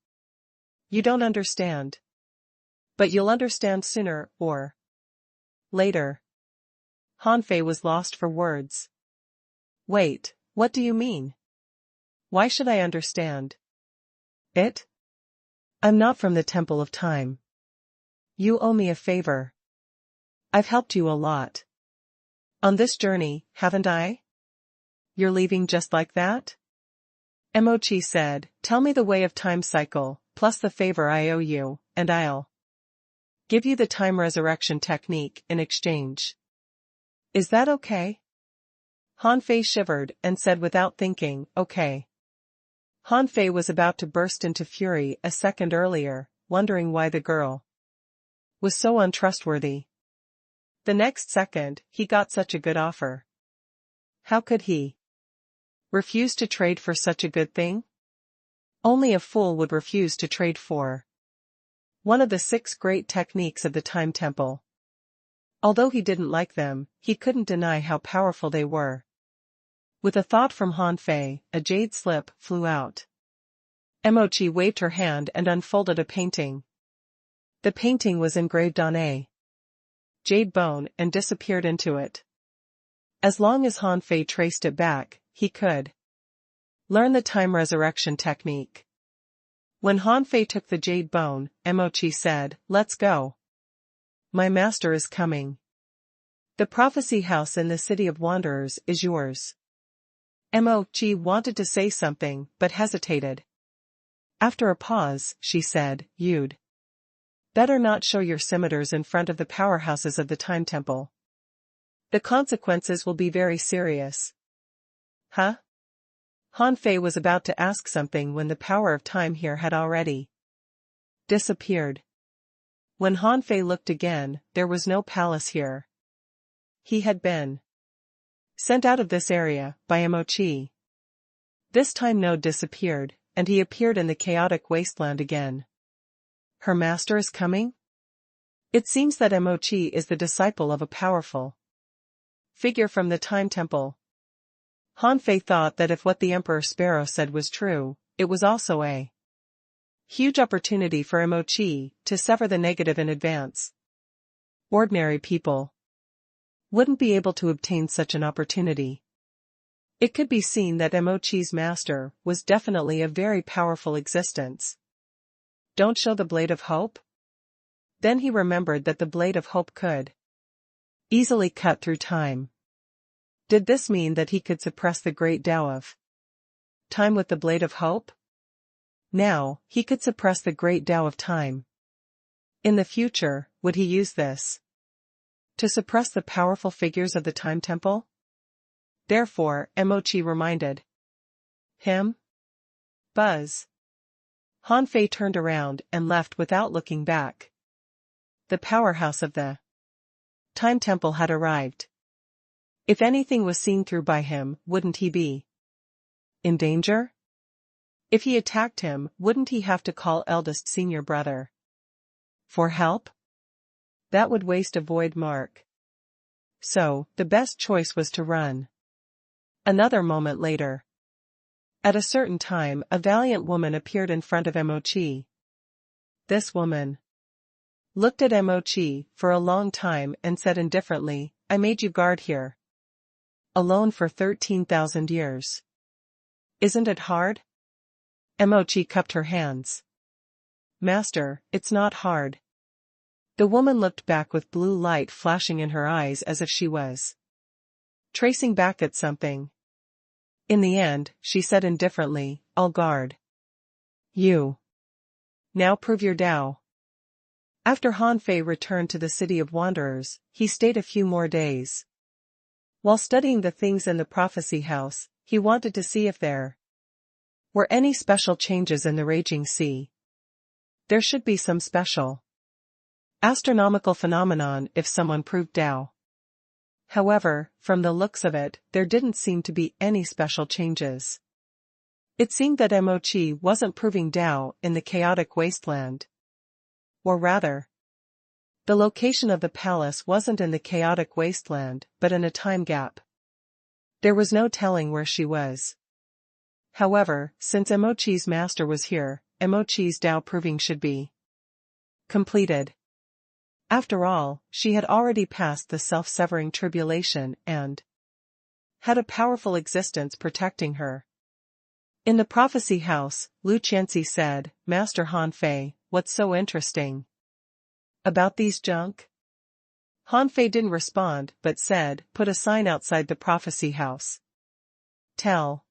You don't understand. But you'll understand sooner or later. Hanfei was lost for words. Wait, what do you mean? Why should I understand it? I'm not from the Temple of Time. You owe me a favor. I've helped you a lot. On this journey, haven't I? You're leaving just like that? Mochi said, tell me the way of time cycle, plus the favor I owe you, and I'll give you the time resurrection technique in exchange. Is that okay? Hanfei shivered and said without thinking, okay. Hanfei was about to burst into fury a second earlier, wondering why the girl was so untrustworthy. The next second, he got such a good offer. How could he refuse to trade for such a good thing? Only a fool would refuse to trade for one of the 6 great techniques of the Time Temple. Although he didn't like them, he couldn't deny how powerful they were. With a thought from Hanfei, a jade slip flew out. Mochi waved her hand and unfolded a painting. The painting was engraved on a jade bone and disappeared into it. As long as Hanfei traced it back, he could learn the time resurrection technique. When Hanfei took the jade bone, Mochi said, let's go. My master is coming. The prophecy house in the city of wanderers is yours. Mochi wanted to say something, but hesitated. After a pause, she said, you'd better not show your scimitars in front of the powerhouses of the Time Temple. The consequences will be very serious. Huh? Hanfei was about to ask something when the power of time here had already disappeared. When Hanfei looked again, there was no palace here. He had been sent out of this area by Mochi. This time Node disappeared, and he appeared in the chaotic wasteland again. Her master is coming? It seems that Mochi is the disciple of a powerful figure from the Time Temple. Hanfei thought that if what the Emperor Sparrow said was true, it was also a huge opportunity for Mochi to sever the negative in advance. Ordinary people wouldn't be able to obtain such an opportunity. It could be seen that Mochi's master was definitely a very powerful existence. Don't show the blade of hope? Then he remembered that the blade of hope could easily cut through time. Did this mean that he could suppress the great Tao of time with the blade of hope? Now, he could suppress the great Tao of time. In the future, would he use this to suppress the powerful figures of the Time Temple? Therefore, Mochi reminded him. Buzz. Hanfei turned around and left without looking back. The powerhouse of the Time Temple had arrived. If anything was seen through by him, wouldn't he be in danger? If he attacked him, wouldn't he have to call eldest senior brother for help? That would waste a void mark. So, the best choice was to run. Another moment later. At a certain time a valiant woman appeared in front of Emochi. This woman looked at Emochi for a long time and said indifferently, "I made you guard here alone for 13,000 years. Isn't it hard?" Emochi cupped her hands. "Master, it's not hard." The woman looked back with blue light flashing in her eyes as if she was tracing back at something. In the end, she said indifferently, "I'll guard you. Now prove your Tao." After Han Fei returned to the city of wanderers, he stayed a few more days. While studying the things in the prophecy house, he wanted to see if there were any special changes in the raging sea. There should be some special astronomical phenomenon if someone proved Tao. However, from the looks of it, there didn't seem to be any special changes. It seemed that Emochi wasn't proving Tao in the chaotic wasteland. Or rather, the location of the palace wasn't in the chaotic wasteland, but in a time gap. There was no telling where she was. However, since Emochi's master was here, Emochi's Tao proving should be completed. After all, she had already passed the self-severing tribulation and had a powerful existence protecting her. In the prophecy house, Lu Qianxi said, "Master Han Fei, what's so interesting about these junk?" Han Fei didn't respond but said, "Put a sign outside the prophecy house. Tell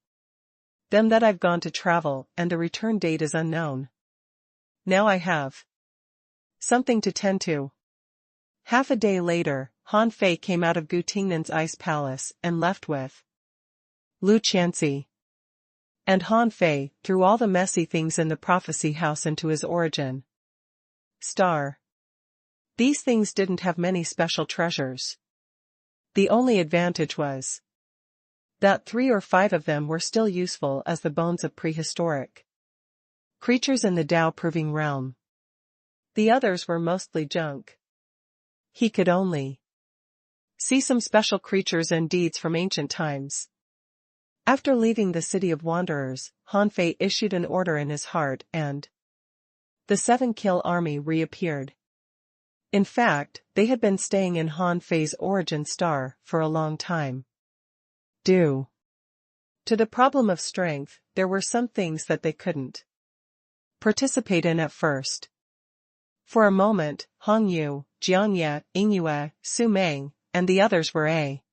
them that I've gone to travel and the return date is unknown. Now I have something to tend to." Half a day later, Han Fei came out of Gu Tingnan's ice palace and left with Lu Qianxi and Han Fei threw all the messy things in the prophecy house into his origin star. These things didn't have many special treasures. The only advantage was that 3 or 5 of them were still useful as the bones of prehistoric creatures in the Tao proving realm. The others were mostly junk. He could only see some special creatures and deeds from ancient times. After leaving the city of wanderers, Han Fei issued an order in his heart and the 7-kill army reappeared. In fact, they had been staying in Han Fei's origin star for a long time. Due to the problem of strength, there were some things that they couldn't participate in at first. For a moment, Hong Yu, Jiang Ye, Yingyue, Su Meng, and the others were a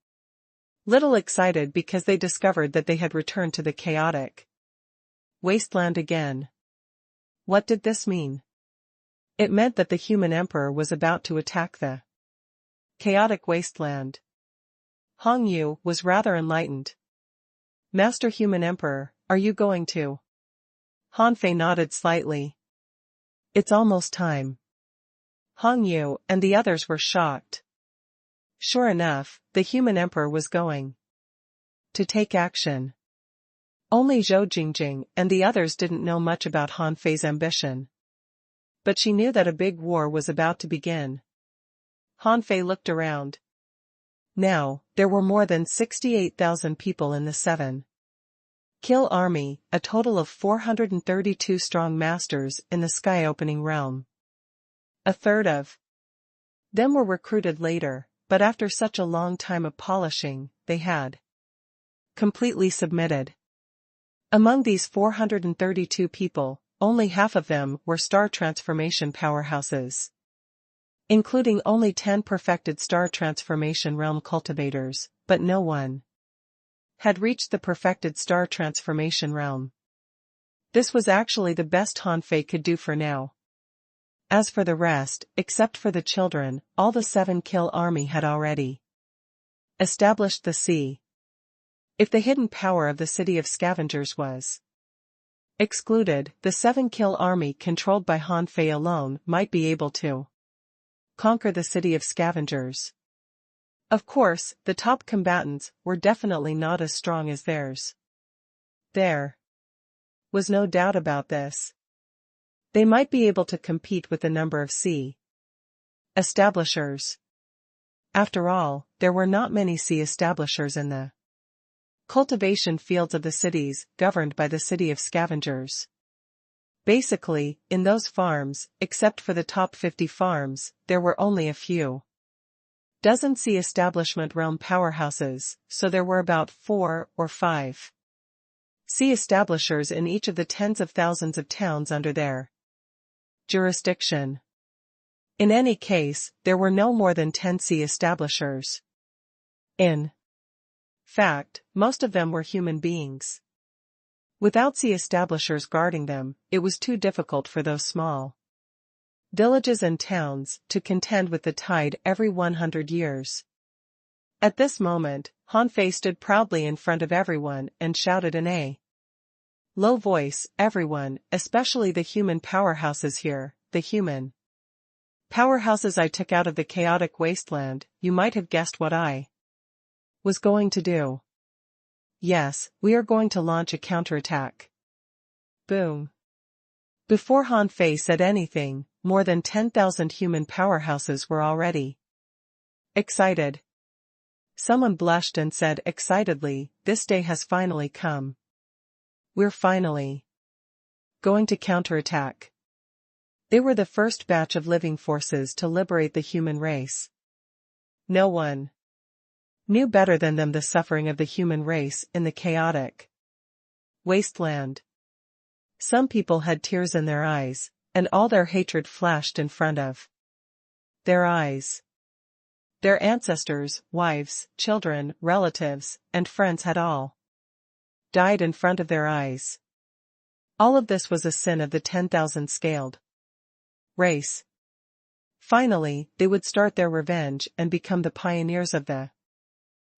little excited because they discovered that they had returned to the chaotic wasteland again. What did this mean? It meant that the human emperor was about to attack the chaotic wasteland. Hong Yu was rather enlightened. "Master Human Emperor, are you going to?" Han Fei nodded slightly. "It's almost time." Hong Yu and the others were shocked. Sure enough, the human emperor was going to take action. Only Zhou Jingjing and the others didn't know much about Han Fei's ambition. But she knew that a big war was about to begin. Han Fei looked around. Now, there were more than 68,000 people in the 7-kill army, a total of 432 strong masters in the sky-opening realm. A third of them were recruited later, but after such a long time of polishing, they had completely submitted. Among these 432 people, only half of them were star transformation powerhouses, including only 10 perfected star transformation realm cultivators, but no one had reached the perfected star transformation realm. This was actually the best Han Fei could do for now. As for the rest, except for the children, all the 7-kill army had already established the sea. If the hidden power of the city of scavengers was excluded, the 7-kill army controlled by Han Fei alone might be able to conquer the city of scavengers. Of course, the top combatants were definitely not as strong as theirs. There was no doubt about this. They might be able to compete with the number of sea establishers. After all, there were not many sea establishers in the cultivation fields of the cities governed by the city of scavengers. Basically, in those farms, except for the top 50 farms, there were only a few dozen sea establishment realm powerhouses, so there were about 4 or 5 sea establishers in each of the tens of thousands of towns under their jurisdiction. In any case, there were no more than 10 sea establishers. In fact, most of them were human beings. Without sea establishers guarding them, it was too difficult for those small villages and towns to contend with the tide every 100 years. At this moment, Hanfei stood proudly in front of everyone and shouted in a low voice, "Everyone, especially the human powerhouses here, the human powerhouses I took out of the chaotic wasteland, you might have guessed what I was going to do. Yes, we are going to launch a counterattack." Boom. Before Hanfei said anything, more than 10,000 human powerhouses were already excited. Someone blushed and said excitedly, "This day has finally come. We're finally going to counterattack." They were the first batch of living forces to liberate the human race. No one knew better than them the suffering of the human race in the chaotic wasteland. Some people had tears in their eyes, and all their hatred flashed in front of their eyes. Their ancestors, wives, children, relatives, and friends had all died in front of their eyes. All of this was a sin of the 10,000 scaled race. Finally, they would start their revenge and become the pioneers of the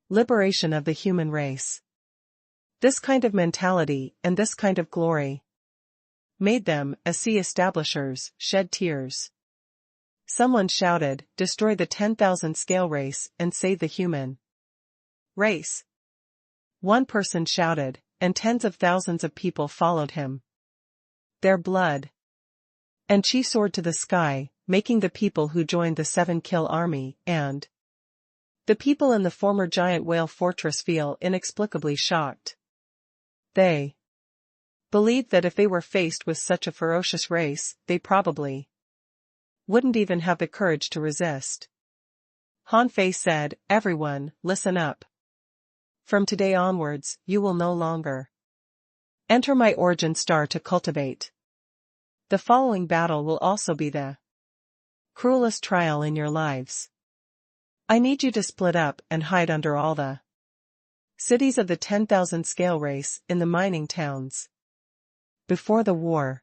liberation of the human race. This kind of mentality and this kind of glory made them, as sea establishers, shed tears. Someone shouted, "Destroy the 10,000 scale race and save the human race." One person shouted, and tens of thousands of people followed him. Their blood and chi soared to the sky, making the people who joined the 7-kill army and the people in the former giant whale fortress feel inexplicably shocked. They believed that if they were faced with such a ferocious race, they probably wouldn't even have the courage to resist. Hanfei said, "Everyone, listen up. From today onwards, you will no longer enter my origin star to cultivate. The following battle will also be the cruelest trial in your lives. I need you to split up and hide under all the cities of the 10,000 scale race in the mining towns. Before the war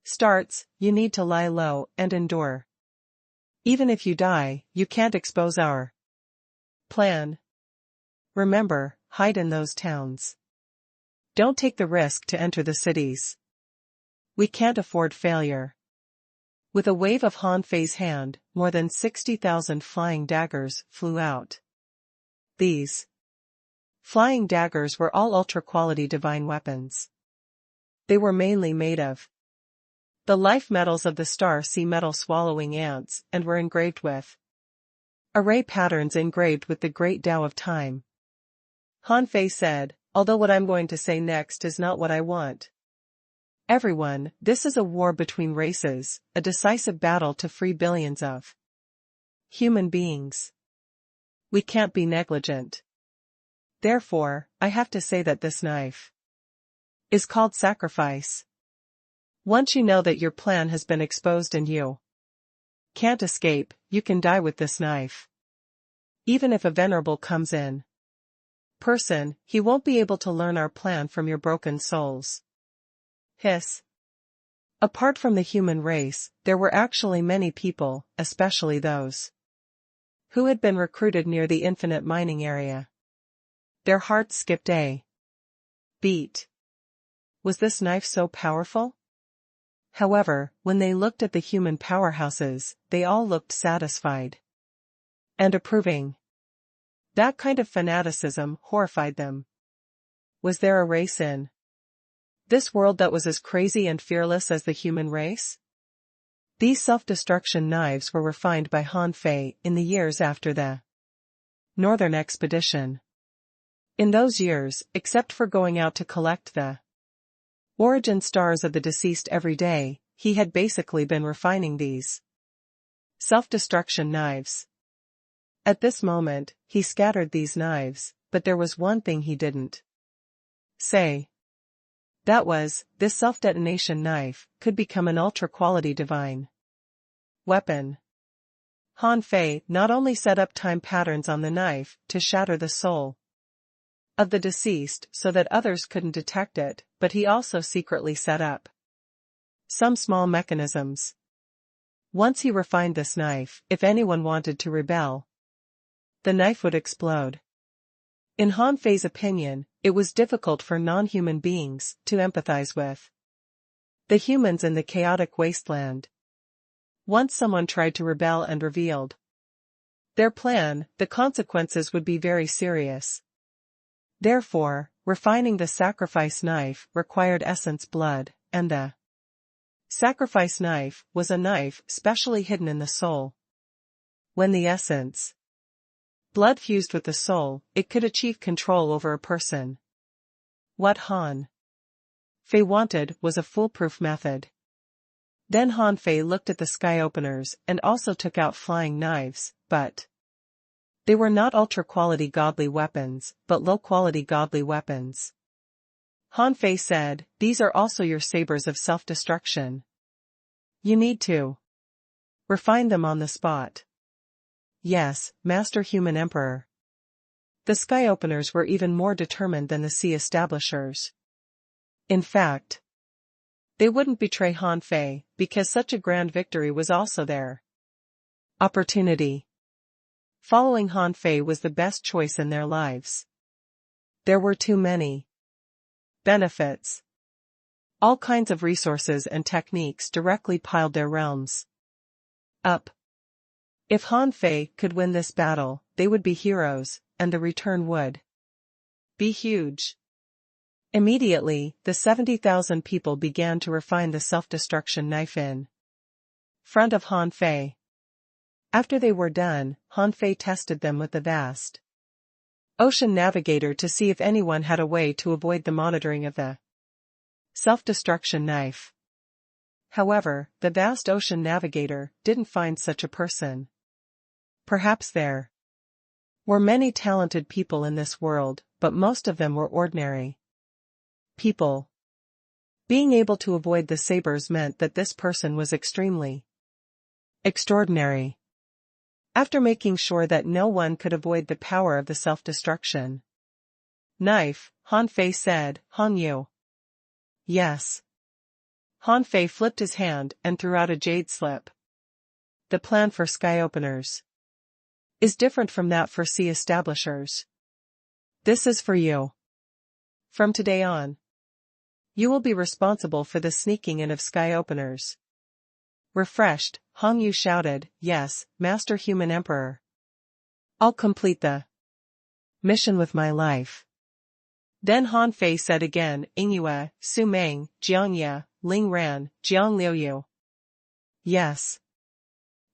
starts, you need to lie low and endure. Even if you die, you can't expose our plan. Remember, hide in those towns. Don't take the risk to enter the cities. We can't afford failure." With a wave of Hanfei's hand, more than 60,000 flying daggers flew out. These flying daggers were all ultra-quality divine weapons. They were mainly made of the life metals of the star sea metal swallowing ants and were engraved with array patterns engraved with the great Tao of time. Hanfei said, "Although what I'm going to say next is not what I want. Everyone, this is a war between races, a decisive battle to free billions of human beings. We can't be negligent. Therefore, I have to say that this knife is called sacrifice. Once you know that your plan has been exposed and you can't escape, you can die with this knife. Even if a venerable comes in person, he won't be able to learn our plan from your broken souls." Hiss. Apart from the human race, there were actually many people, especially those who had been recruited near the infinite mining area. Their hearts skipped a beat. Was this knife so powerful? However, when they looked at the human powerhouses, they all looked satisfied and approving. That kind of fanaticism horrified them. Was there a race in this world that was as crazy and fearless as the human race? These self-destruction knives were refined by Hanfei in the years after the Northern Expedition. In those years, except for going out to collect the origin stars of the deceased every day, he had basically been refining these self-destruction knives. At this moment, he scattered these knives, but there was one thing he didn't say. That was, this self-detonation knife could become an ultra-quality divine weapon. Han Fei not only set up time patterns on the knife to shatter the soul of the deceased so that others couldn't detect it, but he also secretly set up some small mechanisms. Once he refined this knife, if anyone wanted to rebel, the knife would explode. In Han Fei's opinion, it was difficult for non-human beings to empathize with the humans in the chaotic wasteland. Once someone tried to rebel and revealed their plan, the consequences would be very serious. Therefore, refining the sacrifice knife required essence blood, and the sacrifice knife was a knife specially hidden in the soul. When the essence blood fused with the soul, it could achieve control over a person. What Han Fei wanted was a foolproof method. Then Han Fei looked at the sky openers and also took out flying knives, but they were not ultra-quality godly weapons, but low-quality godly weapons. Han Fei said, "These are also your sabers of self-destruction. You need to refine them on the spot." Yes, Master Human Emperor. The sky openers were even more determined than the sea establishers. In fact, they wouldn't betray Han Fei, because such a grand victory was also their opportunity. Following Han Fei was the best choice in their lives. There were too many benefits. All kinds of resources and techniques directly piled their realms up. If Han Fei could win this battle, they would be heroes, and the return would be huge. Immediately, the 70,000 people began to refine the self-destruction knife in front of Han Fei. After they were done, Han Fei tested them with the vast ocean navigator to see if anyone had a way to avoid the monitoring of the self-destruction knife. However, the vast ocean navigator didn't find such a person. Perhaps there were many talented people in this world, but most of them were ordinary people. Being able to avoid the sabers meant that this person was extremely extraordinary. After making sure that no one could avoid the power of the self-destruction knife, Han Fei said, "Han Yu." Yes. Han Fei flipped his hand and threw out a jade slip. The plan for sky openers is different from that for sea establishers. This is for you. From today on, you will be responsible for the sneaking in of sky openers. Refreshed, Hong Yu shouted, "Yes, Master Human Emperor. I'll complete the mission with my life." Then Han Fei said again, "Ingyue, Su Meng, Jiang Ye, Ling Ran, Jiang Liuyu." Yes.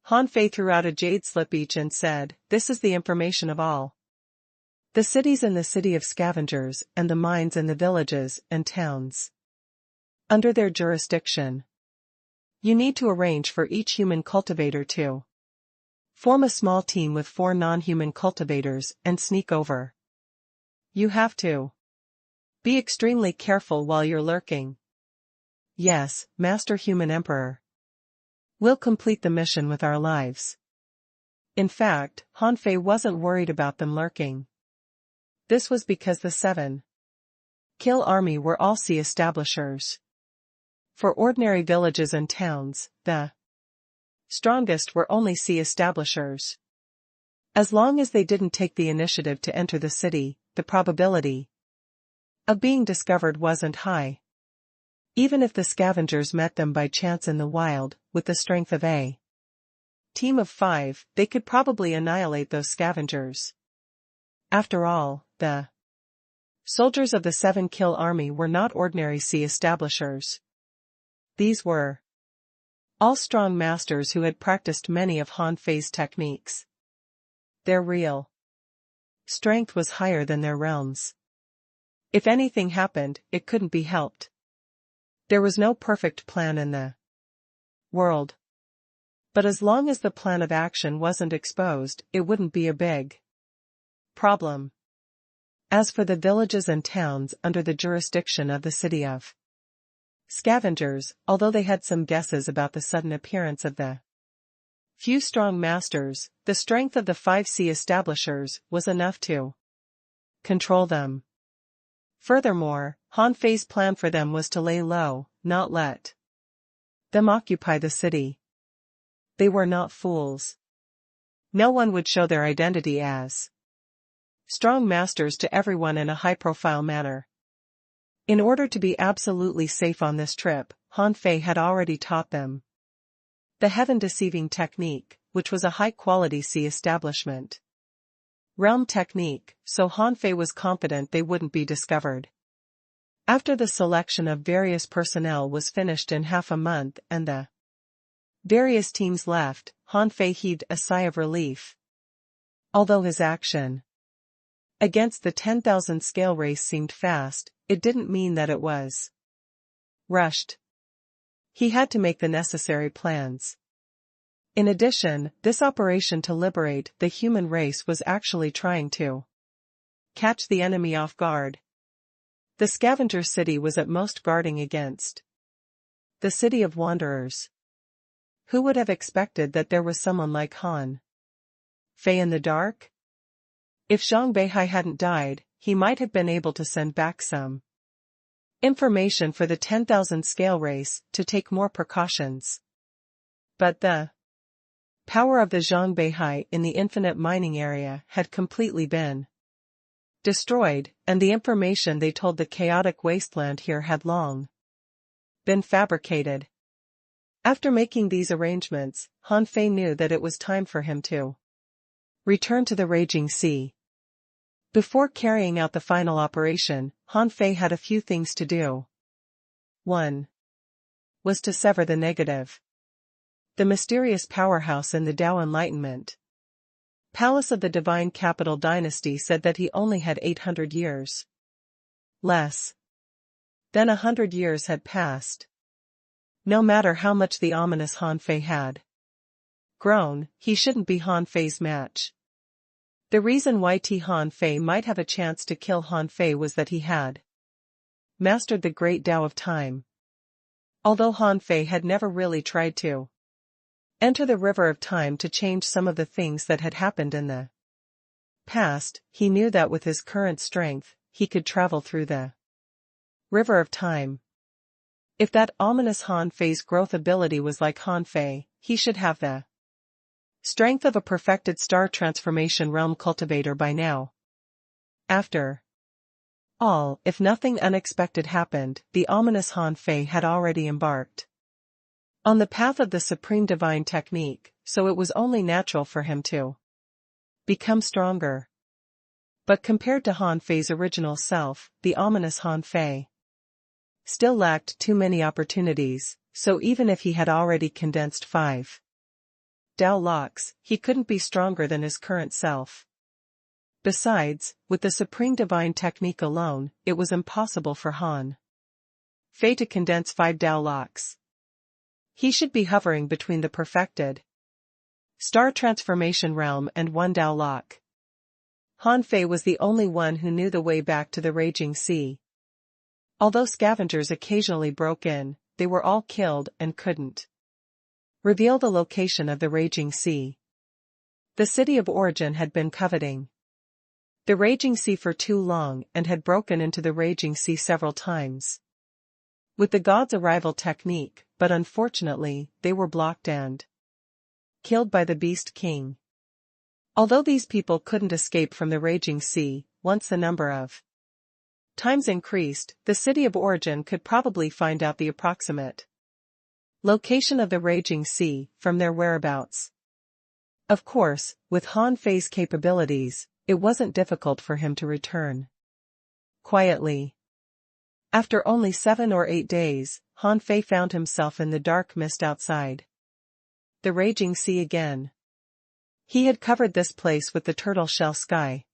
Han Fei threw out a jade slip each and said, "This is the information of all the cities in the city of scavengers and the mines in the villages and towns under their jurisdiction. You need to arrange for each human cultivator to form a small team with 4 non-human cultivators and sneak over. You have to be extremely careful while you're lurking." Yes, Master Human Emperor. We'll complete the mission with our lives. In fact, Han Fei wasn't worried about them lurking. This was because the 7 Kill Army were all sea establishers. For ordinary villages and towns, the strongest were only sea establishers. As long as they didn't take the initiative to enter the city, the probability of being discovered wasn't high. Even if the scavengers met them by chance in the wild, with the strength of a team of 5, they could probably annihilate those scavengers. After all, the soldiers of the 7 Kill Army were not ordinary sea establishers. These were all strong masters who had practiced many of Han Fei's techniques. Their real strength was higher than their realms. If anything happened, it couldn't be helped. There was no perfect plan in the world. But as long as the plan of action wasn't exposed, it wouldn't be a big problem. As for the villages and towns under the jurisdiction of the city of scavengers, although they had some guesses about the sudden appearance of the few strong masters, the strength of the 5C establishers was enough to control them. Furthermore, Han Fei's plan for them was to lay low, not let them occupy the city. They were not fools. No one would show their identity as strong masters to everyone in a high-profile manner. In order to be absolutely safe on this trip, Han Fei had already taught them the heaven-deceiving technique, which was a high-quality C establishment realm technique, so Han Fei was confident they wouldn't be discovered. After the selection of various personnel was finished in half a month and the various teams left, Han Fei heaved a sigh of relief. Although his action against the 10,000 scale race seemed fast, it didn't mean that it was rushed. He had to make the necessary plans. In addition, this operation to liberate the human race was actually trying to catch the enemy off guard. The scavenger city was at most guarding against the city of wanderers. Who would have expected that there was someone like Han Fei in the dark? If Zhang Beihai hadn't died, he might have been able to send back some information for the 10,000 scale race to take more precautions. But the power of the Zhang Beihai in the infinite mining area had completely been destroyed, and the information they told the chaotic wasteland here had long been fabricated. After making these arrangements, Han Fei knew that it was time for him to return to the Raging Sea. Before carrying out the final operation, Han Fei had a few things to do. 1. Was to sever the negative. The mysterious powerhouse in the Tao Enlightenment Palace of the Divine Capital Dynasty said that he only had 800 years. Less than 100 years had passed. No matter how much the ominous Han Fei had grown, he shouldn't be Han Fei's match. The reason why Han Fei might have a chance to kill Han Fei was that he had mastered the great Tao of time. Although Han Fei had never really tried to enter the river of time to change some of the things that had happened in the past, he knew that with his current strength, he could travel through the river of time. If that ominous Han Fei's growth ability was like Han Fei, he should have the strength of a perfected star transformation realm cultivator by now. After all, if nothing unexpected happened, the ominous Han Fei had already embarked on the path of the supreme divine technique, so it was only natural for him to become stronger. But compared to Han Fei's original self, the ominous Han Fei still lacked too many opportunities, so even if he had already condensed 5 Tao locks, he couldn't be stronger than his current self. Besides, with the supreme divine technique alone, it was impossible for Han Fei to condense 5 Tao locks. He should be hovering between the perfected star transformation realm and 1 Tao lock. Han Fei was the only one who knew the way back to the Raging Sea. Although scavengers occasionally broke in, they were all killed and couldn't reveal the location of the Raging Sea. The city of origin had been coveting the Raging Sea for too long and had broken into the Raging Sea several times with the god's arrival technique, but unfortunately, they were blocked and killed by the Beast King. Although these people couldn't escape from the Raging Sea, once the number of times increased, the city of origin could probably find out the approximate location of the Raging Sea from their whereabouts. Of course, with Han Fei's capabilities, it wasn't difficult for him to return quietly. After only 7 or 8 days, Han Fei found himself in the dark mist outside the Raging Sea again. He had covered this place with the turtle shell sky.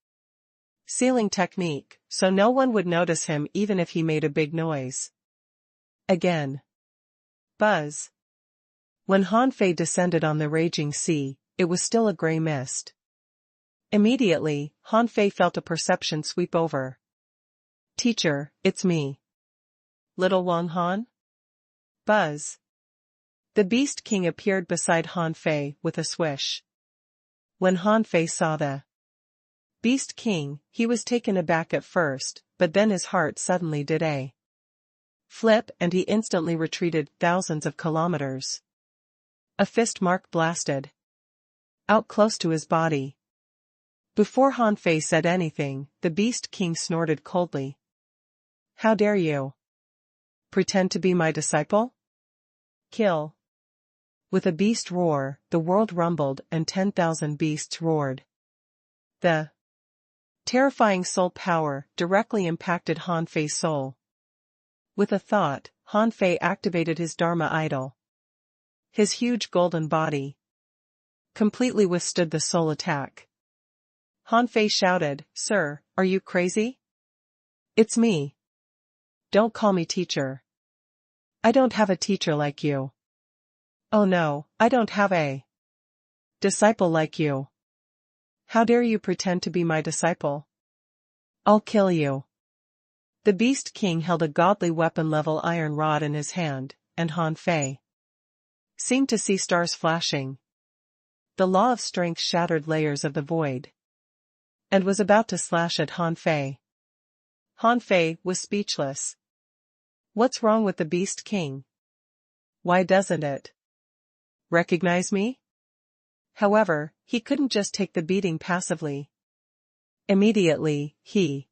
Sealing technique, so no one would notice him even if he made a big noise. Again. Buzz. When Han Fei descended on the raging sea, it was still a gray mist. Immediately, Han Fei felt a perception sweep over. Teacher, it's me. Little Wang Han? Buzz. The Beast King appeared beside Han Fei with a swish. When Han Fei saw the Beast King, he was taken aback at first, but then his heart suddenly did a flip and he instantly retreated thousands of kilometers. A fist mark blasted out close to his body. Before Han Fei said anything, the Beast King snorted coldly. How dare you pretend to be my disciple? Kill. With a beast roar, the world rumbled and 10,000 beasts roared. The terrifying soul power directly impacted Han Fei's soul. With a thought, Han Fei activated his Dharma idol. His huge golden body completely withstood the soul attack. Han Fei shouted, Sir, are you crazy? It's me. Don't call me teacher. I don't have a teacher like you. Oh no, I don't have a disciple like you. How dare you pretend to be my disciple? I'll kill you. The Beast King held a godly weapon-level iron rod in his hand, and Han Fei seemed to see stars flashing. The law of strength shattered layers of the void and was about to slash at Han Fei. Han Fei was speechless. What's wrong with the Beast King? Why doesn't it recognize me? However, he couldn't just take the beating passively. Immediately, he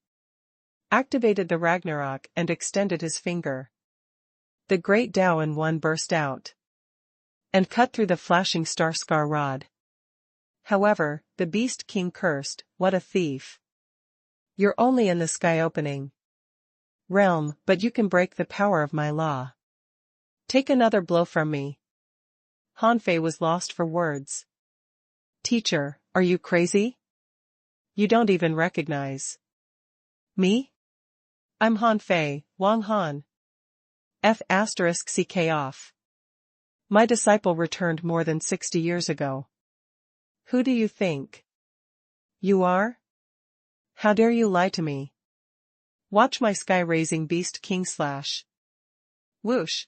activated the Ragnarok and extended his finger. The great Tao in one burst out and cut through the flashing star scar rod. However, the Beast King cursed, what a thief. You're only in the sky opening realm, but you can break the power of my law. Take another blow from me. Han Fei was lost for words. Teacher, are you crazy? You don't even recognize me? I'm Han Fei, Wang Han. F***ck off. My disciple returned more than 60 years ago. Who do you think you are? How dare you lie to me? Watch my sky-raising Beast King slash. Whoosh.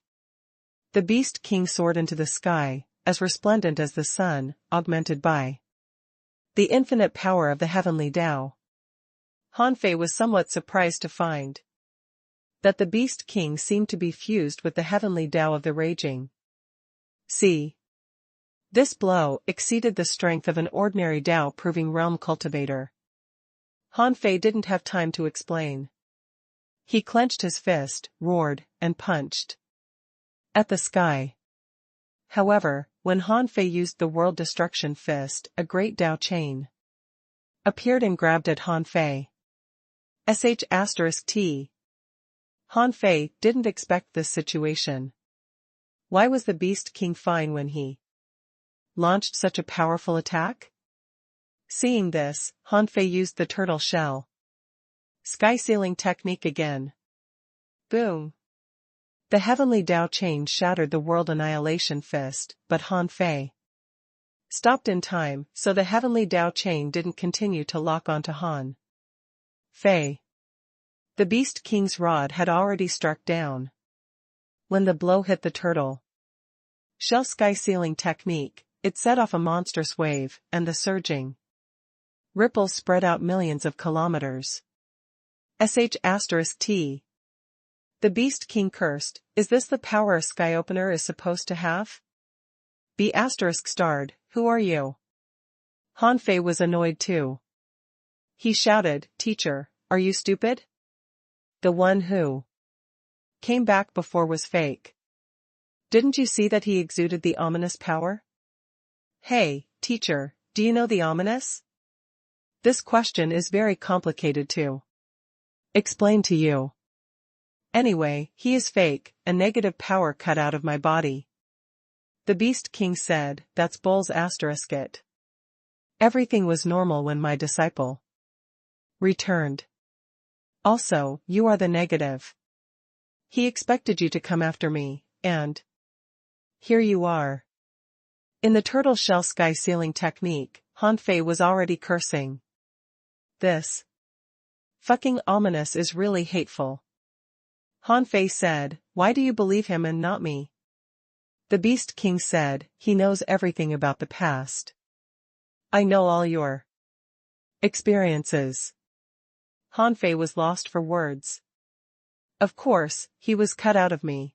The Beast King soared into the sky, as resplendent as the sun, augmented by the infinite power of the heavenly Tao. Han Fei was somewhat surprised to find that the Beast King seemed to be fused with the heavenly Tao of the raging sea. This blow exceeded the strength of an ordinary Tao-proving realm cultivator. Han Fei didn't have time to explain. He clenched his fist, roared, and punched at the sky. However, when Han Fei used the World Destruction Fist, a great Tao chain appeared and grabbed at Han Fei. **T. Han Fei didn't expect this situation. Why was the Beast King fine when he launched such a powerful attack? Seeing this, Han Fei used the turtle shell sky sealing technique again. Boom. The heavenly Tao chain shattered the world annihilation fist, but Han Fei stopped in time, so the heavenly Tao chain didn't continue to lock onto Han Fei. The Beast King's rod had already struck down. When the blow hit the turtle shell sky sealing technique, it set off a monstrous wave, and the surging ripples spread out millions of kilometers. **T. The Beast King cursed, is this the power a sky opener is supposed to have? B****, who are you? Han Fei was annoyed too. He shouted, Teacher, are you stupid? The one who came back before was fake. Didn't you see that he exuded the ominous power? Hey, teacher, do you know the ominous? This question is very complicated to explain to you. Anyway, he is fake, a negative power cut out of my body. The Beast King said, that's bull's**it. Everything was normal when my disciple returned. Also, you are the negative. He expected you to come after me, and here you are. In the turtle shell sky sealing technique, Han Fei was already cursing. This fucking ominous is really hateful. Han Fei said, why do you believe him and not me? The Beast King said, he knows everything about the past. I know all your experiences. Han Fei was lost for words. Of course, he was cut out of me.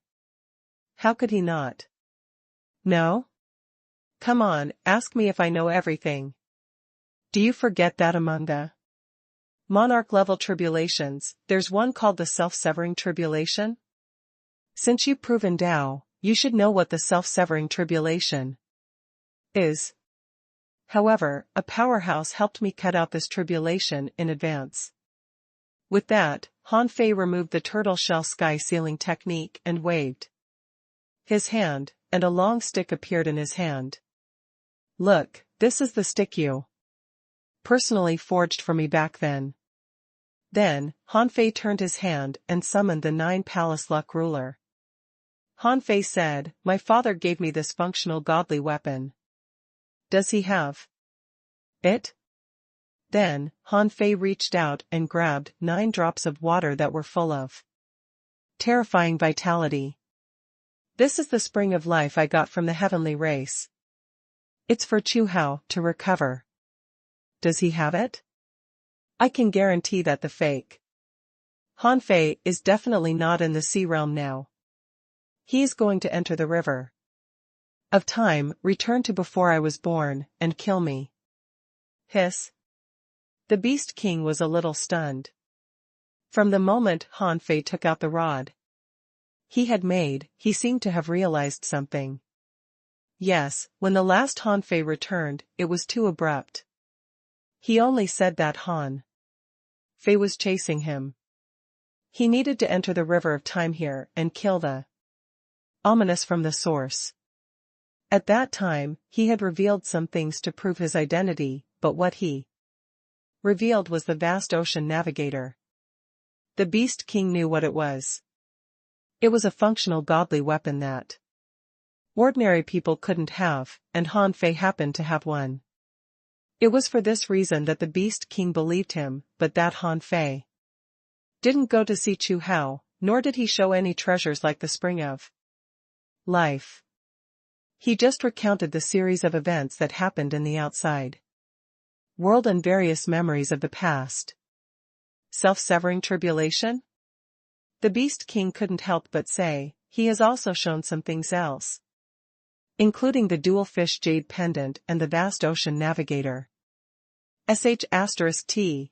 How could he not? No? Come on, ask me if I know everything. Do you forget that among the monarch-level tribulations, there's one called the self-severing tribulation? Since you've proven Tao, you should know what the self-severing tribulation is. However, a powerhouse helped me cut out this tribulation in advance. With that, Han Fei removed the turtle shell sky sealing technique and waved his hand, and a long stick appeared in his hand. Look, this is the stick you personally forged for me back then. Then, Han Fei turned his hand and summoned the 9 palace luck ruler. Han Fei said, my father gave me this functional godly weapon. Does he have it? Then, Han Fei reached out and grabbed 9 drops of water that were full of terrifying vitality. This is the spring of life I got from the heavenly race. It's for Chu Hao to recover. Does he have it? I can guarantee that the fake Han Fei is definitely not in the sea realm now. He is going to enter the river of time, return to before I was born, and kill me. Hiss. The Beast King was a little stunned. From the moment Han Fei took out the rod he had made, he seemed to have realized something. Yes, when the last Han Fei returned, it was too abrupt. He only said that Han Fei was chasing him. He needed to enter the river of time here and kill the ominous from the source. At that time, he had revealed some things to prove his identity, but what he revealed was the vast ocean navigator. The Beast King knew what it was. It was a functional godly weapon that ordinary people couldn't have, and Han Fei happened to have one. It was for this reason that the Beast King believed him, but that Han Fei didn't go to see Chu Hao, nor did he show any treasures like the spring of life. He just recounted the series of events that happened in the outside world and various memories of the past. Self-severing tribulation? The Beast King couldn't help but say, he has also shown some things else, including the dual fish jade pendant and the vast ocean navigator. *T.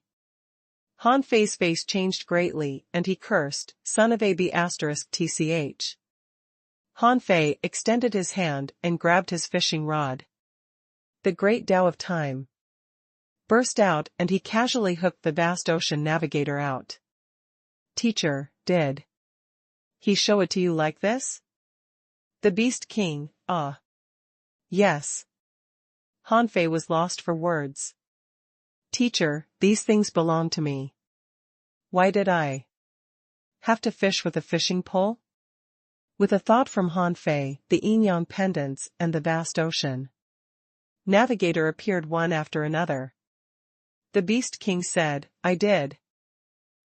Han Fei's face changed greatly, and he cursed, son of AB *TCH. Han Fei extended his hand and grabbed his fishing rod. The great Tao of time burst out, and he casually hooked the vast ocean navigator out. Teacher, did he show it to you like this? The Beast King, yes. Han Fei was lost for words. Teacher, these things belong to me. Why did I have to fish with a fishing pole? With a thought from Han Fei, the yin-yang pendants and the vast ocean navigator appeared one after another. The Beast King said, I did.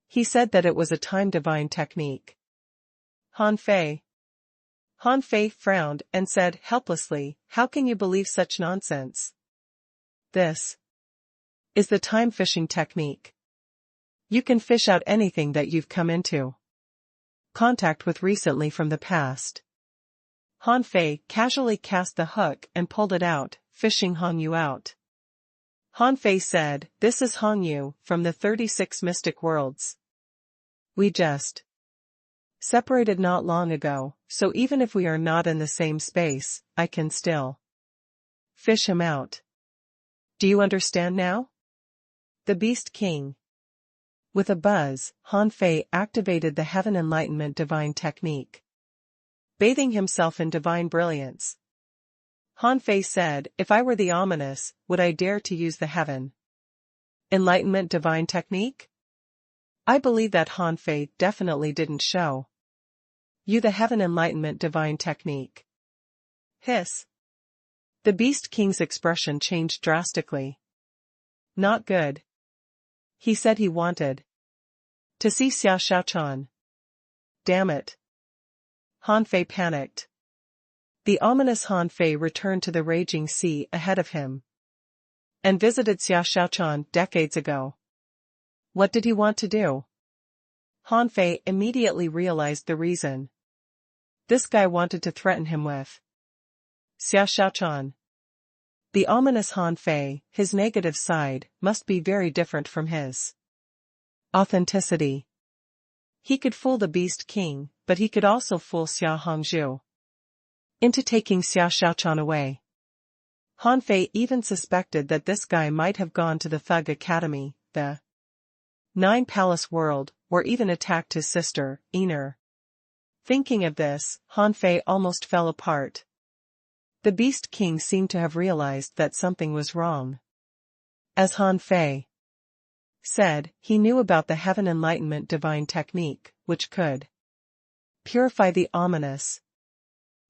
He said that it was a time divine technique. Han Fei frowned and said helplessly, how can you believe such nonsense? This is the time fishing technique. You can fish out anything that you've come into contact with recently from the past. Han Fei casually cast the hook and pulled it out, fishing Hong Yu out. Han Fei said, this is Hong Yu, from the 36 mystic worlds. We just separated not long ago, so even if we are not in the same space, I can still fish him out. Do you understand now? The Beast King. With a buzz, Han Fei activated the Heaven Enlightenment Divine Technique, bathing himself in divine brilliance. Han Fei said, if I were the ominous, would I dare to use the Heaven Enlightenment divine technique? I believe that Han Fei definitely didn't show you the heaven enlightenment divine technique. Hiss. The Beast King's expression changed drastically. Not good. He said he wanted to see Xiao Shaochan. Damn it. Han Fei panicked. The ominous Han Fei returned to the raging sea ahead of him and visited Xiao Shaochan decades ago. What did he want to do? Han Fei immediately realized the reason. This guy wanted to threaten him with Xiao Shaochan. The ominous Han Fei, his negative side, must be very different from his authenticity. He could fool the Beast King, but he could also fool Xiao Hongzhu into taking Xiao Shaochan away. Han Fei even suspected that this guy might have gone to the Thug Academy, the Nine Palace World, or even attacked his sister, Ener. Thinking of this, Han Fei almost fell apart. The Beast King seemed to have realized that something was wrong. As Han Fei said, he knew about the Heaven Enlightenment divine technique, which could purify the ominous.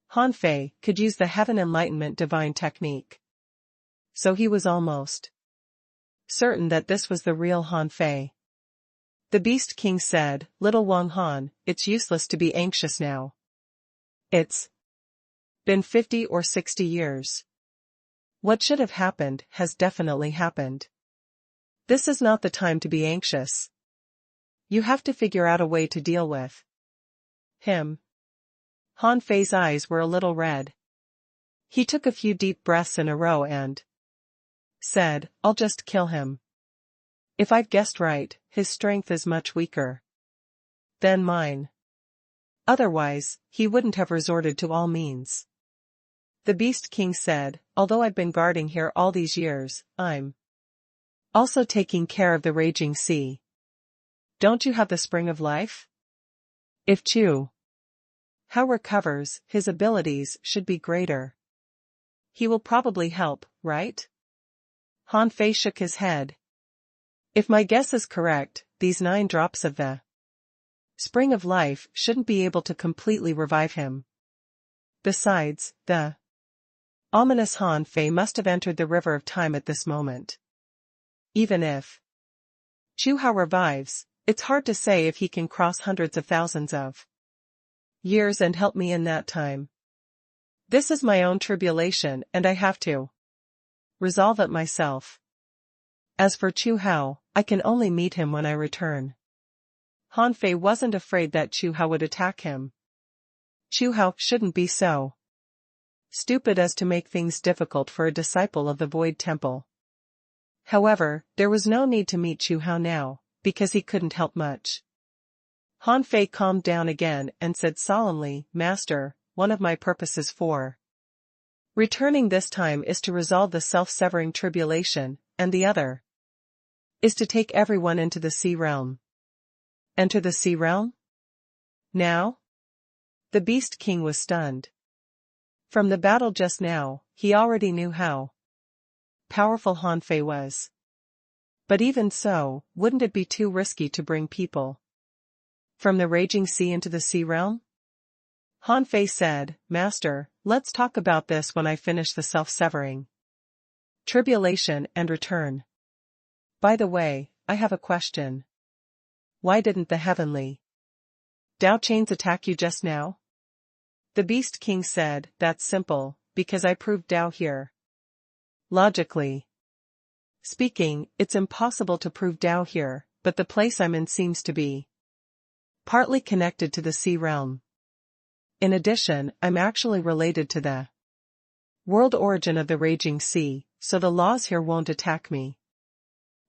Han Fei could use the Heaven Enlightenment divine technique. So he was almost certain that this was the real Han Fei. The Beast King said, "Little Wang Han, it's useless to be anxious now. It's been 50 or 60 years. What should have happened has definitely happened. This is not the time to be anxious. You have to figure out a way to deal with him." Han Fei's eyes were a little red. He took a few deep breaths in a row and said, "I'll just kill him. If I've guessed right, his strength is much weaker than mine. Otherwise, he wouldn't have resorted to all means." The Beast King said, "Although I've been guarding here all these years, I'm also taking care of the raging sea. Don't you have the spring of life? If Chu Hao recovers, his abilities should be greater. He will probably help, right?" Han Fei shook his head. "If my guess is correct, these 9 drops of the spring of life shouldn't be able to completely revive him. Besides, the ominous Han Fei must have entered the river of time at this moment. Even if Chu Hao revives, it's hard to say if he can cross hundreds of thousands of years and help me in that time. This is my own tribulation and I have to resolve it myself. As for Chu Hao, I can only meet him when I return." Han Fei wasn't afraid that Chu Hao would attack him. Chu Hao shouldn't be so stupid as to make things difficult for a disciple of the Void Temple. However, there was no need to meet Chu Hao now, because he couldn't help much. Han Fei calmed down again and said solemnly, "Master, one of my purposes for returning this time is to resolve the self-severing tribulation, and the other is to take everyone into the sea realm." "Enter the sea realm? Now?" The Beast King was stunned. From the battle just now, he already knew how powerful Han Fei was. But even so, wouldn't it be too risky to bring people from the raging sea into the sea realm? Han Fei said, "Master, let's talk about this when I finish the self-severing tribulation and return. By the way, I have a question. Why didn't the heavenly Dao chains attack you just now?" The Beast King said, "That's simple, because I proved Dao here. Logically speaking, it's impossible to prove Dao here, but the place I'm in seems to be partly connected to the sea realm. In addition, I'm actually related to the world origin of the raging sea, so the laws here won't attack me."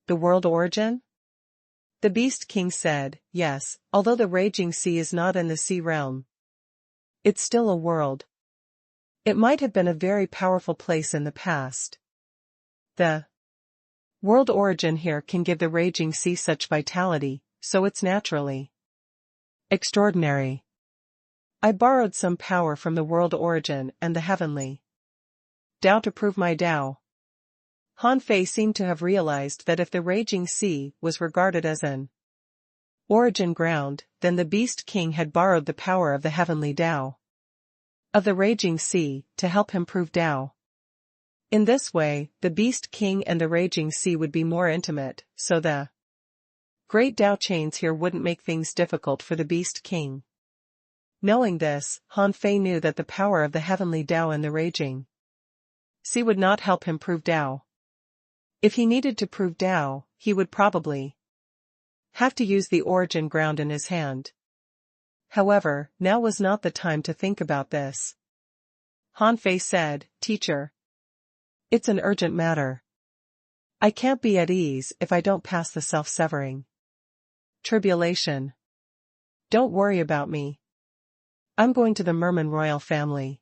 "The world origin?" The Beast King said, "Yes, although the raging sea is not in the sea realm, it's still a world. It might have been a very powerful place in the past. The world origin here can give the raging sea such vitality, so it's naturally extraordinary. I borrowed some power from the world origin and the heavenly Dao to prove my Dao." Han Fei seemed to have realized that if the raging sea was regarded as an origin ground, then the Beast King had borrowed the power of the heavenly Tao of the raging sea to help him prove Tao. In this way, the Beast King and the raging sea would be more intimate, so the great Tao chains here wouldn't make things difficult for the Beast King. Knowing this, Han Fei knew that the power of the heavenly Tao in the raging sea would not help him prove Tao. If he needed to prove Tao, he would probably have to use the origin ground in his hand. However, now was not the time to think about this. Han Fei said, "Teacher, it's an urgent matter. I can't be at ease if I don't pass the self-severing tribulation. Don't worry about me. I'm going to the Merman royal family."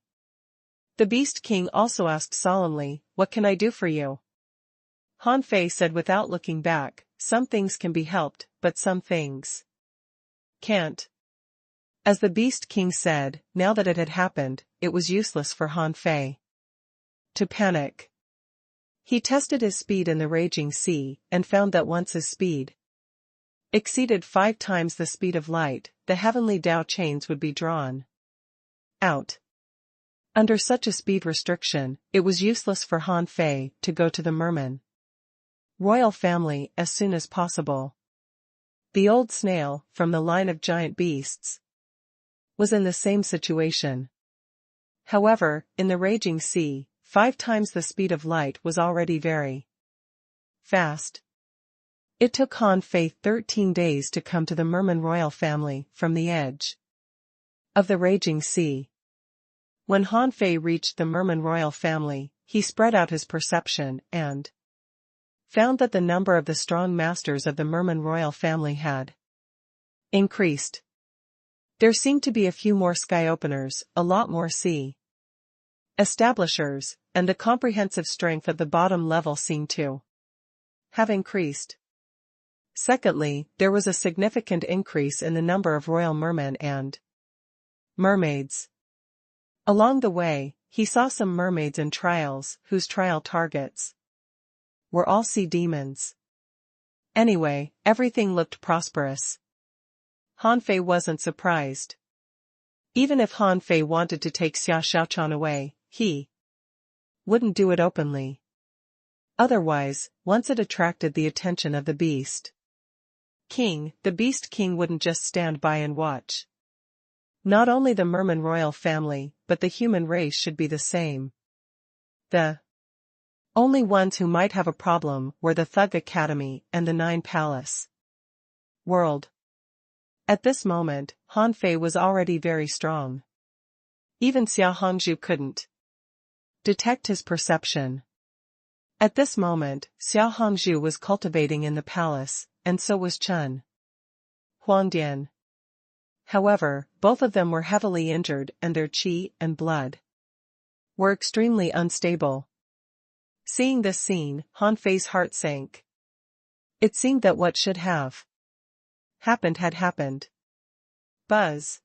The Beast King also asked solemnly, "What can I do for you?" Han Fei said without looking back, "Some things can be helped, but some things can't." As the Beast King said, now that it had happened, it was useless for Han Fei to panic. He tested his speed in the raging sea, and found that once his speed exceeded 5 times the speed of light, the heavenly Tao chains would be drawn out. Under such a speed restriction, it was useless for Han Fei to go to the Merman royal family as soon as possible. The old snail, from the line of giant beasts, was in the same situation. However, in the raging sea, 5 times the speed of light was already very fast. It took Han Fei 13 days to come to the Merman royal family from the edge of the raging sea. When Han Fei reached the Merman royal family, he spread out his perception and found that the number of the strong masters of the Merman royal family had increased. There seemed to be a few more sky openers, a lot more sea establishers, and the comprehensive strength of the bottom level seemed to have increased. Secondly, there was a significant increase in the number of royal mermen and mermaids. Along the way, he saw some mermaids in trials whose trial targets were all sea demons. Anyway, everything looked prosperous. Han Fei wasn't surprised. Even if Han Fei wanted to take Xia Xiaochan away, he wouldn't do it openly. Otherwise, once it attracted the attention of the Beast King, the Beast King wouldn't just stand by and watch. Not only the Merman royal family, but the human race should be the same. The only ones who might have a problem were the Thug Academy and the 9 Palace world. At this moment, Han Fei was already very strong. Even Xia Hongzhu couldn't detect his perception. At this moment, Xia Hongzhu was cultivating in the palace, and so was Chen Huangdian. However, both of them were heavily injured and their qi and blood were extremely unstable. Seeing this scene, Han Fei's heart sank. It seemed that what should have happened had happened. Buzz.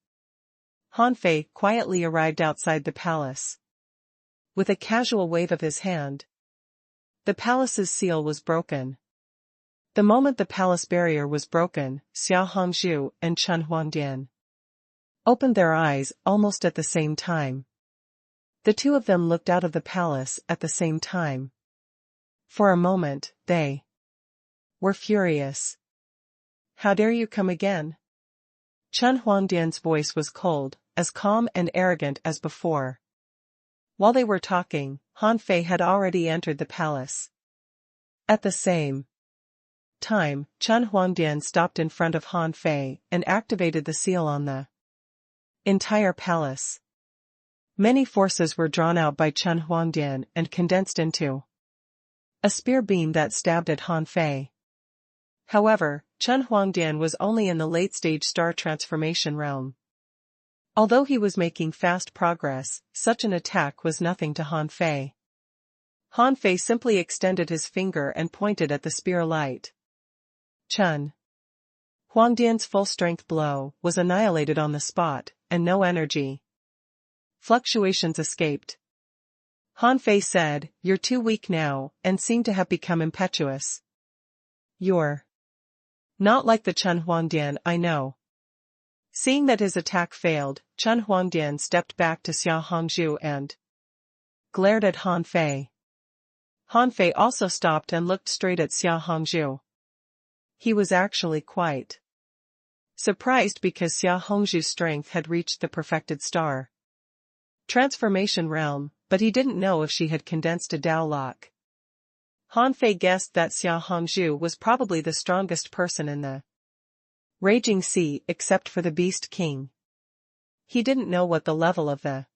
Han Fei quietly arrived outside the palace. With a casual wave of his hand, the palace's seal was broken. The moment the palace barrier was broken, Xia Hongzhu and Chen Huangdian opened their eyes almost at the same time. The two of them looked out of the palace at the same time. For a moment, they were furious. "How dare you come again?" Chen Huangdian's voice was cold, as calm and arrogant as before. While they were talking, Han Fei had already entered the palace. At the same time, Chen Huangdian stopped in front of Han Fei and activated the seal on the entire palace. Many forces were drawn out by Chen Huangdian and condensed into a spear beam that stabbed at Han Fei. However, Chen Huangdian was only in the late-stage star transformation realm. Although he was making fast progress, such an attack was nothing to Han Fei. Han Fei simply extended his finger and pointed at the spear light. Chen Huangdian's full-strength blow was annihilated on the spot, and no energy fluctuations escaped. Han Fei said, "You're too weak now," and seemed to have become impetuous. "You're not like the Chen Huangdian I know." Seeing that his attack failed, Chen Huangdian stepped back to Xia Hongzhu and glared at Han Fei. Han Fei also stopped and looked straight at Xia Hongzhu. He was actually quite surprised because Xia Hongzhu's strength had reached the perfected star transformation realm, but he didn't know if she had condensed a Dao lock. Han Fei guessed that Xia Hongzhu was probably the strongest person in the Raging Sea except for the Beast King. He didn't know what the level of the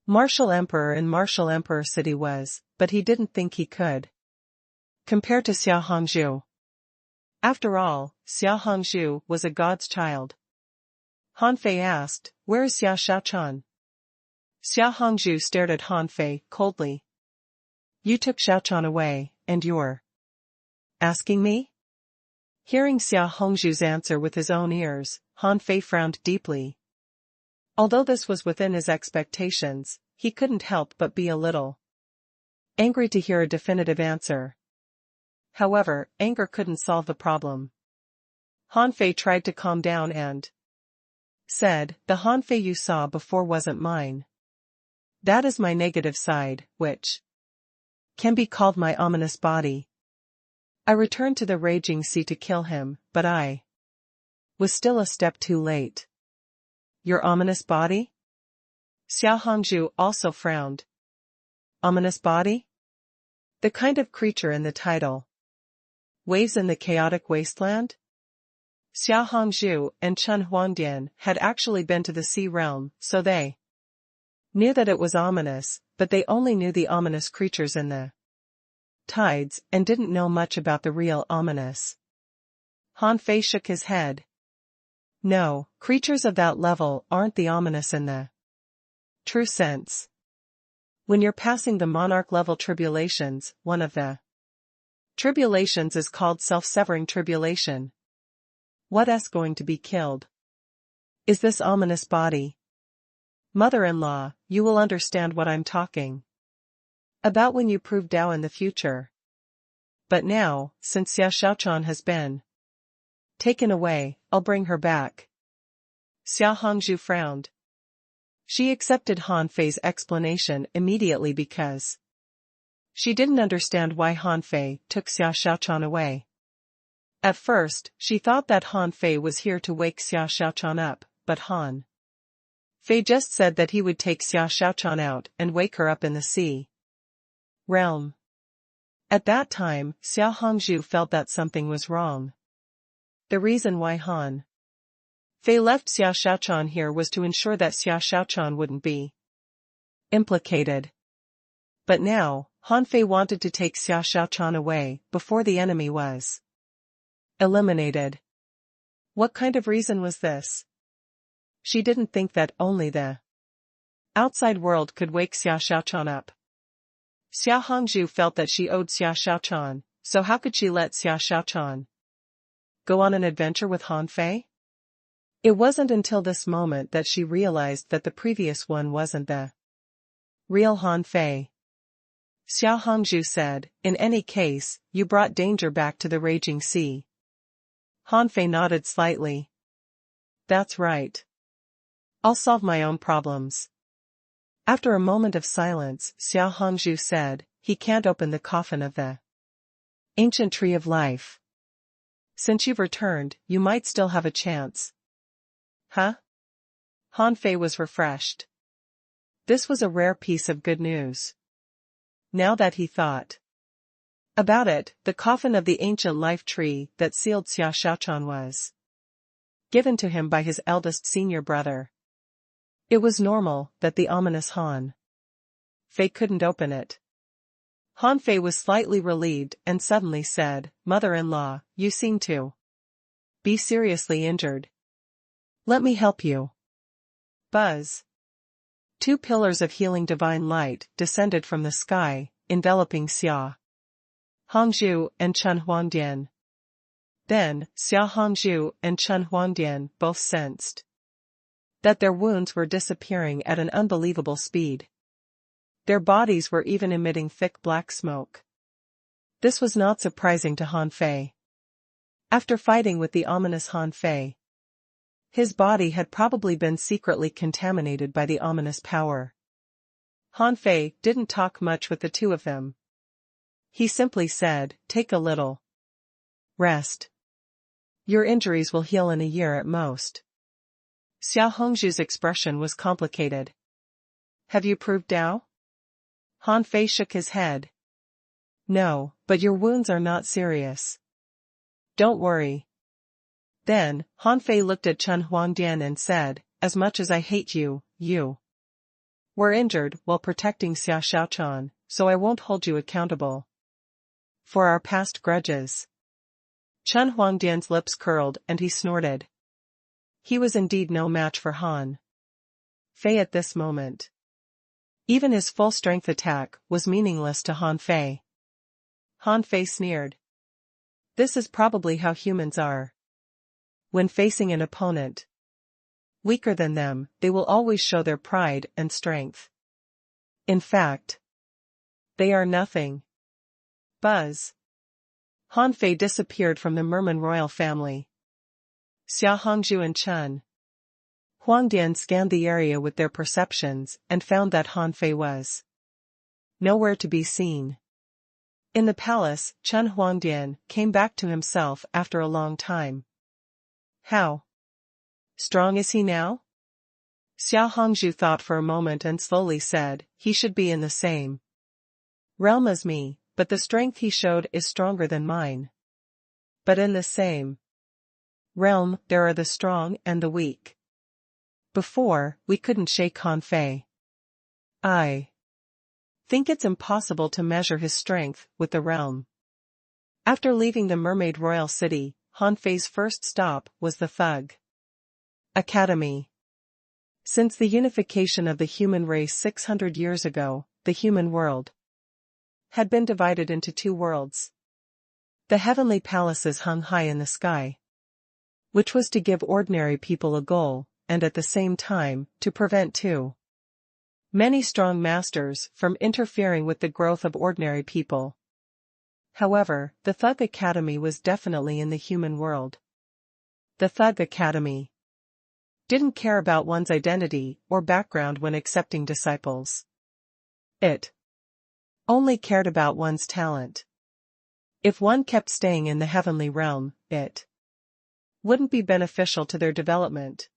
Martial Emperor in Martial Emperor City was, but he didn't think he could compare to Xia Hongzhu. After all, Xia Hongzhu was a god's child. Han Fei asked, "Where is Xia Xiaochan?" Xia Hongzhu stared at Han Fei coldly. "You took Xiaochan away, and you're asking me?" Hearing Xia Hongzhu's answer with his own ears, Han Fei frowned deeply. Although this was within his expectations, he couldn't help but be a little angry to hear a definitive answer. However, anger couldn't solve the problem. Han Fei tried to calm down and said, "The Han Fei you saw before wasn't mine. That is my negative side, which can be called my ominous body. I returned to the Raging Sea to kill him, but I was still a step too late." "Your ominous body?" Xia Hongzhu also frowned. "Ominous body? The kind of creature in the title. Waves in the chaotic wasteland?" Xia Hongzhu and Chen Huangdian had actually been to the sea realm, so they knew that it was ominous, but they only knew the ominous creatures in the tides and didn't know much about the real ominous. Han Fei shook his head. "No, creatures of that level aren't the ominous in the true sense. When you're passing the monarch-level tribulations, one of the tribulations is called self-severing tribulation. What's going to be killed is this ominous body. Mother-in-law, you will understand what I'm talking about when you prove Dao in the future. But now, since Xia Xiaochan has been taken away, I'll bring her back." Xia Hongzhu frowned. She accepted Han Fei's explanation immediately because she didn't understand why Han Fei took Xia Xiaochan away. At first, she thought that Han Fei was here to wake Xia Xiaochan up, but Han Fei just said that he would take Xia Xiaochan out and wake her up in the sea realm. At that time, Xia Hongzhu felt that something was wrong. The reason why Han Fei left Xia Xiaochan here was to ensure that Xia Xiaochan wouldn't be implicated. But now, Han Fei wanted to take Xia Xiaochan away before the enemy was eliminated. What kind of reason was this? She didn't think that only the outside world could wake Xia Xiaochan up. Xia Hongzhu felt that she owed Xia Xiaochan, so how could she let Xia Xiaochan go on an adventure with Han Fei? It wasn't until this moment that she realized that the previous one wasn't the real Han Fei. Xia Hongzhu said, "In any case, you brought danger back to the Raging Sea." Han Fei nodded slightly. "That's right. I'll solve my own problems." After a moment of silence, Xia Hongzhu said, "He can't open the coffin of the ancient tree of life. Since you've returned, you might still have a chance." "Huh?" Han Fei was refreshed. This was a rare piece of good news. Now that he thought about it, the coffin of the ancient life tree that sealed Xia Xiaochan was given to him by his eldest senior brother. It was normal that the ominous Han Fei couldn't open it. Han Fei was slightly relieved and suddenly said, "Mother-in-law, you seem to be seriously injured. Let me help you." Buzz. Two pillars of healing divine light descended from the sky, enveloping Xia Hongzhu and Chen Huangdian. Then, Xia Hongzhu and Chen Huangdian both sensed that their wounds were disappearing at an unbelievable speed. Their bodies were even emitting thick black smoke. This was not surprising to Han Fei. After fighting with the ominous Han Fei, his body had probably been secretly contaminated by the ominous power. Han Fei didn't talk much with the two of them. He simply said, "Take a little rest. Your injuries will heal in a year at most." Xiao Hongzhu's expression was complicated. "Have you proved Dao?" Han Fei shook his head. "No, but your wounds are not serious. Don't worry." Then, Han Fei looked at Chen Huangdian and said, "As much as I hate you, you were injured while protecting Xia Xiaochan, so I won't hold you accountable for our past grudges." Chen Huangdian's lips curled and he snorted. He was indeed no match for Han Fei at this moment. Even his full-strength attack was meaningless to Han Fei. Han Fei sneered. This is probably how humans are. When facing an opponent weaker than them, they will always show their pride and strength. In fact, they are nothing. Buzz. Han Fei disappeared from the Merman royal family. Xia Hongzhu and Chen Huangdian scanned the area with their perceptions and found that Han Fei was nowhere to be seen. In the palace, Chen Huangdian came back to himself after a long time. How strong is he now? Xia Hongzhu thought for a moment and slowly said, "He should be in the same realm as me, but the strength he showed is stronger than mine." But in the same realm, there are the strong and the weak. Before, we couldn't shake Han Fei. I think it's impossible to measure his strength with the realm. After leaving the Mermaid Royal City, Han Fei's first stop was the Thug Academy. Since the unification of the human race 600 years ago, the human world had been divided into two worlds. The heavenly palaces hung high in the sky, which was to give ordinary people a goal, and at the same time, to prevent too many strong masters from interfering with the growth of ordinary people. However, the Thug Academy was definitely in the human world. The Thug Academy didn't care about one's identity or background when accepting disciples. It only cared about one's talent. If one kept staying in the heavenly realm, it wouldn't be beneficial to their development.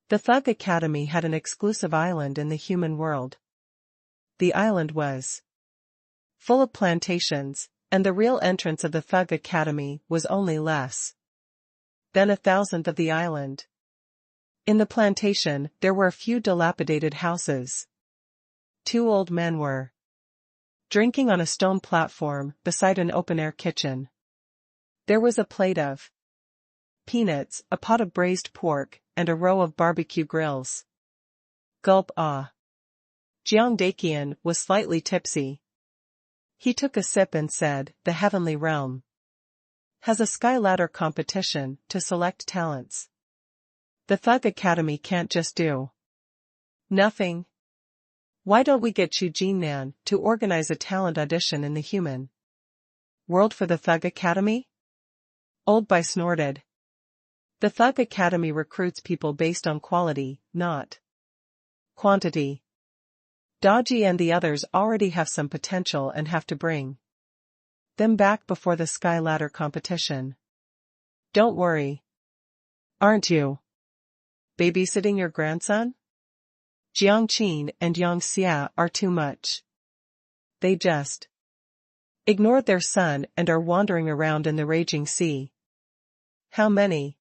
The Thug Academy had an exclusive island in the human world. The island was full of plantations, and the real entrance of the Thug Academy was only less than 1,000th of the island. In the plantation, there were a few dilapidated houses. Two old men were drinking on a stone platform beside an open-air kitchen. There was a plate of peanuts, a pot of braised pork, and a row of barbecue grills. Gulp ah. Jiang Daqian was slightly tipsy. He took a sip and said, "The heavenly realm has a sky ladder competition to select talents. The Thug Academy can't just do nothing. Why don't we get Chu Jinnan to organize a talent audition in the human world for the Thug Academy?" Old Bai snorted. The Thug Academy recruits people based on quality, not quantity. Daji and the others already have some potential and have to bring them back before the Sky Ladder competition. Don't worry. Aren't you babysitting your grandson? Jiang Qin and Yang Xia are too much. They just ignored their son and are wandering around in the raging sea. How many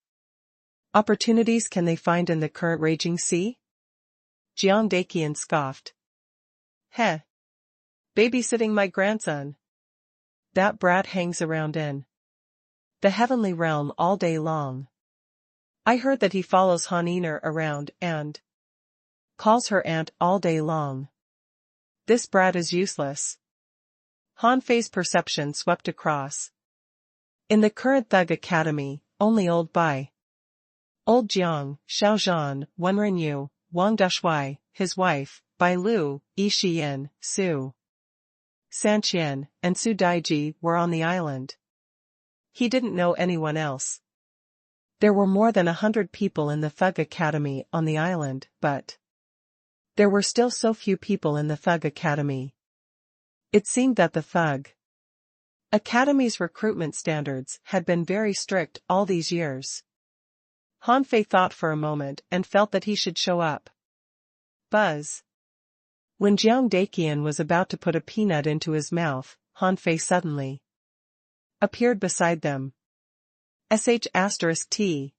opportunities can they find in the current raging sea? Jiang Daqian scoffed. Heh. Babysitting my grandson. That brat hangs around in the heavenly realm all day long. I heard that he follows Han Yiner around and calls her aunt all day long. This brat is useless. Han Fei's perception swept across. In the current Thug Academy, only Old Bai, Old Jiang, Xiao Zhan, Wen Renyu, Wang Dashuai, his wife, Bai Lu, Yi Xian, Su Sanqian, and Su Daiji were on the island. He didn't know anyone else. There were more than 100 people in the Thug Academy on the island, but there were still so few people in the Thug Academy. It seemed that the Thug Academy's recruitment standards had been very strict all these years. Han Fei thought for a moment and felt that he should show up. Buzz. When Jiang Daqian was about to put a peanut into his mouth, Han Fei suddenly appeared beside them. *T.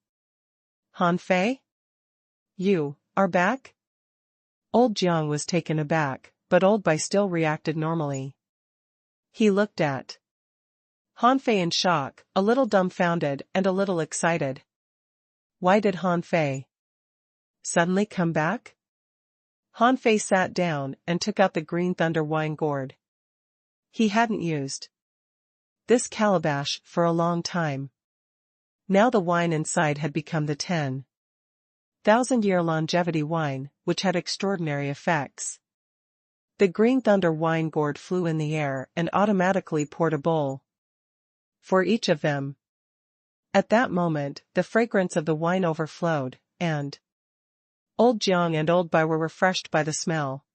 Han Fei? You are back? Old Jiang was taken aback, but Old Bai still reacted normally. He looked at Han Fei in shock, a little dumbfounded and a little excited. Why did Han Fei suddenly come back? Han Fei sat down and took out the Green Thunder wine gourd. He hadn't used this calabash for a long time. Now the wine inside had become the 10,000-year longevity wine, which had extraordinary effects. The Green Thunder wine gourd flew in the air and automatically poured a bowl for each of them. At that moment, the fragrance of the wine overflowed, and Old Jiang and Old Bai were refreshed by the smell.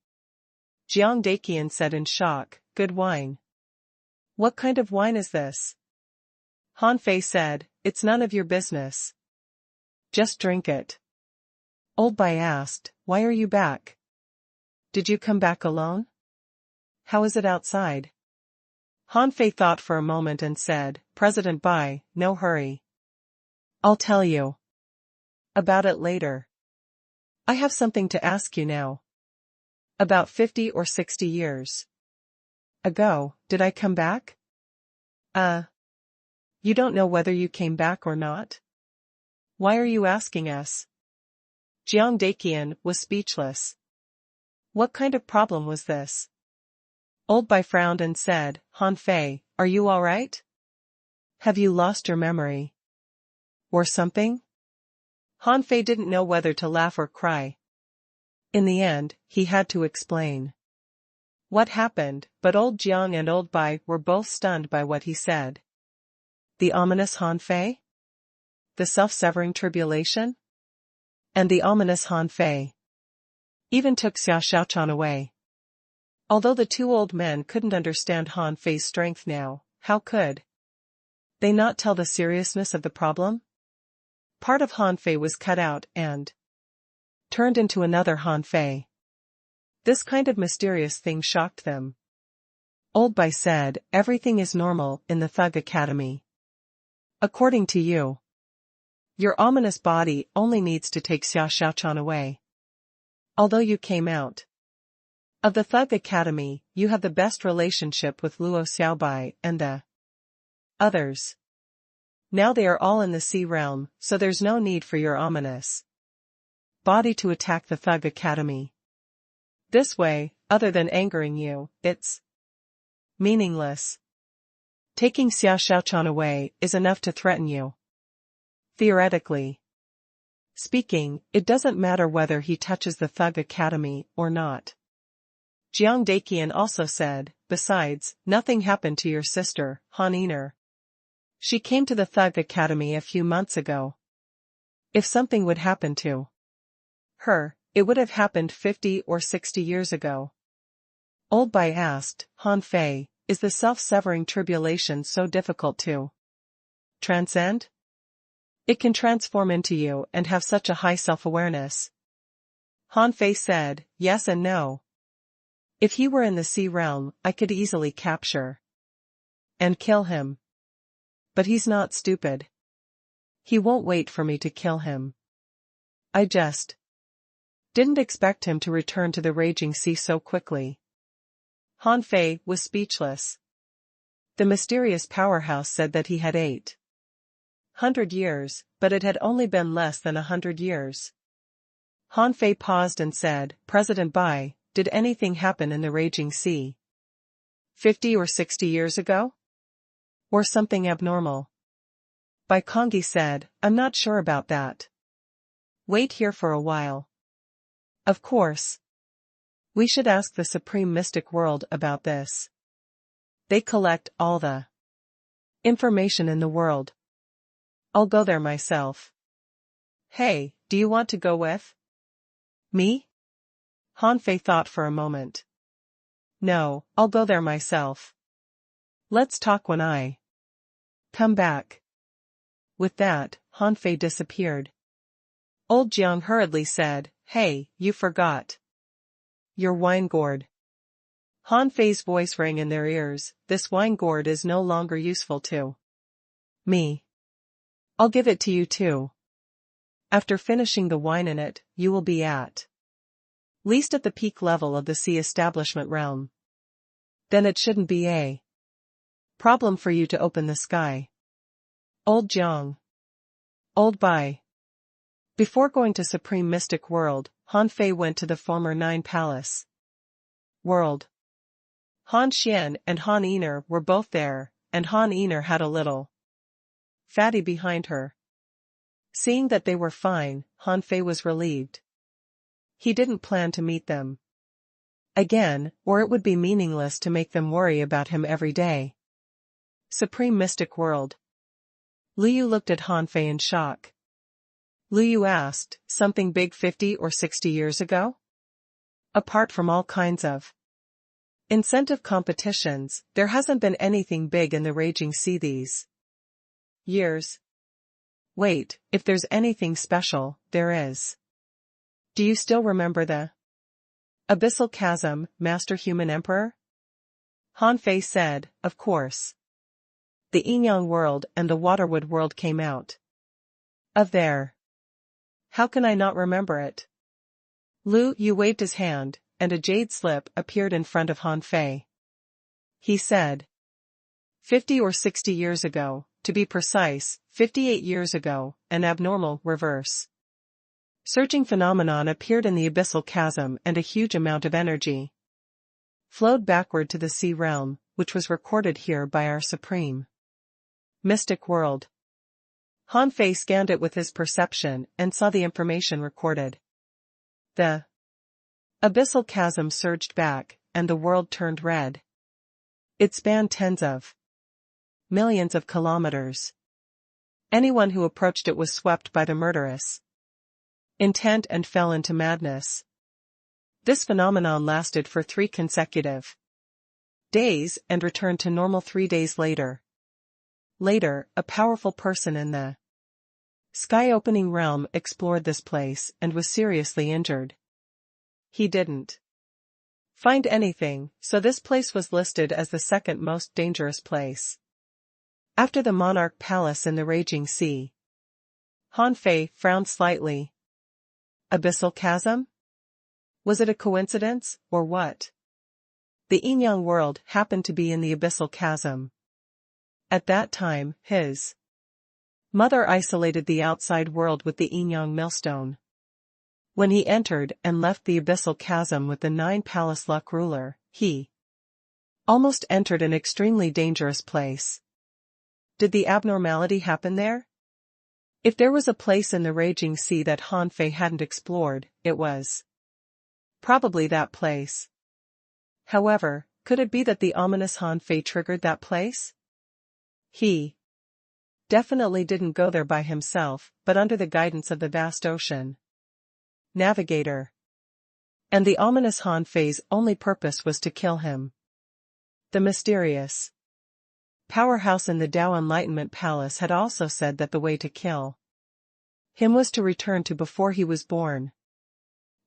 Jiang Daqian said in shock, "Good wine. What kind of wine is this?" Han Fei said, "It's none of your business. Just drink it." Old Bai asked, "Why are you back? Did you come back alone? How is it outside?" Han Fei thought for a moment and said, "President Bai, no hurry. I'll tell you about it later. I have something to ask you now. About 50 or 60 years ago, did I come back?" You don't know whether you came back or not? Why are you asking us?" Jiang Daqian was speechless. What kind of problem was this? Old Bai frowned and said, "Han Fei, are you all right? Have you lost your memory? Or something?" Han Fei didn't know whether to laugh or cry. In the end, he had to explain what happened, but Old Jiang and Old Bai were both stunned by what he said. The ominous Han Fei? The self-severing tribulation? And the ominous Han Fei even took Xia Xiaochan away. Although the two old men couldn't understand Han Fei's strength now, how could they not tell the seriousness of the problem? Part of Han Fei was cut out and turned into another Han Fei. This kind of mysterious thing shocked them. Old Bai said, "Everything is normal in the Thug Academy. According to you, your ominous body only needs to take Xia Xiaochan away. Although you came out of the Thug Academy, you have the best relationship with Luo Xiaobai and the others. Now they are all in the sea realm, so there's no need for your ominous body to attack the Thug Academy. This way, other than angering you, it's meaningless. Taking Xia Xiaochan away is enough to threaten you. Theoretically speaking, it doesn't matter whether he touches the Thug Academy or not." Jiang Daqian also said, "Besides, nothing happened to your sister, Han Einer. She came to the Thug Academy a few months ago. If something would happen to her, it would have happened 50 or 60 years ago." Old Bai asked, "Han Fei, is the self-severing tribulation so difficult to transcend? It can transform into you and have such a high self-awareness." Han Fei said, "Yes and no. If he were in the sea realm, I could easily capture and kill him. But he's not stupid. He won't wait for me to kill him. I just didn't expect him to return to the raging sea so quickly." Han Fei was speechless. The mysterious powerhouse said that he had 800 years, but it had only been less than 100 years. Han Fei paused and said, "President Bai, did anything happen in the raging sea 50 or 60 years ago? Or something abnormal?" Bai Kongyi said, "I'm not sure about that. Wait here for a while. Of course, We should ask the Supreme Mystic World about this. They collect all the information in the world. I'll go there myself. Hey, do you want to go with me? Han Fei thought for a moment. No, I'll go there myself. Let's talk when I come back. With that, Han Fei disappeared. Old Jiang hurriedly said, Hey, you forgot your wine gourd. Han Fei's voice rang in their ears, this wine gourd is no longer useful to me. I'll give it to you too. After finishing the wine in it, you will be at least at the peak level of the sea establishment realm. Then it shouldn't be a problem for you to open the sky. Old Jiang. Old Bai. Before going to Supreme Mystic World, Han Fei went to the former Nine Palace world. Han Xian and Han Yiner were both there, and Han Yiner had a little fatty behind her. Seeing that they were fine, Han Fei was relieved. He didn't plan to meet them again, or it would be meaningless to make them worry about him every day. Supreme Mystic World. Liu Yu looked at Han Fei in shock. Liu Yu asked, something big 50 or 60 years ago? Apart from all kinds of incentive competitions, there hasn't been anything big in the raging sea these years. Wait, if there's anything special, there is. Do you still remember the Abyssal Chasm, Master Human Emperor? Han Fei said, of course. The Yin-Yang world and the Waterwood world came out of there. How can I not remember it? Liu Yu waved his hand, and a jade slip appeared in front of Han Fei. He said, 50 or 60 years ago, to be precise, 58 years ago, an abnormal reverse surging phenomenon appeared in the abyssal chasm and a huge amount of energy flowed backward to the sea realm, which was recorded here by our Supreme Mystic World. Han Fei scanned it with his perception and saw the information recorded. The abyssal chasm surged back, and the world turned red. It spanned tens of millions of kilometers. Anyone who approached it was swept by the murderous intent and fell into madness. This phenomenon lasted for 3 consecutive days and returned to normal 3 days later. Later, a powerful person in the sky-opening realm explored this place and was seriously injured. He didn't find anything, so this place was listed as the second most dangerous place after the Monarch Palace in the Raging Sea. Han Fei frowned slightly. Abyssal Chasm? Was it a coincidence, or what? The Yin-Yang world happened to be in the Abyssal Chasm. At that time, his mother isolated the outside world with the Yin-Yang millstone. When he entered and left the Abyssal Chasm with the 9 Palace Luck ruler, he almost entered an extremely dangerous place. Did the abnormality happen there? If there was a place in the Raging Sea that Han Fei hadn't explored, it was probably that place. However, could it be that the ominous Han Fei triggered that place? He definitely didn't go there by himself, but under the guidance of the vast ocean navigator. And the ominous Han Fei's only purpose was to kill him. The mysterious powerhouse in the Tao Enlightenment Palace had also said that the way to kill him was to return to before he was born.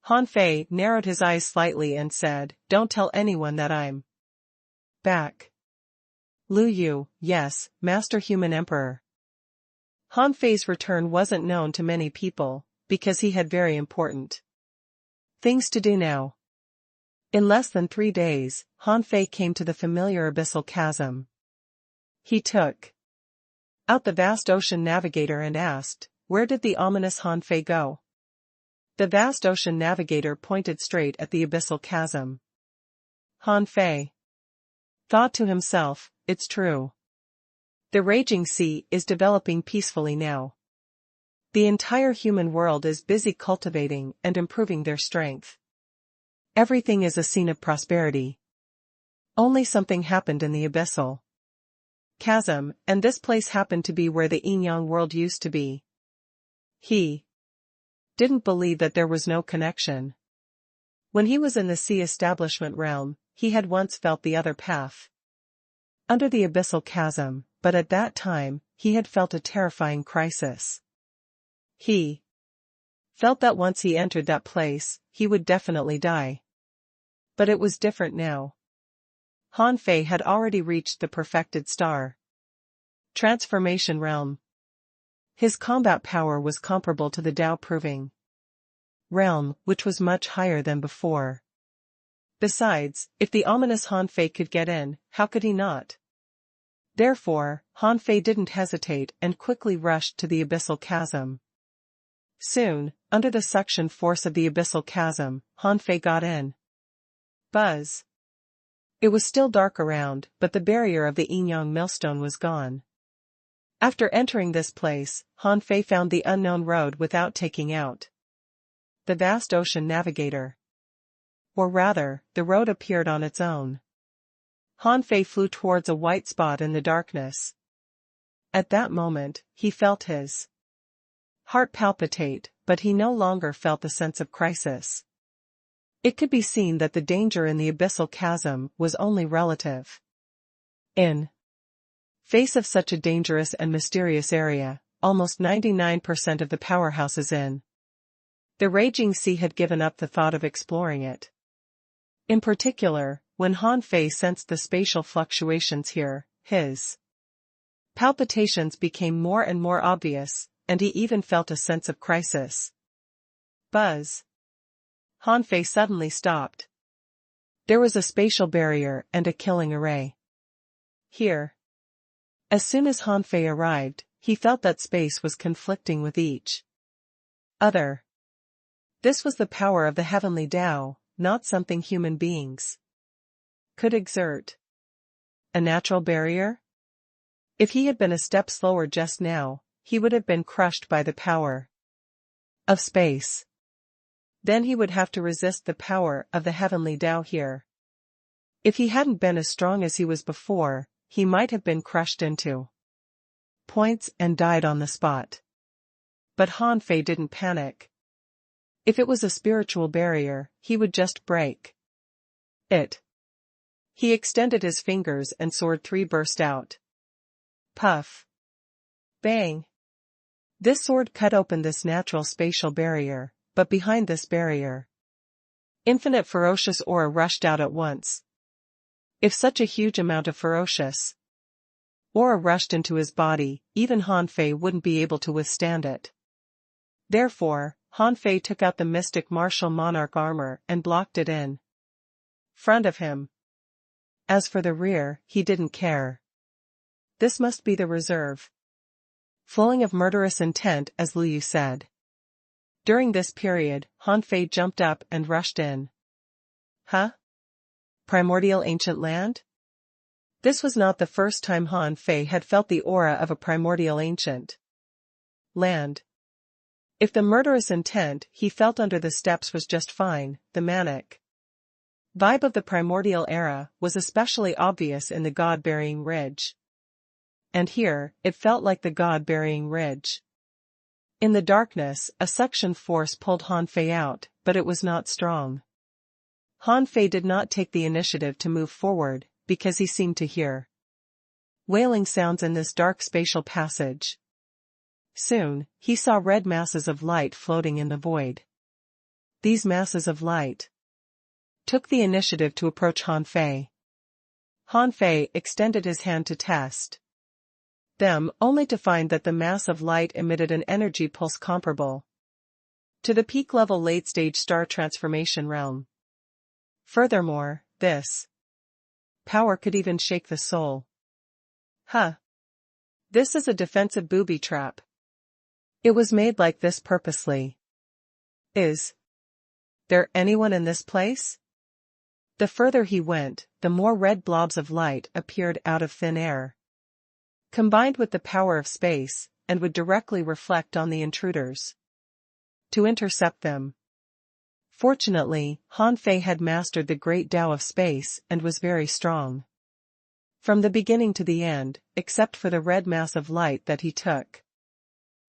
Han Fei narrowed his eyes slightly and said, "Don't tell anyone that I'm back." Liu Yu, yes, Master Human Emperor. Han Fei's return wasn't known to many people, because he had very important things to do now. In less than 3 days, Han Fei came to the familiar abyssal chasm. He took out the vast ocean navigator and asked, "Where did the ominous Han Fei go?" The vast ocean navigator pointed straight at the abyssal chasm. Han Fei thought to himself, it's true. The Raging Sea is developing peacefully now. The entire human world is busy cultivating and improving their strength. Everything is a scene of prosperity. Only something happened in the abyssal chasm, and this place happened to be where the yin-yang world used to be. He didn't believe that there was no connection. When he was in the sea establishment realm, he had once felt the other path under the abyssal chasm, but at that time, he had felt a terrifying crisis. He felt that once he entered that place, he would definitely die. But it was different now. Han Fei had already reached the perfected star transformation realm. His combat power was comparable to the Tao proving realm, which was much higher than before. Besides, if the ominous Han Fei could get in, how could he not? Therefore, Han Fei didn't hesitate and quickly rushed to the abyssal chasm. Soon, under the suction force of the abyssal chasm, Han Fei got in. Buzz. It was still dark around, but the barrier of the yin-yang millstone was gone. After entering this place, Han Fei found the unknown road without taking out the vast ocean navigator. Or rather, the road appeared on its own. Han Fei flew towards a white spot in the darkness. At that moment, he felt his heart palpitate, but he no longer felt the sense of crisis. It could be seen that the danger in the abyssal chasm was only relative. In face of such a dangerous and mysterious area, almost 99% of the powerhouses in the raging sea had given up the thought of exploring it. In particular, when Han Fei sensed the spatial fluctuations here, his palpitations became more and more obvious, and he even felt a sense of crisis. Buzz. Han Fei suddenly stopped. There was a spatial barrier and a killing array here. As soon as Han Fei arrived, he felt that space was conflicting with each other. This was the power of the heavenly Tao, not something human beings could exert. A natural barrier? If he had been a step slower just now, he would have been crushed by the power of space. Then he would have to resist the power of the heavenly Tao here. If he hadn't been as strong as he was before, he might have been crushed into points and died on the spot. But Han Fei didn't panic. If it was a spiritual barrier, he would just break it. He extended his fingers and Sword 3 burst out. Puff. Bang. This sword cut open this natural spatial barrier, but behind this barrier, infinite ferocious aura rushed out at once. If such a huge amount of ferocious aura rushed into his body, even Han Fei wouldn't be able to withstand it. Therefore, Han Fei took out the mystic martial monarch armor and blocked it in front of him. As for the rear, he didn't care. This must be the reserve flowing of murderous intent, as Liu said. During this period, Han Fei jumped up and rushed in. Huh? Primordial ancient land? This was not the first time Han Fei had felt the aura of a primordial ancient land. If the murderous intent he felt under the steps was just fine, the manic vibe of the primordial era was especially obvious in the God-burying ridge. And here, it felt like the God-burying ridge. In the darkness, a suction force pulled Han Fei out, but it was not strong. Han Fei did not take the initiative to move forward, because he seemed to hear wailing sounds in this dark spatial passage. Soon, he saw red masses of light floating in the void. These masses of light took the initiative to approach Han Fei. Han Fei extended his hand to test them, only to find that the mass of light emitted an energy pulse comparable to the peak-level late-stage star transformation realm. Furthermore, this power could even shake the soul. Huh. This is a defensive booby trap. It was made like this purposely. Is there anyone in this place? The further he went, the more red blobs of light appeared out of thin air, combined with the power of space, and would directly reflect on the intruders to intercept them. Fortunately, Han Fei had mastered the great Tao of space and was very strong. From the beginning to the end, except for the red mass of light that he took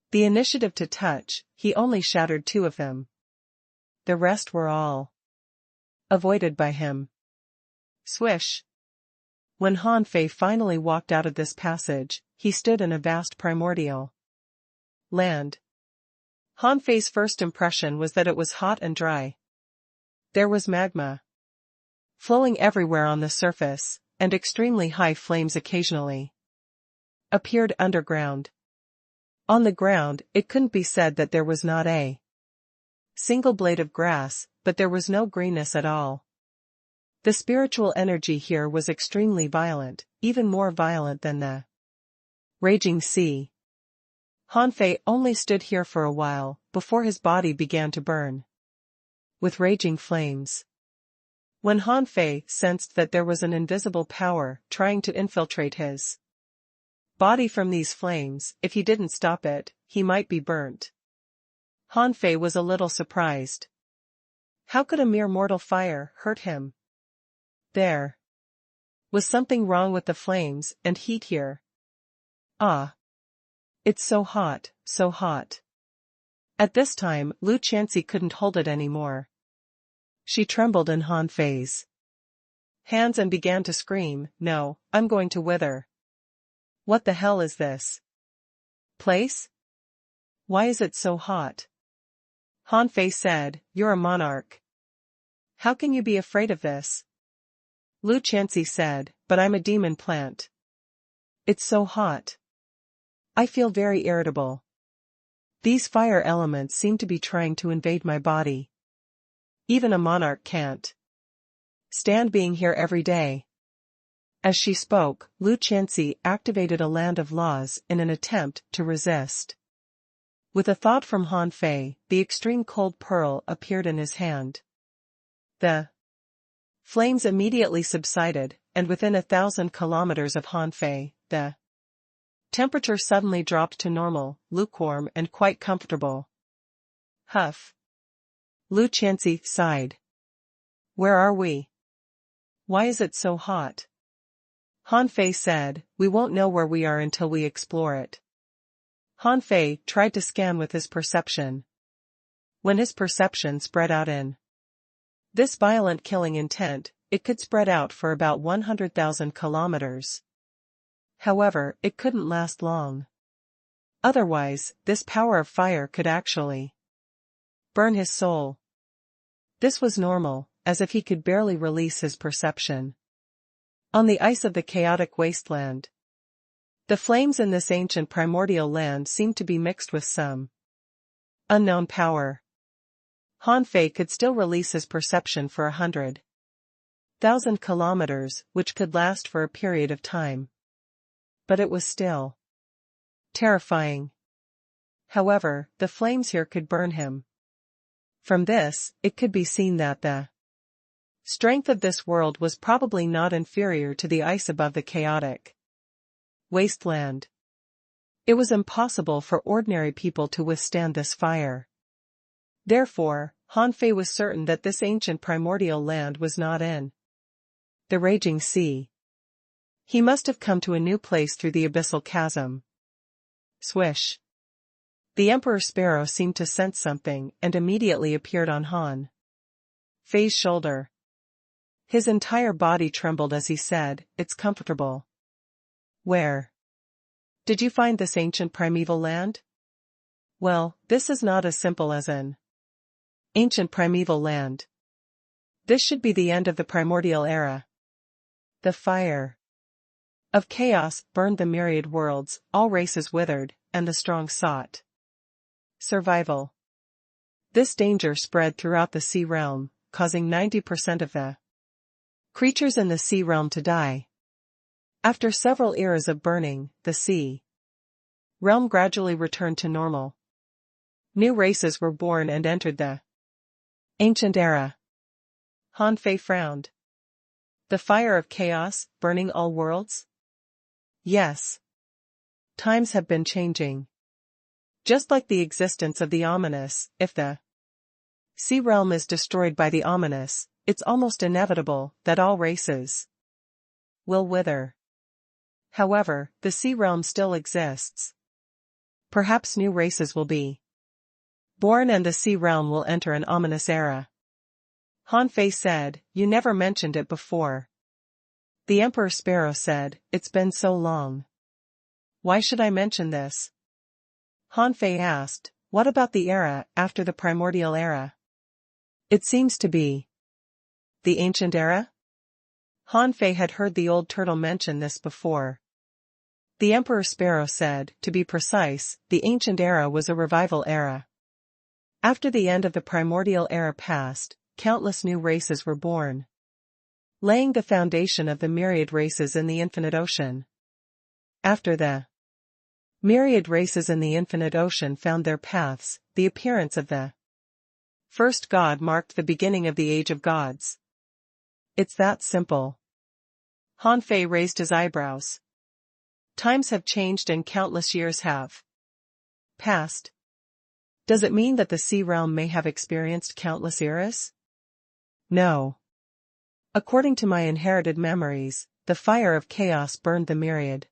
the initiative to touch, he only shattered 2 of them. The rest were all avoided by him. Swish! When Han Fei finally walked out of this passage, he stood in a vast primordial land. Han Fei's first impression was that it was hot and dry. There was magma flowing everywhere on the surface, and extremely high flames occasionally appeared underground. On the ground, it couldn't be said that there was not a single blade of grass, but there was no greenness at all. The spiritual energy here was extremely violent, even more violent than the raging sea. Han Fei only stood here for a while, before his body began to burn with raging flames. When Han Fei sensed that there was an invisible power trying to infiltrate his body from these flames, if he didn't stop it, he might be burnt. Han Fei was a little surprised. How could a mere mortal fire hurt him? There was something wrong with the flames and heat here. Ah! It's so hot, so hot. At this time, Lu Chanxi couldn't hold it anymore. She trembled in Han Fei's hands and began to scream, "No, I'm going to wither. What the hell is this place? Why is it so hot?" Han Fei said, "You're a monarch. How can you be afraid of this?" Lu Chanxi said, "But I'm a demon plant. It's so hot. I feel very irritable. These fire elements seem to be trying to invade my body. Even a monarch can't stand being here every day." As she spoke, Lu Chanxi activated a land of laws in an attempt to resist. With a thought from Han Fei, the extreme cold pearl appeared in his hand. The flames immediately subsided, and within 1,000 kilometers of Han Fei, the temperature suddenly dropped to normal, lukewarm and quite comfortable. Huff! Lu Chanxi sighed. "Where are we? Why is it so hot?" Han Fei said, "We won't know where we are until we explore it." Han Fei tried to scan with his perception. When his perception spread out in this violent killing intent, it could spread out for about 100,000 kilometers. However, it couldn't last long. Otherwise, this power of fire could actually burn his soul. This was normal, as if he could barely release his perception. On the ice of the chaotic wasteland, the flames in this ancient primordial land seemed to be mixed with some unknown power. Han Fei could still release his perception for 100,000 kilometers, which could last for a period of time. But it was still terrifying. However, the flames here could burn him. From this, it could be seen that the strength of this world was probably not inferior to the ice above the chaotic wasteland. It was impossible for ordinary people to withstand this fire. Therefore, Han Fei was certain that this ancient primordial land was not in the raging sea. He must have come to a new place through the abyssal chasm. Swish! The Emperor Sparrow seemed to sense something and immediately appeared on Han Fei's shoulder. His entire body trembled as he said, "It's comfortable." "Where did you find this ancient primeval land?" "Well, this is not as simple as an ancient primeval land. This should be the end of the primordial era. The fire of chaos burned the myriad worlds, all races withered, and the strong sought survival. This danger spread throughout the sea realm, causing 90% of the creatures in the sea realm to die. After several eras of burning, the sea realm gradually returned to normal. New races were born and entered the ancient era." Han Fei frowned. "The fire of chaos, burning all worlds?" "Yes. Times have been changing. Just like the existence of the ominous, if the Sea realm is destroyed by the ominous, it's almost inevitable that all races will wither. However, the sea realm still exists. Perhaps new races will be born and the sea realm will enter an ominous era. Han Fei said, "You never mentioned it before." The Emperor Sparrow said, "It's been so long. Why should I mention this?" Han Fei asked, "What about the era after the primordial era? It seems to be the ancient era?" Han Fei had heard the old turtle mention this before. The Emperor Sparrow said, "To be precise, the ancient era was a revival era. After the end of the primordial era passed, countless new races were born, laying the foundation of the myriad races in the infinite ocean. After the myriad races in the infinite ocean found their paths, the appearance of the first god marked the beginning of the age of gods. It's that simple." Han Fei raised his eyebrows. "Times have changed and countless years have passed. Does it mean that the sea realm may have experienced countless eras?" "No. According to my inherited memories, the fire of chaos burned the myriad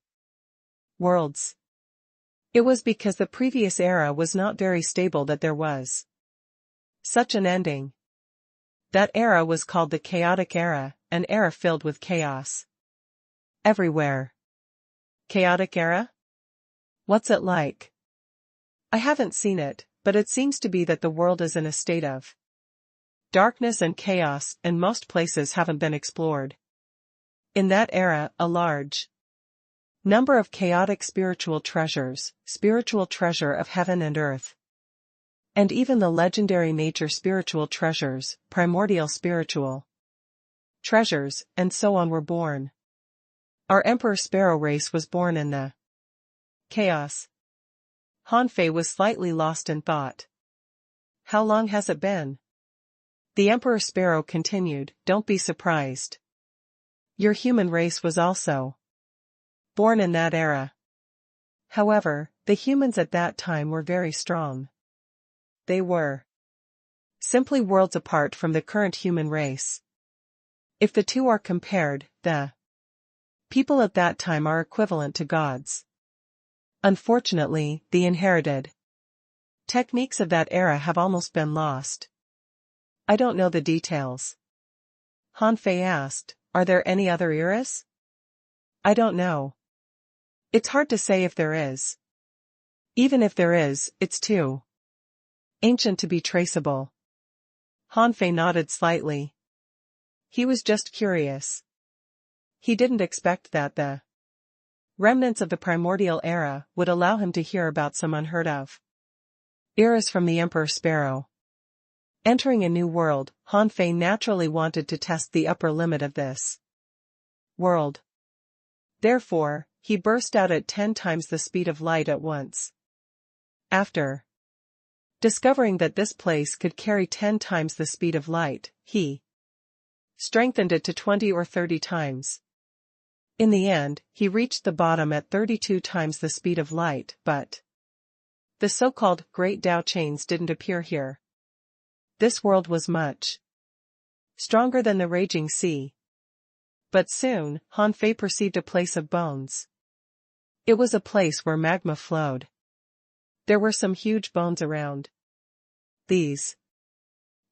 worlds. It was because the previous era was not very stable that there was such an ending. That era was called the chaotic era, an era filled with chaos everywhere." "Chaotic era? What's it like?" "I haven't seen it, but it seems to be that the world is in a state of darkness and chaos, and most places haven't been explored. In that era, a large number of chaotic spiritual treasure of heaven and earth, and even the legendary nature spiritual treasures, primordial spiritual treasures, and so on were born. Our Emperor Sparrow race was born in the chaos." Han Fei was slightly lost in thought. "How long has it been?" The Emperor Sparrow continued, "Don't be surprised. Your human race was also born in that era. However, the humans at that time were very strong. They were simply worlds apart from the current human race. If the two are compared, the people at that time are equivalent to gods. Unfortunately, the inherited techniques of that era have almost been lost." "I don't know the details." Han Fei asked, "Are there any other eras?" "I don't know. It's hard to say if there is. Even if there is, it's too ancient to be traceable." Han Fei nodded slightly. He was just curious. He didn't expect that the remnants of the primordial era would allow him to hear about some unheard of eras from the Emperor Sparrow. Entering a new world, Han Fei naturally wanted to test the upper limit of this world. Therefore, he burst out at 10 times the speed of light at once. After discovering that this place could carry 10 times the speed of light, he strengthened it to 20 or 30 times. In the end, he reached the bottom at 32 times the speed of light, but the so-called Great Tao chains didn't appear here. This world was much stronger than the raging sea. But soon, Han Fei perceived a place of bones. It was a place where magma flowed. There were some huge bones around. These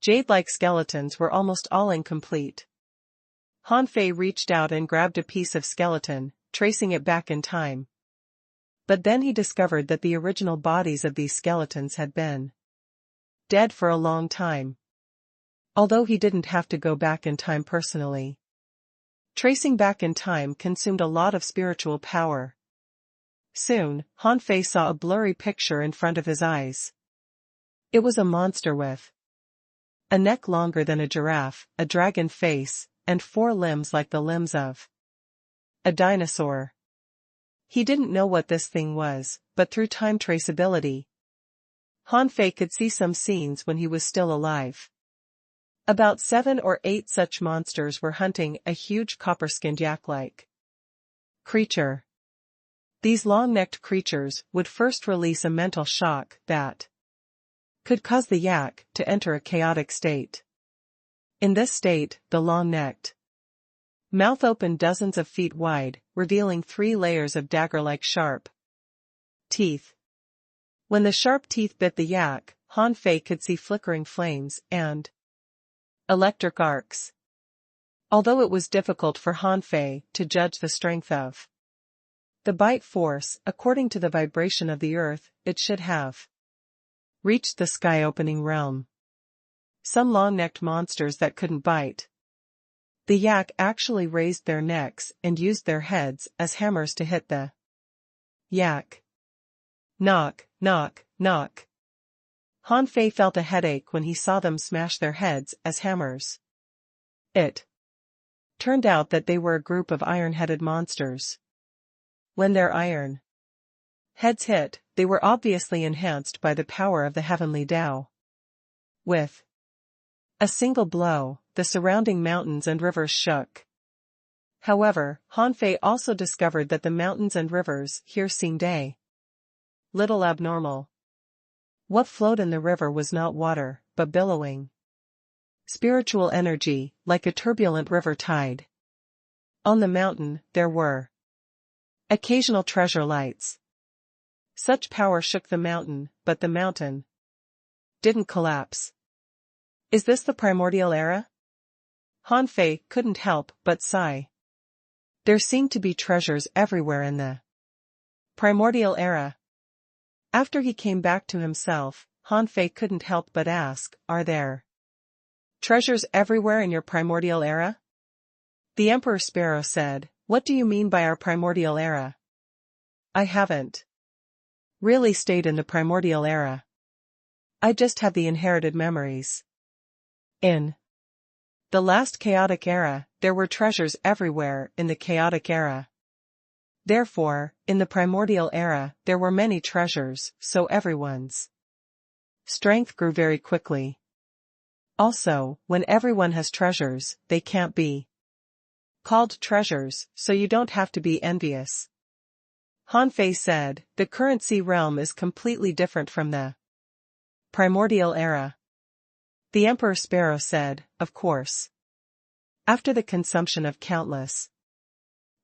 jade-like skeletons were almost all incomplete. Han Fei reached out and grabbed a piece of skeleton, tracing it back in time. But then he discovered that the original bodies of these skeletons had been dead for a long time. Although he didn't have to go back in time personally. Tracing back in time consumed a lot of spiritual power. Soon, Han Fei saw a blurry picture in front of his eyes. It was a monster with a neck longer than a giraffe, a dragon face, and 4 limbs like the limbs of a dinosaur. He didn't know what this thing was, but through time traceability, Han Fei could see some scenes when he was still alive. About 7 or 8 such monsters were hunting a huge copper-skinned yak-like creature. These long-necked creatures would first release a mental shock that could cause the yak to enter a chaotic state. In this state, the long-necked mouth opened dozens of feet wide, revealing 3 layers of dagger-like sharp teeth. When the sharp teeth bit the yak, Han Fei could see flickering flames and electric arcs. Although it was difficult for Han Fei to judge the strength of the bite force, according to the vibration of the earth, it should have reached the sky-opening realm. Some long-necked monsters that couldn't bite the yak actually raised their necks and used their heads as hammers to hit the yak. Knock, knock, knock. Han Fei felt a headache when he saw them smash their heads as hammers. It turned out that they were a group of iron-headed monsters. When their iron heads hit, they were obviously enhanced by the power of the heavenly Tao. With a single blow, the surrounding mountains and rivers shook. However, Han Fei also discovered that the mountains and rivers here seemed a little abnormal. What flowed in the river was not water, but billowing spiritual energy, like a turbulent river tide. On the mountain, there were occasional treasure lights. Such power shook the mountain, but the mountain didn't collapse. Is this the primordial era? Han Fei couldn't help but sigh. There seemed to be treasures everywhere in the primordial era. After he came back to himself, Han Fei couldn't help but ask, are there treasures everywhere in your primordial era? The Emperor Sparrow said, what do you mean by our primordial era? I haven't really stayed in the primordial era. I just have the inherited memories. In the last chaotic era, there were treasures everywhere in the chaotic era. Therefore, in the primordial era, there were many treasures, so everyone's strength grew very quickly. Also, when everyone has treasures, they can't be called treasures, so you don't have to be envious. Han Fei said, the current sea realm is completely different from the primordial era. The Emperor Sparrow said, of course. After the consumption of countless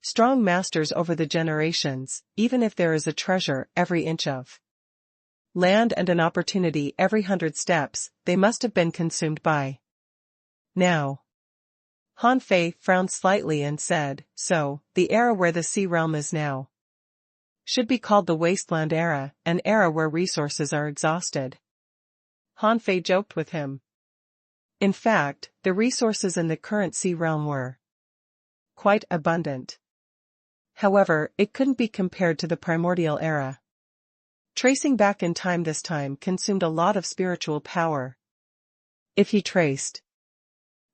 strong masters over the generations, even if there is a treasure every inch of land and an opportunity every 100 steps, they must have been consumed by now. Han Fei frowned slightly and said, so, the era where the sea realm is now should be called the wasteland era, an era where resources are exhausted. Han Fei joked with him. In fact, the resources in the current sea realm were quite abundant. However, it couldn't be compared to the primordial era. Tracing back in time this time consumed a lot of spiritual power. If he traced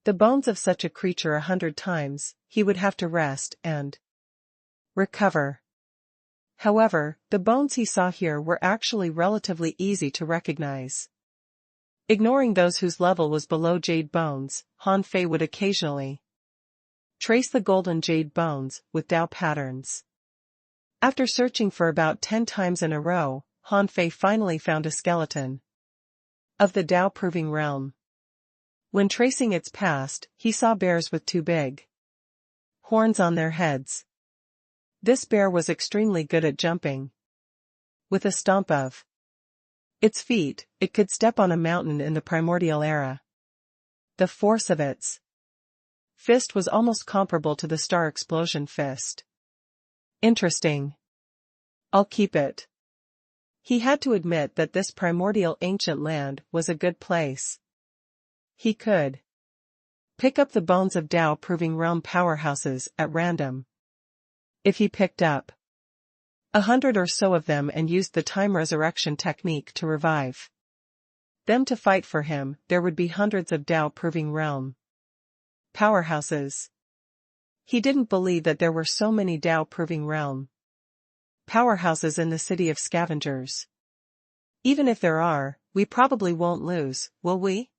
the bones of such a creature 100 times, he would have to rest and recover. However, the bones he saw here were actually relatively easy to recognize. Ignoring those whose level was below jade bones, Han Fei would occasionally trace the golden jade bones with Tao patterns. After searching for about 10 times in a row, Han Fei finally found a skeleton of the Tao-proving realm. When tracing its past, he saw bears with 2 big horns on their heads. This bear was extremely good at jumping. With a stomp of its feet, it could step on a mountain in the primordial era. The force of its fist was almost comparable to the star explosion fist. Interesting. I'll keep it. He had to admit that this primordial ancient land was a good place. He could pick up the bones of Tao-proving realm powerhouses at random. If he picked up 100 or so of them and used the time resurrection technique to revive them to fight for him, there would be hundreds of Tao-proving realm powerhouses. He didn't believe that there were so many Tao-proving realm powerhouses in the city of scavengers. Even if there are, we probably won't lose, will we?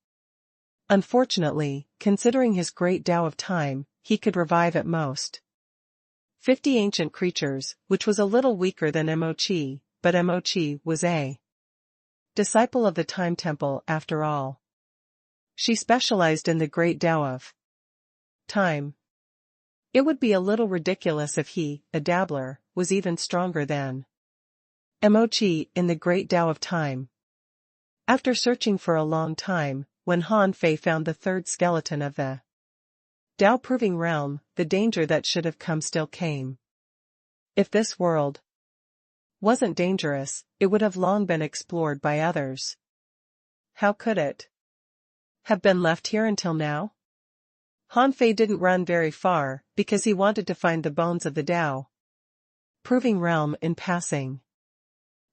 Unfortunately, considering his great Tao of time, he could revive at most 50 ancient creatures, which was a little weaker than Mochi, but Mochi was a Disciple of the Time Temple after all. She specialized in the great Tao of time. It would be a little ridiculous if he, a dabbler, was even stronger than Emochi in the great Tao of time. After searching for a long time, when Han Fei found the third skeleton of the Tao-proving realm, the danger that should have come still came. If this world wasn't dangerous, it would have long been explored by others. How could it have been left here until now? Han Fei didn't run very far, because he wanted to find the bones of the Tao-proving realm in passing.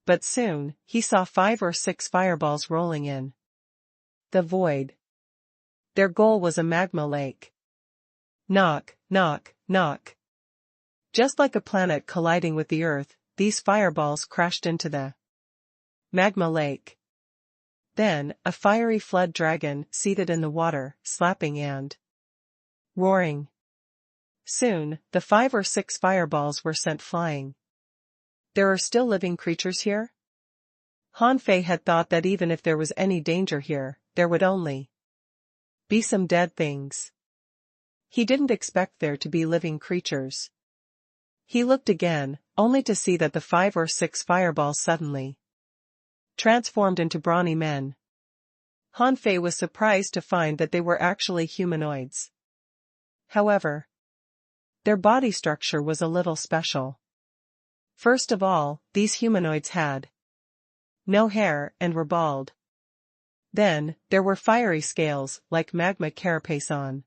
But soon, he saw 5 or 6 fireballs rolling in the void. Their goal was a magma lake. Knock, knock, knock. Just like a planet colliding with the Earth, these fireballs crashed into the magma lake. Then, a fiery flood dragon seated in the water, slapping and roaring. Soon, the 5 or 6 fireballs were sent flying. There are still living creatures here? Han Fei had thought that even if there was any danger here, there would only be some dead things. He didn't expect there to be living creatures. He looked again, only to see that the 5 or 6 fireballs suddenly transformed into brawny men. Han Fei was surprised to find that they were actually humanoids. However, their body structure was a little special. First of all, these humanoids had no hair and were bald. Then, there were fiery scales, like magma carapace on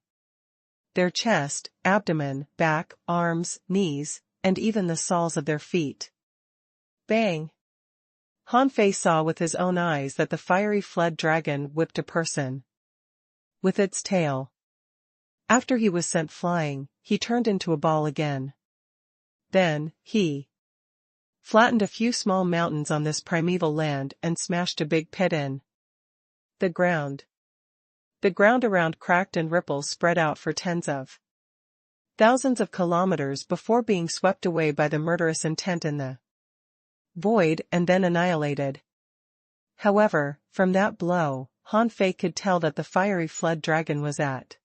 their chest, abdomen, back, arms, knees, and even the soles of their feet. Bang! Han Fei saw with his own eyes that the fiery flood dragon whipped a person with its tail. After he was sent flying, he turned into a ball again. Then, he flattened a few small mountains on this primeval land and smashed a big pit in the ground. The ground around cracked and ripples spread out for tens of thousands of kilometers before being swept away by the murderous intent in the void and then annihilated. However, from that blow, Han Fei could tell that the fiery flood dragon was at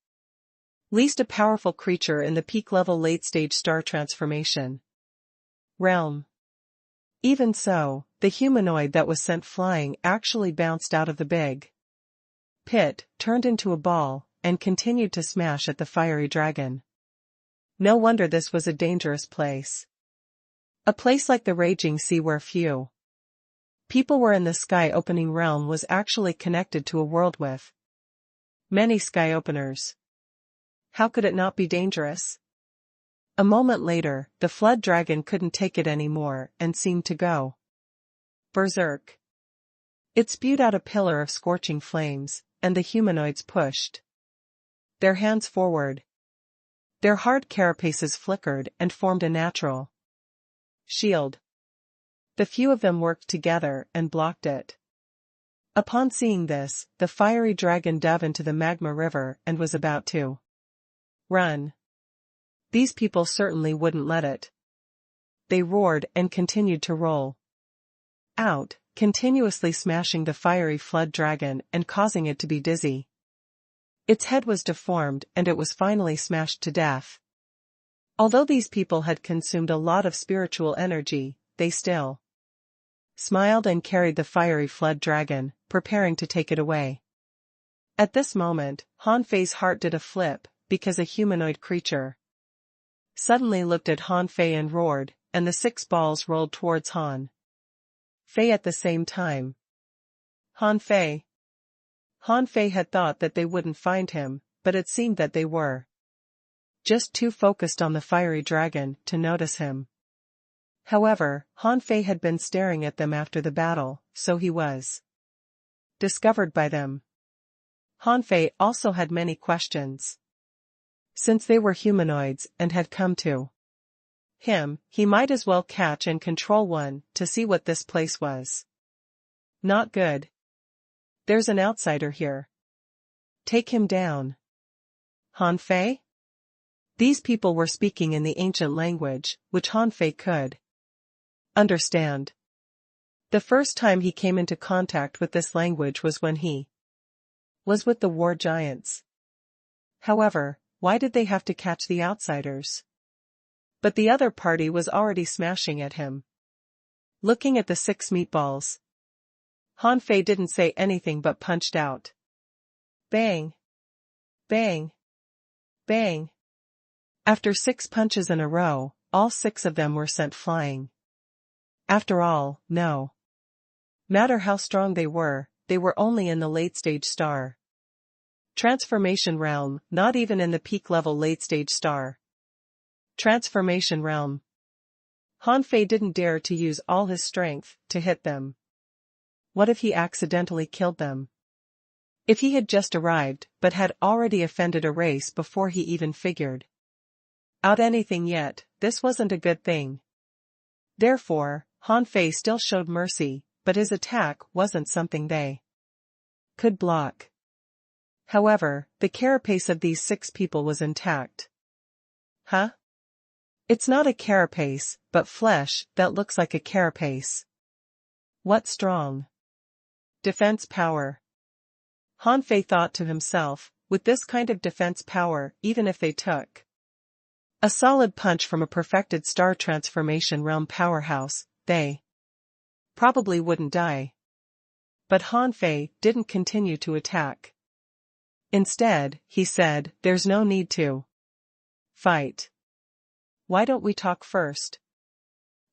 least a powerful creature in the peak-level late-stage star transformation realm. Even so, the humanoid that was sent flying actually bounced out of the big pit, turned into a ball, and continued to smash at the fiery dragon. No wonder this was a dangerous place. A place like the raging sea where few people were in the sky-opening realm was actually connected to a world with many sky-openers. How could it not be dangerous? A moment later, the flood dragon couldn't take it anymore and seemed to go berserk. It spewed out a pillar of scorching flames, and the humanoids pushed their hands forward. Their hard carapaces flickered and formed a natural shield. The few of them worked together and blocked it. Upon seeing this, the fiery dragon dove into the magma river and was about to run. These people certainly wouldn't let it. They roared and continued to roll out, continuously smashing the fiery flood dragon and causing it to be dizzy. Its head was deformed and it was finally smashed to death. Although these people had consumed a lot of spiritual energy, they still smiled and carried the fiery flood dragon, preparing to take it away. At this moment, Han Fei's heart did a flip, because a humanoid creature suddenly looked at Han Fei and roared, and the 6 balls rolled towards Han Fei at the same time. Han Fei. Han Fei had thought that they wouldn't find him, but it seemed that they were just too focused on the fiery dragon to notice him. However, Han Fei had been staring at them after the battle, so he was discovered by them. Han Fei also had many questions. Since they were humanoids and had come to him, he might as well catch and control one to see what this place was. Not good. There's an outsider here. Take him down. Han Fei? These people were speaking in the ancient language, which Han Fei could understand. The first time he came into contact with this language was when he was with the war giants. However, why did they have to catch the outsiders? But the other party was already smashing at him. Looking at the 6 meatballs, Han Fei didn't say anything but punched out. Bang! Bang! Bang! After 6 punches in a row, all 6 of them were sent flying. After all, no matter how strong they were only in the late-stage star transformation realm, not even in the peak-level late-stage star transformation realm. Han Fei didn't dare to use all his strength to hit them. What if he accidentally killed them? If he had just arrived but had already offended a race before he even figured out anything yet, this wasn't a good thing. Therefore, Han Fei still showed mercy, but his attack wasn't something they could block. However, the carapace of these 6 people was intact. Huh? It's not a carapace, but flesh that looks like a carapace. What strong defense power. Han Fei thought to himself, with this kind of defense power, even if they took a solid punch from a perfected star transformation realm powerhouse, they probably wouldn't die. But Han Fei didn't continue to attack. Instead, he said, "There's no need to fight. Why don't we talk first?"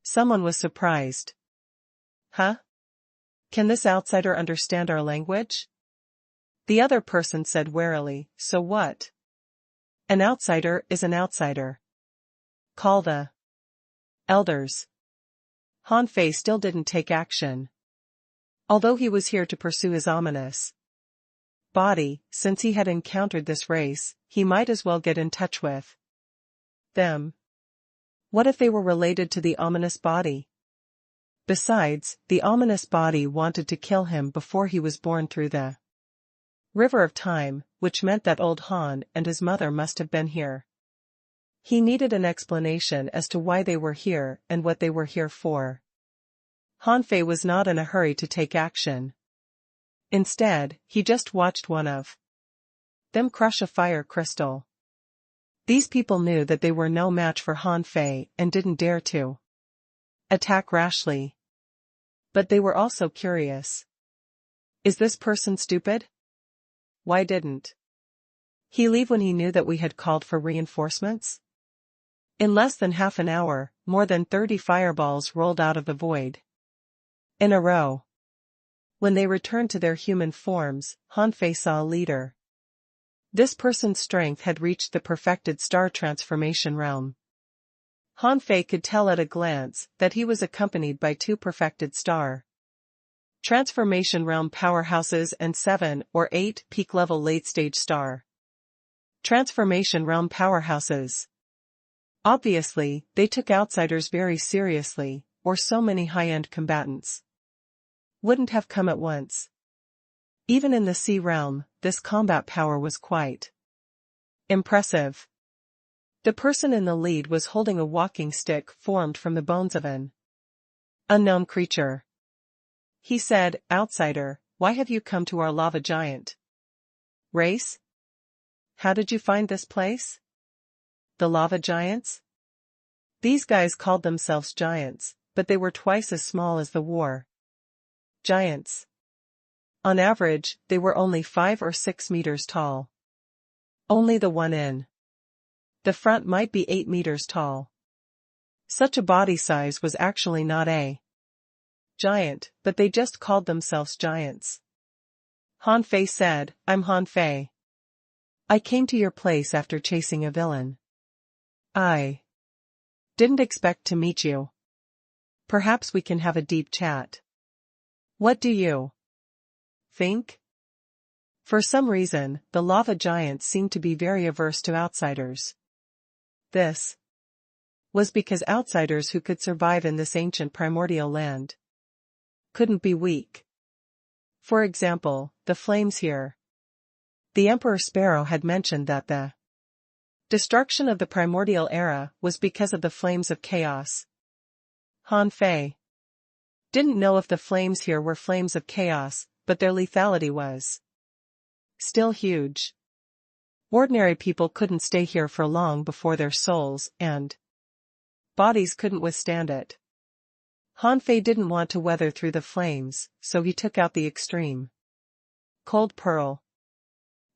Someone was surprised. Huh? Can this outsider understand our language? The other person said warily, "So what? An outsider is an outsider. Call the elders." Han Fei still didn't take action. Although he was here to pursue his ominous body, since he had encountered this race, he might as well get in touch with them. What if they were related to the ominous body? Besides, the ominous body wanted to kill him before he was born through the river of time, which meant that old Han and his mother must have been here. He needed an explanation as to why they were here and what they were here for. Han Fei was not in a hurry to take action. Instead, he just watched one of them crush a fire crystal. These people knew that they were no match for Han Fei and didn't dare to attack rashly. But they were also curious. Is this person stupid? Why didn't he leave when he knew that we had called for reinforcements? In less than half an hour, more than 30 fireballs rolled out of the void in a row. When they returned to their human forms, Han Fei saw a leader. This person's strength had reached the perfected star transformation realm. Han Fei could tell at a glance that he was accompanied by 2 perfected star transformation realm powerhouses and 7 or 8 peak-level late-stage star transformation realm powerhouses. Obviously, they took outsiders very seriously, or so many high-end combatants wouldn't have come at once. Even in the sea realm, this combat power was quite impressive. The person in the lead was holding a walking stick formed from the bones of an unknown creature. He said, "Outsider, why have you come to our lava giant race? How did you find this place?" The lava giants? These guys called themselves giants, but they were twice as small as the war giants. On average, they were only 5 or 6 meters tall. Only the one in the front might be 8 meters tall. Such a body size was actually not a giant, but they just called themselves giants. Han Fei said, "I'm Han Fei. I came to your place after chasing a villain. I didn't expect to meet you. Perhaps we can have a deep chat. What do you think?" For some reason, the lava giants seemed to be very averse to outsiders. This was because outsiders who could survive in this ancient primordial land couldn't be weak. For example, the flames here. The Emperor Sparrow had mentioned that the destruction of the primordial era was because of the flames of chaos. Han Fei Didn't know if the flames here were flames of chaos, but their lethality was still huge. Ordinary people couldn't stay here for long before their souls and bodies couldn't withstand it. Han Fei didn't want to weather through the flames, so he took out the extreme cold pearl.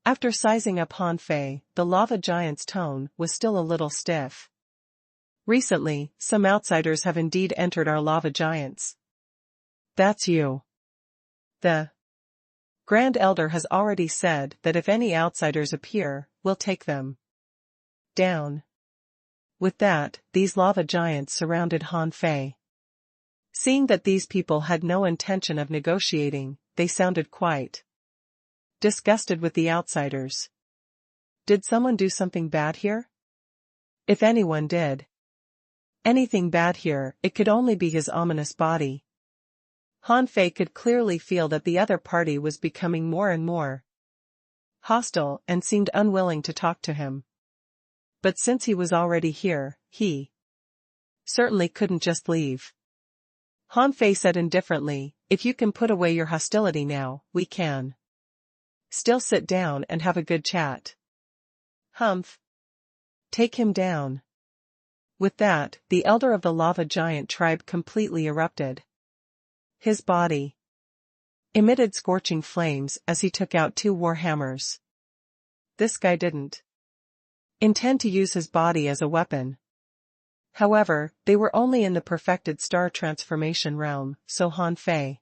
After sizing up Han Fei, the lava giant's tone was still a little stiff. Recently, some outsiders have indeed entered our lava giants. That's you. The Grand Elder has already said that if any outsiders appear, we'll take them down. With that, these lava giants surrounded Han Fei. Seeing that these people had no intention of negotiating, they sounded quite disgusted with the outsiders. Did someone do something bad here? If anyone did anything bad here, it could only be his ominous body. Han Fei could clearly feel that the other party was becoming more and more hostile and seemed unwilling to talk to him. But since he was already here, he certainly couldn't just leave. Han Fei said indifferently, "If you can put away your hostility now, we can still sit down and have a good chat." "Humph. Take him down." With that, the elder of the lava giant tribe completely erupted. His body emitted scorching flames as he took out 2 war hammers. This guy didn't intend to use his body as a weapon. However, they were only in the perfected star transformation realm, so Han Fei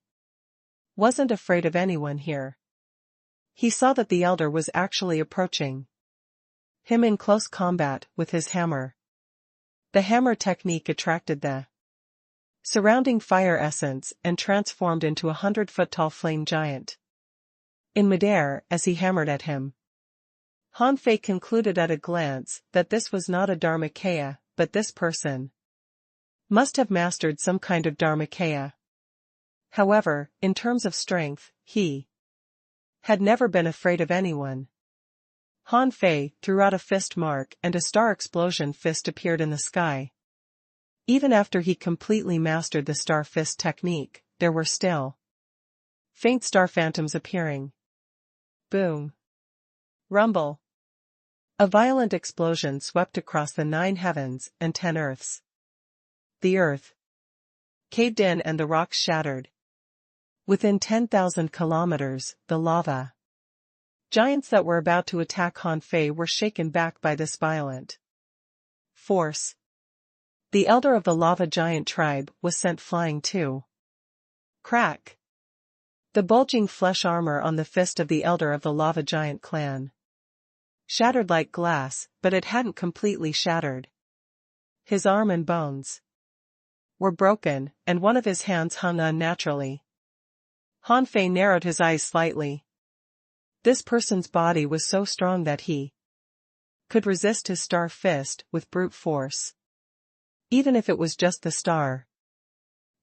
wasn't afraid of anyone here. He saw that the elder was actually approaching him in close combat with his hammer. The hammer technique attracted the surrounding fire essence and transformed into a 100-foot-tall flame giant. In midair, as he hammered at him, Han Fei concluded at a glance that this was not a Dharmakaya, but this person must have mastered some kind of Dharmakaya. However, in terms of strength, he had never been afraid of anyone. Han Fei threw out a fist mark and a star explosion fist appeared in the sky. Even after he completely mastered the star fist technique, there were still faint star phantoms appearing. Boom. Rumble. A violent explosion swept across the 9 heavens and 10 earths. The earth caved in and the rocks shattered. Within 10,000 kilometers, the lava giants that were about to attack Han Fei were shaken back by this violent force. The elder of the lava giant tribe was sent flying too. Crack. The bulging flesh armor on the fist of the elder of the lava giant clan shattered like glass, but it hadn't completely shattered. His arm and bones were broken, and one of his hands hung unnaturally. Han Fei narrowed his eyes slightly. This person's body was so strong that he could resist his star fist with brute force. Even if it was just the star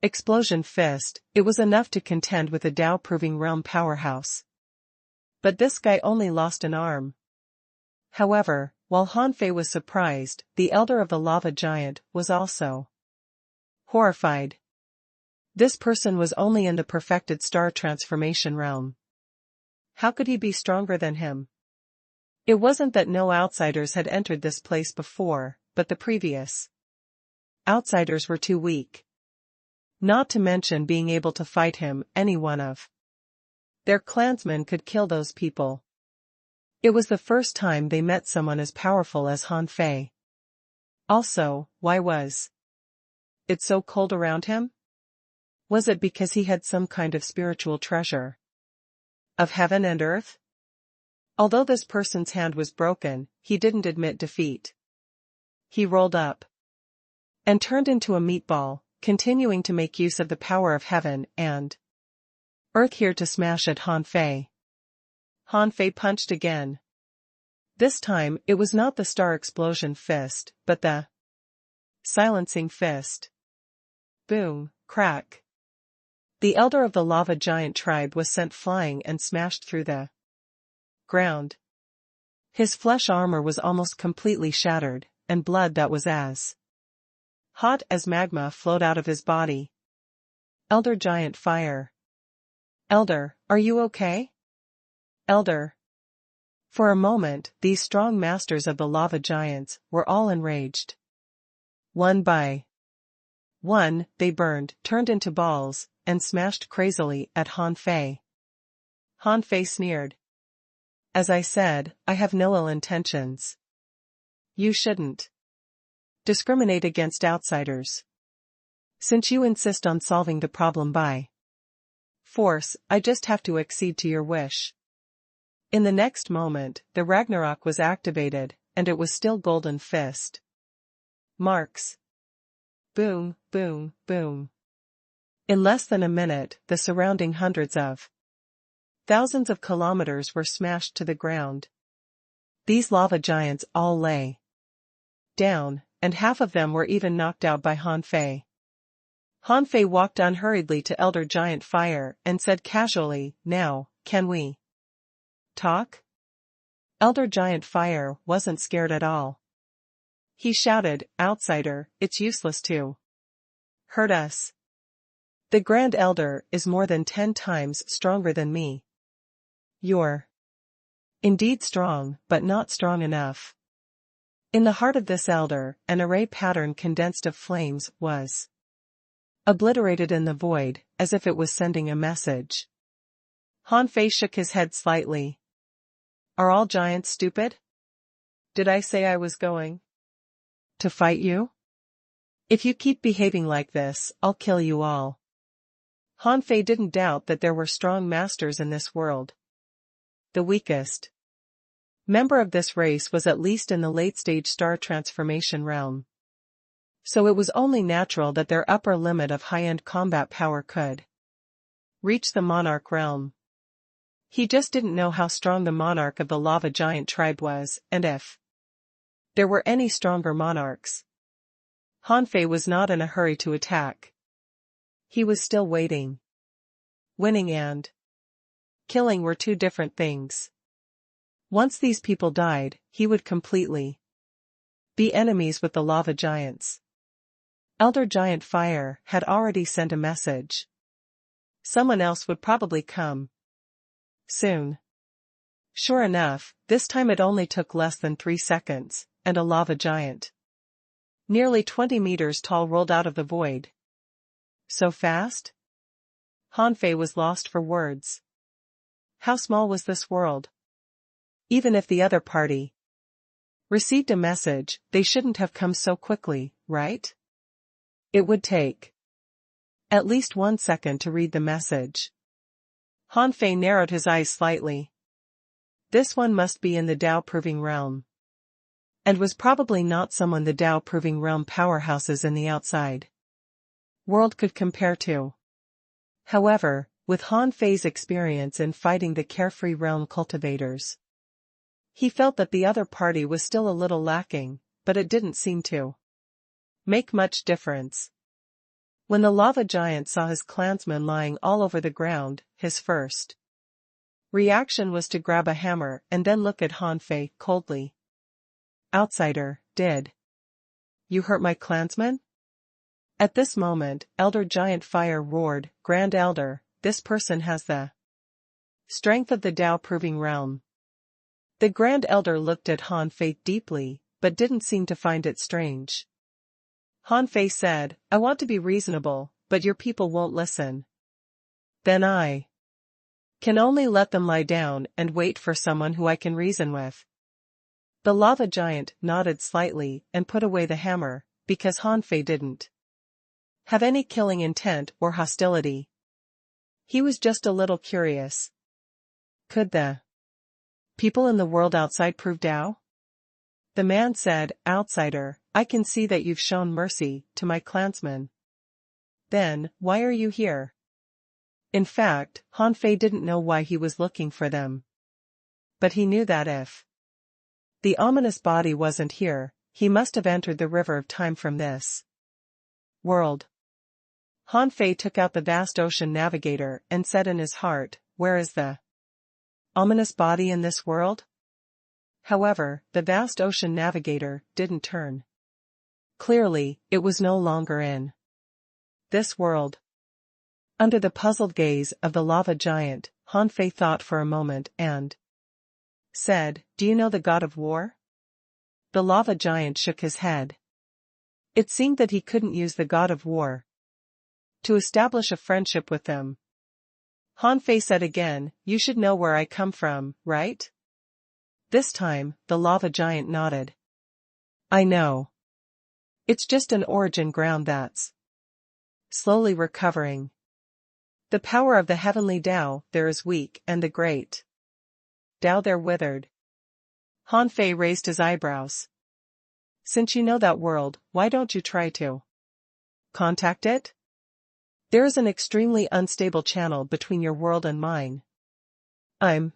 explosion fist, it was enough to contend with a Tao-proving realm powerhouse. But this guy only lost an arm. However, while Han Fei was surprised, the elder of the lava giant was also horrified. This person was only in the perfected star transformation realm. How could he be stronger than him? It wasn't that no outsiders had entered this place before, but the previous outsiders were too weak. Not to mention being able to fight him, any one of their clansmen could kill those people. It was the first time they met someone as powerful as Han Fei. Also, why was it so cold around him? Was it because he had some kind of spiritual treasure of heaven and earth? Although this person's hand was broken, he didn't admit defeat. He rolled up and turned into a meatball, continuing to make use of the power of heaven and earth here to smash at Han Fei. Han Fei punched again. This time, it was not the star explosion fist, but the silencing fist. Boom, crack. The elder of the lava giant tribe was sent flying and smashed through the ground. His flesh armor was almost completely shattered, and blood that was as hot as magma flowed out of his body. Elder Giant Fire. Elder, are you okay? Elder. For a moment, these strong masters of the lava giants were all enraged. One by one, they burned, turned into balls, and smashed crazily at Han Fei. Han Fei sneered. As I said, I have no ill intentions. You shouldn't discriminate against outsiders. Since you insist on solving the problem by force, I just have to accede to your wish. In the next moment, the Ragnarok was activated, and it was still Golden Fist. Marks. Boom, boom, boom. In less than a minute, the surrounding hundreds of thousands of kilometers were smashed to the ground. These lava giants all lay down, and half of them were even knocked out by Han Fei. Han Fei walked unhurriedly to Elder Giant Fire and said casually, "Now, can we talk?" Elder Giant Fire wasn't scared at all. He shouted, "Outsider, it's useless to hurt us. The Grand Elder is more than 10 times stronger than me. You're indeed strong, but not strong enough." In the heart of this elder, an array pattern condensed of flames was obliterated in the void, as if it was sending a message. Han Fei shook his head slightly. Are all giants stupid? Did I say I was going to fight you? If you keep behaving like this, I'll kill you all. Han Fei didn't doubt that there were strong masters in this world. The weakest member of this race was at least in the late-stage star transformation realm. So it was only natural that their upper limit of high-end combat power could reach the monarch realm. He just didn't know how strong the monarch of the lava giant tribe was, and if there were any stronger monarchs. Han Fei was not in a hurry to attack. He was still waiting. Winning and killing were two different things. Once these people died, he would completely be enemies with the lava giants. Elder Giant Fire had already sent a message. Someone else would probably come soon. Sure enough, this time it only took less than 3 seconds, and a lava giant nearly 20 meters tall rolled out of the void. So fast? Han Fei was lost for words. How small was this world? Even if the other party received a message, they shouldn't have come so quickly, right? It would take at least 1 second to read the message. Han Fei narrowed his eyes slightly. This one must be in the Tao-proving realm. And was probably not someone the Tao-proving realm powerhouses in the outside world could compare to. However, with Han Fei's experience in fighting the carefree realm cultivators, he felt that the other party was still a little lacking, but it didn't seem to make much difference. When the lava giant saw his clansmen lying all over the ground, his first reaction was to grab a hammer and then look at Han Fei coldly. Outsider, did you hurt my clansmen? At this moment, Elder Giant Fire roared, Grand Elder, this person has the strength of the Tao-proving realm. The Grand Elder looked at Han Fei deeply, but didn't seem to find it strange. Han Fei said, I want to be reasonable, but your people won't listen. Then I can only let them lie down and wait for someone who I can reason with. The lava giant nodded slightly and put away the hammer, because Han Fei didn't have any killing intent or hostility. He was just a little curious. Could the people in the world outside prove Tao? The man said, Outsider, I can see that you've shown mercy to my clansmen. Then, why are you here? In fact, Han Fei didn't know why he was looking for them. But he knew that if the ominous body wasn't here, he must have entered the river of time from this world. Han Fei took out the vast ocean navigator and said in his heart, Where is the ominous body in this world? However, the vast ocean navigator didn't turn. Clearly, it was no longer in this world. Under the puzzled gaze of the lava giant, Han Fei thought for a moment and said, "Do you know the god of war?" The lava giant shook his head. It seemed that he couldn't use the god of war to establish a friendship with them. Han Fei said again, "You should know where I come from, right?" This time, the lava giant nodded. "I know. It's just an origin ground that's slowly recovering. The power of the heavenly Tao there is weak and the great Tao there withered." Han Fei raised his eyebrows. "Since you know that world, why don't you try to contact it? There is an extremely unstable channel between your world and mine. I'm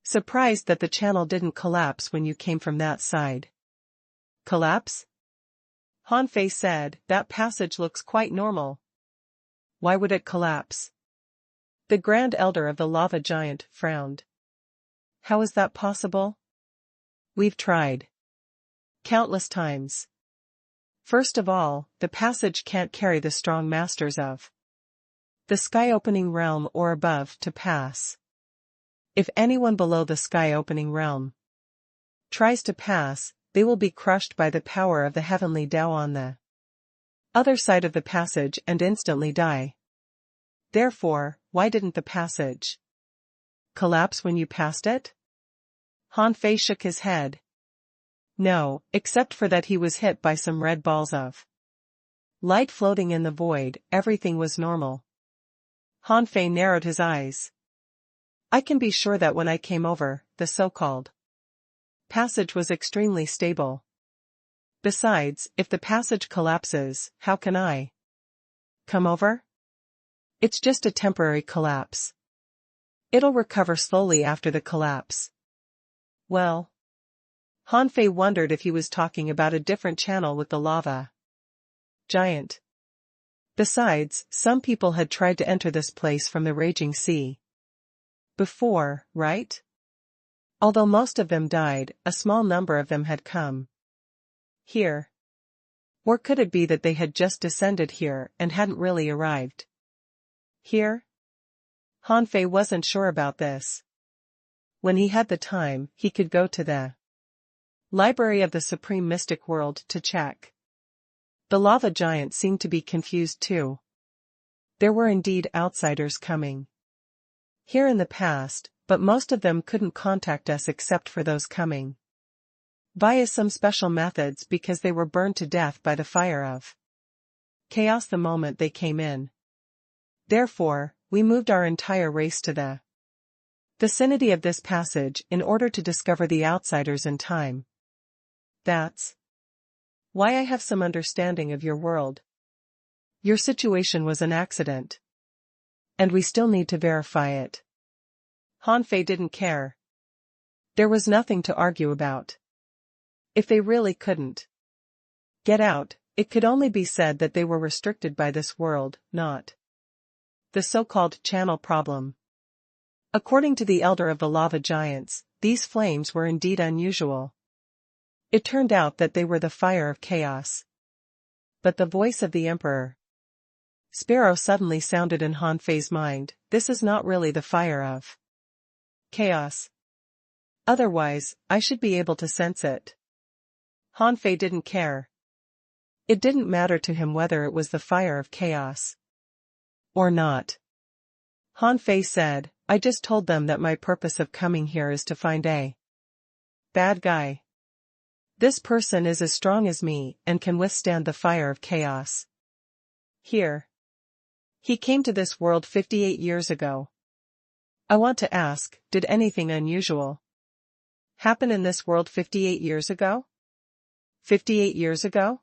surprised that the channel didn't collapse when you came from that side." "Collapse?" Han Fei said, "That passage looks quite normal. Why would it collapse?" The Grand Elder of the Lava Giant frowned. "How is that possible? We've tried countless times. First of all, the passage can't carry the strong masters of the sky-opening realm or above to pass. If anyone below the sky-opening realm tries to pass, they will be crushed by the power of the heavenly Tao on the other side of the passage and instantly die. Therefore, why didn't the passage collapse when you passed it?" Han Fei shook his head. "No, except for that he was hit by some red balls of light floating in the void, everything was normal." Han Fei narrowed his eyes. "I can be sure that when I came over, the so-called passage was extremely stable. Besides, if the passage collapses, how can I come over? It's just a temporary collapse. It'll recover slowly after the collapse." "Well..." Han Fei wondered if he was talking about a different channel with the lava giant. Besides, some people had tried to enter this place from the raging sea before, right? Although most of them died, a small number of them had come here. Or could it be that they had just descended here and hadn't really arrived here? Han Fei wasn't sure about this. When he had the time, he could go to the Library of the Supreme Mystic World to check. The lava giant seemed to be confused too. There were indeed outsiders coming here in the past, but most of them couldn't contact us except for those coming via some special methods because they were burned to death by the fire of chaos the moment they came in. Therefore, we moved our entire race to the vicinity of this passage in order to discover the outsiders in time. That's why I have some understanding of your world. Your situation was an accident. And we still need to verify it." Han Fei didn't care. There was nothing to argue about. If they really couldn't get out, it could only be said that they were restricted by this world, not the so-called channel problem. According to the elder of the lava giants, these flames were indeed unusual. It turned out that they were the fire of chaos. But the voice of the Emperor Sparrow suddenly sounded in Han Fei's mind. "This is not really the fire of chaos. Otherwise, I should be able to sense it." Han Fei didn't care. It didn't matter to him whether it was the fire of chaos or not. Han Fei said, "I just told them that my purpose of coming here is to find a bad guy. This person is as strong as me and can withstand the fire of chaos. Here. He came to this world 58 years ago. I want to ask, did anything unusual happen in this world 58 years ago? 58 years ago?"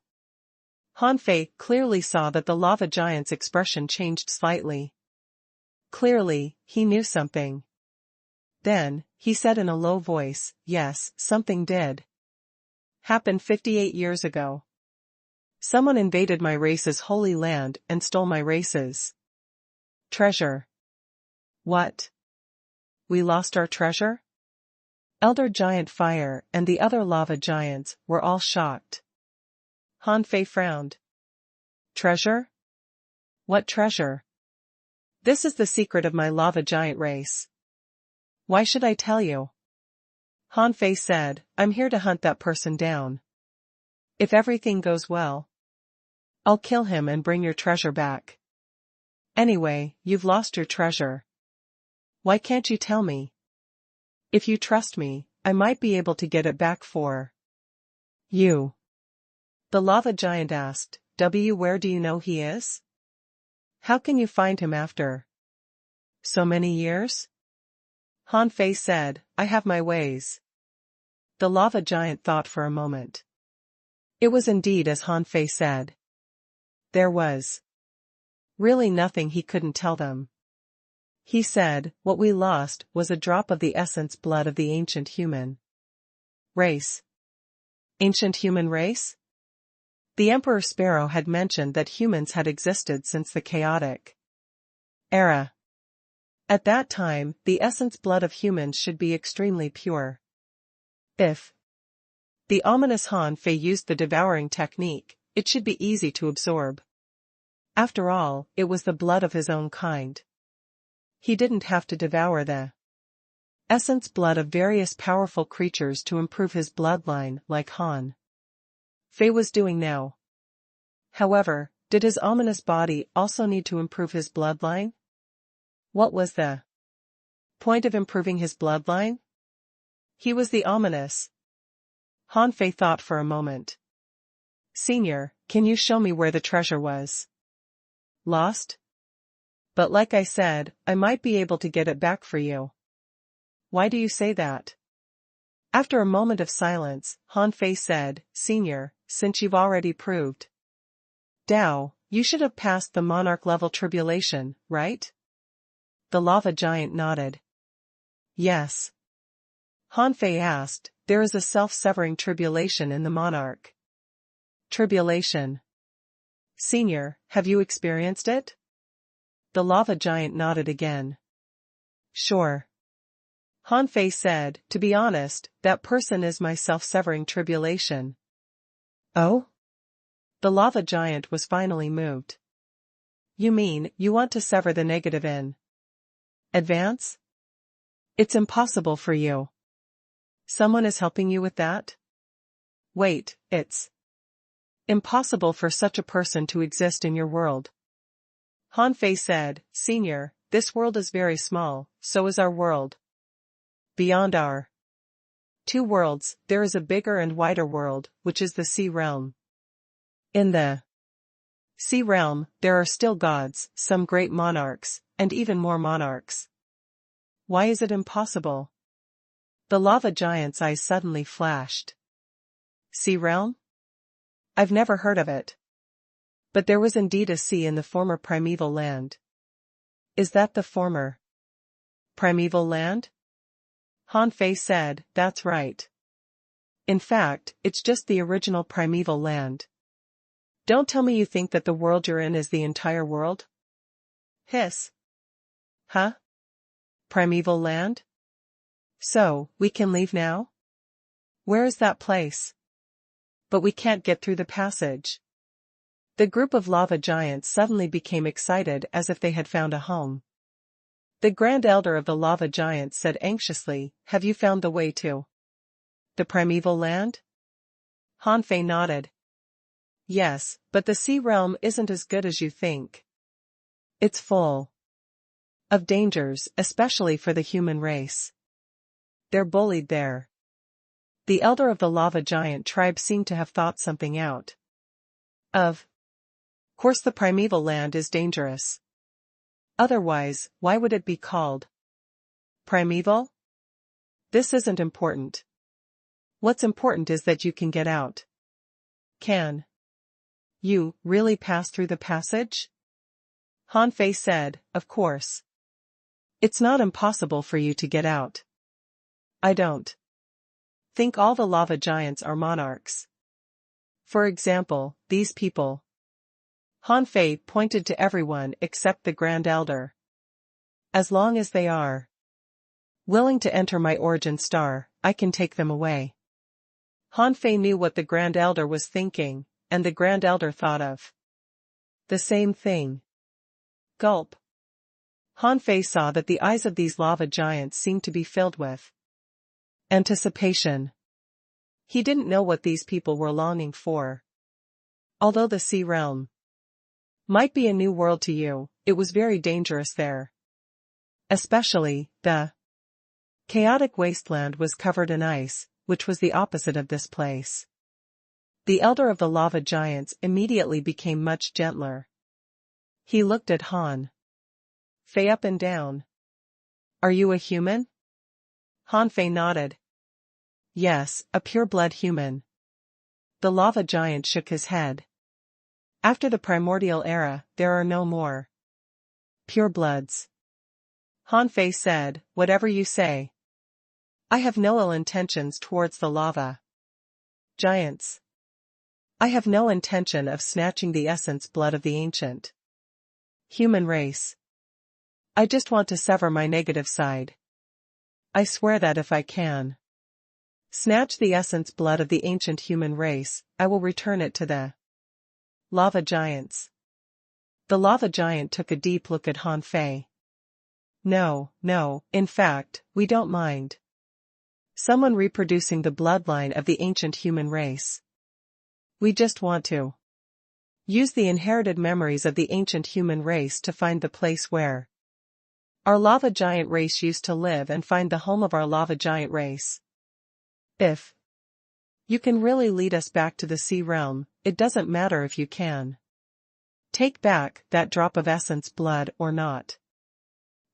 Han Fei clearly saw that the lava giant's expression changed slightly. Clearly, he knew something. Then, he said in a low voice, "Yes, something did happen 58 years ago. Someone invaded my race's holy land and stole my race's treasure." "What? We lost our treasure?" Elder Giant Fire and the other lava giants were all shocked. Han Fei frowned. "Treasure? What treasure?" This is the secret of my lava giant race. Why should I tell you? Han Fei said, I'm here to hunt that person down. If everything goes well, I'll kill him and bring your treasure back. Anyway, you've lost your treasure. Why can't you tell me? If you trust me, I might be able to get it back for you. The lava giant asked, Where do you know he is? How can you find him after so many years? Han Fei said, I have my ways. The lava giant thought for a moment. It was indeed as Han Fei said. There was really nothing he couldn't tell them. He said, what we lost was a drop of the essence blood of the ancient human race. Ancient human race? The Emperor Sparrow had mentioned that humans had existed since the chaotic era. At that time, the essence blood of humans should be extremely pure. If the ominous Han Fei used the devouring technique, it should be easy to absorb. After all, it was the blood of his own kind. He didn't have to devour the essence blood of various powerful creatures to improve his bloodline like Han Fei was doing now. However, did his ominous body also need to improve his bloodline? What was the point of improving his bloodline? He was the ominous. Han Fei thought for a moment. Senior, can you show me where the treasure was lost? But like I said, I might be able to get it back for you. Why do you say that? After a moment of silence, Han Fei said, Senior, since you've already proved Dao, you should have passed the monarch-level tribulation, right? The lava giant nodded. Yes. Han Fei asked, there is a self-severing tribulation in the monarch. Tribulation. Senior, have you experienced it? The lava giant nodded again. Sure. Han Fei said, to be honest, that person is my self-severing tribulation. Oh? The lava giant was finally moved. You mean, you want to sever the negative in advance? It's impossible for you. Someone is helping you with that? Wait, it's impossible for such a person to exist in your world. Han Fei said, Senior, this world is very small, so is our world. Beyond our two worlds, there is a bigger and wider world, which is the Sea Realm. In the Sea Realm, there are still gods, some great monarchs, and even more monarchs. Why is it impossible? The lava giant's eyes suddenly flashed. Sea Realm? I've never heard of it. But there was indeed a sea in the former primeval land. Is that the former primeval land? Han Fei said, that's right. In fact, it's just the original primeval land. Don't tell me you think that the world you're in is the entire world? Hiss. Huh? Primeval land? So, we can leave now? Where is that place? But we can't get through the passage. The group of lava giants suddenly became excited as if they had found a home. The Grand Elder of the lava giants said anxiously, have you found the way to the primeval land? Han Fei nodded. Yes, but the Sea Realm isn't as good as you think. It's full of dangers, especially for the human race. They're bullied there. The elder of the lava giant tribe seemed to have thought something out. Of course the primeval land is dangerous. Otherwise, why would it be called primeval? This isn't important. What's important is that you can get out. Can you really pass through the passage? Han Fei said, of course. It's not impossible for you to get out. I don't think all the lava giants are monarchs. For example, these people. Han Fei pointed to everyone except the Grand Elder. As long as they are willing to enter my origin star, I can take them away. Han Fei knew what the Grand Elder was thinking, and the Grand Elder thought of the same thing. Gulp. Han Fei saw that the eyes of these lava giants seemed to be filled with anticipation. He didn't know what these people were longing for. Although the sea realm might be a new world to you, it was very dangerous there. Especially, the chaotic wasteland was covered in ice, which was the opposite of this place. The elder of the lava giants immediately became much gentler. He looked at Han Fei up and down. "Are you a human?" Han Fei nodded. "Yes, a pure-blood human." The lava giant shook his head. "After the primordial era, there are no more purebloods." Han Fei said, "Whatever you say. I have no ill intentions towards the lava giants. I have no intention of snatching the essence blood of the ancient human race. I just want to sever my negative side. I swear that if I can snatch the essence blood of the ancient human race, I will return it to the lava giants." The lava giant took a deep look at Han Fei. No, in fact, we don't mind someone reproducing the bloodline of the ancient human race. We just want to use the inherited memories of the ancient human race to find the place where our lava giant race used to live and find the home of our lava giant race. If you can really lead us back to the sea realm, it doesn't matter if you can take back that drop of essence blood or not.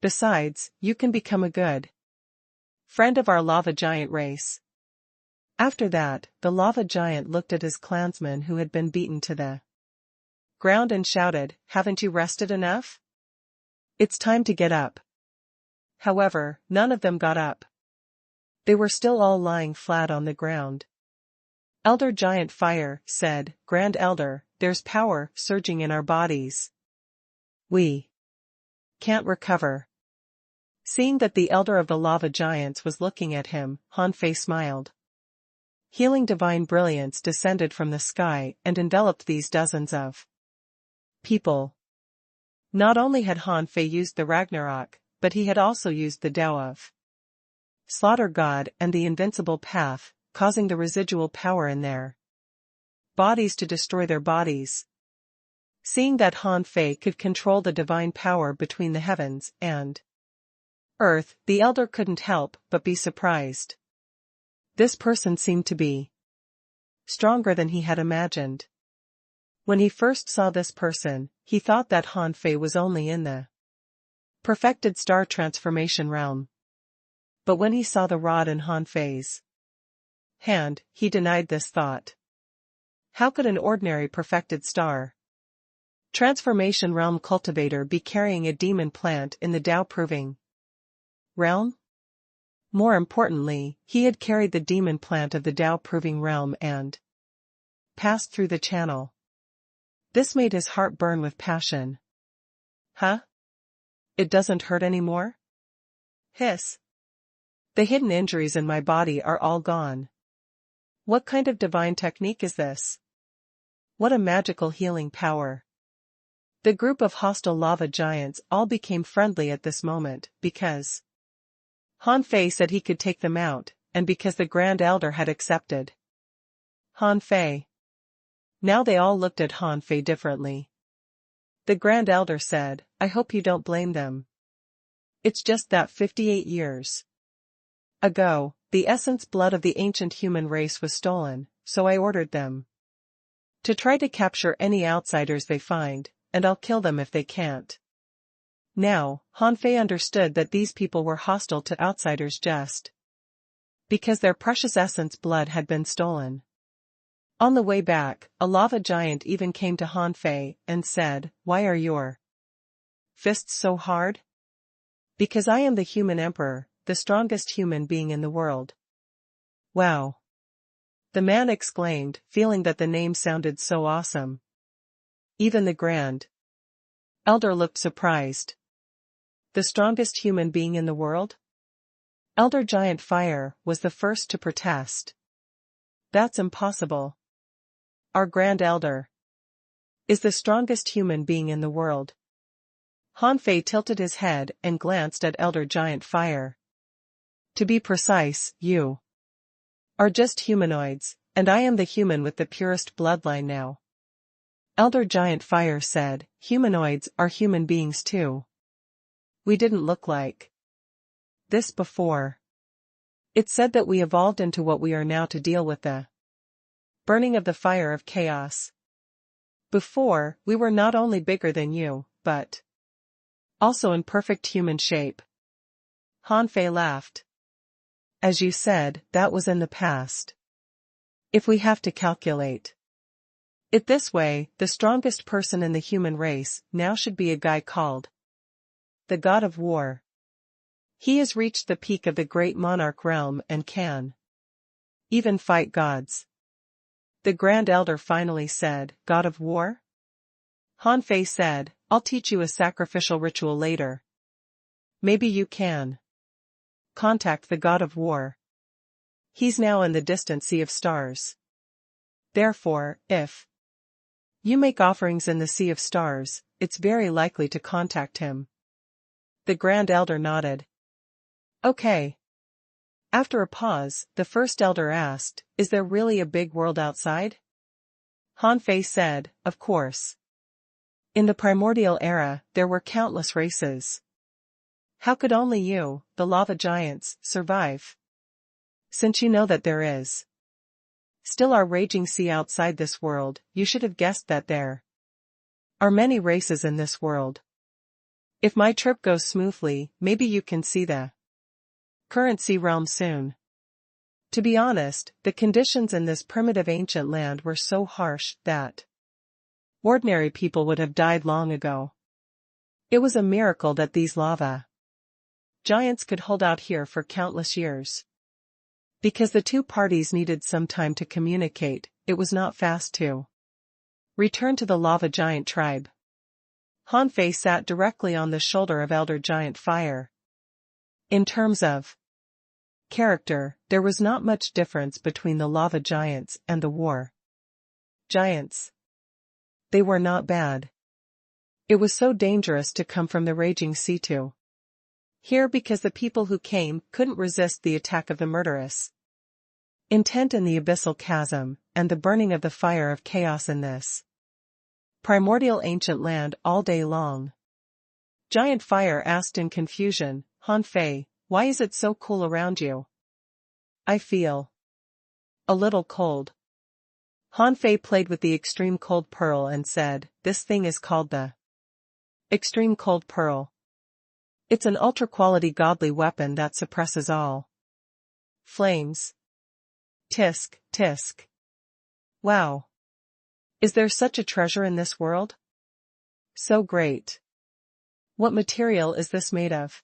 Besides, you can become a good friend of our lava giant race. After that, the lava giant looked at his clansmen who had been beaten to the ground and shouted, "Haven't you rested enough? It's time to get up." However, none of them got up. They were still all lying flat on the ground. Elder Giant Fire said, "Grand Elder, there's power surging in our bodies. We can't recover." Seeing that the elder of the lava giants was looking at him, Han Fei smiled. Healing divine brilliance descended from the sky and enveloped these dozens of people. Not only had Han Fei used the Ragnarok, but he had also used the Tao of Slaughter God and the Invincible Path, causing the residual power in their bodies to destroy their bodies. Seeing that Han Fei could control the divine power between the heavens and earth, the elder couldn't help but be surprised. This person seemed to be stronger than he had imagined. When he first saw this person, he thought that Han Fei was only in the perfected star transformation realm. But when he saw the rod in Han Fei's hand, he denied this thought. How could an ordinary perfected star transformation realm cultivator be carrying a demon plant in the Tao proving realm? More importantly, he had carried the demon plant of the Tao proving realm and passed through the channel. This made his heart burn with passion. Huh? It doesn't hurt anymore? Hiss. The hidden injuries in my body are all gone. What kind of divine technique is this? What a magical healing power. The group of hostile lava giants all became friendly at this moment, because Han Fei said he could take them out, and because the Grand Elder had accepted Han Fei. Now they all looked at Han Fei differently. The Grand Elder said, "I hope you don't blame them. It's just that 58 years ago, the essence blood of the ancient human race was stolen, so I ordered them to try to capture any outsiders they find, and I'll kill them if they can't." Now, Han Fei understood that these people were hostile to outsiders just because their precious essence blood had been stolen. On the way back, a lava giant even came to Han Fei and said, "Why are your fists so hard?" "Because I am the human emperor, the strongest human being in the world." Wow! The man exclaimed, feeling that the name sounded so awesome. Even the Grand Elder looked surprised. The strongest human being in the world? Elder Giant Fire was the first to protest. That's impossible. Our Grand Elder is the strongest human being in the world. Han Fei tilted his head and glanced at Elder Giant Fire. To be precise, you are just humanoids, and I am the human with the purest bloodline now. Elder Giant Fire said, humanoids are human beings too. We didn't look like this before. It said that we evolved into what we are now to deal with the burning of the fire of chaos. Before, we were not only bigger than you, but also in perfect human shape. Han Fei laughed. As you said, that was in the past. If we have to calculate it this way, the strongest person in the human race now should be a guy called the God of War. He has reached the peak of the great monarch realm and can even fight gods. The Grand Elder finally said, God of War? Han Fei said, I'll teach you a sacrificial ritual later. Maybe you can contact the God of War. He's now in the distant sea of stars. Therefore, if you make offerings in the sea of stars, it's very likely to contact him. The Grand Elder nodded. Okay. After a pause, the First Elder asked, is there really a big world outside? Han Fei said, of course. In the primordial era, there were countless races. How could only you, the lava giants, survive? Since you know that there is still our raging sea outside this world, you should have guessed that there are many races in this world. If my trip goes smoothly, maybe you can see the current sea realm soon. To be honest, the conditions in this primitive ancient land were so harsh that ordinary people would have died long ago. It was a miracle that these lava giants could hold out here for countless years. Because the two parties needed some time to communicate, it was not fast to return to the lava giant tribe. Han Fei sat directly on the shoulder of Elder Giant Fire. In terms of character, there was not much difference between the lava giants and the war giants. They were not bad. It was so dangerous to come from the raging sea to here because the people who came couldn't resist the attack of the murderous intent in the abyssal chasm, and the burning of the fire of chaos in this primordial ancient land all day long. Giant Fire asked in confusion, Han Fei, why is it so cool around you? I feel a little cold. Han Fei played with the extreme cold pearl and said, this thing is called the extreme cold pearl. It's an ultra-quality godly weapon that suppresses all flames. Tisk, tisk. Wow. Is there such a treasure in this world? So great. What material is this made of?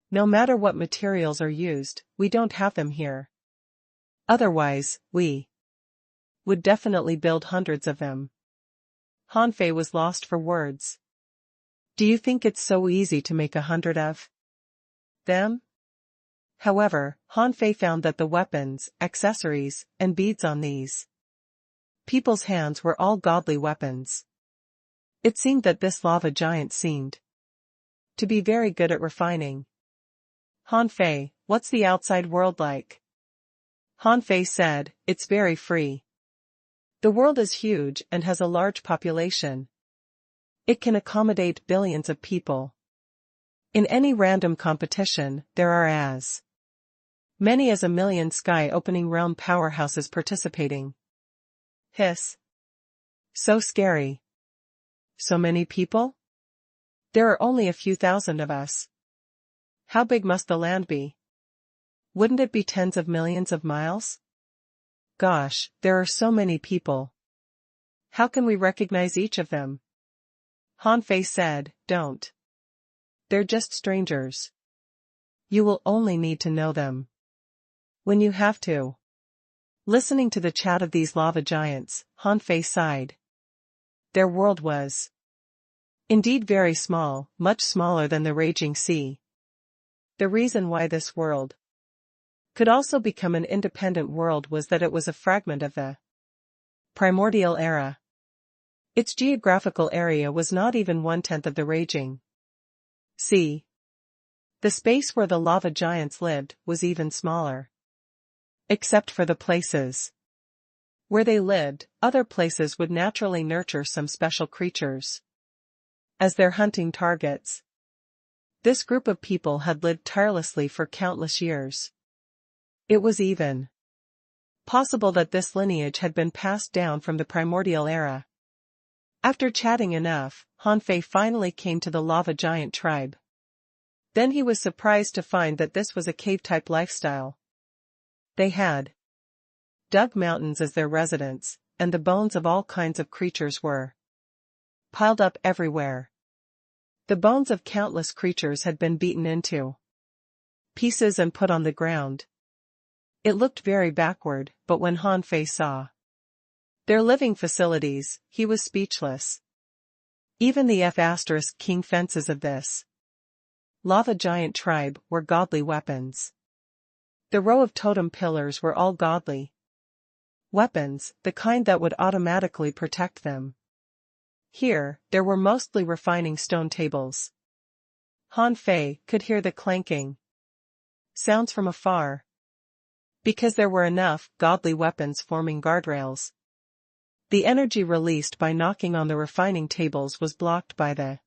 No matter what materials are used, we don't have them here. Otherwise, we would definitely build hundreds of them. Han Fei was lost for words. Do you think it's so easy to make 100 of them? However, Han Fei found that the weapons, accessories, and beads on these people's hands were all godly weapons. It seemed that this lava giant seemed to be very good at refining. Han Fei, what's the outside world like? Han Fei said, it's very free. The world is huge and has a large population. It can accommodate billions of people. In any random competition, there are as many as 1 million sky-opening realm powerhouses participating. Hiss. So scary. So many people? There are only a few thousand of us. How big must the land be? Wouldn't it be tens of millions of miles? Gosh, there are so many people. How can we recognize each of them? Han Fei said, don't. They're just strangers. You will only need to know them when you have to. Listening to the chat of these lava giants, Han Fei sighed. Their world was indeed very small, much smaller than the raging sea. The reason why this world could also become an independent world was that it was a fragment of the primordial era. Its geographical area was not even 1/10 of the raging See. The space where the lava giants lived was even smaller. Except for the places where they lived, other places would naturally nurture some special creatures as their hunting targets. This group of people had lived tirelessly for countless years. It was even possible that this lineage had been passed down from the primordial era. After chatting enough, Han Fei finally came to the lava giant tribe. Then he was surprised to find that this was a cave-type lifestyle. They had dug mountains as their residence, and the bones of all kinds of creatures were piled up everywhere. The bones of countless creatures had been beaten into pieces and put on the ground. It looked very backward, but when Han Fei saw their living facilities, he was speechless. Even the F***king fences of this lava giant tribe were godly weapons. The row of totem pillars were all godly weapons, the kind that would automatically protect them. Here, there were mostly refining stone tables. Han Fei could hear the clanking sounds from afar, because there were enough godly weapons forming guardrails. The energy released by knocking on the refining tables was blocked by the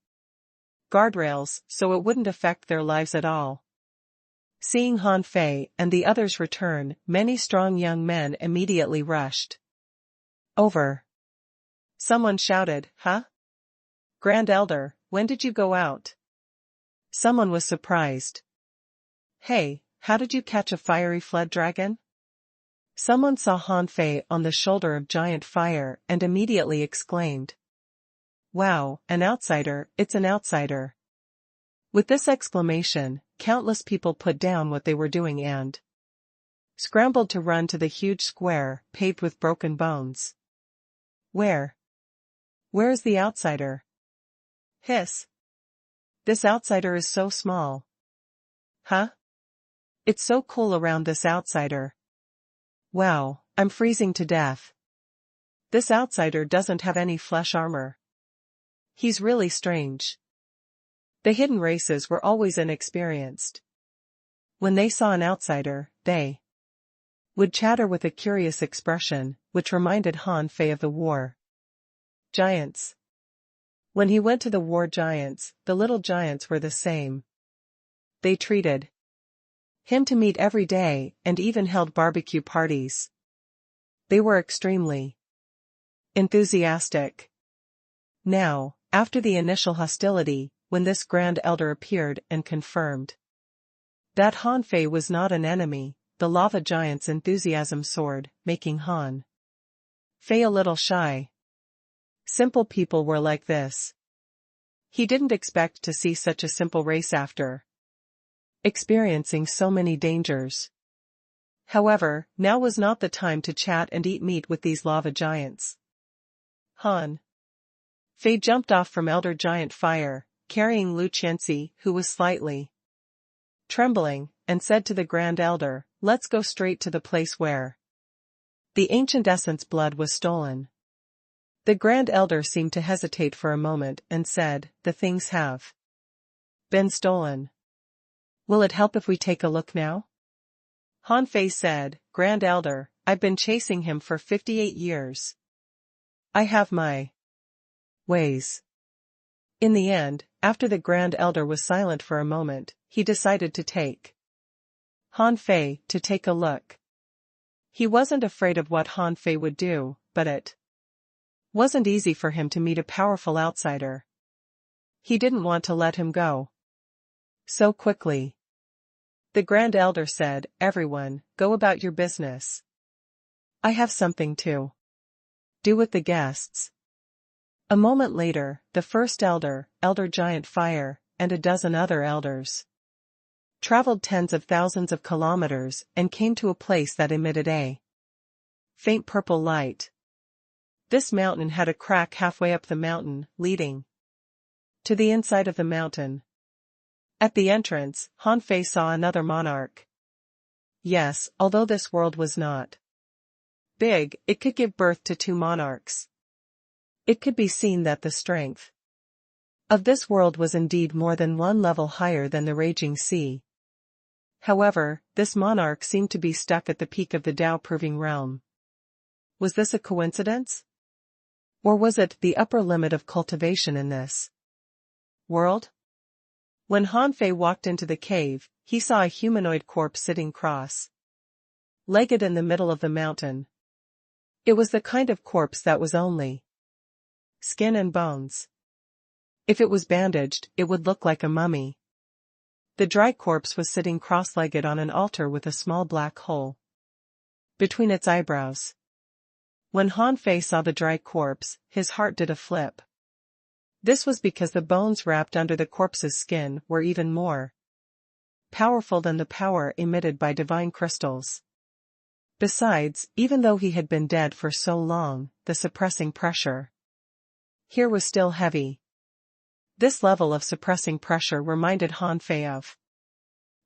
guardrails, so it wouldn't affect their lives at all. Seeing Han Fei and the others return, many strong young men immediately rushed over. Someone shouted, "Huh? Grand Elder, when did you go out?" Someone was surprised. "Hey, how did you catch a fiery flood dragon?" Someone saw Han Fei on the shoulder of giant fire and immediately exclaimed, "Wow, an outsider, it's an outsider." With this exclamation, countless people put down what they were doing and scrambled to run to the huge square, paved with broken bones. Where is the outsider? Hiss. This outsider is so small. Huh? It's so cool around this outsider. Wow, I'm freezing to death. This outsider doesn't have any flesh armor. He's really strange. The hidden races were always inexperienced. When they saw an outsider, they would chatter with a curious expression, which reminded Han Fei of the war giants. When he went to the war giants, the little giants were the same. They treated him to meat every day and even held barbecue parties. They were extremely enthusiastic. Now, after the initial hostility, when this Grand Elder appeared and confirmed that Han Fei was not an enemy, the lava giant's enthusiasm soared, making Han Fei a little shy. Simple people were like this. He didn't expect to see such a simple race after experiencing so many dangers. However, now was not the time to chat and eat meat with these lava giants. Han Fei jumped off from Elder Giant Fire, carrying Lu Qianxi, who was slightly trembling, and said to the Grand Elder, "Let's go straight to the place where the ancient essence blood was stolen." The Grand Elder seemed to hesitate for a moment and said, "The things have been stolen. Will it help if we take a look now?" Han Fei said, "Grand Elder, I've been chasing him for 58 years. I have my ways." In the end, after the Grand Elder was silent for a moment, he decided to take Han Fei to take a look. He wasn't afraid of what Han Fei would do, but it wasn't easy for him to meet a powerful outsider. He didn't want to let him go so quickly. The Grand Elder said, "Everyone, go about your business. I have something to do with the guests." A moment later, the first elder, Elder Giant Fire, and a dozen other elders traveled tens of thousands of kilometers and came to a place that emitted a faint purple light. This mountain had a crack halfway up the mountain, leading to the inside of the mountain. At the entrance, Han Fei saw another monarch. Yes, although this world was not big, it could give birth to two monarchs. It could be seen that the strength of this world was indeed more than one level higher than the raging sea. However, this monarch seemed to be stuck at the peak of the Tao-proving realm. Was this a coincidence? Or was it the upper limit of cultivation in this world? When Han Fei walked into the cave, he saw a humanoid corpse sitting cross-legged in the middle of the mountain. It was the kind of corpse that was only skin and bones. If it was bandaged, it would look like a mummy. The dry corpse was sitting cross-legged on an altar with a small black hole between its eyebrows. When Han Fei saw the dry corpse, his heart did a flip. This was because the bones wrapped under the corpse's skin were even more powerful than the power emitted by divine crystals. Besides, even though he had been dead for so long, the suppressing pressure here was still heavy. This level of suppressing pressure reminded Han Fei of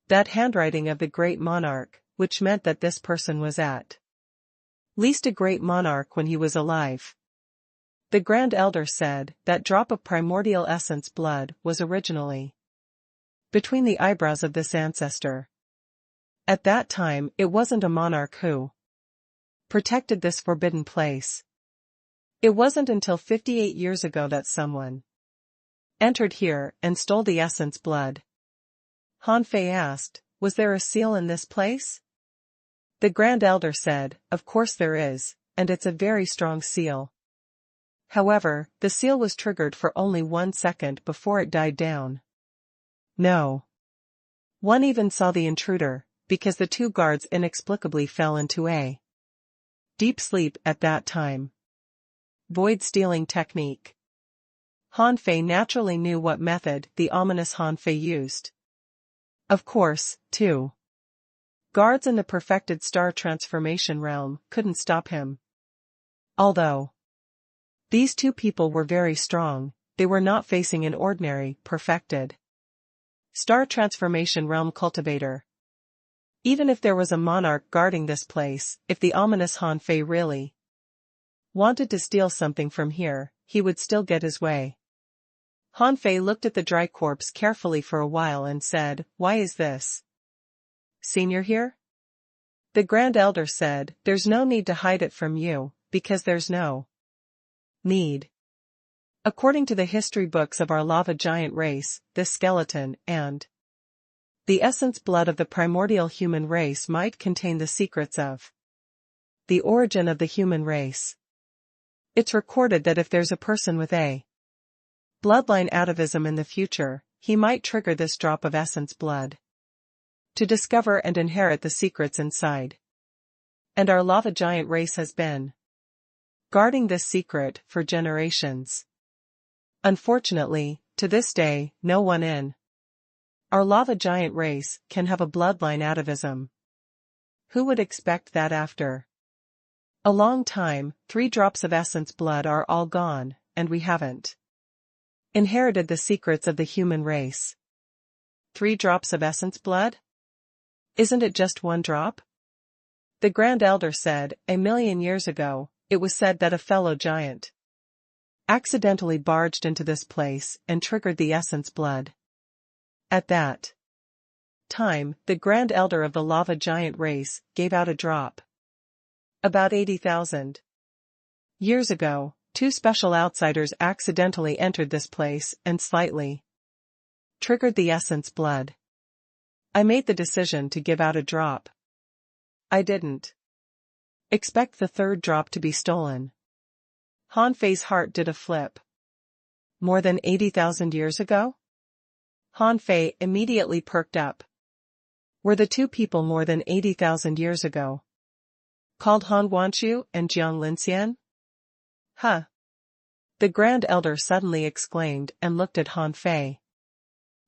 that handwriting of the great monarch, which meant that this person was at least a great monarch when he was alive. The Grand Elder said that drop of primordial essence blood was originally between the eyebrows of this ancestor. At that time, it wasn't a monarch who protected this forbidden place. It wasn't until 58 years ago that someone entered here and stole the essence blood. Han Fei asked, "Was there a seal in this place?" The Grand Elder said, "Of course there is, and it's a very strong seal." However, the seal was triggered for only 1 second before it died down. No one even saw the intruder, because the 2 guards inexplicably fell into a deep sleep at that time. Void stealing technique. Han Fei naturally knew what method the ominous Han Fei used. Of course, 2 guards in the perfected star transformation realm couldn't stop him. Although these 2 people were very strong, they were not facing an ordinary, perfected star transformation realm cultivator. Even if there was a monarch guarding this place, if the ominous Han Fei really wanted to steal something from here, he would still get his way. Han Fei looked at the dry corpse carefully for a while and said, "Why is this senior here?" The Grand Elder said, "There's no need to hide it from you, because there's no need. According to the history books of our lava giant race, this skeleton and the essence blood of the primordial human race might contain the secrets of the origin of the human race. It's recorded that if there's a person with a bloodline atavism in the future, he might trigger this drop of essence blood to discover and inherit the secrets inside. And our lava giant race has been guarding this secret for generations. Unfortunately, to this day, no one in our lava giant race can have a bloodline atavism. Who would expect that after a long time, 3 drops of essence blood are all gone, and we haven't inherited the secrets of the human race? 3 drops of essence blood? Isn't it just 1 drop? The Grand Elder said, "A million years ago, it was said that a fellow giant accidentally barged into this place and triggered the essence blood. At that time, the Grand Elder of the lava giant race gave out a drop. About 80,000 years ago, 2 special outsiders accidentally entered this place and slightly triggered the essence blood. I made the decision to give out a drop. I didn't expect the 3rd drop to be stolen." Han Fei's heart did a flip. More than 80,000 years ago? Han Fei immediately perked up. Were the 2 people more than 80,000 years ago called Han Guanchu and Jiang Linxian? Huh! The Grand Elder suddenly exclaimed and looked at Han Fei.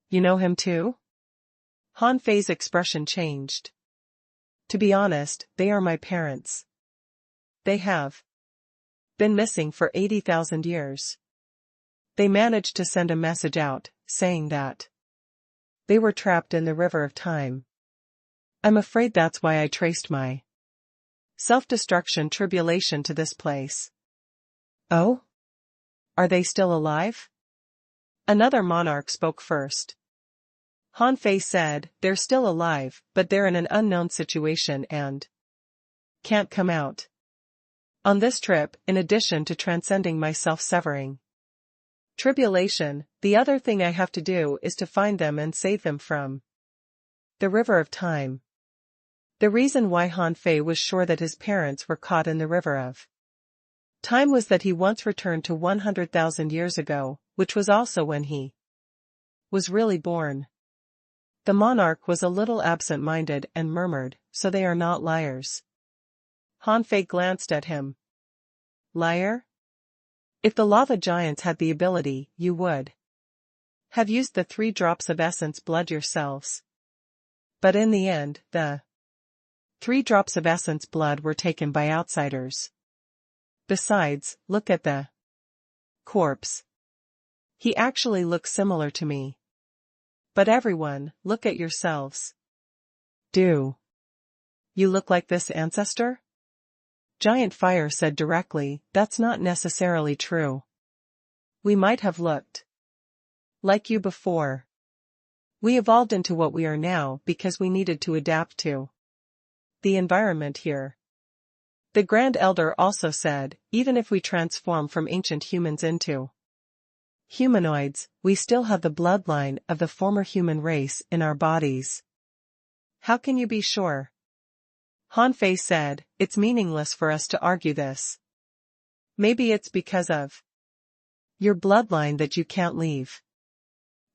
"You know him too?" Han Fei's expression changed. "To be honest, they are my parents. They have been missing for 80,000 years. They managed to send a message out, saying that they were trapped in the river of time. I'm afraid that's why I traced my self-destruction tribulation to this place." "Oh? Are they still alive?" Another monarch spoke first. Han Fei said, "They're still alive, but they're in an unknown situation and can't come out. On this trip, in addition to transcending my self-severing tribulation, the other thing I have to do is to find them and save them from the river of time." The reason why Han Fei was sure that his parents were caught in the river of time was that he once returned to 100,000 years ago, which was also when he was really born. The monarch was a little absent-minded and murmured, "So they are not liars." Han Fei glanced at him. "Liar? If the lava giants had the ability, you would have used the 3 drops of essence blood yourselves. But in the end, the 3 drops of essence blood were taken by outsiders. Besides, look at the corpse. He actually looks similar to me. But everyone, look at yourselves. Do you look like this ancestor?" Giant Fire said directly, "That's not necessarily true. We might have looked like you before. We evolved into what we are now because we needed to adapt to the environment here." The Grand Elder also said, "Even if we transform from ancient humans into humanoids, we still have the bloodline of the former human race in our bodies." "How can you be sure?" Han Fei said, "It's meaningless for us to argue this. Maybe it's because of your bloodline that you can't leave."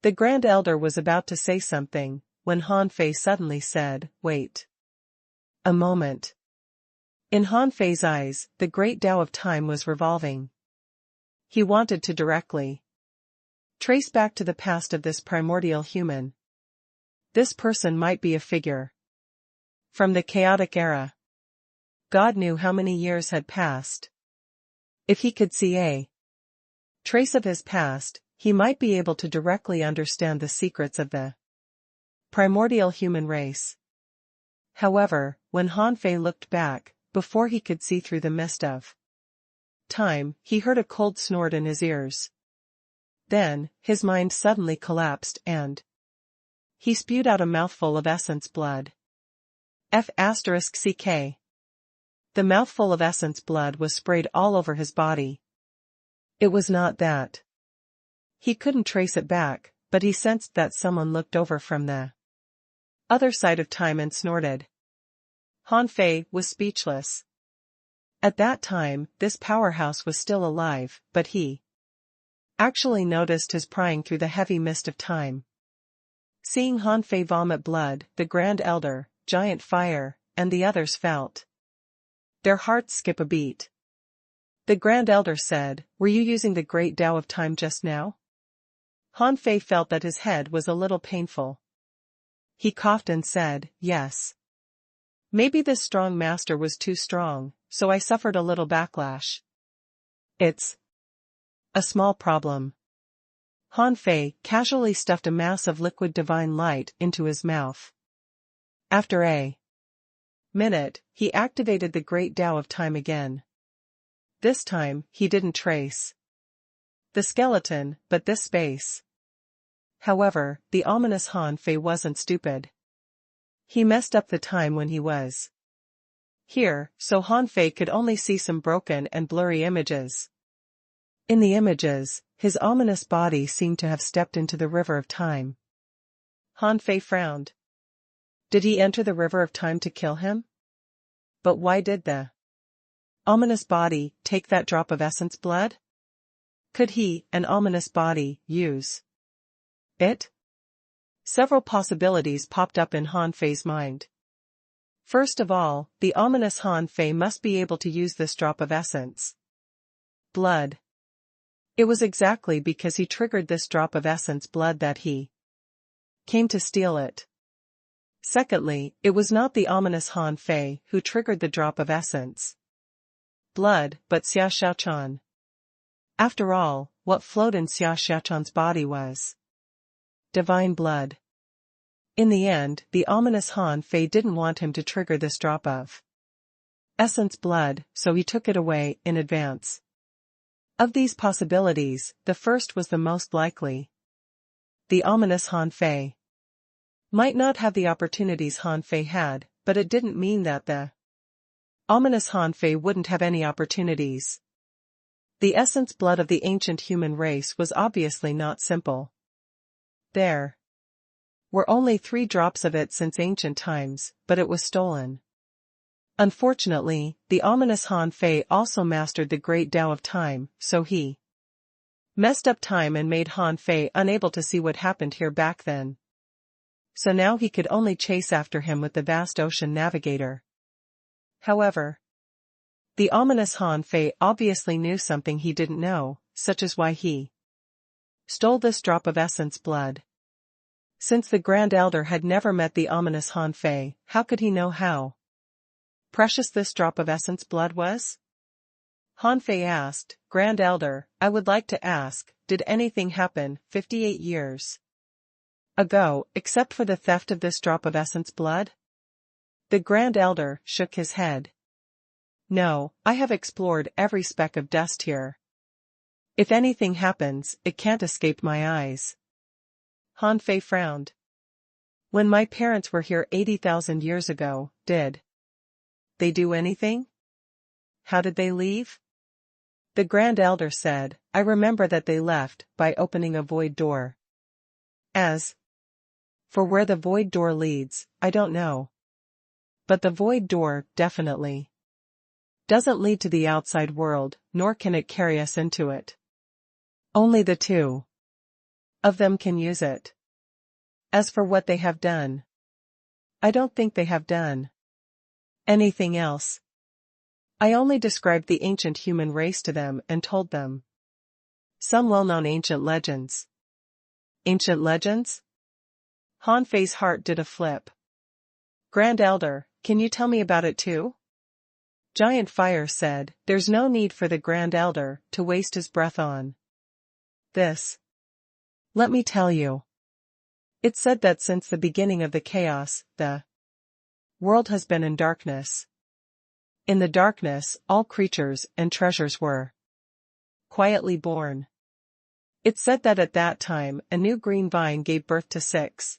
The Grand Elder was about to say something, when Han Fei suddenly said, "Wait a moment." In Han Fei's eyes, the great Tao of time was revolving. He wanted to directly trace back to the past of this primordial human. This person might be a figure from the chaotic era. God knew how many years had passed. If he could see a trace of his past, he might be able to directly understand the secrets of the primordial human race. However, when Han Fei looked back, before he could see through the mist of time, he heard a cold snort in his ears. Then, his mind suddenly collapsed and he spewed out a mouthful of essence blood. F***ck. The mouthful of essence blood was sprayed all over his body. It was not that. He couldn't trace it back, but he sensed that someone looked over from the other side of time and snorted. Han Fei was speechless. At that time, this powerhouse was still alive, but he actually noticed his prying through the heavy mist of time. Seeing Han Fei vomit blood, the Grand Elder, Giant Fire, and the others felt their hearts skip a beat. The Grand Elder said, "Were you using the great Tao of time just now?" Han Fei felt that his head was a little painful. He coughed and said, "Yes. Maybe this strong master was too strong, so I suffered a little backlash. It's a small problem." Han Fei casually stuffed a mass of liquid divine light into his mouth. After a minute, he activated the great Tao of time again. This time, he didn't trace the skeleton, but this space. However, the ominous Han Fei wasn't stupid. He messed up the time when he was here, so Han Fei could only see some broken and blurry images. In the images, his ominous body seemed to have stepped into the river of time. Han Fei frowned. Did he enter the river of time to kill him? But why did the ominous body take that drop of essence blood? Could he, an ominous body, use it? Several possibilities popped up in Han Fei's mind. First of all, the ominous Han Fei must be able to use this drop of essence blood. It was exactly because he triggered this drop of essence blood that he came to steal it. Secondly, it was not the ominous Han Fei who triggered the drop of essence blood, but Xia Xiaochan. After all, what flowed in Xia Xiaochan's body was divine blood. In the end, the ominous Han Fei didn't want him to trigger this drop of essence blood, so he took it away in advance. Of these possibilities, the first was the most likely. The ominous Han Fei might not have the opportunities Han Fei had, but it didn't mean that the ominous Han Fei wouldn't have any opportunities. The essence blood of the ancient human race was obviously not simple. There were only 3 drops of it since ancient times, but it was stolen. Unfortunately, the ominous Han Fei also mastered the great Tao of time, so he messed up time and made Han Fei unable to see what happened here back then. So now he could only chase after him with the vast ocean navigator. However, the ominous Han Fei obviously knew something he didn't know, such as why he stole this drop of essence blood. Since the Grand Elder had never met the ominous Han Fei, how could he know how precious this drop of essence blood was? Han Fei asked, Grand Elder, I would like to ask, did anything happen 58 years ago, except for the theft of this drop of essence blood? The Grand Elder shook his head. No, I have explored every speck of dust here. If anything happens, it can't escape my eyes. Han Fei frowned. When my parents were here 80,000 years ago, did they do anything? How did they leave? The Grand Elder said, I remember that they left by opening a void door. As for where the void door leads, I don't know. But the void door, definitely, doesn't lead to the outside world, nor can it carry us into it. Only the 2 of them can use it. As for what they have done, I don't think they have done anything else. I only described the ancient human race to them and told them some well-known ancient legends. Ancient legends? Han Fei's heart did a flip. Grand Elder, can you tell me about it too? Giant Fire said, there's no need for the Grand Elder to waste his breath on this. Let me tell you. It's said that since the beginning of the chaos, the world has been in darkness. In the darkness, all creatures and treasures were quietly born. It's said that at that time, a new green vine gave birth to 6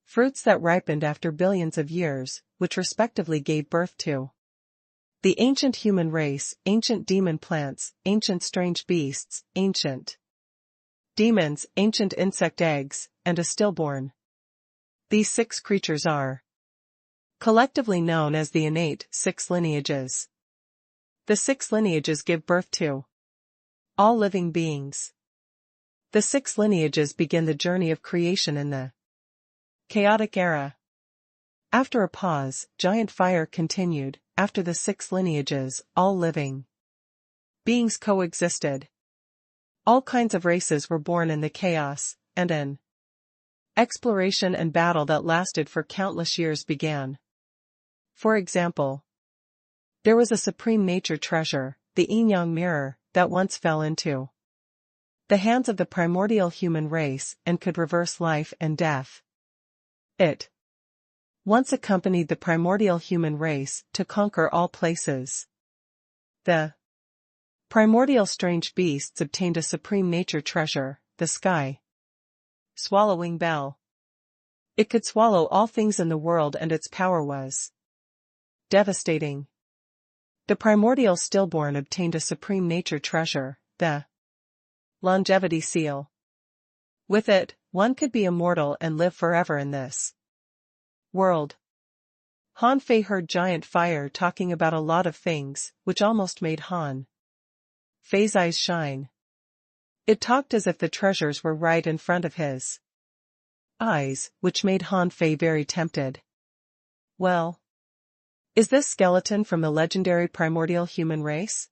fruits that ripened after billions of years, which respectively gave birth to the ancient human race, ancient demon plants, ancient strange beasts, ancient demons, ancient insect eggs, and a stillborn. These 6 creatures are collectively known as the innate 6 lineages. The 6 lineages give birth to all living beings. The 6 lineages begin the journey of creation in the chaotic era. After a pause, Giant Fire continued, after the 6 lineages, all living beings coexisted. All kinds of races were born in the chaos, and an exploration and battle that lasted for countless years began. For example, there was a supreme nature treasure, the yin-yang mirror, that once fell into the hands of the primordial human race and could reverse life and death. It once accompanied the primordial human race to conquer all places. The primordial strange beasts obtained a supreme nature treasure, the sky swallowing bell. It could swallow all things in the world and its power was devastating. The primordial stillborn obtained a supreme nature treasure, the longevity seal. With it, one could be immortal and live forever in this world. Han Fei heard Giant Fire talking about a lot of things, which almost made Han Fei's eyes shine. It talked as if the treasures were right in front of his eyes, which made Han Fei very tempted. Well, is this skeleton from the legendary primordial human race?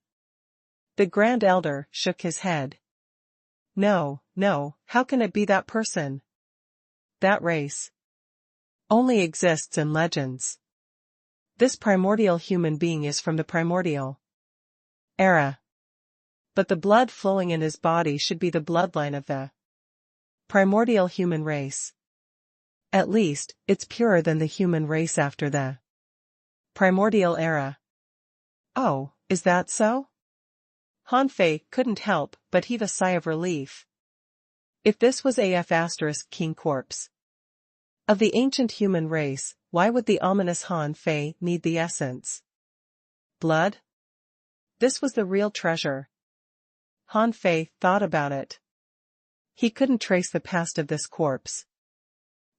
The Grand Elder shook his head. No, how can it be that person? That race only exists in legends. This primordial human being is from the primordial era. But the blood flowing in his body should be the bloodline of the primordial human race. At least, it's purer than the human race after the primordial era. Oh, is that so? Han Fei couldn't help but heave a sigh of relief. If this was AF asterisk king corpse of the ancient human race, why would the ominous Han Fei need the essence? Blood? This was the real treasure. Han Fei thought about it. He couldn't trace the past of this corpse.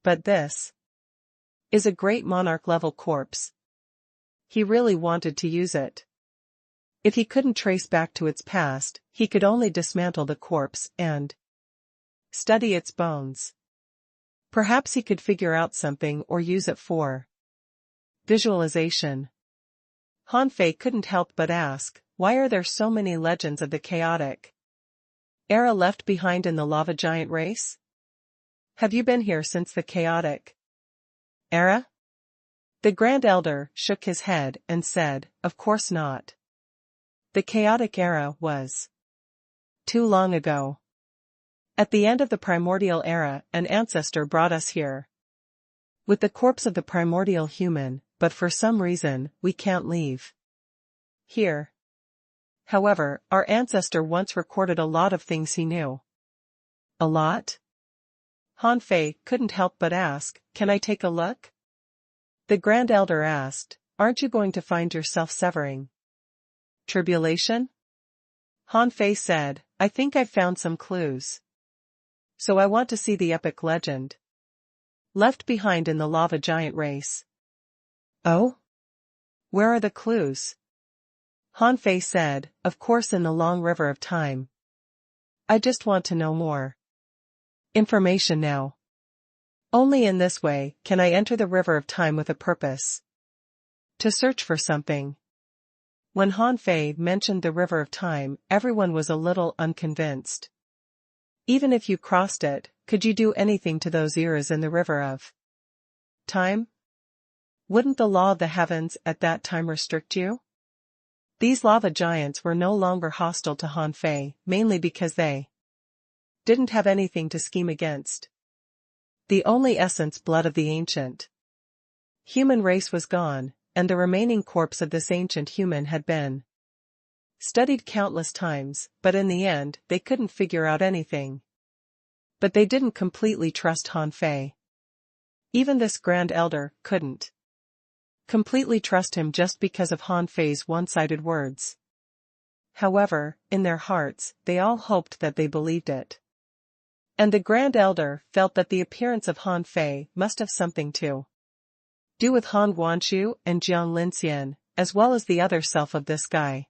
But this is a great monarch-level corpse. He really wanted to use it. If he couldn't trace back to its past, he could only dismantle the corpse and study its bones. Perhaps he could figure out something or use it for visualization. Han Fei couldn't help but ask, why are there so many legends of the chaotic era left behind in the lava giant race? Have you been here since the chaotic era? The Grand Elder shook his head and said, of course not. The chaotic era was too long ago. At the end of the primordial era, an ancestor brought us here with the corpse of the primordial human, but for some reason, we can't leave here. However, our ancestor once recorded a lot of things he knew. A lot? Han Fei couldn't help but ask, can I take a look? The Grand Elder asked, aren't you going to find yourself severing tribulation? Han Fei said, I think I've found some clues. So I want to see the epic legend left behind in the lava giant race. Oh? Where are the clues? Han Fei said, of course in the long river of time. I just want to know more information now. Only in this way can I enter the river of time with a purpose. To search for something. When Han Fei mentioned the river of time, everyone was a little unconvinced. Even if you crossed it, could you do anything to those eras in the river of time? Wouldn't the law of the heavens at that time restrict you? These lava giants were no longer hostile to Han Fei, mainly because they didn't have anything to scheme against. The only essence blood of the ancient human race was gone, and the remaining corpse of this ancient human had been studied countless times, but in the end, they couldn't figure out anything. But they didn't completely trust Han Fei. Even this Grand Elder couldn't completely trust him just because of Han Fei's one-sided words. However, in their hearts, they all hoped that they believed it. And the Grand Elder felt that the appearance of Han Fei must have something to do with Han Guanshu and Jiang Linxian, as well as the other self of this guy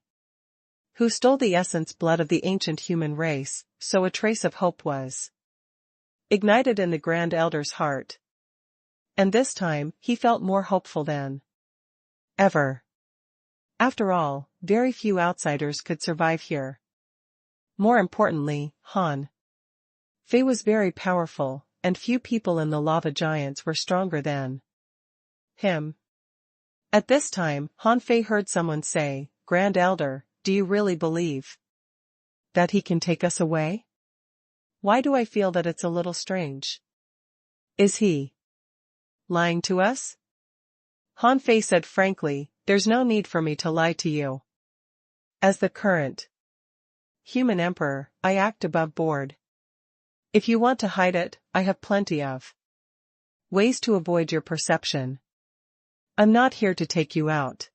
who stole the essence blood of the ancient human race, so a trace of hope was ignited in the Grand Elder's heart. And this time, he felt more hopeful than ever. After all, very few outsiders could survive here. More importantly, Han Fei was very powerful, and few people in the lava giants were stronger than him. At this time, Han Fei heard someone say, Grand Elder, do you really believe that he can take us away? Why do I feel that it's a little strange? Is he lying to us? Han Fei said frankly, there's no need for me to lie to you. As the current human emperor, I act above board. If you want to hide it, I have plenty of ways to avoid your perception. I'm not here to take you out.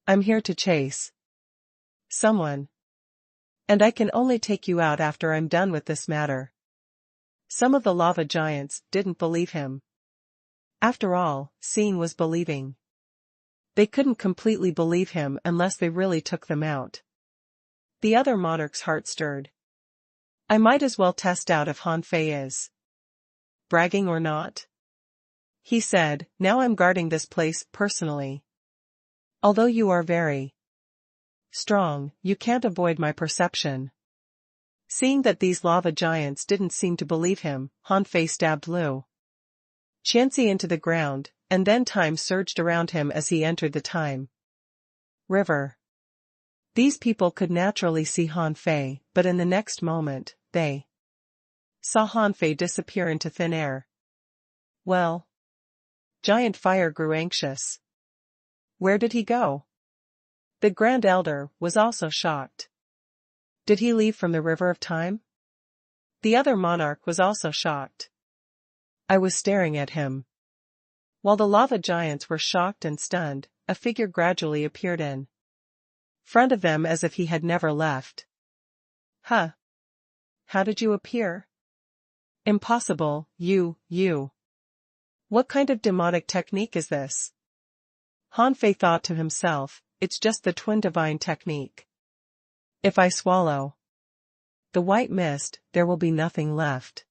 I'm here to chase someone. And I can only take you out after I'm done with this matter. Some of the lava giants didn't believe him. After all, seeing was believing. They couldn't completely believe him unless they really took them out. The other monarch's heart stirred. I might as well test out if Han Fei is bragging or not. He said, now I'm guarding this place personally. Although you are very strong, you can't avoid my perception. Seeing that these lava giants didn't seem to believe him, Han Fei stabbed Liu Qianxi into the ground, and then time surged around him as he entered the time river. These people could naturally see Han Fei, but in the next moment, they saw Han Fei disappear into thin air. Well, Giant Fire grew anxious. Where did he go? The Grand Elder was also shocked. Did he leave from the river of time? The other monarch was also shocked. I was staring at him. While the lava giants were shocked and stunned, a figure gradually appeared in front of them as if he had never left. Huh? How did you appear? Impossible, you. What kind of demonic technique is this? Han Fei thought to himself, it's just the twin divine technique. If I swallow the white mist, there will be nothing left.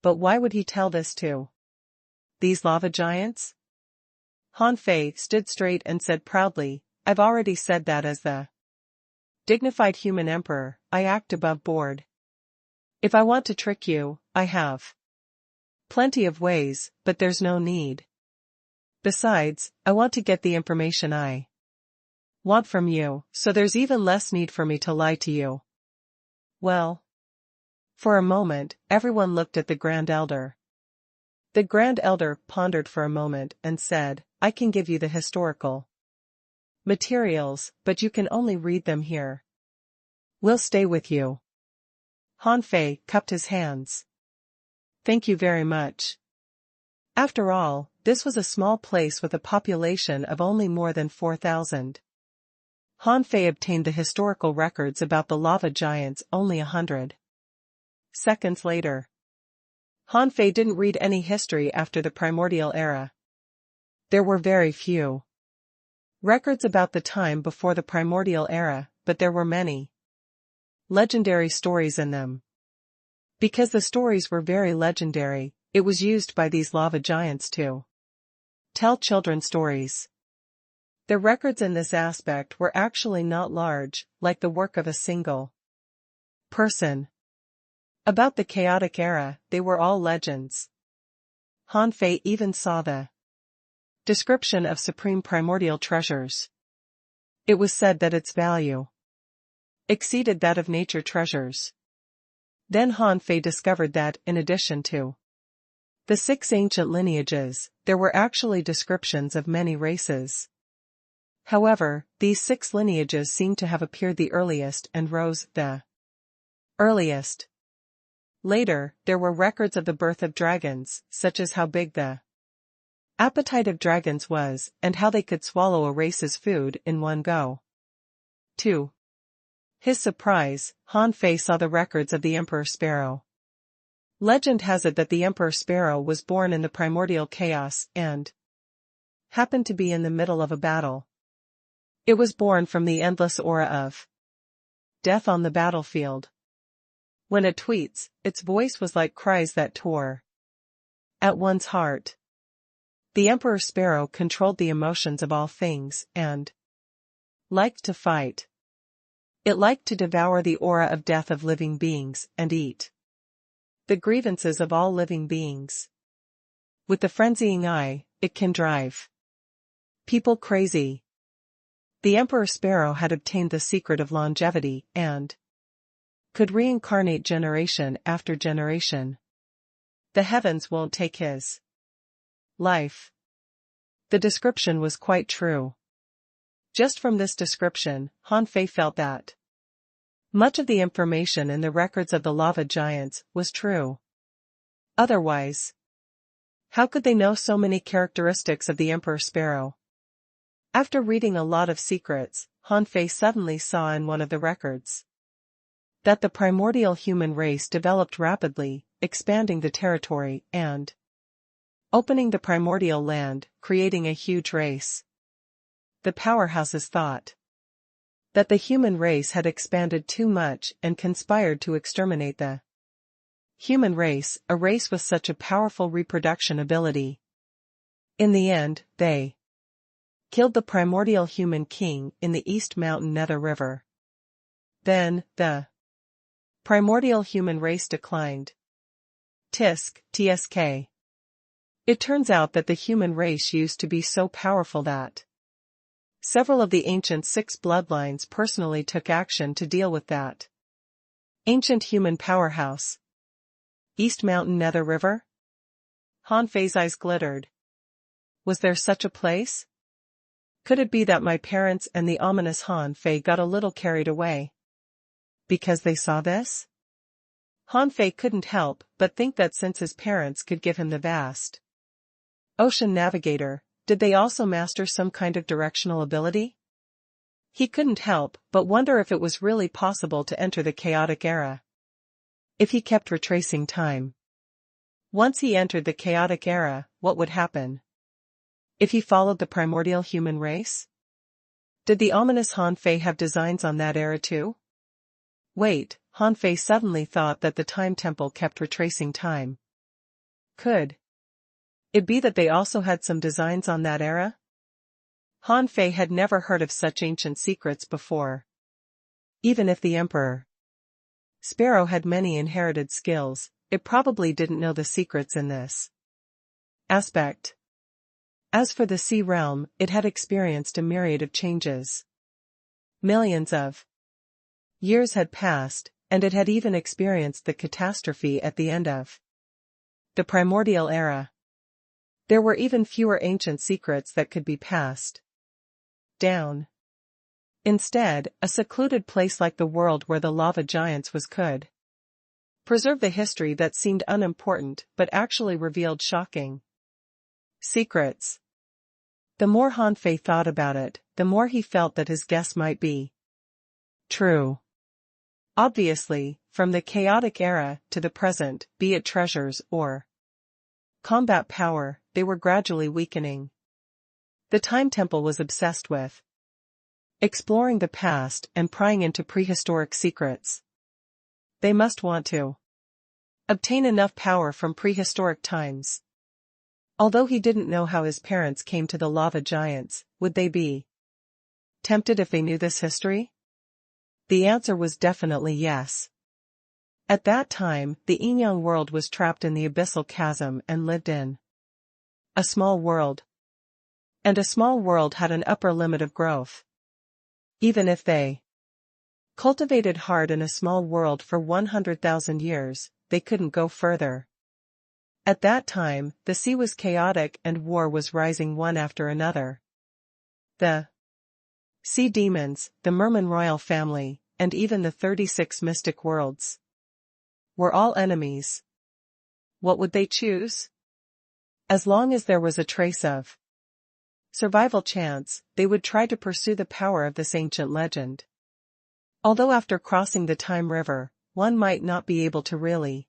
But why would he tell this to these lava giants? Han Fei stood straight and said proudly, I've already said that as the dignified human emperor, I act above board. If I want to trick you, I have plenty of ways, but there's no need. Besides, I want to get the information I want from you, so there's even less need for me to lie to you. Well. For a moment, everyone looked at the Grand Elder. The Grand Elder pondered for a moment and said, I can give you the historical materials, but you can only read them here. We'll stay with you. Han Fei cupped his hands. Thank you very much. After all, this was a small place with a population of only more than 4,000. Han Fei obtained the historical records about the lava giants only 100 seconds later. Han Fei didn't read any history after the primordial era. There were very few records about the time before the primordial era, but there were many legendary stories in them. Because the stories were very legendary, it was used by these lava giants to tell children stories. The records in this aspect were actually not large, like the work of a single person. About the chaotic era, they were all legends. Han Fei even saw the description of supreme primordial treasures. It was said that its value exceeded that of nature treasures. Then Han Fei discovered that, in addition to the 6 ancient lineages, there were actually descriptions of many races. However, these 6 lineages seem to have appeared the earliest and rose the earliest. Later, there were records of the birth of dragons, such as how big the appetite of dragons was, and how they could swallow a race's food in one go. 2. His surprise, Han Fei saw the records of the Emperor Sparrow. Legend has it that the Emperor Sparrow was born in the primordial chaos and happened to be in the middle of a battle. It was born from the endless aura of death on the battlefield. When it tweets, its voice was like cries that tore at one's heart. The Emperor Sparrow controlled the emotions of all things and liked to fight. It liked to devour the aura of death of living beings and eat the grievances of all living beings. With the frenzying eye, it can drive people crazy. The Emperor Sparrow had obtained the secret of longevity and could reincarnate generation after generation. The heavens won't take his life. The description was quite true. Just from this description, Han Fei felt that much of the information in the records of the lava giants was true. Otherwise, how could they know so many characteristics of the Emperor Sparrow? After reading a lot of secrets, Han Fei suddenly saw in one of the records that the primordial human race developed rapidly, expanding the territory and opening the primordial land, creating a huge race. The powerhouses thought that the human race had expanded too much and conspired to exterminate the human race, a race with such a powerful reproduction ability. In the end, they killed the primordial human king in the East Mountain Nether River. Then, the primordial human race declined. TSK. It turns out that the human race used to be so powerful that several of the ancient 6 bloodlines personally took action to deal with that ancient human powerhouse. East Mountain Nether River? Han Fei's eyes glittered. Was there such a place? Could it be that my parents and the ominous Han Fei got a little carried away because they saw this? Han Fei couldn't help but think that since his parents could give him the vast ocean navigator, did they also master some kind of directional ability? He couldn't help but wonder if it was really possible to enter the chaotic era. If he kept retracing time. Once he entered the chaotic era, what would happen? If he followed the primordial human race? Did the ominous Han Fei have designs on that era too? Wait, Han Fei suddenly thought that the time temple kept retracing time. Could it be that they also had some designs on that era? Han Fei had never heard of such ancient secrets before. Even if the Emperor Sparrow had many inherited skills, it probably didn't know the secrets in this aspect. As for the sea realm, it had experienced a myriad of changes. Millions of years had passed, and it had even experienced the catastrophe at the end of the primordial era. There were even fewer ancient secrets that could be passed down. Instead, a secluded place like the world where the lava giants was could preserve the history that seemed unimportant but actually revealed shocking secrets. The more Han Fei thought about it, the more he felt that his guess might be true. Obviously, from the chaotic era to the present, be it treasures or combat power, they were gradually weakening. The Time Temple was obsessed with exploring the past and prying into prehistoric secrets. They must want to obtain enough power from prehistoric times. Although he didn't know how his parents came to the lava giants, would they be tempted if they knew this history? The answer was definitely yes. At that time, the Inyang world was trapped in the abyssal chasm and lived in a small world. And a small world had an upper limit of growth. Even if they cultivated hard in a small world for 100,000 years, they couldn't go further. At that time, the sea was chaotic and war was rising one after another. The sea demons, the Merman royal family, and even the 36 mystic worlds were all enemies. What would they choose? As long as there was a trace of survival chance, they would try to pursue the power of this ancient legend. Although after crossing the Time River, one might not be able to really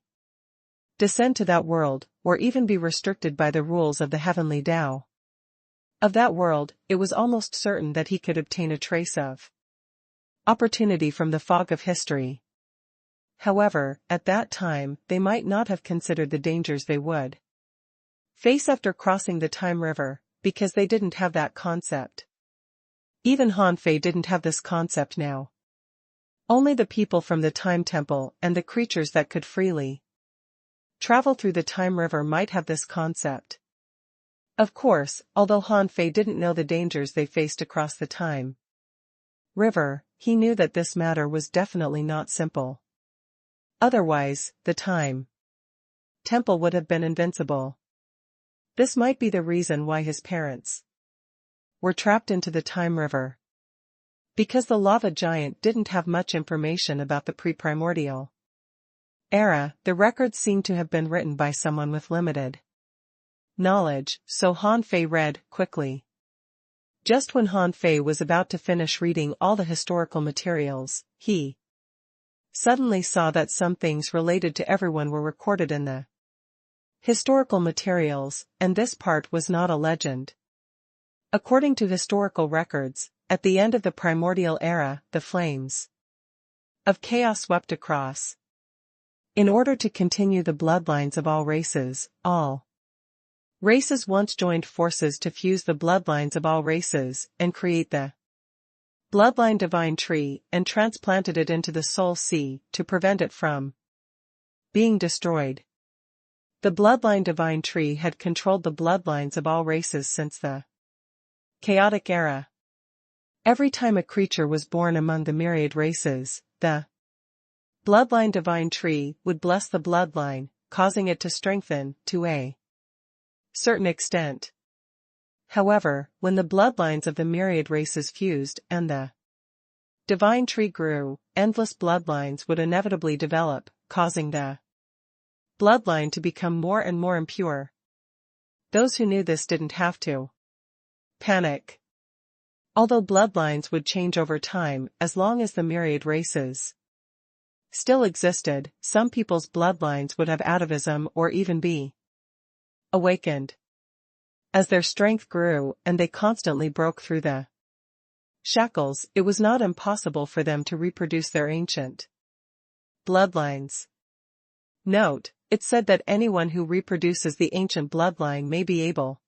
descend to that world, or even be restricted by the rules of the heavenly Tao of that world, it was almost certain that he could obtain a trace of opportunity from the fog of history. However, at that time, they might not have considered the dangers they would face after crossing the Time River, because they didn't have that concept. Even Han Fei didn't have this concept now. Only the people from the Time Temple and the creatures that could freely travel through the Time River might have this concept. Of course, although Han Fei didn't know the dangers they faced across the Time River, he knew that this matter was definitely not simple. Otherwise, the Time Temple would have been invincible. This might be the reason why his parents were trapped into the Time River. Because the lava giant didn't have much information about the pre-primordial era, the records seemed to have been written by someone with limited knowledge, so Han Fei read quickly. Just when Han Fei was about to finish reading all the historical materials, he suddenly saw that some things related to everyone were recorded in the historical materials, and this part was not a legend. According to historical records, at the end of the primordial era, the flames of chaos swept across. In order to continue the bloodlines of all races once joined forces to fuse the bloodlines of all races and create the bloodline divine tree and transplanted it into the soul sea to prevent it from being destroyed. The bloodline divine tree had controlled the bloodlines of all races since the chaotic era. Every time a creature was born among the myriad races, the bloodline divine tree would bless the bloodline, causing it to strengthen to a certain extent. However, when the bloodlines of the myriad races fused and the divine tree grew, endless bloodlines would inevitably develop, causing the bloodline to become more and more impure. Those who knew this didn't have to panic. Although bloodlines would change over time as long as the myriad races still existed, some people's bloodlines would have atavism or even be awakened. As their strength grew and they constantly broke through the shackles, it was not impossible for them to reproduce their ancient bloodlines. Note, it said that anyone who reproduces the ancient bloodline may be able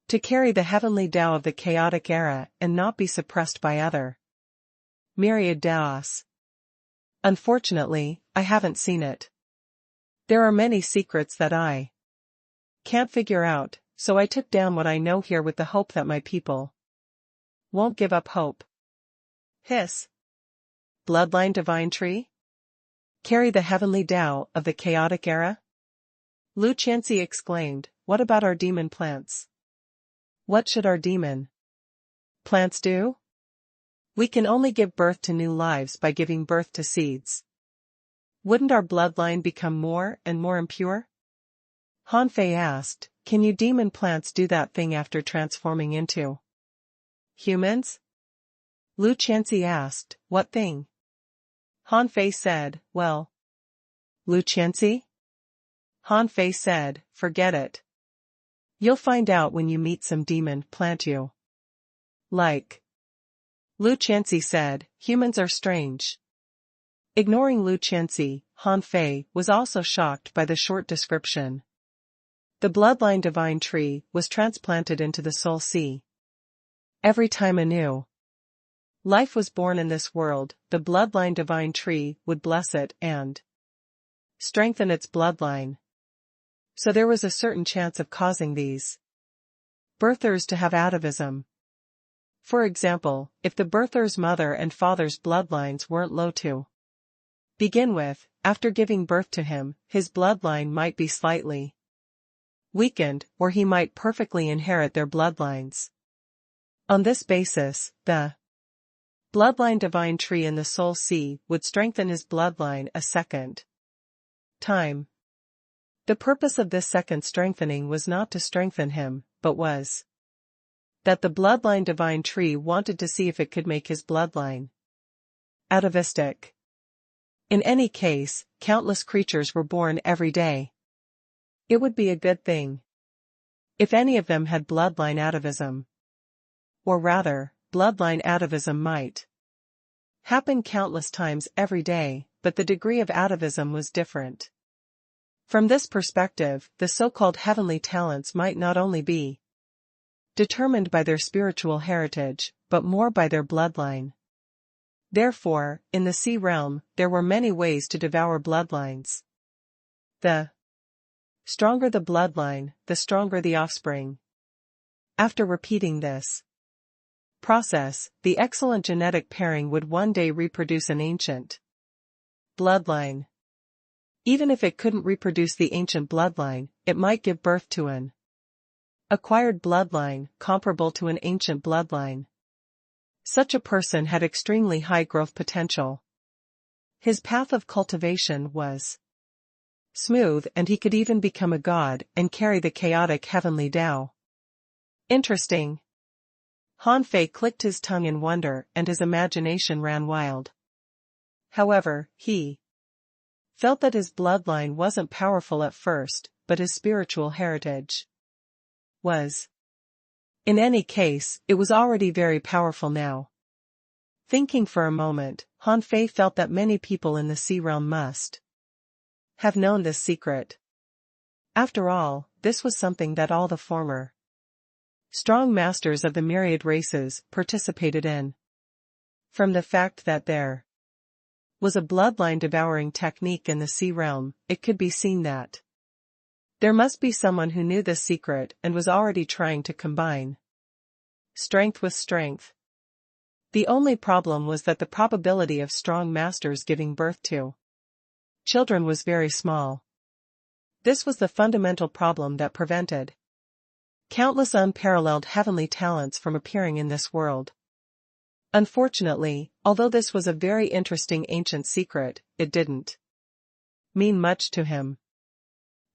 to carry the heavenly Tao of the chaotic era and not be suppressed by other myriad Taos. Unfortunately, I haven't seen it. There are many secrets that I can't figure out, so I took down what I know here with the hope that my people won't give up hope. Hiss. Bloodline divine tree? Carry the heavenly Tao of the chaotic era? Lu Chanxi exclaimed, what about our demon plants? What should our demon plants do? We can only give birth to new lives by giving birth to seeds. Wouldn't our bloodline become more and more impure? Han Fei asked, can you demon plants do that thing after transforming into humans? Lu Chanxi asked, what thing? Han Fei said, well. Lu Chanxi? Han Fei said, forget it. You'll find out when you meet some demon plant you like. Lu Chanxi said, humans are strange. Ignoring Lu Chanxi, Han Fei was also shocked by the short description. The bloodline divine tree was transplanted into the soul sea. Every time a new life was born in this world, the bloodline divine tree would bless it and strengthen its bloodline. So there was a certain chance of causing these birthers to have atavism. For example, if the birther's mother and father's bloodlines weren't low to begin with, after giving birth to him, his bloodline might be slightly weakened, or he might perfectly inherit their bloodlines. On this basis, the bloodline divine tree in the soul sea would strengthen his bloodline a second time. The purpose of this second strengthening was not to strengthen him, but was that the bloodline divine tree wanted to see if it could make his bloodline atavistic. In any case, countless creatures were born every day. It would be a good thing if any of them had bloodline atavism. Or rather, bloodline atavism might happen countless times every day, but the degree of atavism was different. From this perspective, the so-called heavenly talents might not only be determined by their spiritual heritage, but more by their bloodline. Therefore, in the sea realm, there were many ways to devour bloodlines. The stronger the bloodline, the stronger the offspring. After repeating this process, the excellent genetic pairing would one day reproduce an ancient bloodline. Even if it couldn't reproduce the ancient bloodline, it might give birth to an acquired bloodline comparable to an ancient bloodline. Such a person had extremely high growth potential. His path of cultivation was smooth, and he could even become a god and carry the chaotic heavenly Tao. Interesting. Han Fei clicked his tongue in wonder, and his imagination ran wild. However, he felt that his bloodline wasn't powerful at first, but his spiritual heritage was. In any case, it was already very powerful now. Thinking for a moment, Han Fei felt that many people in the sea realm must have known this secret. After all, this was something that all the former strong masters of the myriad races participated in. From the fact that there was a bloodline devouring technique in the sea realm, it could be seen that there must be someone who knew this secret and was already trying to combine strength with strength. The only problem was that the probability of strong masters giving birth to children was very small. This was the fundamental problem that prevented countless unparalleled heavenly talents from appearing in this world. Unfortunately, although this was a very interesting ancient secret, it didn't mean much to him.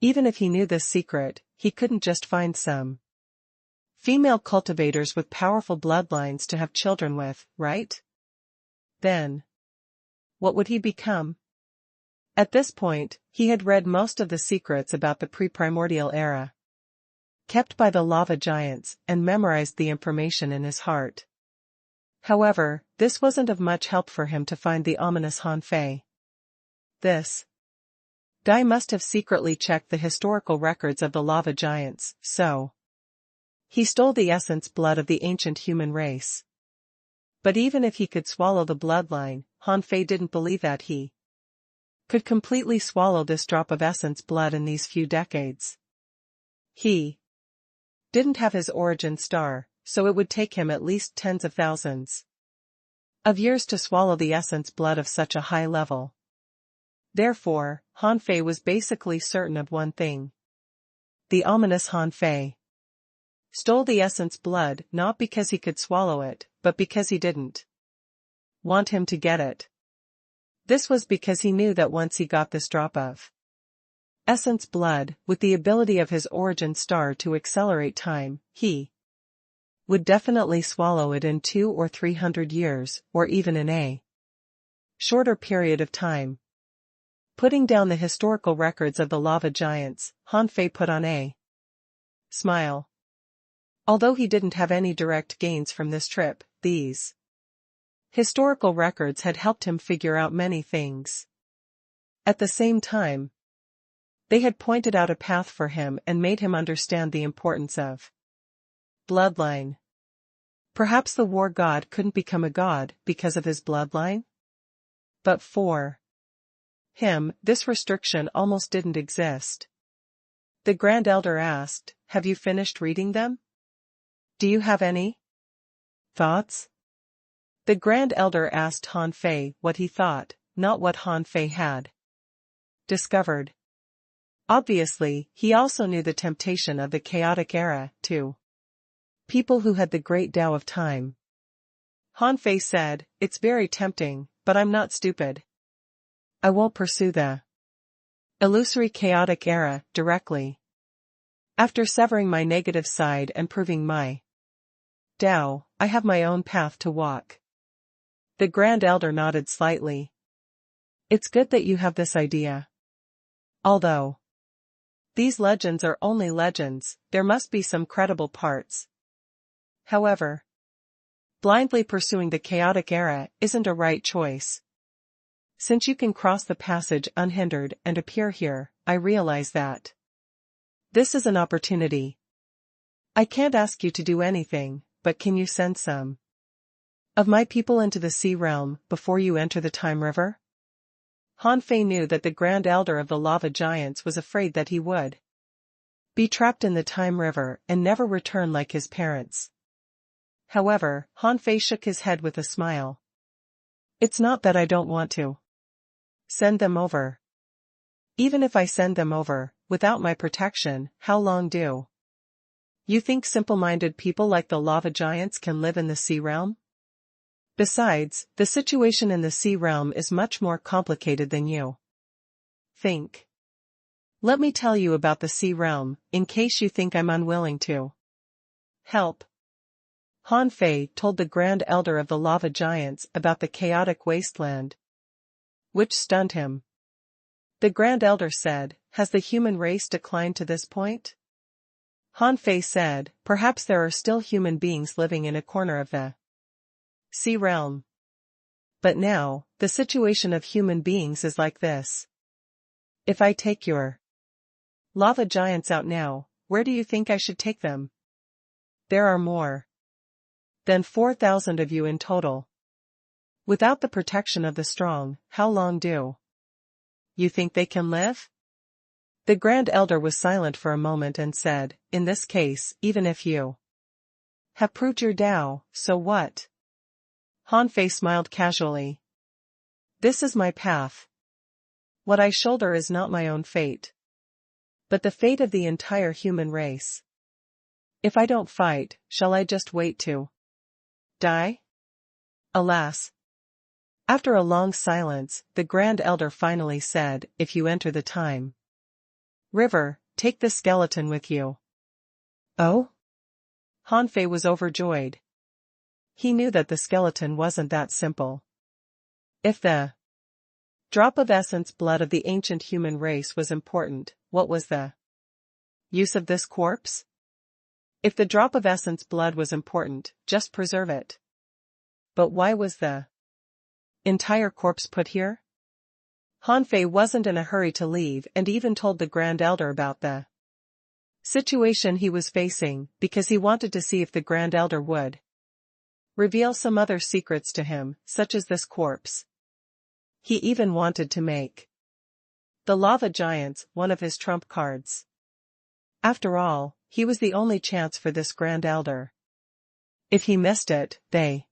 Even if he knew this secret, he couldn't just find some female cultivators with powerful bloodlines to have children with, right? Then, what would he become? At this point, he had read most of the secrets about the pre-primordial era, kept by the lava giants, and memorized the information in his heart. However, this wasn't of much help for him to find the ominous Han Fei. This guy must have secretly checked the historical records of the lava giants, so he stole the essence blood of the ancient human race. But even if he could swallow the bloodline, Han Fei didn't believe that he could completely swallow this drop of essence blood in these few decades. He didn't have his origin star, so it would take him at least tens of thousands of years to swallow the essence blood of such a high level. Therefore, Han Fei was basically certain of one thing. The ominous Han Fei stole the essence blood not because he could swallow it, but because he didn't want him to get it. This was because he knew that once he got this drop of essence blood, with the ability of his origin star to accelerate time, he would definitely swallow it in 200 or 300 years, or even in a shorter period of time. Putting down the historical records of the lava giants, Han Fei put on a smile. Although he didn't have any direct gains from this trip, these historical records had helped him figure out many things. At the same time, they had pointed out a path for him and made him understand the importance of bloodline. Perhaps the war god couldn't become a god because of his bloodline? But for him, this restriction almost didn't exist. The Grand Elder asked, "Have you finished reading them? Do you have any thoughts?" The Grand Elder asked Han Fei what he thought, not what Han Fei had discovered. Obviously, he also knew the temptation of the chaotic era, to people who had the great Tao of time. Han Fei said, "It's very tempting, but I'm not stupid. I won't pursue the illusory chaotic era directly. After severing my negative side and proving my Tao, I have my own path to walk." The Grand Elder nodded slightly. "It's good that you have this idea. Although these legends are only legends, there must be some credible parts. However, blindly pursuing the chaotic era isn't a right choice. Since you can cross the passage unhindered and appear here, I realize that this is an opportunity. I can't ask you to do anything, but can you send some of my people into the sea realm before you enter the time river?" Han Fei knew that the Grand Elder of the lava giants was afraid that he would be trapped in the time river and never return like his parents. However, Han Fei shook his head with a smile. "It's not that I don't want to send them over. Even if I send them over, without my protection, how long do you think simple-minded people like the lava giants can live in the sea realm? Besides, the situation in the sea realm is much more complicated than you think. Let me tell you about the sea realm, in case you think I'm unwilling to help." Han Fei told the Grand Elder of the lava giants about the chaotic wasteland, which stunned him. The Grand Elder said, "Has the human race declined to this point?" Han Fei said, "Perhaps there are still human beings living in a corner of the sea realm. But now, the situation of human beings is like this. If I take your lava giants out now, where do you think I should take them? There are more than 4,000 of you in total. Without the protection of the strong, how long do you think they can live?" The Grand Elder was silent for a moment and said, "In this case, even if you have proved your Tao, so what?" Han Fei smiled casually. "This is my path. What I shoulder is not my own fate, but the fate of the entire human race. If I don't fight, shall I just wait to die? Alas, After a long silence, the Grand Elder finally said, "If you enter the time river, take the skeleton with you." "Oh?" Hanfei was overjoyed. He knew that the skeleton wasn't that simple. If the drop of essence blood of the ancient human race was important, what was the use of this corpse? If the drop of essence blood was important, just preserve it. But why was the entire corpse put here? Hanfei wasn't in a hurry to leave and even told the Grand Elder about the situation he was facing, because he wanted to see if the Grand Elder would reveal some other secrets to him, such as this corpse. He even wanted to make the lava giants one of his trump cards. After all, he was the only chance for this Grand Elder. If he missed it, they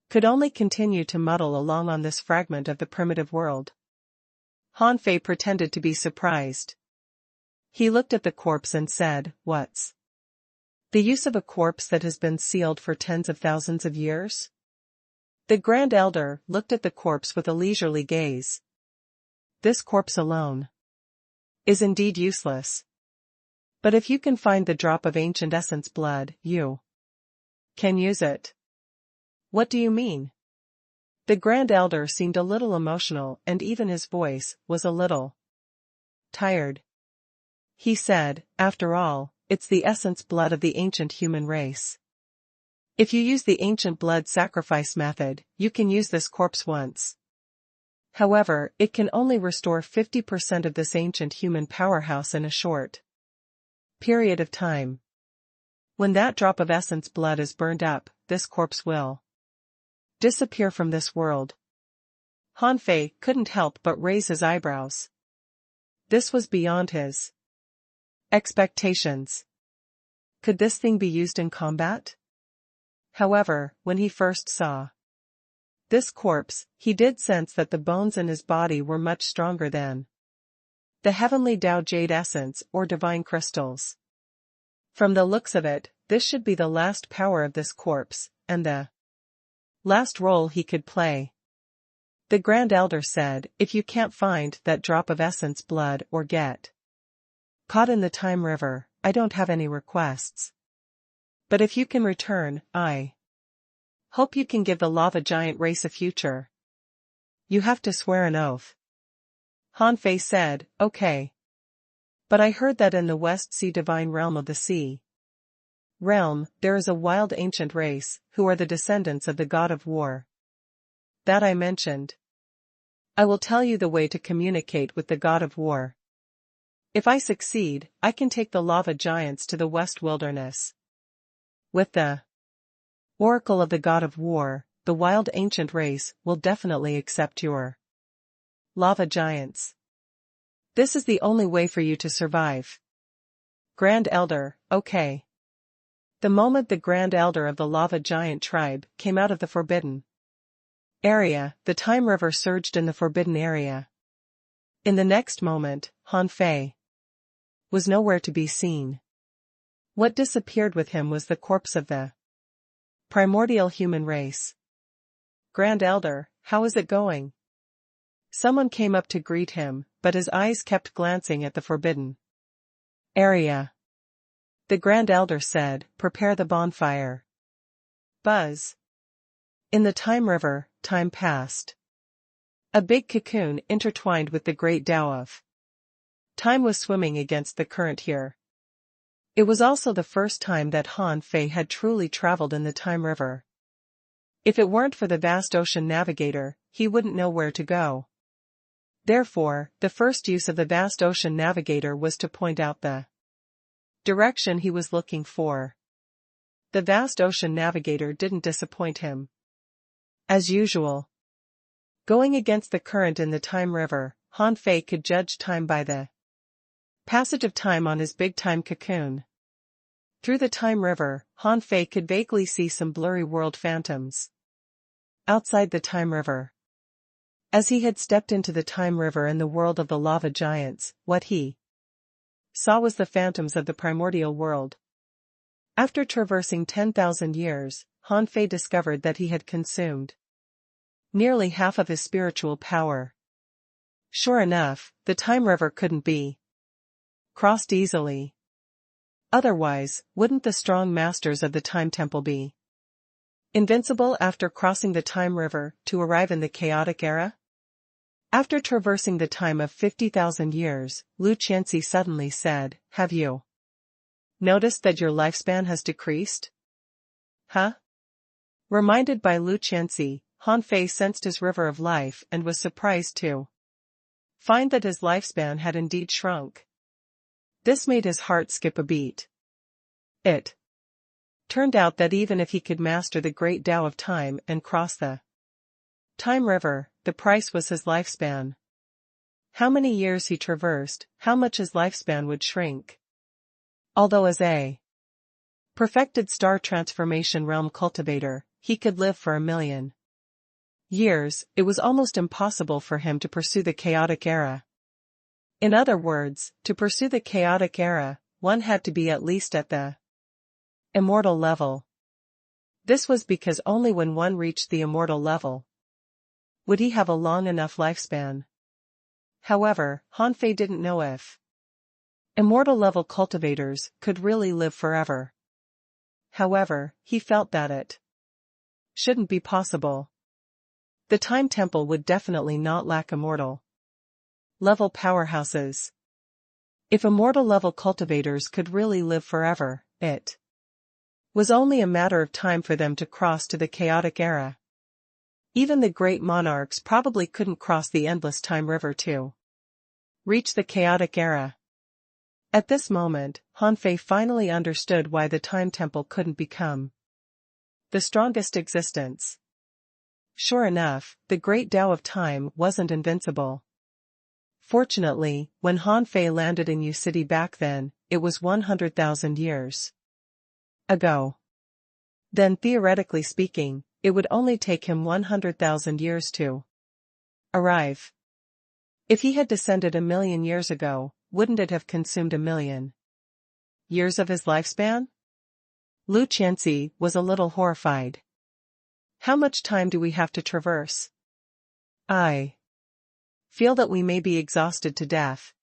could only continue to muddle along on this fragment of the primitive world. Hanfei pretended to be surprised. He looked at the corpse and said, "What's the use of a corpse that has been sealed for tens of thousands of years?" The Grand Elder looked at the corpse with a leisurely gaze. "This corpse alone is indeed useless. But if you can find the drop of ancient essence blood, you can use it." "What do you mean?" The Grand Elder seemed a little emotional and even his voice was a little tired. He said, "After all, it's the essence blood of the ancient human race. If you use the ancient blood sacrifice method, you can use this corpse once. However, it can only restore 50% of this ancient human powerhouse in a short period of time. When that drop of essence blood is burned up, this corpse will disappear from this world." Hanfei couldn't help but raise his eyebrows. This was beyond his expectations. Could this thing be used in combat? However, when he first saw this corpse, he did sense that the bones in his body were much stronger than the heavenly Tao jade essence or divine crystals. From the looks of it, this should be the last power of this corpse, and the last role he could play. The Grand Elder said, "If you can't find that drop of essence blood or get caught in the time river, I don't have any requests. But if you can return, I hope you can give the lava giant race a future. You have to swear an oath." Hanfei said, "Okay. But I heard that in the West Sea divine realm of the sea realm, there is a wild ancient race, who are the descendants of the god of war that I mentioned. I will tell you the way to communicate with the god of war. If I succeed, I can take the lava giants to the West Wilderness. With the oracle of the god of war, the wild ancient race will definitely accept your lava giants. This is the only way for you to survive." Grand Elder, okay. The moment the Grand Elder of the lava giant tribe came out of the forbidden area, the time river surged in the forbidden area. In the next moment, Hanfei was nowhere to be seen. What disappeared with him was the corpse of the primordial human race. "Grand Elder, how is it going?" Someone came up to greet him, but his eyes kept glancing at the forbidden area. The Grand Elder said, "Prepare the bonfire." Buzz. In the time river, time passed. A big cocoon intertwined with the great Tao of time was swimming against the current here. It was also the first time that Hanfei had truly traveled in the time river. If it weren't for the vast ocean navigator, he wouldn't know where to go. Therefore, the first use of the vast ocean navigator was to point out the direction he was looking for. The vast ocean navigator didn't disappoint him. As usual, going against the current in the time river, Hanfei could judge time by the passage of time on his big time cocoon. Through the time river, Hanfei could vaguely see some blurry world phantoms outside the time river. As he had stepped into the time river in the world of the lava giants, what he saw was the phantoms of the primordial world. After traversing 10,000 years, Hanfei discovered that he had consumed Nearly half of his spiritual power. Sure enough, the time river couldn't be crossed easily. Otherwise, wouldn't the strong masters of the time temple be invincible after crossing the time river to arrive in the chaotic era? After traversing the time of 50,000 years, Lu Qianxi suddenly said, "Have you noticed that your lifespan has decreased?" Huh? Reminded by Lu Qianxi, Han Fei sensed his river of life and was surprised to find that his lifespan had indeed shrunk. This made his heart skip a beat. It turned out that even if he could master the great Tao of time and cross the time river, the price was his lifespan. How many years he traversed, how much his lifespan would shrink. Although as a perfected star transformation realm cultivator, he could live for 1,000,000 years, it was almost impossible for him to pursue the chaotic era. In other words, to pursue the chaotic era, one had to be at least at the immortal level. This was because only when one reached the immortal level would he have a long enough lifespan. However, Han Fei didn't know if immortal level cultivators could really live forever. However, he felt that it shouldn't be possible. The time temple would definitely not lack immortal level powerhouses. If immortal level cultivators could really live forever, it was only a matter of time for them to cross to the chaotic era. Even the great monarchs probably couldn't cross the endless time river to reach the chaotic era. At this moment, Han Fei finally understood why the time temple couldn't become the strongest existence. Sure enough, the great Tao of time wasn't invincible. Fortunately, when Han Fei landed in Yu City back then, it was 100,000 years ago. Then theoretically speaking, it would only take him 100,000 years to arrive. If he had descended 1,000,000 years ago, wouldn't it have consumed 1,000,000 years of his lifespan? Lu Qianxi was a little horrified. How much time do we have to traverse? I feel that we may be exhausted to death.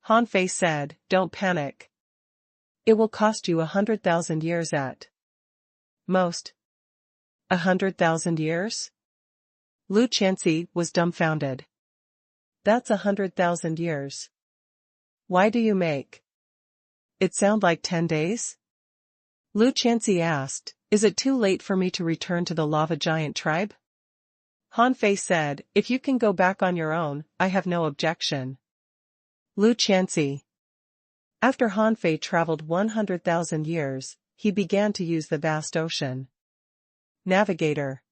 Han Fei said, "Don't panic. It will cost you 100,000 years at most." 100,000 years? Lu Qianxi was dumbfounded. That's 100,000 years. Why do you make it sound like 10 days? Lu Qianxi asked, "Is it too late for me to return to the lava giant tribe?" Han Fei said, "If you can go back on your own, I have no objection." Lu Qianxi. After Han Fei traveled 100,000 years, he began to use the vast ocean navigator.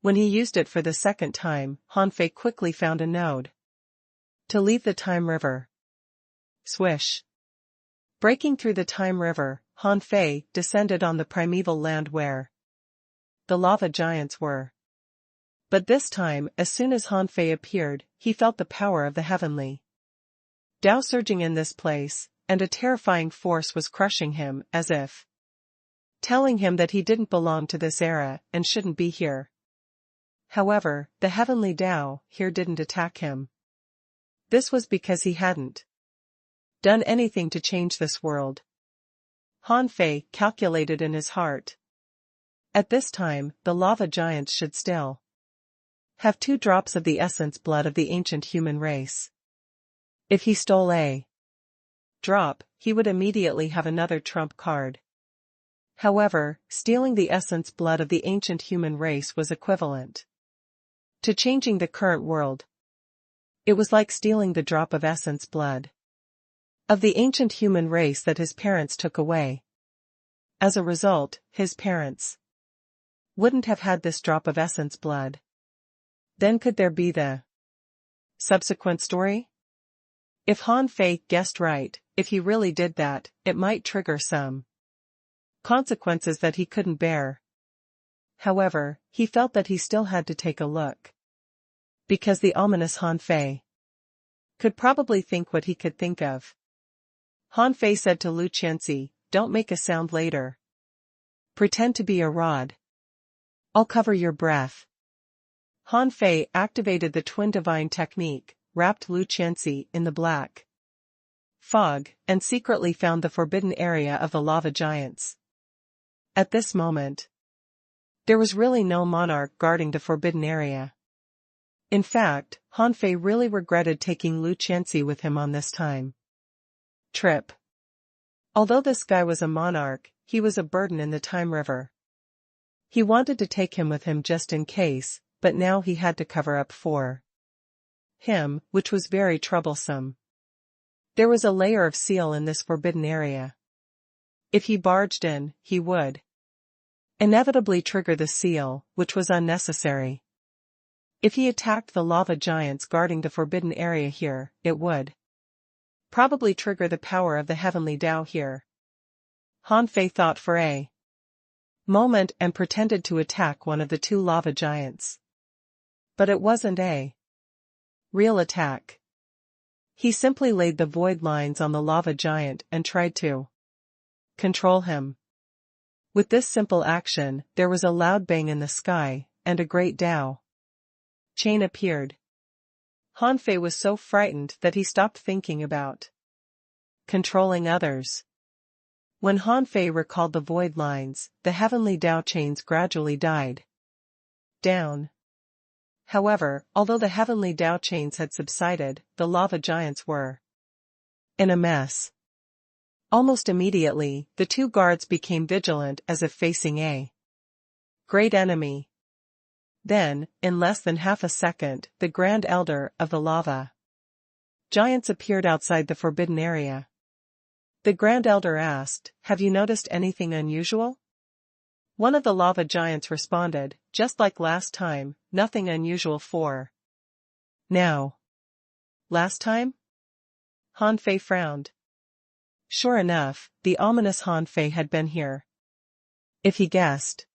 When he used it for the second time, Han Fei quickly found a node to leave the time river. Swish. Breaking through the time river, Han Fei descended on the primeval land where the lava giants were. But this time, as soon as Han Fei appeared, he felt the power of the heavenly Tao surging in this place, and a terrifying force was crushing him, as if telling him that he didn't belong to this era and shouldn't be here. However, the heavenly Tao here didn't attack him. This was because he hadn't done anything to change this world. Han Fei calculated in his heart. At this time, the lava giants should still have 2 drops of the essence blood of the ancient human race. If he stole a drop, he would immediately have another trump card. However, stealing the essence blood of the ancient human race was equivalent to changing the current world. It was like stealing the drop of essence blood of the ancient human race that his parents took away. As a result, his parents wouldn't have had this drop of essence blood. Then could there be the subsequent story? If Han Fei guessed right, if he really did that, it might trigger some consequences that he couldn't bear. However, he felt that he still had to take a look. Because the ominous Han Fei could probably think what he could think of. Han Fei said to Lu Qianxi, "Don't make a sound later. Pretend to be a rod. I'll cover your breath." Han Fei activated the twin divine technique, wrapped Lu Qianxi in the black fog, and secretly found the forbidden area of the lava giants. At this moment, there was really no monarch guarding the forbidden area. In fact, Han Fei really regretted taking Lu Qianxi with him on this time trip. Although this guy was a monarch, he was a burden in the Time River. He wanted to take him with him just in case, but now he had to cover up for him, which was very troublesome. There was a layer of seal in this forbidden area. If he barged in, he would inevitably trigger the seal, which was unnecessary. If he attacked the lava giants guarding the forbidden area here, it would probably trigger the power of the heavenly Tao here. Han Fei thought for a moment and pretended to attack one of the two lava giants. But it wasn't a real attack. He simply laid the void lines on the lava giant and tried to control him. With this simple action, there was a loud bang in the sky, and a great Tao chain appeared. Han Fei was so frightened that he stopped thinking about controlling others. When Han Fei recalled the void lines, the heavenly Tao chains gradually died down. However, although the heavenly Tao chains had subsided, the lava giants were in a mess. Almost immediately, the two guards became vigilant as if facing a great enemy. Then, in less than half a second, the Grand Elder of the lava giants appeared outside the forbidden area. The Grand Elder asked, "Have you noticed anything unusual?" One of the lava giants responded, "Just like last time, nothing unusual for now." Last time? Han Fei frowned. Sure enough, the ominous Han Fei had been here. If he guessed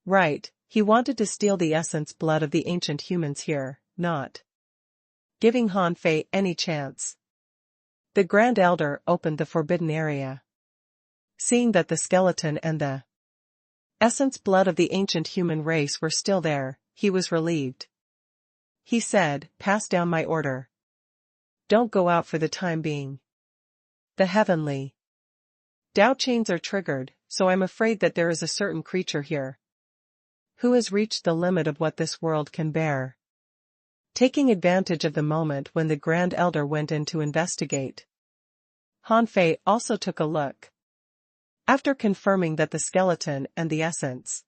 right, he wanted to steal the essence blood of the ancient humans here, not giving Han Fei any chance. The Grand Elder opened the forbidden area. Seeing that the skeleton and the essence blood of the ancient human race were still there, he was relieved. He said, "Pass down my order. Don't go out for the time being. The heavenly Tao chains are triggered, so I'm afraid that there is a certain creature here who has reached the limit of what this world can bear." Taking advantage of the moment when the Grand Elder went in to investigate, Han Fei also took a look. After confirming that the skeleton and the essence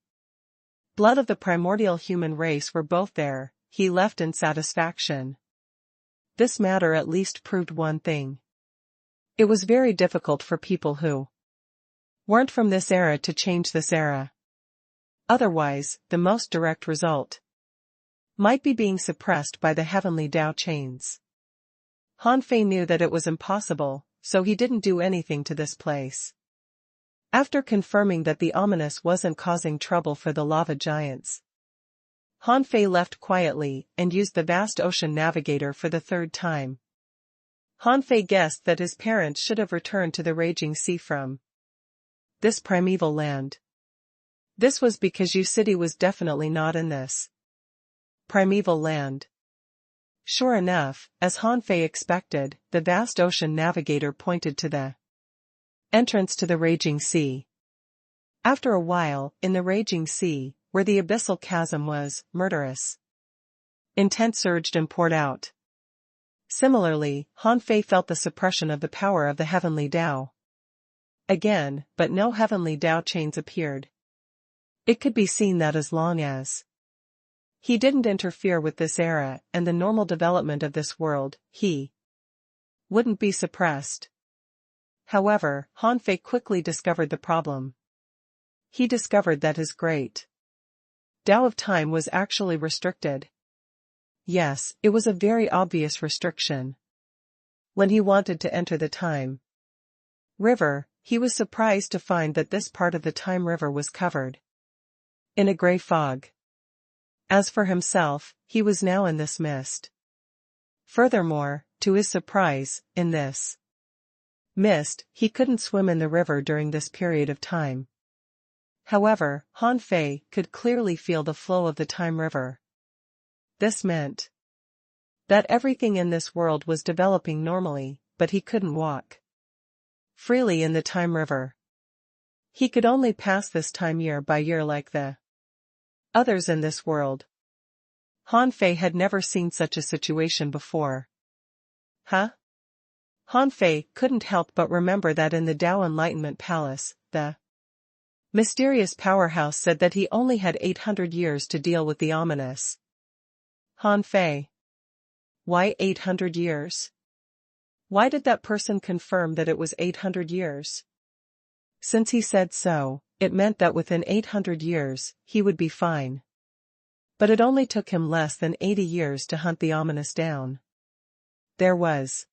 blood of the primordial human race were both there, he left in satisfaction. This matter at least proved one thing. It was very difficult for people who weren't from this era to change this era. Otherwise, the most direct result might be being suppressed by the heavenly Tao chains. Han Fei knew that it was impossible, so he didn't do anything to this place. After confirming that the ominous wasn't causing trouble for the lava giants, Han Fei left quietly and used the vast ocean navigator for the third time. Han Fei guessed that his parents should have returned to the raging sea from this primeval land. This was because Yu City was definitely not in this primeval land. Sure enough, as Han Fei expected, the vast ocean navigator pointed to the entrance to the raging sea. After a while, in the raging sea, where the abyssal chasm was murderous intent surged and poured out. Similarly, Han Fei felt the suppression of the power of the heavenly Tao again, but no heavenly Tao chains appeared. It could be seen that as long as he didn't interfere with this era and the normal development of this world, he wouldn't be suppressed. However, Han Fei quickly discovered the problem. He discovered that his great Tao of time was actually restricted. Yes, it was a very obvious restriction. When he wanted to enter the time river, he was surprised to find that this part of the time river was covered in a gray fog. As for himself, he was now in this mist. Furthermore, to his surprise, in this mist, he couldn't swim in the river during this period of time. However, Han Fei could clearly feel the flow of the time river. This meant that everything in this world was developing normally, but he couldn't walk freely in the time river. He could only pass this time year by year like the others in this world. Han Fei had never seen such a situation before. Huh? Han Fei couldn't help but remember that in the Tao Enlightenment Palace, the mysterious powerhouse said that he only had 800 years to deal with the ominous Han Fei. Why 800 years? Why did that person confirm that it was 800 years? Since he said so, it meant that within 800 years, he would be fine. But it only took him less than 80 years to hunt the ominous down. There was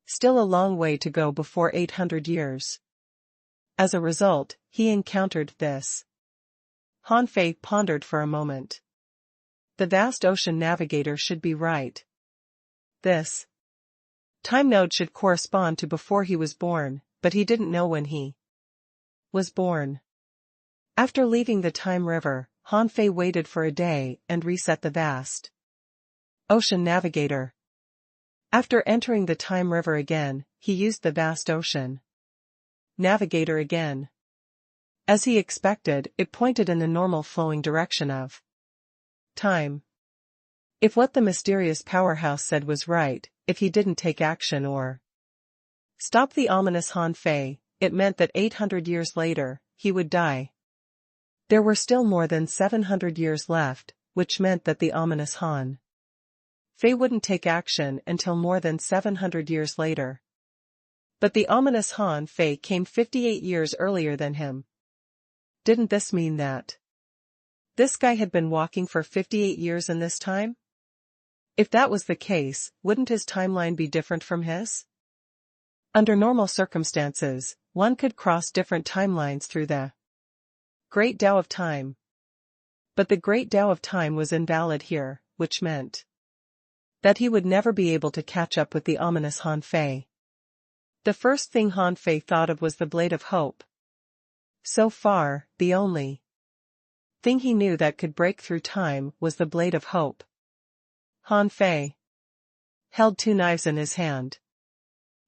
still a long way to go before 800 years. As a result, he encountered this. Han Fei pondered for a moment. The vast ocean navigator should be right. This time node should correspond to before he was born, but he didn't know when he was born. After leaving the time river, Han Fei waited for a day and reset the vast ocean navigator. After entering the time river again, he used the vast ocean navigator again. As he expected, it pointed in the normal flowing direction of time. If what the mysterious powerhouse said was right, if he didn't take action or stop the ominous Han Fei, it meant that 800 years later, he would die. There were still more than 700 years left, which meant that the ominous Han Fei wouldn't take action until more than 700 years later. But the ominous Han Fei came 58 years earlier than him. Didn't this mean that this guy had been walking for 58 years in this time? If that was the case, wouldn't his timeline be different from his? Under normal circumstances, one could cross different timelines through the Great Tao of Time. But the Great Tao of Time was invalid here, which meant that he would never be able to catch up with the ominous Han Fei. The first thing Han Fei thought of was the Blade of Hope. So far, the only thing he knew that could break through time was the Blade of Hope. Han Fei held two knives in his hand.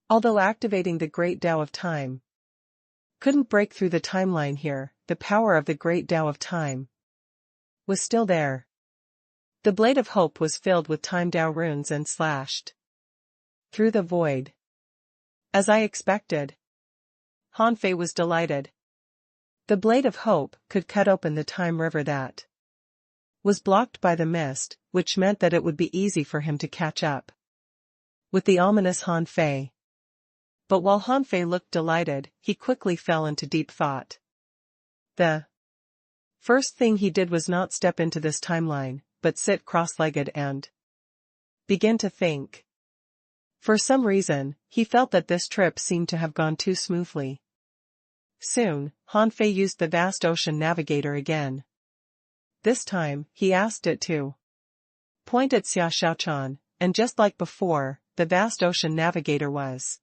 Although activating the Great Tao of Time couldn't break through the timeline here, the power of the Great Tao of Time was still there. The Blade of Hope was filled with Time Tao runes and slashed through the void. As I expected. Han Fei was delighted. The Blade of Hope could cut open the time river that was blocked by the mist, which meant that it would be easy for him to catch up with the ominous Han Fei. But while Han Fei looked delighted, he quickly fell into deep thought. The first thing he did was not step into this timeline, but sit cross-legged and begin to think. For some reason, he felt that this trip seemed to have gone too smoothly. Soon, Han Fei used the vast ocean navigator again. This time, he asked it to point at Xia Xiaochan, and just like before, the vast ocean navigator was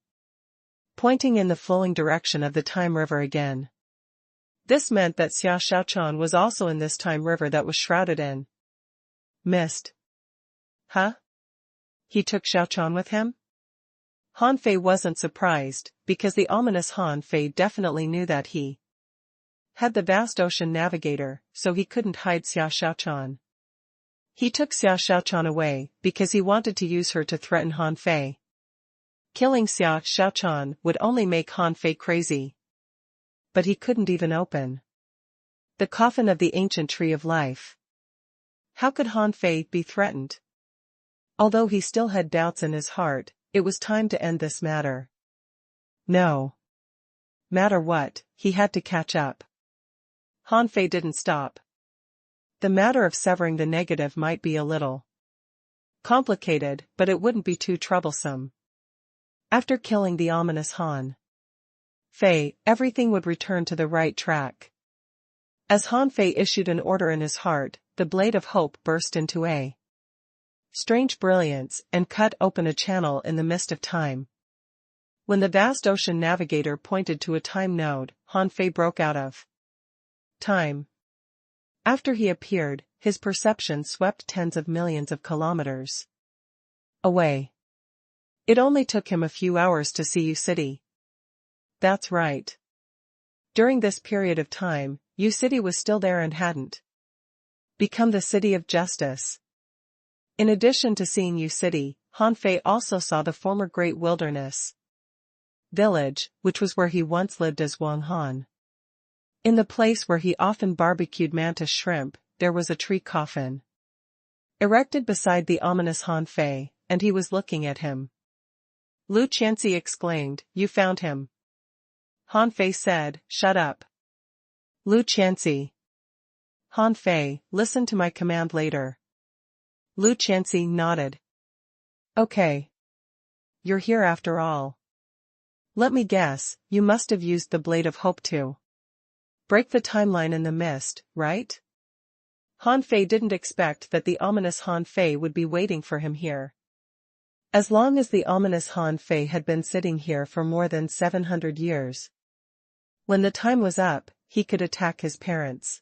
pointing in the flowing direction of the time river again. This meant that Xia Xiaochan was also in this time river that was shrouded in mist. Huh? He took Xiaochan with him? Han Fei wasn't surprised, because the ominous Han Fei definitely knew that he had the vast ocean navigator, so he couldn't hide Xia Xiaochan. He took Xia Xiaochan away, because he wanted to use her to threaten Han Fei. Killing Xia Xiaochan would only make Han Fei crazy. But he couldn't even open the coffin of the ancient tree of life. How could Han Fei be threatened? Although he still had doubts in his heart, it was time to end this matter. No matter what, he had to catch up. Han Fei didn't stop. The matter of severing the negative might be a little complicated, but it wouldn't be too troublesome. After killing the ominous Han Fei, everything would return to the right track. As Han Fei issued an order in his heart, the Blade of Hope burst into a strange brilliance and cut open a channel in the mist of time. When the vast ocean navigator pointed to a time node, Han Fei broke out of time. After he appeared, his perception swept tens of millions of kilometers away. It only took him a few hours to see U City. That's right. During this period of time, U City was still there and hadn't become the city of justice. In addition to seeing U City, Han Fei also saw the former Great Wilderness Village, which was where he once lived as Wang Han. In the place where he often barbecued mantis shrimp, there was a tree coffin erected beside the ominous Han Fei, and he was looking at him. Lu Qianxi exclaimed, "You found him." Han Fei said, "Shut up." Lu Qianxi. Han Fei, listen to my command later. Lu Qianxi nodded. Okay. You're here after all. Let me guess, you must have used the Blade of Hope to break the timeline in the mist, right? Han Fei didn't expect that the ominous Han Fei would be waiting for him here. As long as the ominous Han Fei had been sitting here for more than 700 years. When the time was up, he could attack his parents.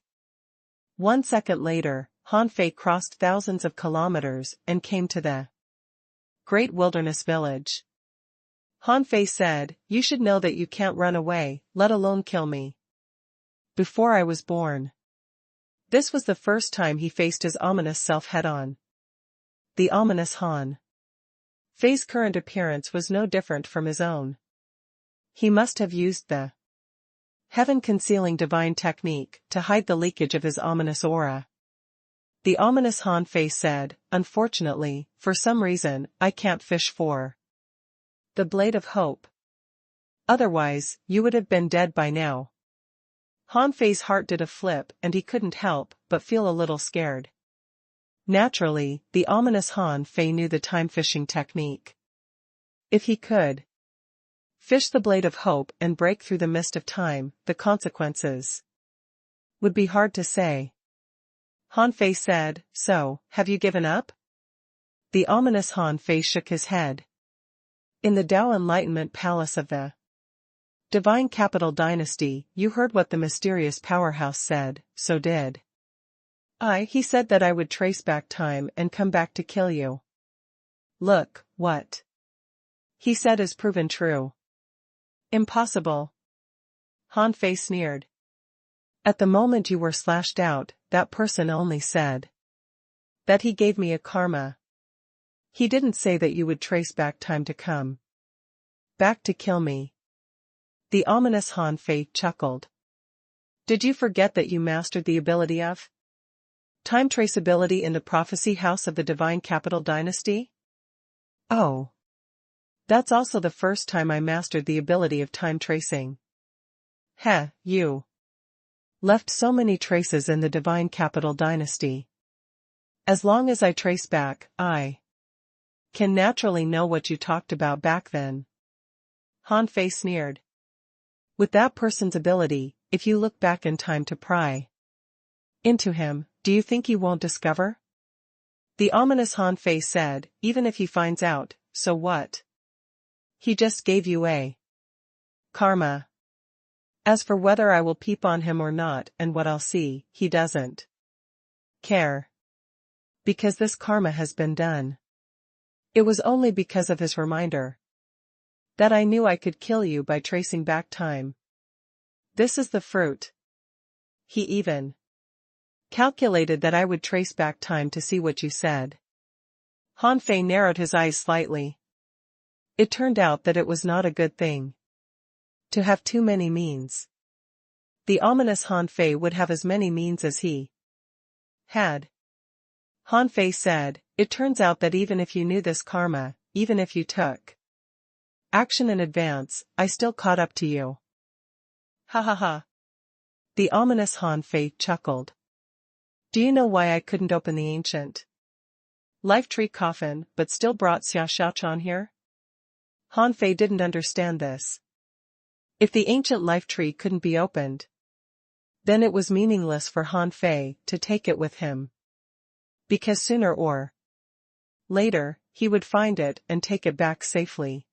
1 second later, Han Fei crossed thousands of kilometers and came to the Great Wilderness Village. Han Fei said, "You should know that you can't run away, let alone kill me." Before I was born. This was the first time he faced his ominous self head-on. The ominous Han Fei's current appearance was no different from his own. He must have used the heaven-concealing divine technique to hide the leakage of his ominous aura. The ominous Han Fei said, "Unfortunately, for some reason, I can't fish for the Blade of Hope. Otherwise, you would have been dead by now." Han Fei's heart did a flip and he couldn't help but feel a little scared. Naturally, the ominous Han Fei knew the time-fishing technique. If he could fish the Blade of Hope and break through the mist of time, the consequences would be hard to say. Han Fei said, "So, have you given up?" The ominous Han Fei shook his head. In the Tao Enlightenment Palace of the Divine Capital Dynasty, you heard what the mysterious powerhouse said, so did I. He said that I would trace back time and come back to kill you. Look, what he said is proven true. Impossible. Han Fei sneered. At the moment you were slashed out, that person only said that he gave me a karma. He didn't say that you would trace back time to come back to kill me. The ominous Han Fei chuckled. Did you forget that you mastered the ability of time traceability in the prophecy house of the Divine Capital Dynasty? Oh. That's also the first time I mastered the ability of time tracing. Heh, you left so many traces in the Divine Capital Dynasty. As long as I trace back, I can naturally know what you talked about back then. Han Fei sneered. With that person's ability, if you look back in time to pry into him, do you think he won't discover? The ominous Han Fei said, even if he finds out, so what? He just gave you a karma. As for whether I will peep on him or not and what I'll see, he doesn't care. Because this karma has been done. It was only because of his reminder that I knew I could kill you by tracing back time. This is the fruit. He even calculated that I would trace back time to see what you said. Han Fei narrowed his eyes slightly. It turned out that it was not a good thing to have too many means. The ominous Han Fei would have as many means as he had. Han Fei said, it turns out that even if you knew this karma, even if you took action in advance, I still caught up to you. Ha ha ha. The ominous Han Fei chuckled. Do you know why I couldn't open the ancient life tree coffin but still brought Xia Xiaochan here? Han Fei didn't understand this. If the ancient life tree couldn't be opened, then it was meaningless for Han Fei to take it with him. Because sooner or later, he would find it and take it back safely.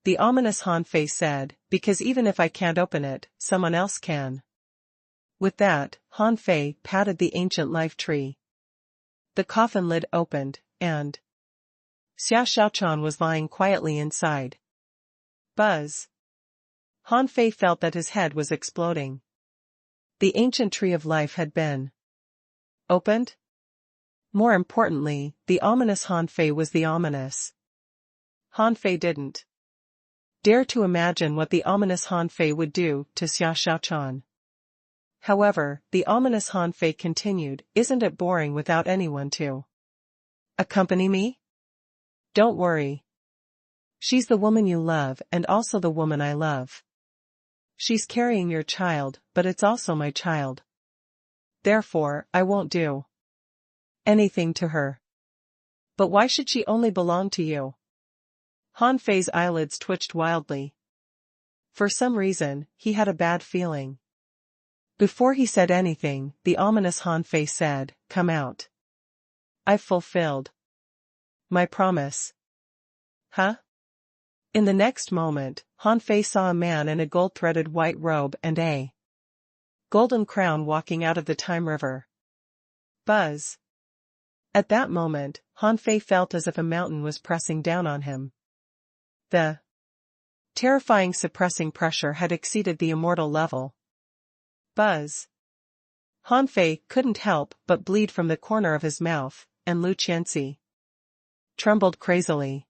The ominous Han Fei said, because even if I can't open it, someone else can. With that, Han Fei patted the ancient life tree. The coffin lid opened, and Xia Xiaochan was lying quietly inside. Buzz. Han Fei felt that his head was exploding. The ancient tree of life had been opened? More importantly, the ominous Han Fei was the ominous. Han Fei didn't dare to imagine what the ominous Han Fei would do to Xia Xiaochan. However, the ominous Han Fei continued, "Isn't it boring without anyone to accompany me? Don't worry. She's the woman you love and also the woman I love. She's carrying your child, but it's also my child. Therefore, I won't do anything to her. But why should she only belong to you?" Han Fei's eyelids twitched wildly. For some reason, he had a bad feeling. Before he said anything, the ominous Han Fei said, "Come out. I've fulfilled my promise." Huh? In the next moment, Han Fei saw a man in a gold-threaded white robe and a golden crown walking out of the time river. Buzz. At that moment, Han Fei felt as if a mountain was pressing down on him. The terrifying suppressing pressure had exceeded the immortal level. Buzz. Han Fei couldn't help but bleed from the corner of his mouth, and Lu Qianxi trembled crazily.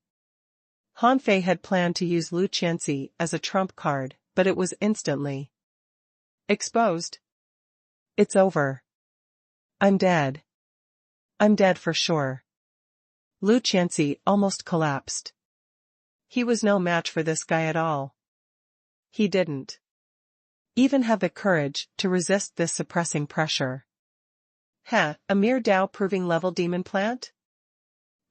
Han Fei had planned to use Lu Qianxi as a trump card, but it was instantly exposed. "It's over. I'm dead. I'm dead for sure." Lu Qianxi almost collapsed. He was no match for this guy at all. He didn't even have the courage to resist this suppressing pressure. A mere Tao-proving level demon plant?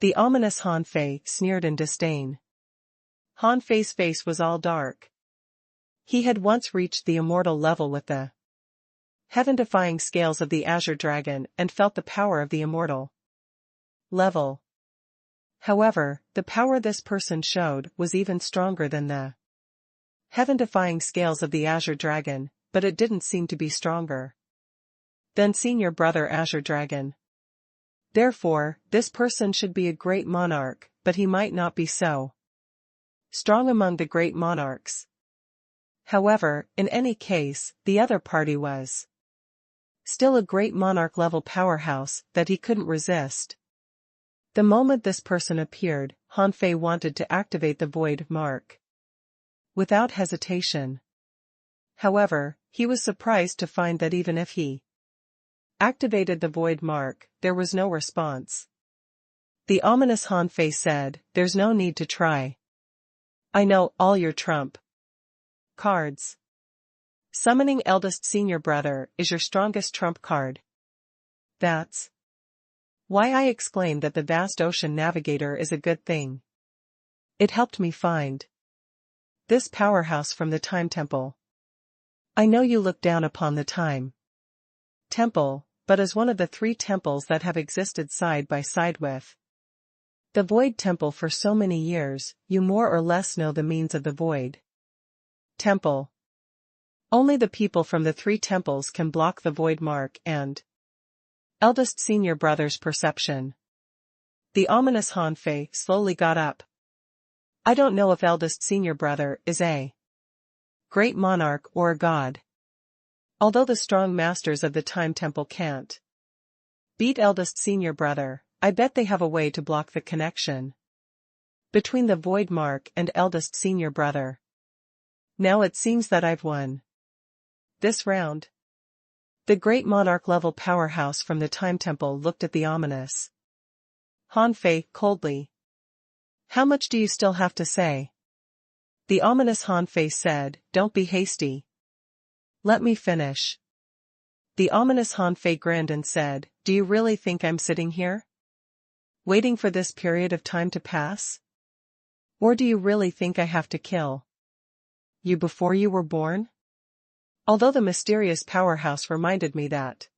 The ominous Han Fei sneered in disdain. Han Fei's face was all dark. He had once reached the immortal level with the heaven-defying scales of the Azure Dragon and felt the power of the immortal level. However, the power this person showed was even stronger than the heaven-defying scales of the Azure Dragon, but it didn't seem to be stronger than Senior Brother Azure Dragon. Therefore, this person should be a great monarch, but he might not be so strong among the great monarchs. However, in any case, the other party was still a great monarch-level powerhouse that he couldn't resist. The moment this person appeared, Han Fei wanted to activate the void mark without hesitation. However, he was surprised to find that even if he activated the void mark, there was no response. The ominous Han Fei said, "There's no need to try. I know all your trump cards. Summoning Eldest Senior Brother is your strongest trump card. That's why I exclaimed that the vast ocean navigator is a good thing. It helped me find this powerhouse from the Time Temple. I know you look down upon the Time Temple, but as one of the 3 temples that have existed side by side with the Void Temple for so many years, you more or less know the means of the Void Temple. Only the people from the 3 temples can block the void mark and Eldest Senior Brother's perception." The ominous Han Fei slowly got up. "I don't know if Eldest Senior Brother is a great monarch or a god. Although the strong masters of the Time Temple can't beat Eldest Senior Brother, I bet they have a way to block the connection between the void mark and Eldest Senior Brother. Now it seems that I've won this round." The great monarch-level powerhouse from the Time Temple looked at the ominous Han Fei coldly. "How much do you still have to say?" The ominous Han Fei said, "Don't be hasty. Let me finish." The ominous Han Fei grinned and said, "Do you really think I'm sitting here waiting for this period of time to pass? Or do you really think I have to kill you before you were born?" Although the mysterious powerhouse reminded me that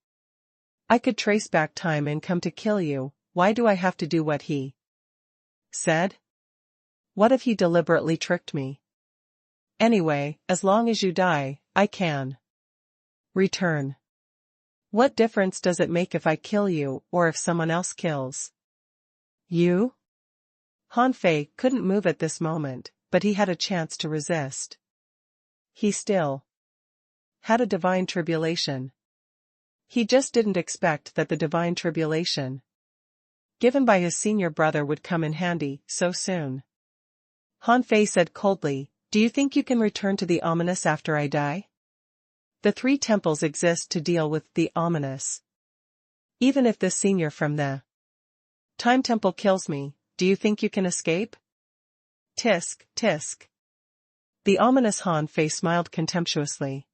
I could trace back time and come to kill you, why do I have to do what he said? What if he deliberately tricked me? Anyway, as long as you die, I can return. What difference does it make if I kill you or if someone else kills you? Han Fei couldn't move at this moment, but he had a chance to resist. He still had a divine tribulation. He just didn't expect that the divine tribulation given by his senior brother would come in handy so soon. Han Fei said coldly, "Do you think you can return to the ominous after I die? The 3 temples exist to deal with the ominous. Even if the senior from the Time Temple kills me, do you think you can escape?" Tisk, tisk. The ominous Han Fei smiled contemptuously.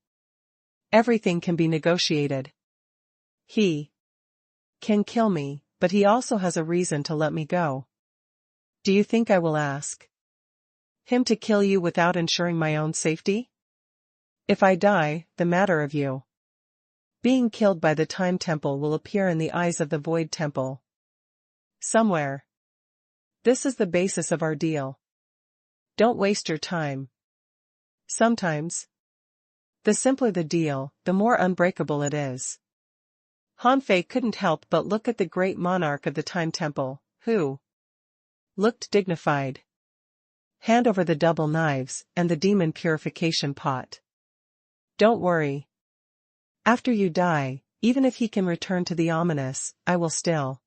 Everything can be negotiated. He can kill me, but he also has a reason to let me go. Do you think I will ask him to kill you without ensuring my own safety? If I die, the matter of you being killed by the Time Temple will appear in the eyes of the Void Temple somewhere. This is the basis of our deal. Don't waste your time. Sometimes, the simpler the deal, the more unbreakable it is. Han Fei couldn't help but look at the great monarch of the Time Temple, who looked dignified. Hand over the double knives and the demon purification pot. Don't worry. After you die, even if he can return to the ominous, I will still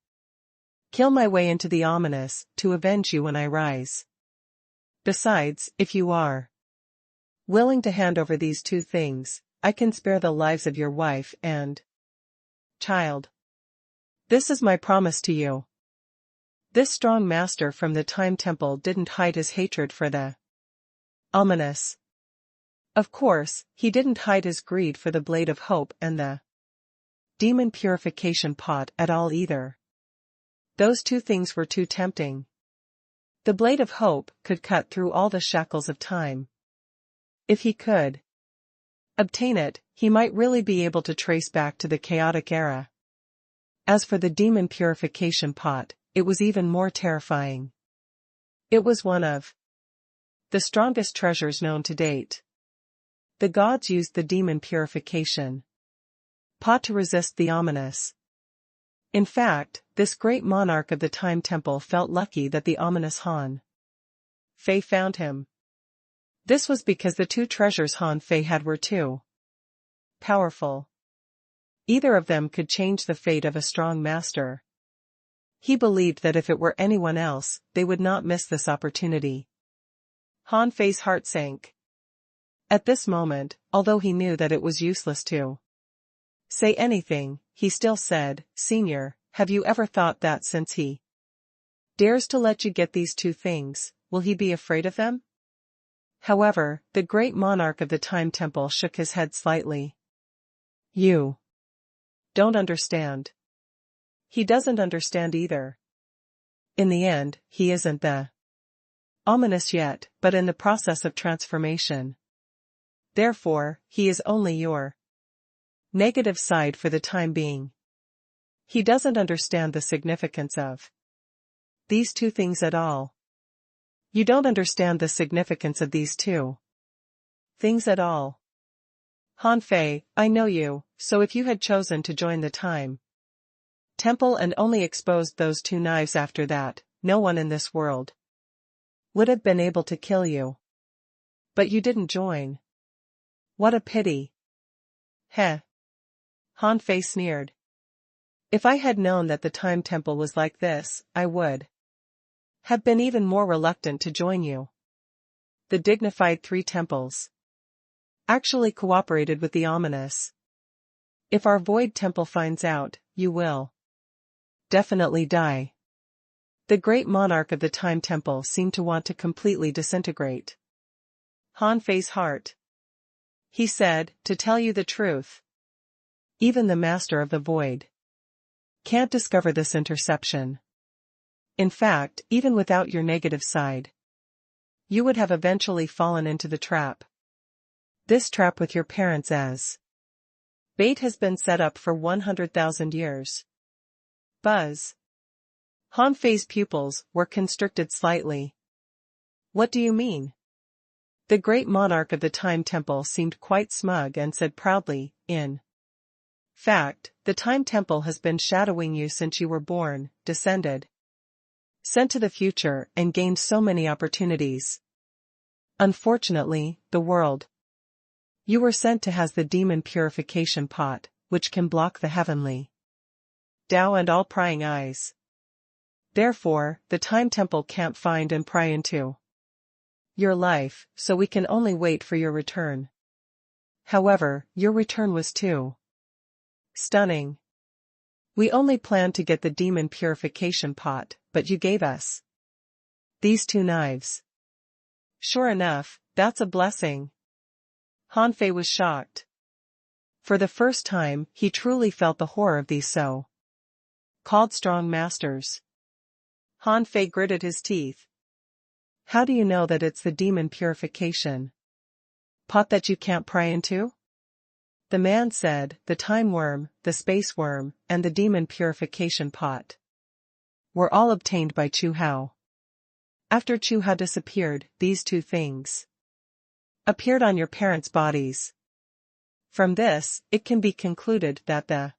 kill my way into the ominous to avenge you when I rise. Besides, if you are willing to hand over these 2 things, I can spare the lives of your wife and child. This is my promise to you. This strong master from the Time Temple didn't hide his hatred for the ominous. Of course, he didn't hide his greed for the Blade of Hope and the demon purification pot at all either. Those 2 things were too tempting. The Blade of Hope could cut through all the shackles of time. If he could obtain it, he might really be able to trace back to the chaotic era. As for the demon purification pot, it was even more terrifying. It was one of the strongest treasures known to date. The gods used the demon purification pot to resist the ominous. In fact, this great monarch of the Time Temple felt lucky that the ominous Han Fei found him. This was because the 2 treasures Han Fei had were too powerful. Either of them could change the fate of a strong master. He believed that if it were anyone else, they would not miss this opportunity. Han Fei's heart sank. At this moment, although he knew that it was useless to say anything, he still said, "Senior, have you ever thought that since he dares to let you get these 2 things, will he be afraid of them?" However, the great monarch of the Time Temple shook his head slightly. "You don't understand." He doesn't understand either. In the end, he isn't the ominous yet, but in the process of transformation. Therefore, he is only your negative side for the time being. He doesn't understand the significance of these 2 things at all. You don't understand the significance of these 2 things at all. Han Fei, I know you, so if you had chosen to join the Time Temple and only exposed those 2 knives after that, no one in this world would have been able to kill you. But you didn't join. What a pity. Heh. Han Fei sneered. If I had known that the Time Temple was like this, I would have been even more reluctant to join you. The dignified 3 temples actually cooperated with the ominous. If our Void Temple finds out, you will definitely die. The great monarch of the Time Temple seemed to want to completely disintegrate Han Fei's heart. He said, "To tell you the truth, even the Master of the Void can't discover this interception. In fact, even without your negative side, you would have eventually fallen into the trap. This trap with your parents as bait has been set up for 100,000 years." Buzz. Han Fei's pupils were constricted slightly. What do you mean? The great monarch of the Time Temple seemed quite smug and said proudly, "In fact, the time temple has been shadowing you since you were born, descended, sent to the future, and gained so many opportunities. Unfortunately, the world you were sent to has the demon purification pot, which can block the heavenly Tao and all prying eyes. Therefore, the time temple can't find and pry into your life, so we can only wait for your return. However, your return was too stunning. We only planned to get the demon purification pot, but you gave us these 2 knives. Sure enough, that's a blessing. Han Fei was shocked. For the first time, he truly felt the horror of these so-called strong masters. Han Fei gritted his teeth. How do you know that it's the demon purification pot that you can't pry into? The man said, the time worm, the space worm, and the demon purification pot were all obtained by Chu Hao. After Chu Hao disappeared, these 2 things appeared on your parents' bodies. From this, it can be concluded that the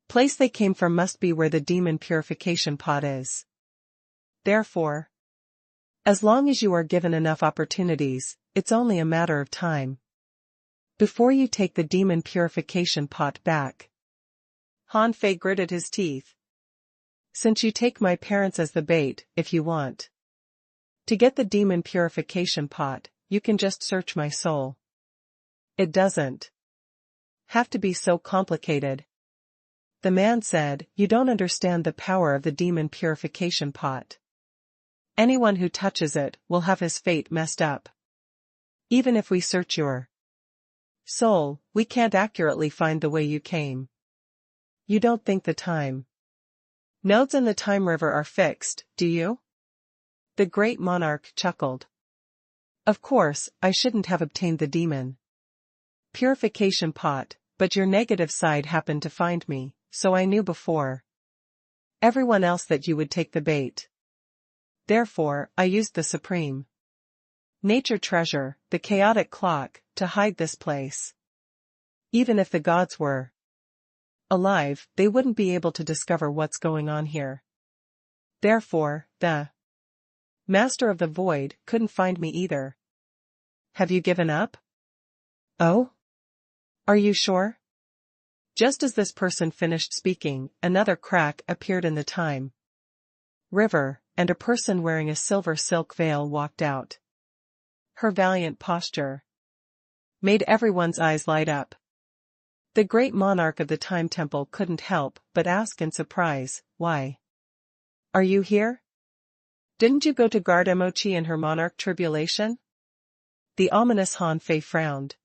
place they came from must be where the demon purification pot is. Therefore, as long as you are given enough opportunities, it's only a matter of time before you take the demon purification pot back. Han Fei gritted his teeth. Since you take my parents as the bait, if you want to get the demon purification pot, you can just search my soul. It doesn't have to be so complicated. The man said, you don't understand the power of the demon purification pot. Anyone who touches it will have his fate messed up. Even if we search your soul, we can't accurately find the way you came. You don't think the time nodes in the time river are fixed, do you? The great monarch chuckled. Of course, I shouldn't have obtained the demon purification pot, but your negative side happened to find me, so I knew before everyone else that you would take the bait. Therefore, I used the supreme nature treasure, the chaotic clock, to hide this place. Even if the gods were alive, they wouldn't be able to discover what's going on here. Therefore, the Master of the Void couldn't find me either. Have you given up? Oh? Are you sure? Just as this person finished speaking, another crack appeared in the time river, and a person wearing a silver silk veil walked out. Her valiant posture made everyone's eyes light up. The great monarch of the time temple couldn't help but ask in surprise, why are you here? Didn't you go to guard Emochi in her monarch tribulation? The ominous Han Fei frowned.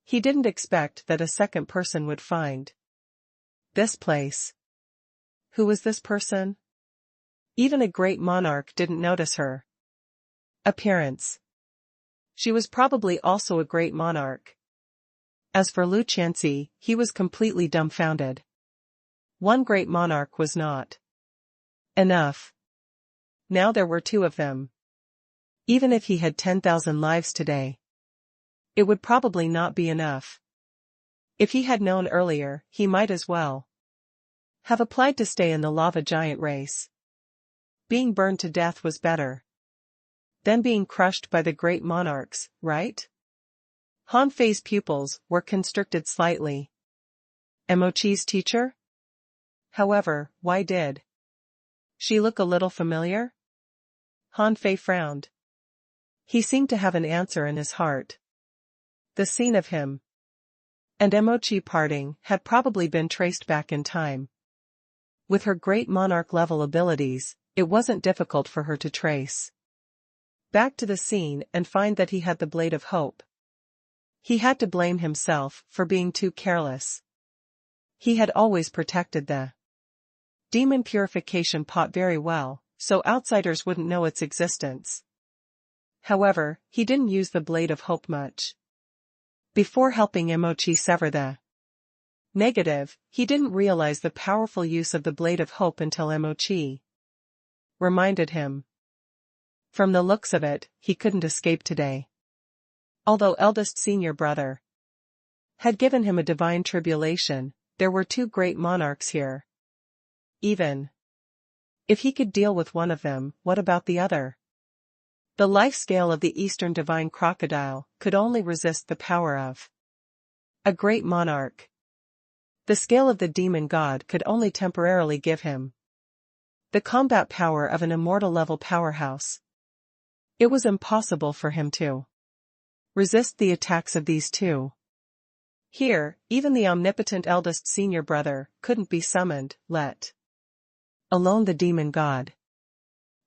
He didn't expect that a second person would find this place. Who was this person? Even a great monarch didn't notice her appearance. She was probably also a great monarch. As for Lu Qianxi, he was completely dumbfounded. One great monarch was not enough. Now there were 2 of them. Even if he had 10,000 lives today, it would probably not be enough. If he had known earlier, he might as well have applied to stay in the lava giant race. Being burned to death was better than being crushed by the great monarchs, right? Han Fei's pupils were constricted slightly. Emochi's teacher? However, why did she look a little familiar? Han Fei frowned. He seemed to have an answer in his heart. The scene of him and Emochi parting had probably been traced back in time. With her great monarch-level abilities, it wasn't difficult for her to trace back to the scene and find that he had the blade of hope. He had to blame himself for being too careless. He had always protected the demon purification pot very well, so outsiders wouldn't know its existence. However, he didn't use the blade of hope much. Before helping Emochi sever the negative, he didn't realize the powerful use of the blade of hope until Emochi reminded him. From the looks of it, he couldn't escape today. Although eldest senior brother had given him a divine tribulation, there were two great monarchs here. Even if he could deal with one of them, what about the other? The life scale of the Eastern divine crocodile could only resist the power of a great monarch. The scale of the demon god could only temporarily give him the combat power of an immortal level powerhouse. It was impossible for him to resist the attacks of these two. Here, even the omnipotent eldest senior brother couldn't be summoned, let alone the demon god.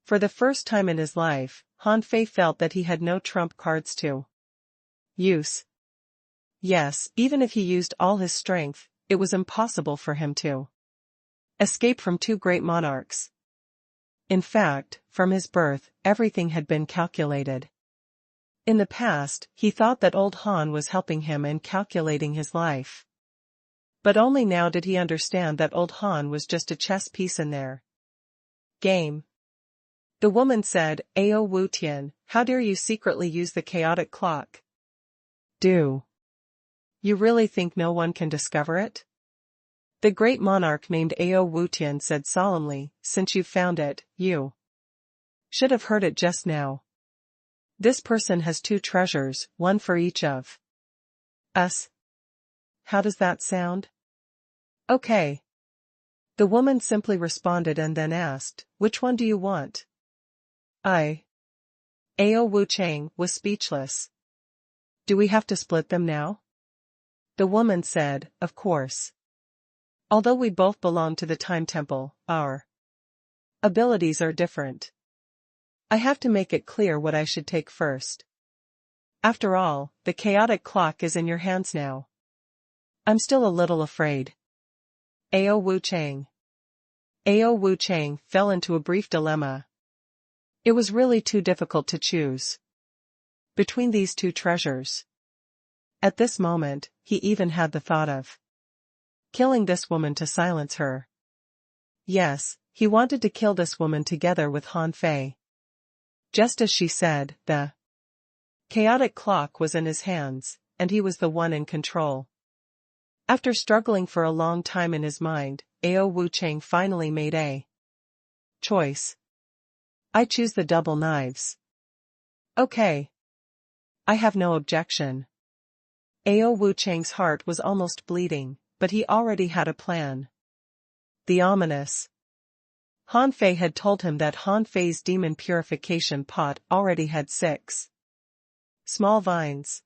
For the first time in his life, Han Fei felt that he had no trump cards to use. Yes, even if he used all his strength, it was impossible for him to escape from two great monarchs. In fact, from his birth, everything had been calculated. In the past, he thought that old Han was helping him and calculating his life. But only now did he understand that old Han was just a chess piece in their game. The woman said, "Ao Wu Tian, how dare you secretly use the chaotic clock? Do you really think no one can discover it?" The great monarch named Ao Wu Tian said solemnly, "Since you found it, you should have heard it just now. This person has two treasures, one for each of us. How does that sound?" "Okay." The woman simply responded and then asked, "Which one do you want?" Ao Wu Chang was speechless. "Do we have to split them now?" The woman said, "Of course. Although we both belong to the Time Temple, our abilities are different. I have to make it clear what I should take first. After all, the chaotic clock is in your hands now. I'm still a little afraid." Ao Wu Chang fell into a brief dilemma. It was really too difficult to choose between these two treasures. At this moment, he even had the thought of killing this woman to silence her. Yes, he wanted to kill this woman together with Han Fei. Just as she said, the chaotic clock was in his hands, and he was the one in control. After struggling for a long time in his mind, Ao Wu Chang finally made a choice. "I choose the double knives." "Okay. I have no objection." Ao Wu Chang's heart was almost bleeding, but he already had a plan. The ominous Han Fei had told him that Han Fei's demon purification pot already had 6 small vines.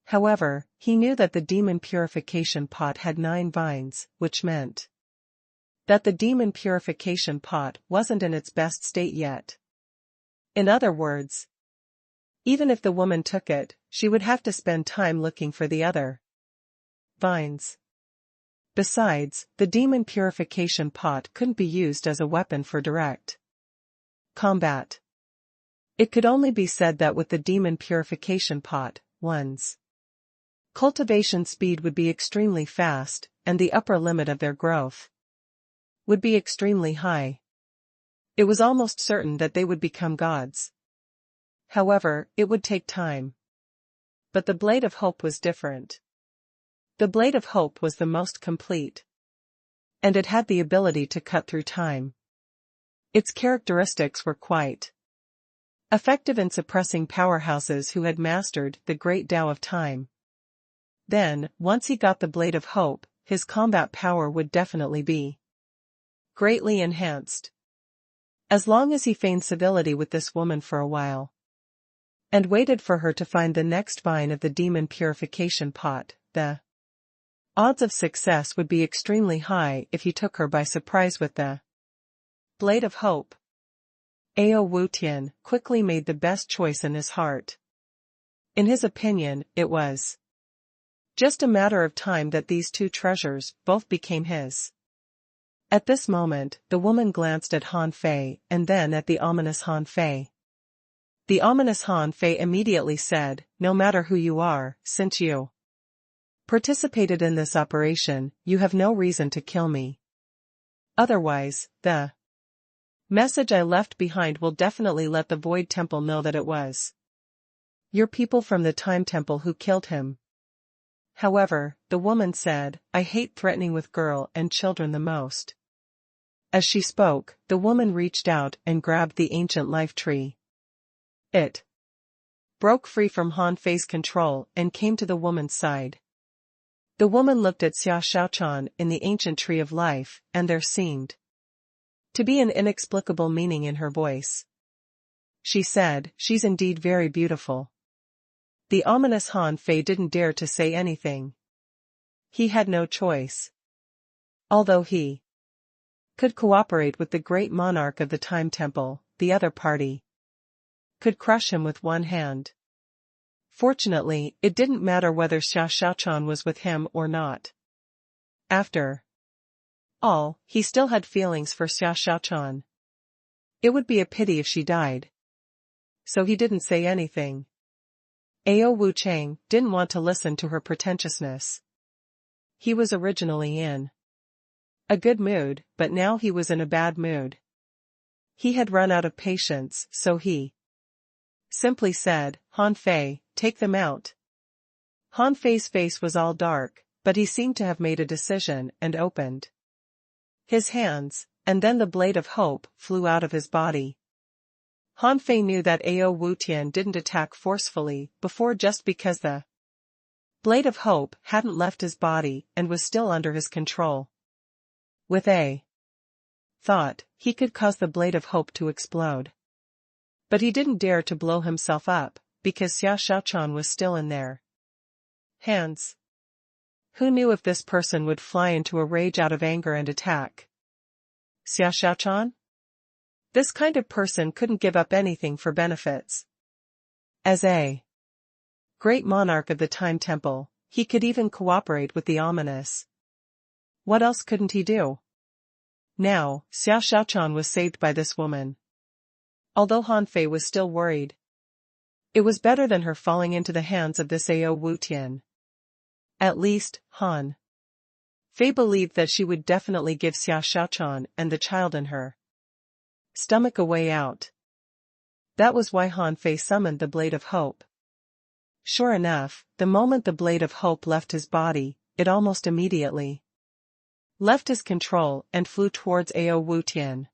However, he knew that the demon purification pot had 9 vines, which meant that the demon purification pot wasn't in its best state yet. In other words, even if the woman took it, she would have to spend time looking for the other vines. Besides, the demon purification pot couldn't be used as a weapon for direct combat. It could only be said that with the demon purification pot, one's cultivation speed would be extremely fast, and the upper limit of their growth would be extremely high. It was almost certain that they would become gods. However, it would take time. But the Blade of Hope was different. The Blade of Hope was the most complete. And it had the ability to cut through time. Its characteristics were quite effective in suppressing powerhouses who had mastered the great Tao of time. Then, once he got the Blade of Hope, his combat power would definitely be greatly enhanced. As long as he feigned civility with this woman for a while, and waited for her to find the next vine of the demon purification pot, the odds of success would be extremely high if he took her by surprise with the Blade of Hope. Ao Wu Tian quickly made the best choice in his heart. In his opinion, it was just a matter of time that these two treasures both became his. At this moment, the woman glanced at Han Fei and then at the ominous Han Fei. The ominous Han Fei immediately said, "No matter who you are, since you participated in this operation, you have no reason to kill me. Otherwise, the message I left behind will definitely let the Void Temple know that it was your people from the Time Temple who killed him." However, the woman said, "I hate threatening with girl and children the most." As she spoke, the woman reached out and grabbed the ancient life tree. It broke free from Han Fei's control and came to the woman's side. The woman looked at Xia Xiaochan in the ancient tree of life, and there seemed to be an inexplicable meaning in her voice. She said, "She's indeed very beautiful." The ominous Han Fei didn't dare to say anything. He had no choice. Although he could cooperate with the great monarch of the Time Temple, the other party could crush him with one hand. Fortunately, it didn't matter whether Xia Xiaochan was with him or not. After all, he still had feelings for Xia Xiaochan. It would be a pity if she died. So he didn't say anything. Ao Wu Chang didn't want to listen to her pretentiousness. He was originally in a good mood, but now he was in a bad mood. He had run out of patience, so he simply said, "Han Fei, take them out." Han Fei's face was all dark, but he seemed to have made a decision and opened his hands, and then the blade of hope flew out of his body. Han Fei knew that Ao Wu Tian didn't attack forcefully before just because the blade of hope hadn't left his body and was still under his control. With a thought, he could cause the blade of hope to explode. But he didn't dare to blow himself up, because Xia Xiaochan was still in their hands. Who knew if this person would fly into a rage out of anger and attack Xia Xiaochan? This kind of person couldn't give up anything for benefits. As a great monarch of the Time Temple, he could even cooperate with the ominous. What else couldn't he do? Now, Xia Xiaochan was saved by this woman. Although Han Fei was still worried, it was better than her falling into the hands of this Ao Wu Tian. At least, Han Fei believed that she would definitely give Xia Xiaochan and the child in her stomach a way out. That was why Han Fei summoned the Blade of Hope. Sure enough, the moment the Blade of Hope left his body, it almost immediately left his control and flew towards Ao Wu Tian.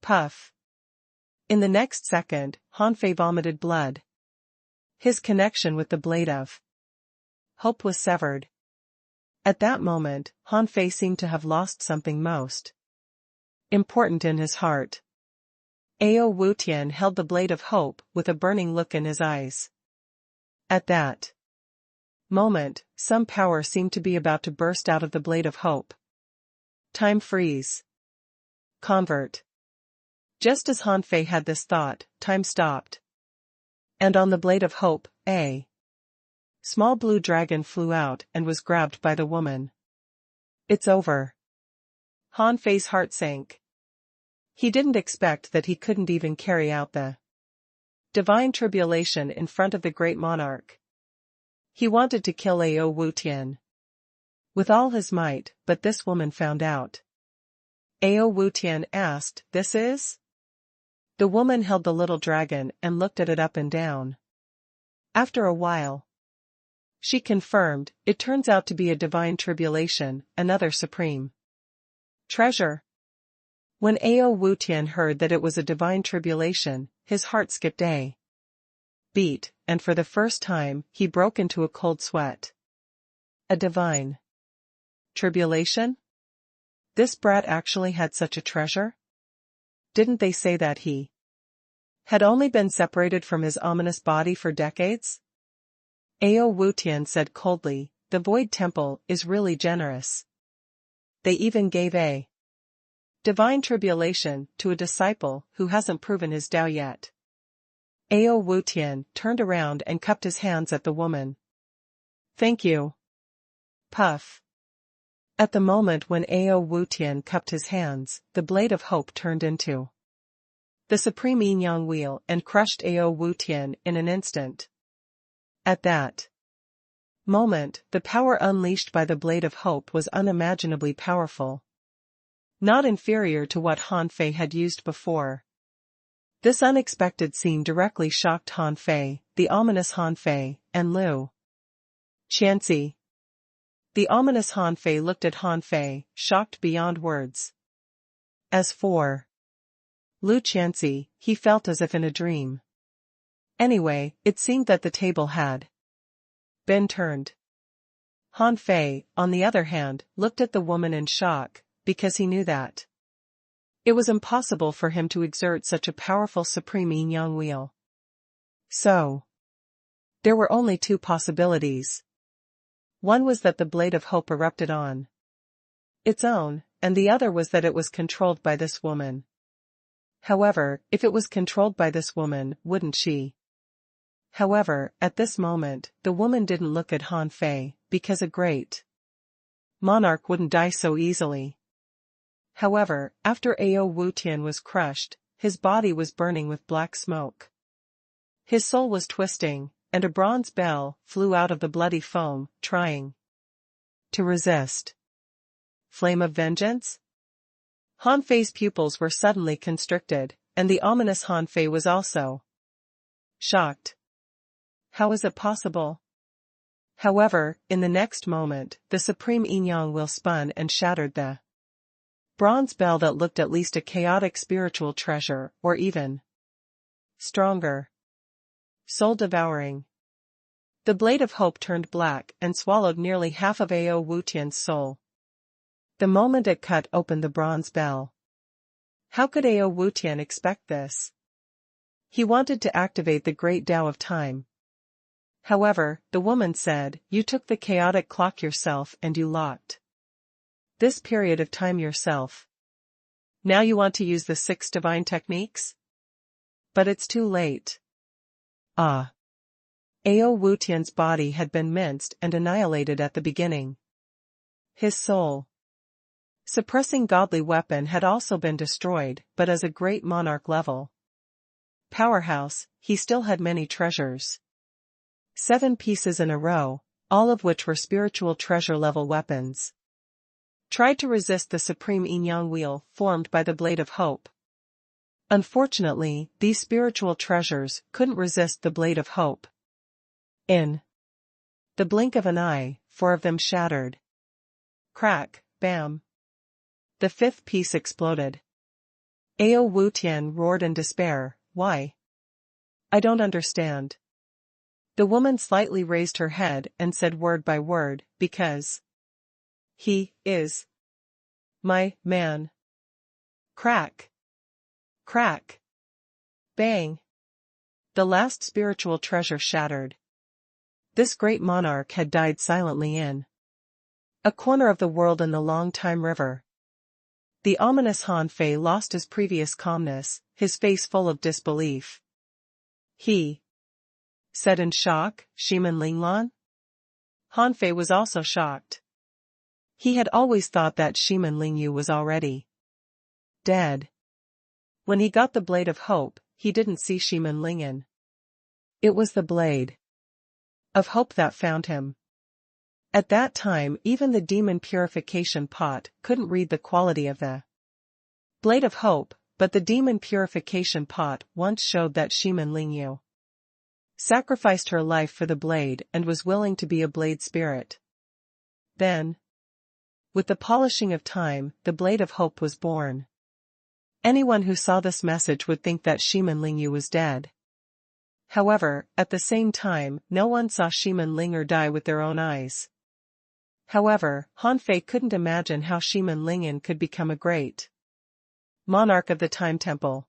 Puff. In the next second, Han Fei vomited blood. His connection with the Blade of Hope was severed. At that moment, Han Fei seemed to have lost something most important in his heart. Ao Wu Tian held the Blade of Hope with a burning look in his eyes. At that moment, some power seemed to be about to burst out of the Blade of Hope. Time freeze. Convert. Just as Han Fei had this thought, time stopped. And on the Blade of Hope, a small blue dragon flew out and was grabbed by the woman. It's over. Han Fei's heart sank. He didn't expect that he couldn't even carry out the divine tribulation in front of the great monarch. He wanted to kill Ao Wu Tian with all his might, but this woman found out. Ao Wu Tian asked, "This is?" The woman held the little dragon and looked at it up and down. After a while, she confirmed, "It turns out to be a divine tribulation, another supreme treasure." When Ao Wu Tian heard that it was a divine tribulation, his heart skipped a beat, and for the first time, he broke into a cold sweat. A divine tribulation? This brat actually had such a treasure? Didn't they say that he had only been separated from his ominous body for decades? Ao Wu Tian said coldly, "The Void Temple is really generous. They even gave a divine tribulation to a disciple who hasn't proven his Tao yet." Ao Wu Tian turned around and cupped his hands at the woman. "Thank you." Puff. At the moment when Ao Wu Tian cupped his hands, the Blade of Hope turned into the supreme yin-yang wheel and crushed Ao Wu Tian in an instant. At that moment, the power unleashed by the Blade of Hope was unimaginably powerful. Not inferior to what Han Fei had used before. This unexpected scene directly shocked Han Fei, the ominous Han Fei, and Liu Qianxi. The ominous Han Fei looked at Han Fei, shocked beyond words. As for Lu Qianxi, he felt as if in a dream. Anyway, it seemed that the table had been turned. Han Fei, on the other hand, looked at the woman in shock, because he knew that it was impossible for him to exert such a powerful supreme yin-yang wheel. So, there were only two possibilities. One was that the blade of hope erupted on its own, and the other was that it was controlled by this woman. However, if it was controlled by this woman, wouldn't she? However, at this moment, the woman didn't look at Han Fei, because a great monarch wouldn't die so easily. However, after Ao Wutian was crushed, his body was burning with black smoke. His soul was twisting, and a bronze bell flew out of the bloody foam, trying to resist. Flame of vengeance? Han Fei's pupils were suddenly constricted, and the ominous Han Fei was also shocked. How is it possible? However, in the next moment, the supreme yin-yang wheel spun and shattered the bronze bell that looked at least a chaotic spiritual treasure, or even stronger. Soul-devouring. The blade of hope turned black and swallowed nearly half of Ao Wutian's soul. The moment it cut open the bronze bell. How could Ao Wutian expect this? He wanted to activate the great Tao of time. However, the woman said, "You took the chaotic clock yourself and you locked this period of time yourself. Now you want to use the 6 divine techniques? But it's too late." Ah. Ao Wutian's body had been minced and annihilated at the beginning. His soul suppressing godly weapon had also been destroyed, but as a great monarch level powerhouse, he still had many treasures. 7 pieces in a row, all of which were spiritual treasure-level weapons. Tried to resist the supreme yin-yang wheel formed by the blade of hope. Unfortunately, these spiritual treasures couldn't resist the blade of hope. In the blink of an eye, 4 of them shattered. Crack, bam. The 5th piece exploded. Ao Wutian roared in despair, "Why? I don't understand." The woman slightly raised her head and said word by word, "Because he is my man." Crack. Crack. Bang. The last spiritual treasure shattered. This great monarch had died silently in a corner of the world in the long-time river. The ominous Han Fei lost his previous calmness, his face full of disbelief. He said in shock, "Shiman Linglan?" Han Fei was also shocked. He had always thought that Shiman Lingyu was already dead. When he got the blade of hope, he didn't see Shiman Lingyan. It was the blade of hope that found him. At that time, even the demon purification pot couldn't read the quality of the blade of hope, but the demon purification pot once showed that Shiman Lingyu sacrificed her life for the blade and was willing to be a blade spirit. Then, with the polishing of time, the blade of hope was born. Anyone who saw this message would think that Shiman Lingyu was dead. However, at the same time, no one saw Shiman Lingyu die with their own eyes. However, Han Fei couldn't imagine how Shiman Lingyan could become a great monarch of the Time Temple.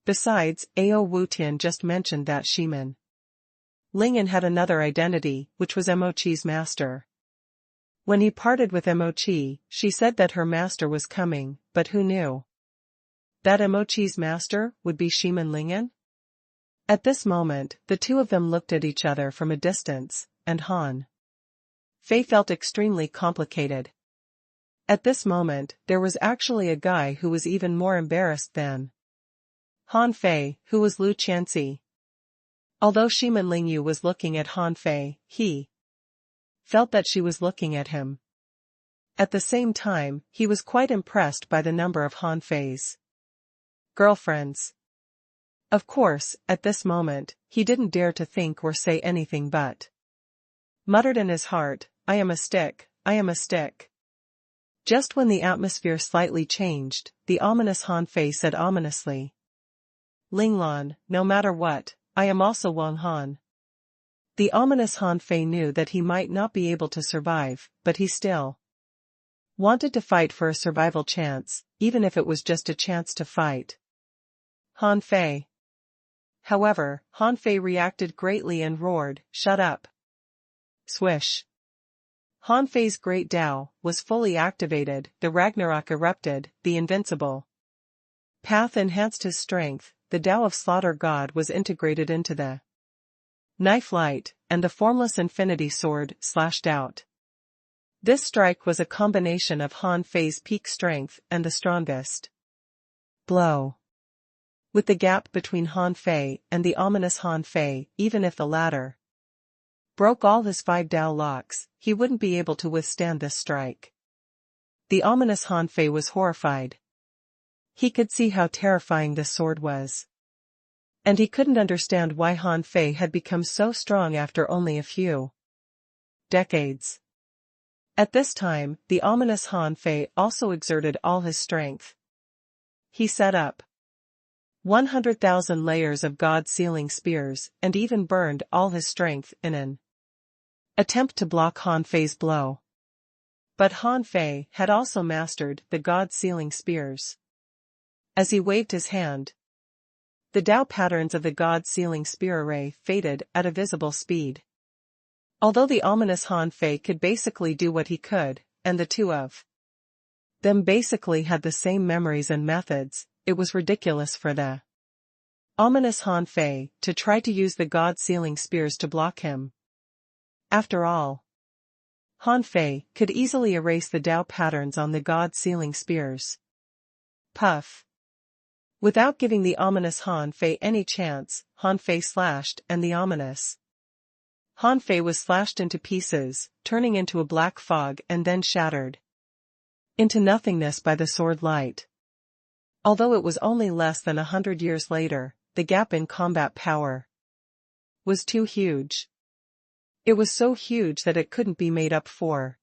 Besides, Ao Wutian just mentioned that Shiman Lingyan had another identity, which was Mochi's master. When he parted with Mochi, she said that her master was coming, but who knew that Mochi's master would be Shiman Lingyan? At this moment, the two of them looked at each other from a distance, and Han Fei felt extremely complicated. At this moment, there was actually a guy who was even more embarrassed than Han Fei, who was Lu Qianxi. Although Shiman Lingyu was looking at Han Fei, he felt that she was looking at him. At the same time, he was quite impressed by the number of Han Fei's girlfriends. Of course, at this moment, he didn't dare to think or say anything but muttered in his heart, I am a stick, I am a stick. Just when the atmosphere slightly changed, the ominous Han Fei said ominously. Linglan, no matter what, I am also Wang Han. The ominous Han Fei knew that he might not be able to survive, but he still wanted to fight for a survival chance, even if it was just a chance to fight. Han Fei. However, Han Fei reacted greatly and roared, "Shut up!" Swish. Han Fei's great Tao was fully activated, the Ragnarok erupted, the invincible path enhanced his strength, the Tao of Slaughter God was integrated into the knife light, and the formless infinity sword slashed out. This strike was a combination of Han Fei's peak strength and the strongest blow. With the gap between Han Fei and the ominous Han Fei, even if the latter broke all his 5 Tao locks, he wouldn't be able to withstand this strike. The ominous Han Fei was horrified. He could see how terrifying this sword was. And he couldn't understand why Han Fei had become so strong after only a few decades. At this time, the ominous Han Fei also exerted all his strength. He set up 100,000 layers of God-sealing spears and even burned all his strength in an attempt to block Han Fei's blow. But Han Fei had also mastered the God-sealing spears. As he waved his hand, the Tao patterns of the God-sealing spear array faded at a visible speed. Although the ominous Han Fei could basically do what he could, and the two of them basically had the same memories and methods, it was ridiculous for the ominous Han Fei to try to use the God-sealing spears to block him. After all, Han Fei could easily erase the Tao patterns on the God-sealing spears. Puff. Without giving the ominous Han Fei any chance, Han Fei slashed and the ominous Han Fei was slashed into pieces, turning into a black fog and then shattered into nothingness by the sword light. Although it was only less than 100 years later, the gap in combat power was too huge. It was so huge that it couldn't be made up for.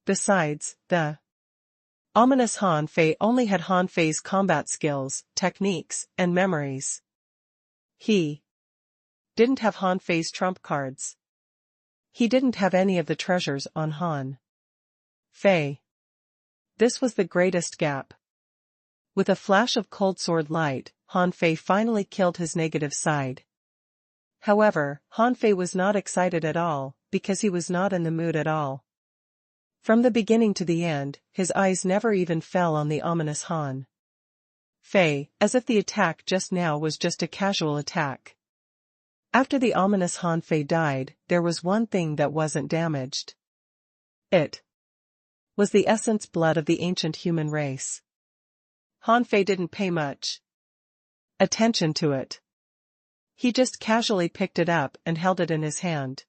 Besides, the ominous Han Fei only had Han Fei's combat skills, techniques, and memories. He didn't have Han Fei's trump cards. He didn't have any of the treasures on Han Fei. This was the greatest gap. With a flash of cold sword light, Han Fei finally killed his negative side. However, Han Fei was not excited at all, because he was not in the mood at all. From the beginning to the end, his eyes never even fell on the ominous Han Fei, as if the attack just now was just a casual attack. After the ominous Han Fei died, there was one thing that wasn't damaged. It was the essence blood of the ancient human race. Han Fei didn't pay much attention to it. He just casually picked it up and held it in his hand.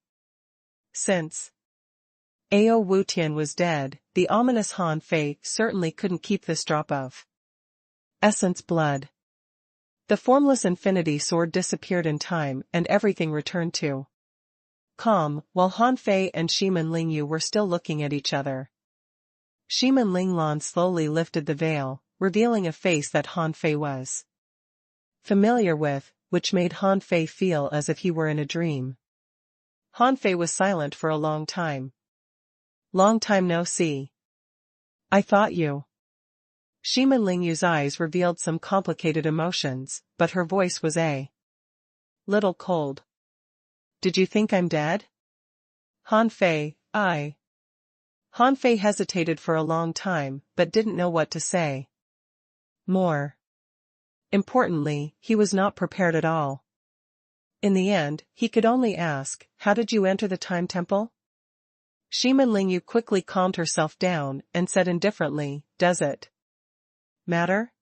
Since Ao Wutian was dead, the ominous Han Fei certainly couldn't keep this drop of essence blood. The formless infinity sword disappeared in time and everything returned to calm, while Han Fei and Shiman Lingyu were still looking at each other. Shiman Linglan slowly lifted the veil, revealing a face that Han Fei was familiar with, which made Han Fei feel as if he were in a dream. Han Fei was silent for a long time. Long time no see. I thought you. Shiman Lingyu's eyes revealed some complicated emotions, but her voice was a little cold. Did you think I'm dead? Han Fei, Han Fei hesitated for a long time, but didn't know what to say. More importantly, he was not prepared at all. In the end, he could only ask, "How did you enter the time temple?" Shiman Lingyu quickly calmed herself down and said indifferently, "Does it matter?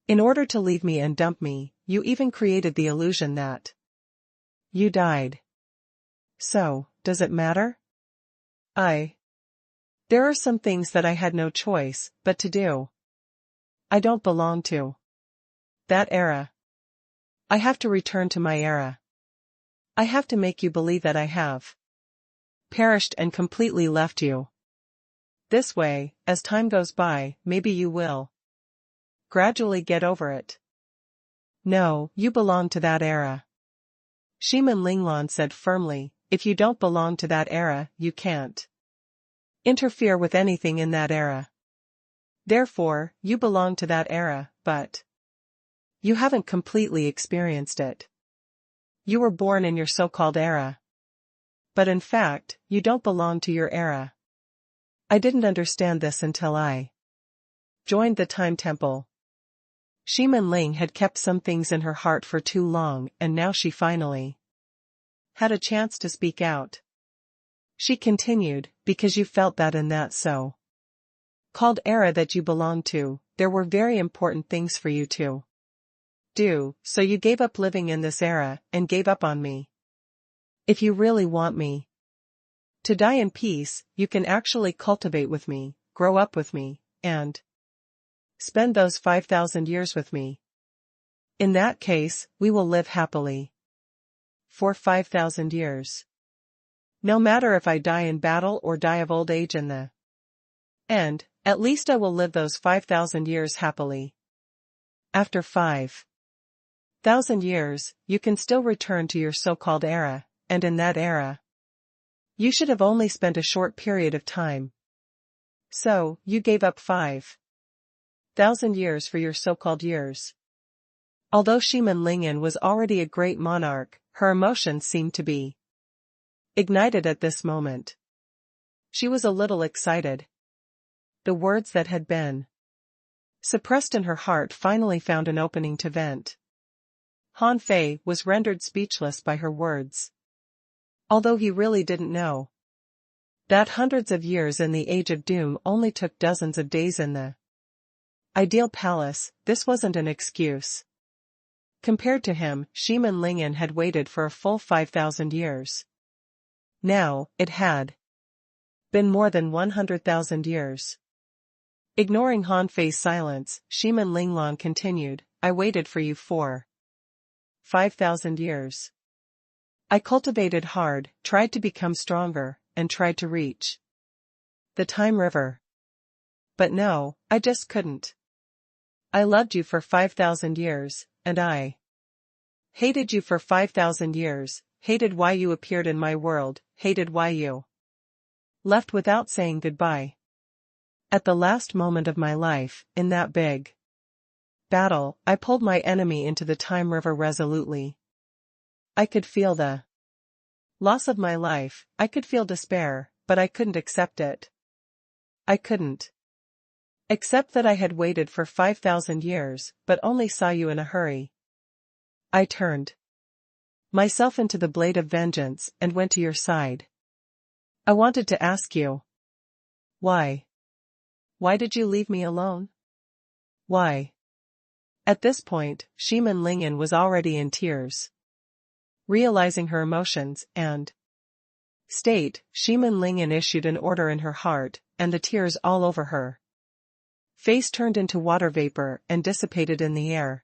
In order to leave me and dump me, you even created the illusion that you died. So, does it matter? There are some things that I had no choice but to do. I don't belong to that era. I have to return to my era. I have to make you believe that I have perished and completely left you. This way, as time goes by, maybe you will gradually get over it. No, you belong to that era. Shimin Linglan said firmly, if you don't belong to that era, you can't interfere with anything in that era. Therefore, you belong to that era, but you haven't completely experienced it. You were born in your so-called era. But in fact, you don't belong to your era. I didn't understand this until I joined the Time Temple. Shimin Ling had kept some things in her heart for too long, and now she finally had a chance to speak out. She continued, because you felt that in that so-called era that you belonged to, there were very important things for you to do, so you gave up living in this era, and gave up on me. If you really want me to die in peace, you can actually cultivate with me, grow up with me, and spend those 5,000 years with me. In that case, we will live happily for 5,000 years. No matter if I die in battle or die of old age in the end, at least I will live those 5,000 years happily. After 5,000 years, you can still return to your so-called era, and in that era, you should have only spent a short period of time. So, you gave up 5,000 years for your so-called years. Although Shimin Lingyan was already a great monarch, her emotions seemed to be ignited at this moment. She was a little excited. The words that had been suppressed in her heart finally found an opening to vent. Han Fei was rendered speechless by her words. Although he really didn't know that hundreds of years in the Age of Doom only took dozens of days in the ideal palace, this wasn't an excuse. Compared to him, Shimin Lingyan had waited for a full 5,000 years. Now, it had been more than 100,000 years. Ignoring Han Fei's silence, Shimin Linglan continued, I waited for you for 5,000 years. I cultivated hard, tried to become stronger, and tried to reach the Time River. But no, I just couldn't. I loved you for 5,000 years, and I hated you for 5,000 years, hated why you appeared in my world, hated why you left without saying goodbye. At the last moment of my life, in that big battle, I pulled my enemy into the Time River resolutely. I could feel the loss of my life, I could feel despair, but I couldn't accept it. I couldn't accept that I had waited for 5,000 years, but only saw you in a hurry. I turned myself into the blade of vengeance and went to your side. I wanted to ask you, why? Why did you leave me alone? Why? At this point, Shimin Lingyan was already in tears. Realizing her emotions and state, Shimin Lingyan issued an order in her heart, and the tears all over her face turned into water vapor and dissipated in the air.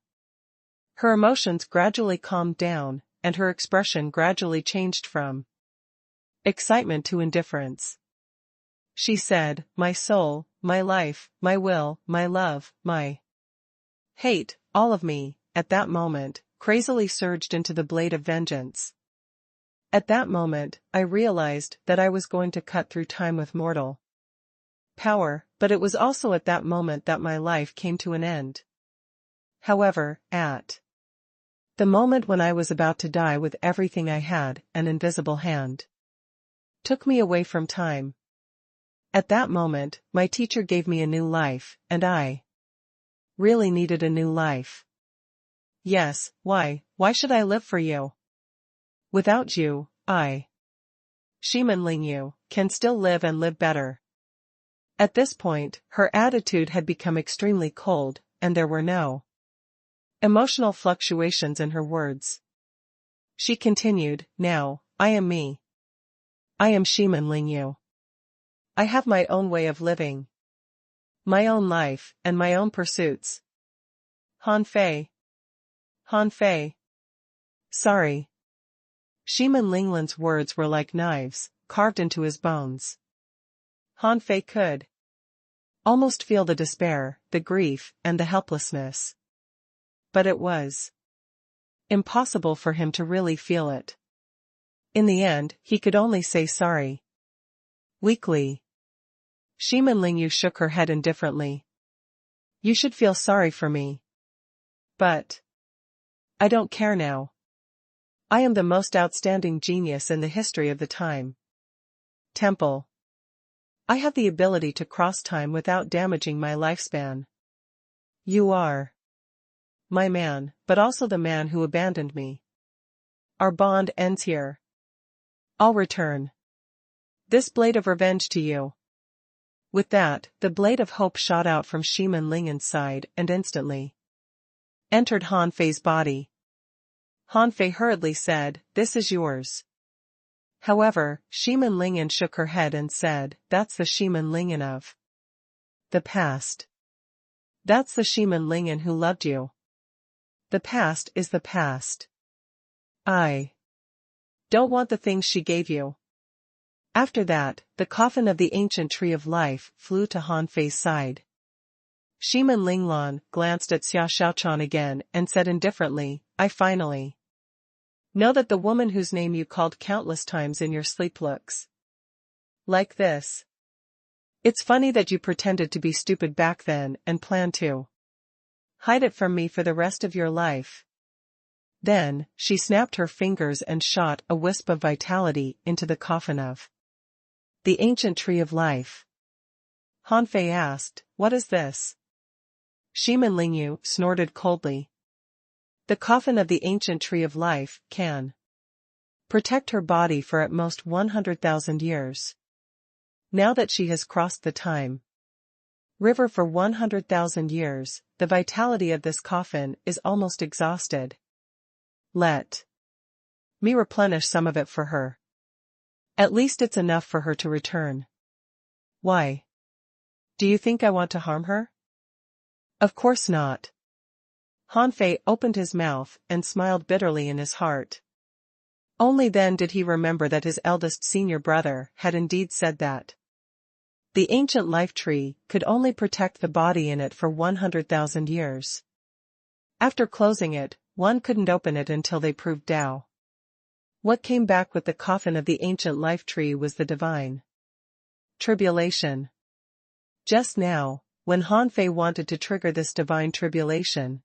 Her emotions gradually calmed down, and her expression gradually changed from excitement to indifference. She said, my soul, my life, my will, my love, my hate, all of me, at that moment, crazily surged into the blade of vengeance. At that moment, I realized that I was going to cut through time with mortal power, but it was also at that moment that my life came to an end. However, at the moment when I was about to die with everything I had, an invisible hand took me away from time. At that moment, my teacher gave me a new life, and I really needed a new life. Yes, why should I live for you? Without you, Shimin Lingyu, can still live and live better. At this point, her attitude had become extremely cold, and there were no emotional fluctuations in her words. She continued, now, I am me. I am Shimin Lingyu. I have my own way of living, my own life, and my own pursuits. Han Fei. Sorry. Shimin Linglan's words were like knives, carved into his bones. Han Fei could almost feel the despair, the grief, and the helplessness. But it was impossible for him to really feel it. In the end, he could only say sorry. Weakly. Shimin Lingyu shook her head indifferently. You should feel sorry for me. But I don't care now. I am the most outstanding genius in the history of the time. Temple. I have the ability to cross time without damaging my lifespan. You are my man, but also the man who abandoned me. Our bond ends here. I'll return this blade of revenge to you. With that, the blade of hope shot out from Shimin Lingen's side and instantly entered Han Fei's body. Han Fei hurriedly said, "This is yours." However, Shimin Lingen shook her head and said, "That's the Shimin Lingen of the past. That's the Shimin Lingen who loved you. The past is the past. I don't want the things she gave you." After that, the coffin of the ancient tree of life flew to Han Fei's side. Shimin Linglan glanced at Xia Xiaochan again and said indifferently, "I finally know that the woman whose name you called countless times in your sleep looks like this. It's funny that you pretended to be stupid back then and planned to hide it from me for the rest of your life." Then, she snapped her fingers and shot a wisp of vitality into the coffin of the ancient tree of life. Han Fei asked, "What is this?" Shimin Lingyu snorted coldly. The coffin of the ancient tree of life can protect her body for at most 100,000 years. Now that she has crossed the time river for 100,000 years, the vitality of this coffin is almost exhausted. Let me replenish some of it for her. At least it's enough for her to return. Why? Do you think I want to harm her? Of course not. Han Fei opened his mouth and smiled bitterly in his heart. Only then did he remember that his eldest senior brother had indeed said that the ancient life tree could only protect the body in it for 100,000 years. After closing it, one couldn't open it until they proved Tao. What came back with the coffin of the ancient life tree was the divine tribulation. Just now, when Han Fei wanted to trigger this divine tribulation,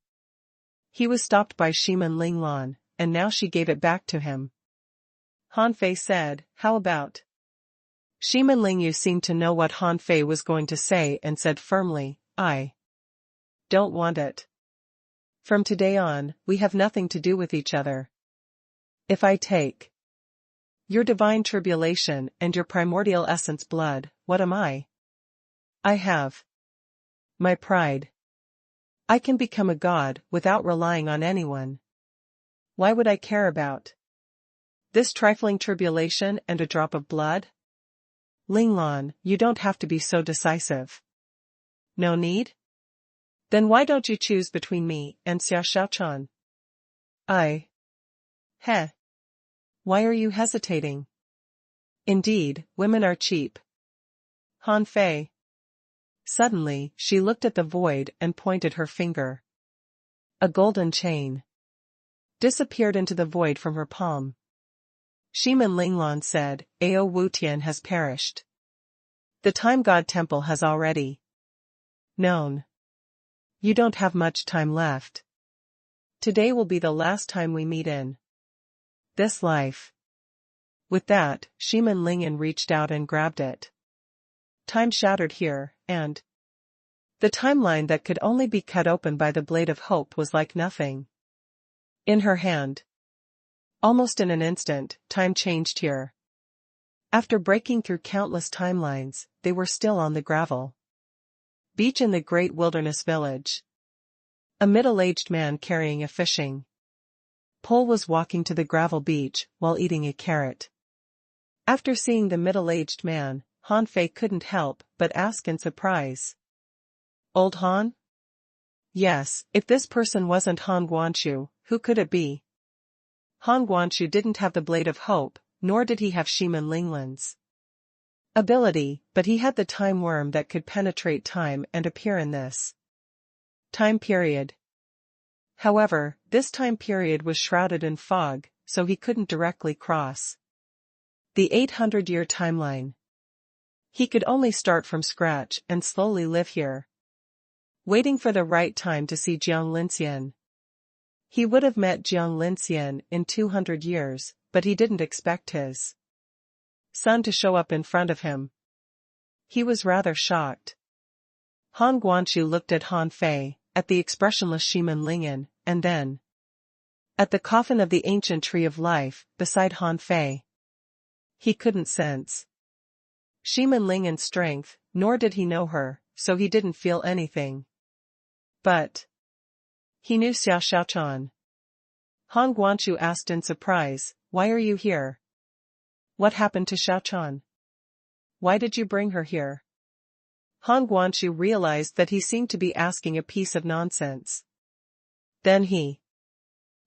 he was stopped by Shimin Linglan, and now she gave it back to him. Han Fei said, "How about?" Shimin Lingyu seemed to know what Han Fei was going to say and said firmly, "I don't want it. From today on, we have nothing to do with each other. If I take your divine tribulation and your primordial essence blood, what am I? I have my pride. I can become a god without relying on anyone. Why would I care about this trifling tribulation and a drop of blood?" Linglan, you don't have to be so decisive. No need? Then why don't you choose between me and Xia Xiaochan? Heh. Why are you hesitating? Indeed, women are cheap. Han Fei. Suddenly, she looked at the void and pointed her finger. A golden chain disappeared into the void from her palm. Shimin Linglan said, "Ao Wutian has perished. The Time God Temple has already known. You don't have much time left. Today will be the last time we meet in this life." With that, Shimin Lingen reached out and grabbed it. Time shattered here, and the timeline that could only be cut open by the blade of hope was like nothing in her hand. Almost in an instant, time changed here. After breaking through countless timelines, they were still on the gravel beach in the great wilderness village. A middle-aged man carrying a fishing pole was walking to the gravel beach while eating a carrot. After seeing the middle-aged man, Han Fei couldn't help but ask in surprise, "Old Han?" Yes, if this person wasn't Han Guanchu, who could it be? Han Guanchu didn't have the blade of hope, nor did he have Shiman Linglan's ability, but he had the time worm that could penetrate time and appear in this time period. However, this time period was shrouded in fog, so he couldn't directly cross the 800-year timeline. He could only start from scratch and slowly live here, waiting for the right time to see Jiang Linxian. He would have met Jiang Linxian in 200 years, but he didn't expect his son to show up in front of him. He was rather shocked. Han Guangqiu looked at Han Fei, at the expressionless Shiman Lingyan, and then at the coffin of the ancient tree of life, beside Han Fei. He couldn't sense Shiman Lingyan's strength, nor did he know her, so he didn't feel anything. But he knew Xiao Xiaochan. Han Guangqiu asked in surprise, "Why are you here? What happened to Xiaochan? Why did you bring her here?" Han Guangqiu realized that he seemed to be asking a piece of nonsense. Then he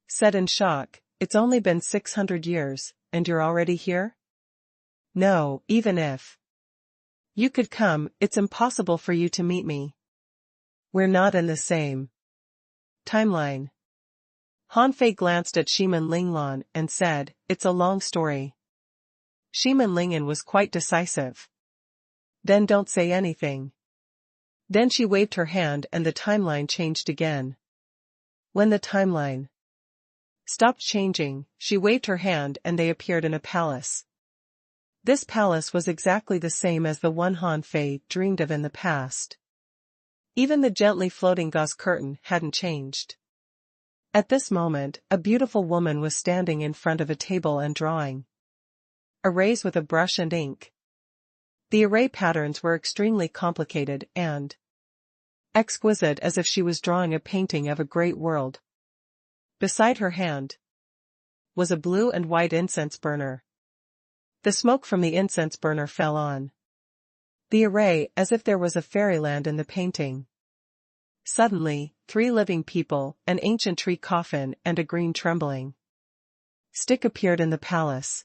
said in shock, "It's only been 600 years, and you're already here? No, even if you could come, it's impossible for you to meet me. We're not in the same timeline." Han Fei glanced at Shiman Linglan and said, "It's a long story." Shiman Lingyan was quite decisive. "Then don't say anything." Then she waved her hand and the timeline changed again. When the timeline stopped changing, she waved her hand and they appeared in a palace. This palace was exactly the same as the one Han Fei dreamed of in the past. Even the gently floating gauze curtain hadn't changed. At this moment, a beautiful woman was standing in front of a table and drawing arrays with a brush and ink. The array patterns were extremely complicated and exquisite, as if she was drawing a painting of a great world. Beside her hand was a blue and white incense burner. The smoke from the incense burner fell on the array as if there was a fairyland in the painting. Suddenly, 3 living people, an ancient tree coffin and a green trembling stick appeared in the palace.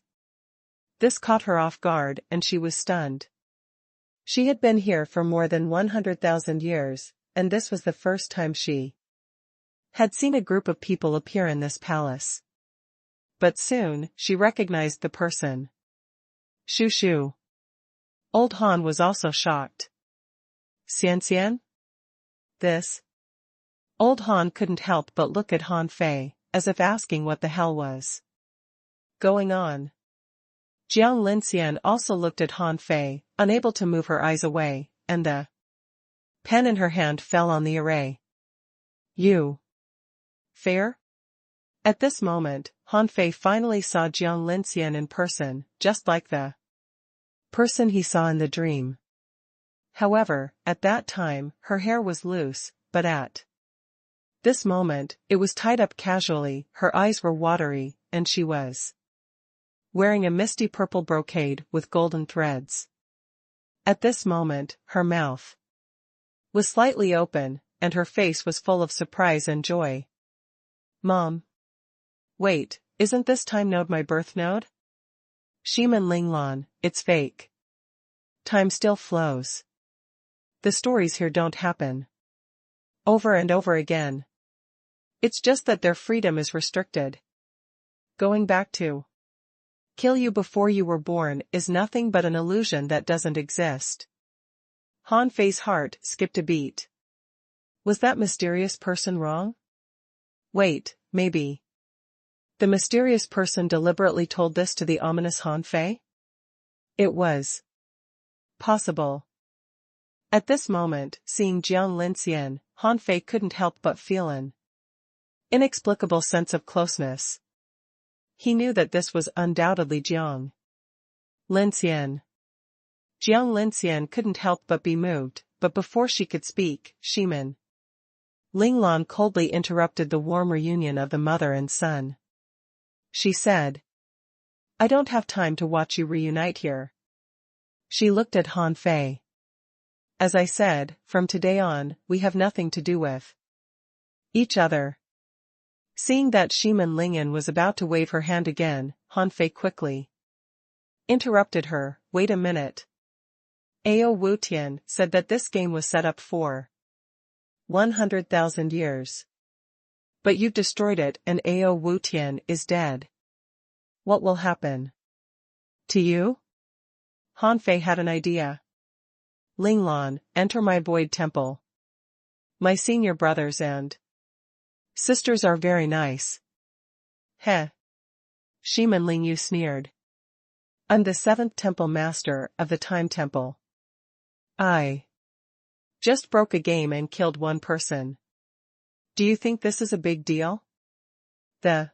This caught her off guard and she was stunned. She had been here for more than 100,000 years, and this was the first time she had seen a group of people appear in this palace. But soon, she recognized the person. Shu Shu. Old Han was also shocked. "Xian Xian? This?" Old Han couldn't help but look at Han Fei, as if asking what the hell was going on. Jiang Linxian also looked at Han Fei, unable to move her eyes away, and the pen in her hand fell on the array. "You. Fair?" At this moment, Han Fei finally saw Jiang Linxian in person, just like the person he saw in the dream. However, at that time, her hair was loose, but at this moment, it was tied up casually, her eyes were watery, and she was wearing a misty purple brocade with golden threads. At this moment, her mouth was slightly open, and her face was full of surprise and joy. "Mom. Wait, isn't this time node my birth node?" "Shiman Linglan, it's fake. Time still flows. The stories here don't happen over and over again. It's just that their freedom is restricted. Going back to kill you before you were born is nothing but an illusion that doesn't exist." Han Fei's heart skipped a beat. Was that mysterious person wrong? Wait, maybe the mysterious person deliberately told this to the ominous Han Fei? It was possible. At this moment, seeing Jiang Linxian, Han Fei couldn't help but feel an inexplicable sense of closeness. He knew that this was undoubtedly Jiang Linxian. Jiang Linxian couldn't help but be moved, but before she could speak, Shiman Linglan coldly interrupted the warm reunion of the mother and son. She said, "I don't have time to watch you reunite here." She looked at Han Fei. "As I said, from today on, we have nothing to do with each other." Seeing that Shiman Lingyan was about to wave her hand again, Han Fei quickly Interrupted her, wait a minute. Ao Wu Tian said that this game was set up for 100,000 years. But you've destroyed it and Ao Wu Tian is dead. What will happen to you? Han Fei had an idea. Ling Lan, enter my void temple. My senior brothers and sisters are very nice. Heh. Shiman Ling Yu sneered. I'm the 7th temple master of the time temple. I just broke a game and killed one person. Do you think this is a big deal? The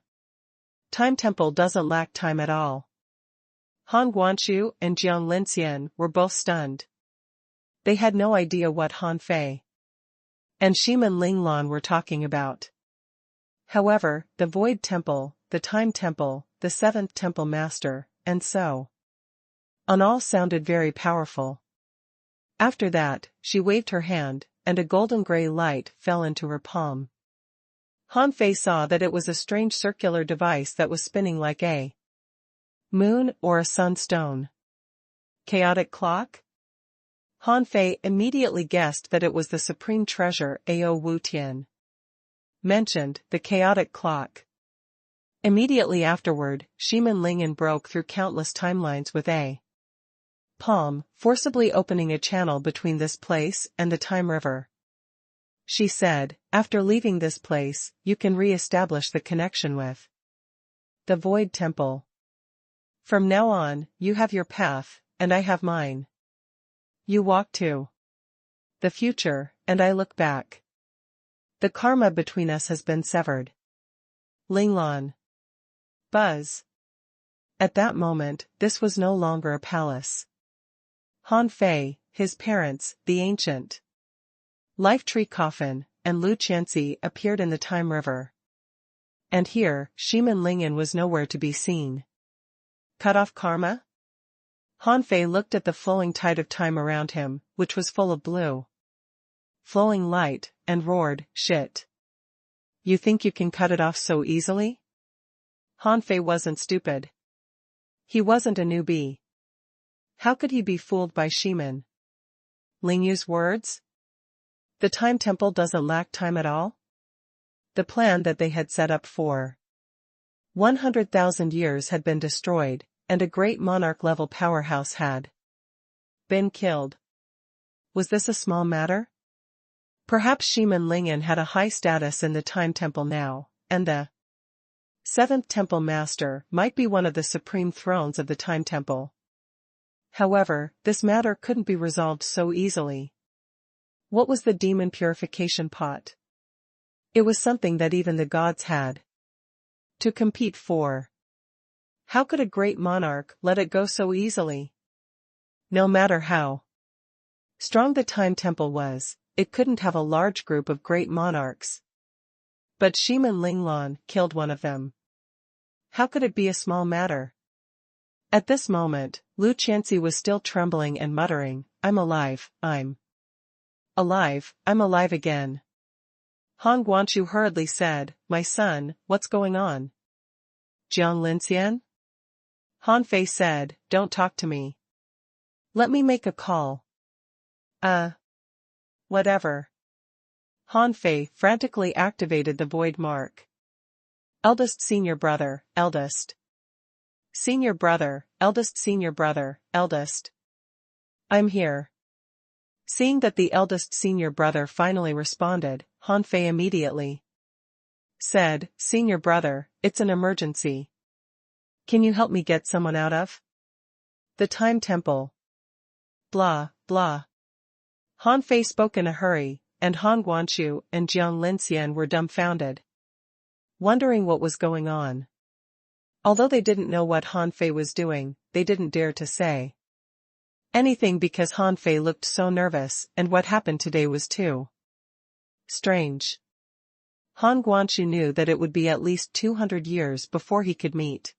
time temple doesn't lack time at all. Han Guanchu and Jiang Linxian were both stunned. They had no idea what Han Fei and Shiman Linglan were talking about. However, the Void Temple, the Time Temple, the 7th Temple Master, and so on all sounded very powerful. After that, she waved her hand, and a golden gray light fell into her palm. Han Fei saw that it was a strange circular device that was spinning like a moon or a sunstone. Chaotic clock? Han Fei immediately guessed that it was the supreme treasure Ao Wu Tian mentioned, the chaotic clock. Immediately afterward, Shiman Lingyan broke through countless timelines with a palm, forcibly opening a channel between this place and the time river. She said, after leaving this place, you can re-establish the connection with the Void Temple. From now on, you have your path, and I have mine. You walk to the future, and I look back. The karma between us has been severed. Linglan. Buzz. At that moment, this was no longer a palace. Han Fei, his parents, the ancient life tree coffin, and Lu Qianxi appeared in the time river. And here, Shiman Lingyan was nowhere to be seen. Cut off karma? Han Fei looked at the flowing tide of time around him, which was full of blue flowing light, and roared, shit. You think you can cut it off so easily? Han Fei wasn't stupid. He wasn't a newbie. How could he be fooled by Shiman Lingyu's words? The time temple doesn't lack time at all? The plan that they had set up for 100,000 years had been destroyed, and a great monarch-level powerhouse had been killed. Was this a small matter? Perhaps Shiman Lingyan had a high status in the Time Temple now, and the 7th Temple Master might be one of the supreme thrones of the Time Temple. However, this matter couldn't be resolved so easily. What was the demon purification pot? It was something that even the gods had to compete for. How could a great monarch let it go so easily? No matter how strong the Time Temple was, it couldn't have a large group of great monarchs. But Shiman Linglan killed one of them. How could it be a small matter? At this moment, Lu Qianxi was still trembling and muttering, I'm alive, I'm alive again. Han Guanchu hurriedly said, my son, what's going on? Jiang Linxian? Han Fei said, don't talk to me. Let me make a call. Whatever. Han Fei frantically activated the void mark. Eldest senior brother, eldest. Senior brother, eldest senior brother, eldest. I'm here. Seeing that the eldest senior brother finally responded, Han Fei immediately said, Senior brother, it's an emergency. Can you help me get someone out of the Time Temple? Blah, blah. Han Fei spoke in a hurry, and Han Guanchu and Jiang Linxian were dumbfounded, wondering what was going on. Although they didn't know what Han Fei was doing, they didn't dare to say anything because Han Fei looked so nervous, and what happened today was too strange. Han Guanchu knew that it would be at least 200 years before he could meet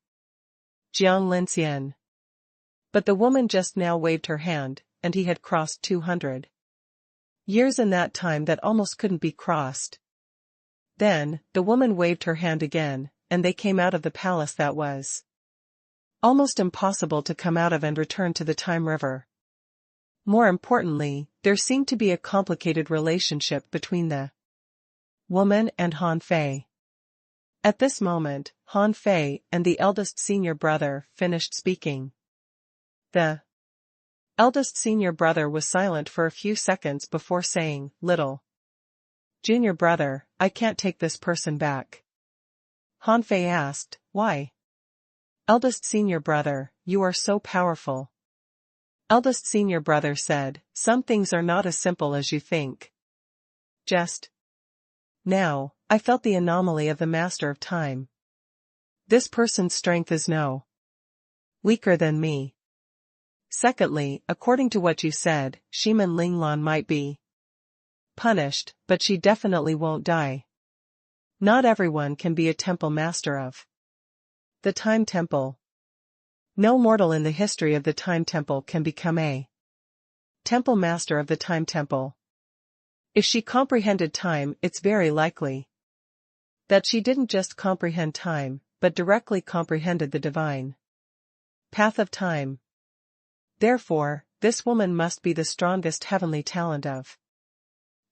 Jiang Linxian. But the woman just now waved her hand, and he had crossed 200 years in that time that almost couldn't be crossed. Then, the woman waved her hand again, and they came out of the palace that was Almost impossible to come out of and return to the time river. More importantly, there seemed to be a complicated relationship between the woman and Han Fei. At this moment, Han Fei and the eldest senior brother finished speaking. The eldest senior brother was silent for a few seconds before saying, "Little junior brother, I can't take this person back." Han Fei asked, "Why?" "Eldest senior brother, you are so powerful." Eldest senior brother said, "Some things are not as simple as you think. Just now, I felt the anomaly of the master of time. This person's strength is no weaker than me. Secondly, according to what you said, Shimen Linglan might be punished, but she definitely won't die. Not everyone can be a temple master of the Time Temple. No mortal in the history of the Time Temple can become a temple master of the Time Temple. If she comprehended time, it's very likely that she didn't just comprehend time, but directly comprehended the divine path of time. Therefore, this woman must be the strongest heavenly talent of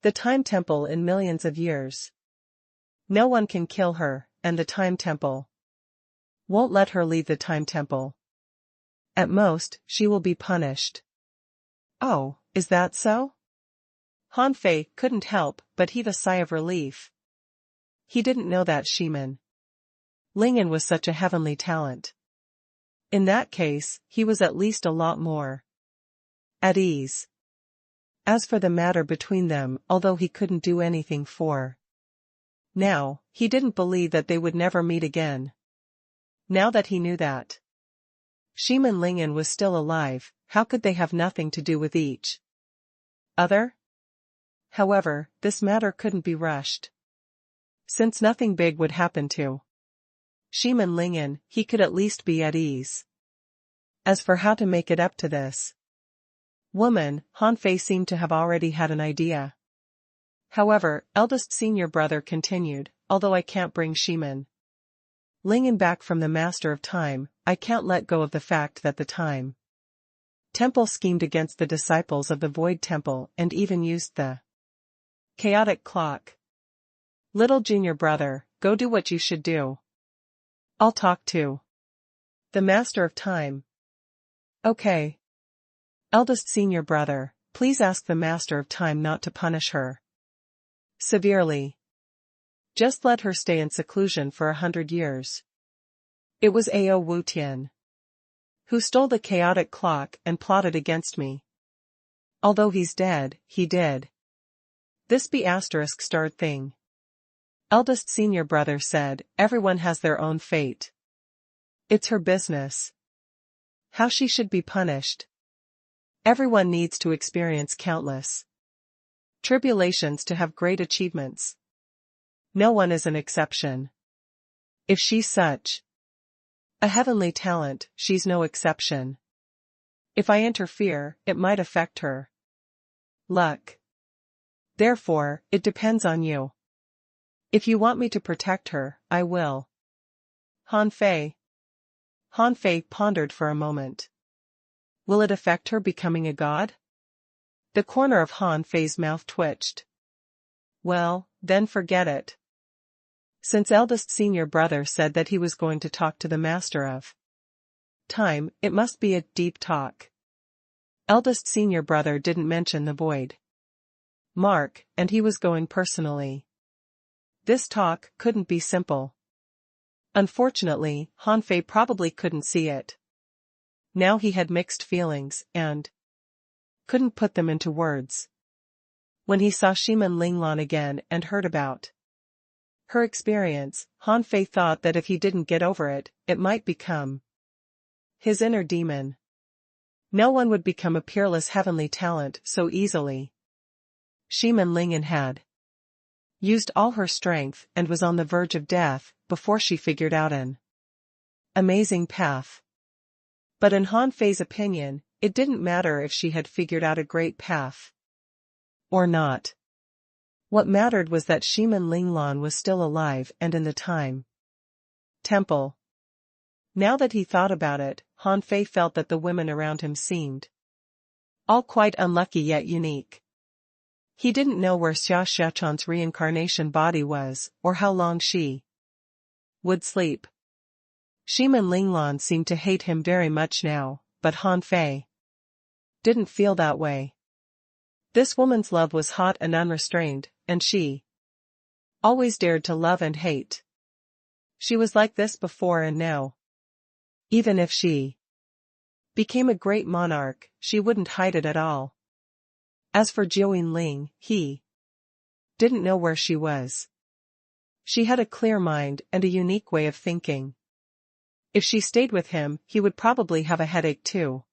the Time Temple in millions of years. No one can kill her, and the Time Temple won't let her leave the Time Temple. At most, she will be punished." "Oh, is that so?" Han Fei couldn't help but heave a sigh of relief. He didn't know that Shimen Lingen was such a heavenly talent. In that case, he was at least a lot more at ease. As for the matter between them, although he couldn't do anything for now, he didn't believe that they would never meet again. Now that he knew that Shimen Lingen was still alive, how could they have nothing to do with each other? However, this matter couldn't be rushed. Since nothing big would happen to Shimen Lingen, he could at least be at ease. As for how to make it up to this woman, Han Fei seemed to have already had an idea. However, eldest senior brother continued, "Although I can't bring Shimen Lingen back from the Master of Time, I can't let go of the fact that the Time Temple schemed against the disciples of the Void Temple and even used the chaotic clock. Little junior brother, go do what you should do. I'll talk to the Master of Time." "Okay. Eldest senior brother, please ask the Master of Time not to punish her severely. Just let her stay in seclusion for 100 years. It was Ao Wu Tian who stole the chaotic clock and plotted against me. Although he's dead, he did this *** thing." Eldest senior brother said, "Everyone has their own fate. It's her business. How she should be punished. Everyone needs to experience countless tribulations to have great achievements. No one is an exception. If she's such a heavenly talent, she's no exception. If I interfere, it might affect her luck. Therefore, it depends on you. If you want me to protect her, I will." Han Fei pondered for a moment. Will it affect her becoming a god? The corner of Han Fei's mouth twitched. Well, then forget it. Since eldest senior brother said that he was going to talk to the Master of Time, it must be a deep talk. Eldest senior brother didn't mention the void mark, and he was going personally. This talk couldn't be simple. Unfortunately, Han Fei probably couldn't see it. Now he had mixed feelings, and couldn't put them into words. When he saw Shimen Linglan again and heard about her experience, Han Fei thought that if he didn't get over it, it might become his inner demon. No one would become a peerless heavenly talent so easily. Shimen Lingen had used all her strength and was on the verge of death before she figured out an amazing path. But in Han Fei's opinion, it didn't matter if she had figured out a great path or not. What mattered was that Shimen Linglan was still alive and in the Time Temple. Now that he thought about it, Han Fei felt that the women around him seemed all quite unlucky yet unique. He didn't know where Xia Xiaochan's reincarnation body was, or how long she would sleep. Shimin Linglan seemed to hate him very much now, but Han Fei didn't feel that way. This woman's love was hot and unrestrained, and she always dared to love and hate. She was like this before and now. Even if she became a great monarch, she wouldn't hide it at all. As for Jiuyin Ling, he didn't know where she was. She had a clear mind and a unique way of thinking. If she stayed with him, he would probably have a headache too.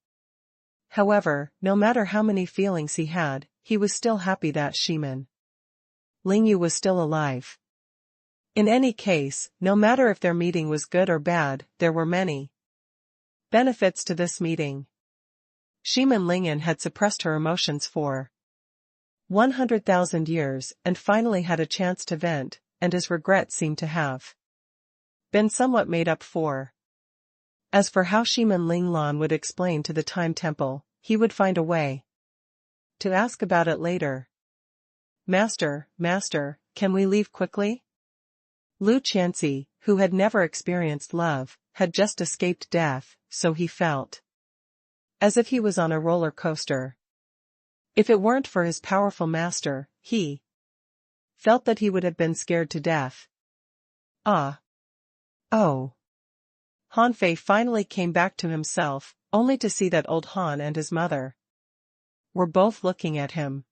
However, no matter how many feelings he had, he was still happy that Shimin Lingyu was still alive. In any case, no matter if their meeting was good or bad, there were many benefits to this meeting. Shimin Lingyan had suppressed her emotions for 100,000 years and finally had a chance to vent, and his regrets seemed to have been somewhat made up for. As for how Shimin Linglan would explain to the Time Temple, he would find a way to ask about it later. Master, can we leave quickly? Lu Qianxi, who had never experienced love, had just escaped death, so he felt as if he was on a roller coaster. If it weren't for his powerful master, he felt that he would have been scared to death. Ah. Oh. Han Fei finally came back to himself, only to see that old Han and his mother were both looking at him.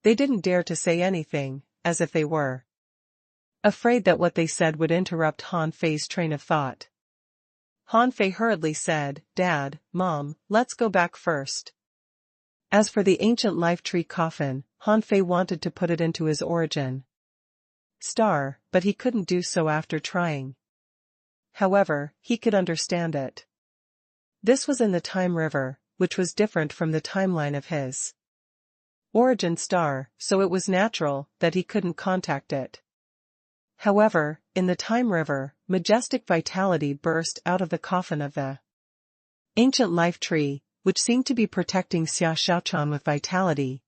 They didn't dare to say anything, as if they were afraid that what they said would interrupt Han Fei's train of thought. Han Fei hurriedly said, "Dad, Mom, let's go back first." As for the ancient life tree coffin, Han Fei wanted to put it into his origin star, but he couldn't do so after trying. However, he could understand it. This was in the Time River, which was different from the timeline of his origin star, so it was natural that he couldn't contact it. However, in the Time River, majestic vitality burst out of the coffin of the ancient life tree, which seemed to be protecting Xia Xiaochan with vitality.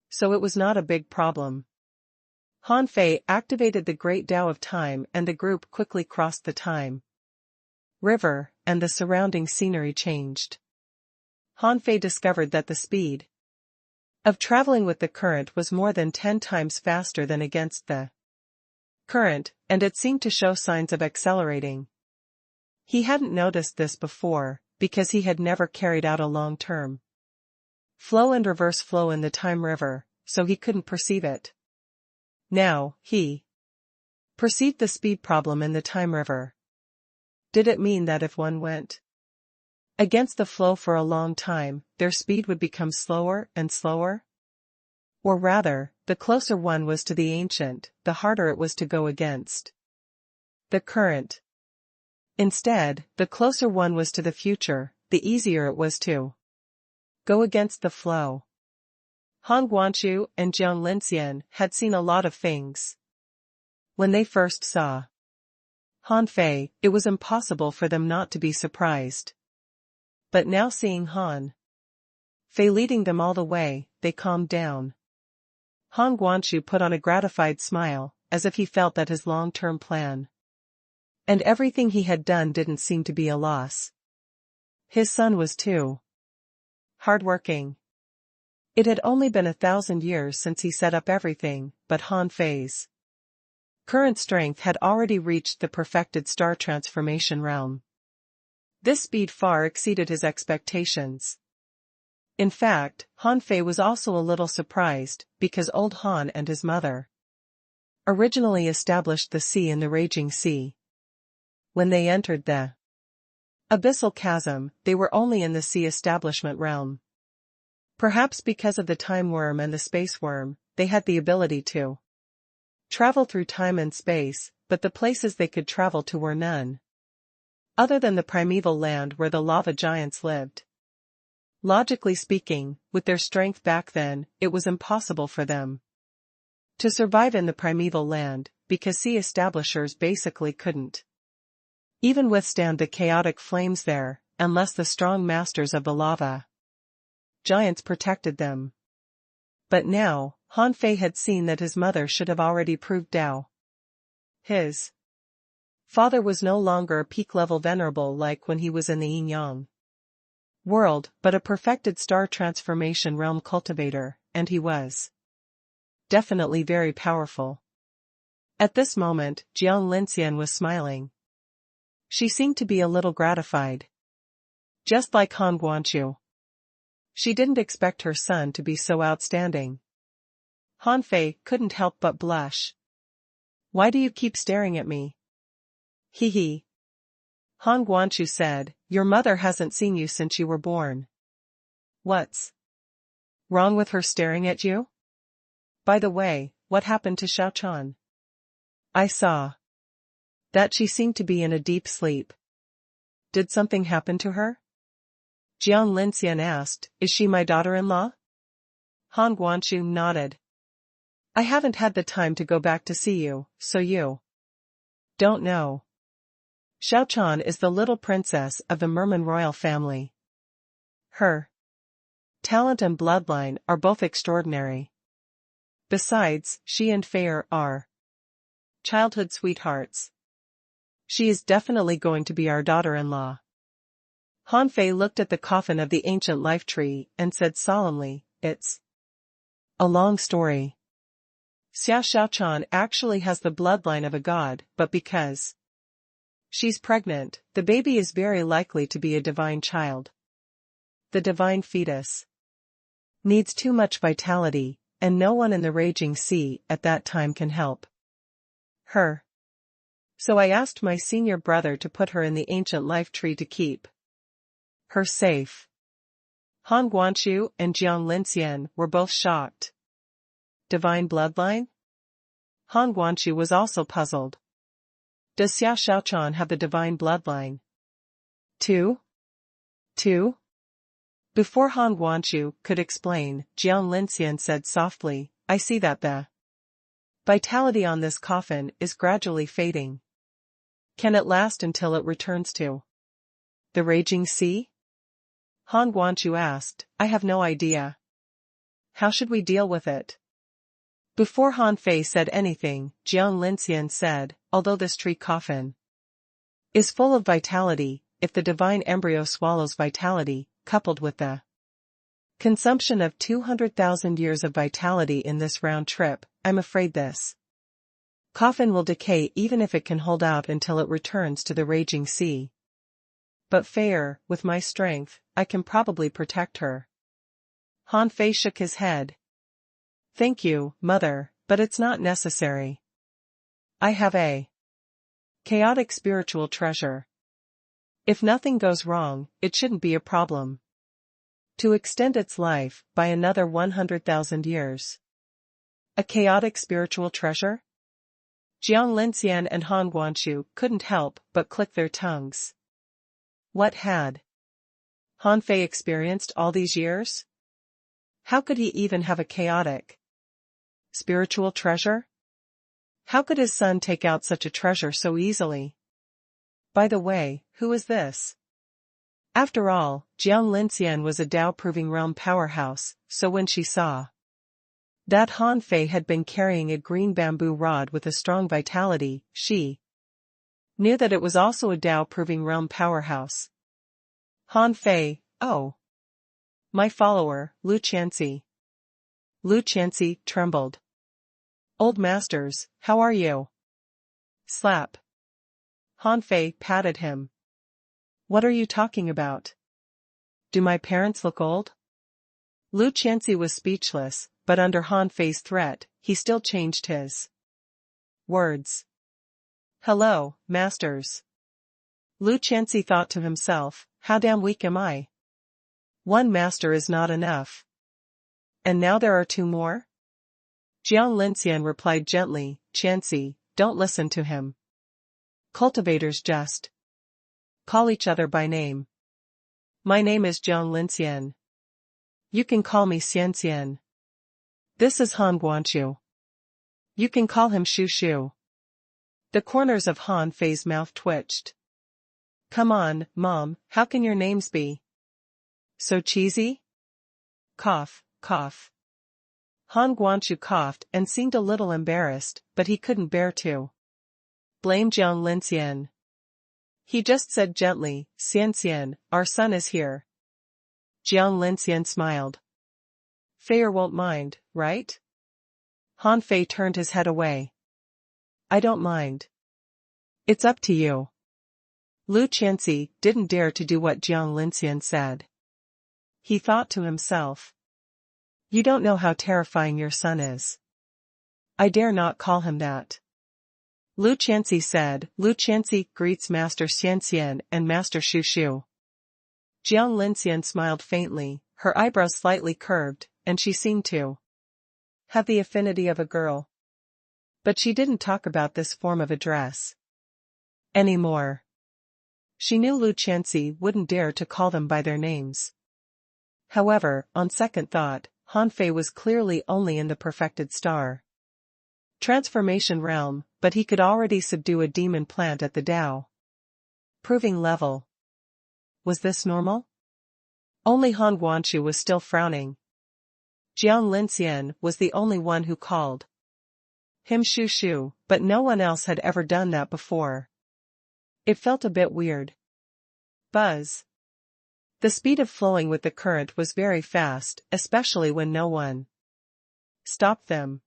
So it was not a big problem. Han Fei activated the Great Tao of Time and the group quickly crossed the Time River, and the surrounding scenery changed. Han Fei discovered that the speed of traveling with the current was more than 10 times faster than against the current, and it seemed to show signs of accelerating. He hadn't noticed this before, because he had never carried out a long-term flow and reverse flow in the Time River, so he couldn't perceive it. Now, he perceived the speed problem in the Time River. Did it mean that if one went against the flow for a long time, their speed would become slower and slower? Or rather, the closer one was to the ancient, the harder it was to go against the current. Instead, the closer one was to the future, the easier it was to go against the flow. Han Guangqiu and Jiang Linxian had seen a lot of things. When they first saw Han Fei, it was impossible for them not to be surprised. But now seeing Han Fei leading them all the way, they calmed down. Han Guangqiu put on a gratified smile, as if he felt that his long-term plan and everything he had done didn't seem to be a loss. His son was too hardworking. It had only been 1,000 years since he set up everything, but Han Fei's current strength had already reached the perfected star transformation realm. This speed far exceeded his expectations. In fact, Han Fei was also a little surprised, because old Han and his mother originally established the sea in the raging sea. When they entered the abyssal chasm, they were only in the sea establishment realm. Perhaps because of the time worm and the space worm, they had the ability to travel through time and space, but the places they could travel to were none other than the primeval land where the lava giants lived. Logically speaking, with their strength back then, it was impossible for them to survive in the primeval land, because sea establishers basically couldn't even withstand the chaotic flames there, unless the strong masters of the lava giants protected them. But now, Han Fei had seen that his mother should have already proved Dao. His father was no longer a peak-level venerable like when he was in the yin-yang world, but a perfected star transformation realm cultivator, and he was definitely very powerful. At this moment, Jiang Linxian was smiling. She seemed to be a little gratified. Just like Han Guanqiu. She didn't expect her son to be so outstanding. Han Fei couldn't help but blush. Why do you keep staring at me? Hee hee. Han Guanqiu said, your mother hasn't seen you since you were born. What's wrong with her staring at you? By the way, what happened to Xiaochan? I saw that she seemed to be in a deep sleep. Did something happen to her? Jiang Linxian asked, is she my daughter-in-law? Han Guanqiu nodded. I haven't had the time to go back to see you, so you don't know. Xiaochan is the little princess of the Merman royal family. Her talent and bloodline are both extraordinary. Besides, she and Fei are childhood sweethearts. She is definitely going to be our daughter-in-law. Han Fei looked at the coffin of the ancient life tree and said solemnly, it's a long story. Xia Xiaochan actually has the bloodline of a god, but because she's pregnant, the baby is very likely to be a divine child. The divine fetus needs too much vitality, and no one in the raging sea at that time can help her. So I asked my senior brother to put her in the ancient life tree to keep her safe. Han Guanqiu and Jiang Linxian were both shocked. Divine bloodline? Han Guanqiu was also puzzled. Does Xia Xiaochan have the divine bloodline? Two? Before Han Guanqiu could explain, Jiang Linxian said softly, I see that the vitality on this coffin is gradually fading. Can it last until it returns to the raging sea? Han Guanqiu asked, I have no idea. How should we deal with it? Before Han Fei said anything, Jiang Linxian said, although this tree coffin is full of vitality, if the divine embryo swallows vitality, coupled with the consumption of 200,000 years of vitality in this round trip, I'm afraid this coffin will decay even if it can hold out until it returns to the raging sea. But Fei, with my strength, I can probably protect her. Han Fei shook his head. Thank you, mother, but it's not necessary. I have a chaotic spiritual treasure. If nothing goes wrong, it shouldn't be a problem to extend its life by another 100,000 years. A chaotic spiritual treasure? Jiang Linxian and Han Guanqiu couldn't help but click their tongues. What had Han Fei experienced all these years? How could he even have a chaotic spiritual treasure? How could his son take out such a treasure so easily? By the way, who is this? After all, Jiang Linxian was a Dao-proving realm powerhouse, so when she saw that Han Fei had been carrying a green bamboo rod with a strong vitality, she knew that it was also a Dao-proving realm powerhouse. Han Fei, oh. My follower, Lu Qianxi. Lu Qianxi trembled. Old masters, how are you? Slap. Han Fei patted him. What are you talking about? Do my parents look old? Lu Qianxi was speechless, but under Han Fei's threat, he still changed his words. Hello, masters. Lu Qianxi thought to himself, how damn weak am I? One master is not enough. And now there are two more? Jiang Linxian replied gently, Qianxi, don't listen to him. Cultivators just call each other by name. My name is Jiang Linxian. You can call me Xian Xian. This is Han Guanqiu. You can call him Shu Shu. The corners of Han Fei's mouth twitched. Come on, Mom, how can your names be so cheesy? Cough, cough. Han Guangchu coughed and seemed a little embarrassed, but he couldn't bear to blame Jiang Linxian. He just said gently, Xian Xian, our son is here. Jiang Linxian smiled. Feier won't mind, right? Han Fei turned his head away. I don't mind. It's up to you. Lu Qianxi didn't dare to do what Jiang Linxian said. He thought to himself. You don't know how terrifying your son is. I dare not call him that. Lu Qianxi said. Lu Qianxi greets Master Xian Xian and Master Shu Shu. Jiang Linxian smiled faintly, her eyebrows slightly curved, and she seemed to have the affinity of a girl. But she didn't talk about this form of address anymore. She knew Lu Qianxi wouldn't dare to call them by their names. However, on second thought, Han Fei was clearly only in the perfected star transformation realm, but he could already subdue a demon plant at the Tao proving level. Was this normal? Only Han Guangchu was still frowning. Jiang Linxian was the only one who called him Shu Shu, but no one else had ever done that before. It felt a bit weird. Buzz. The speed of flowing with the current was very fast, especially when no one stopped them.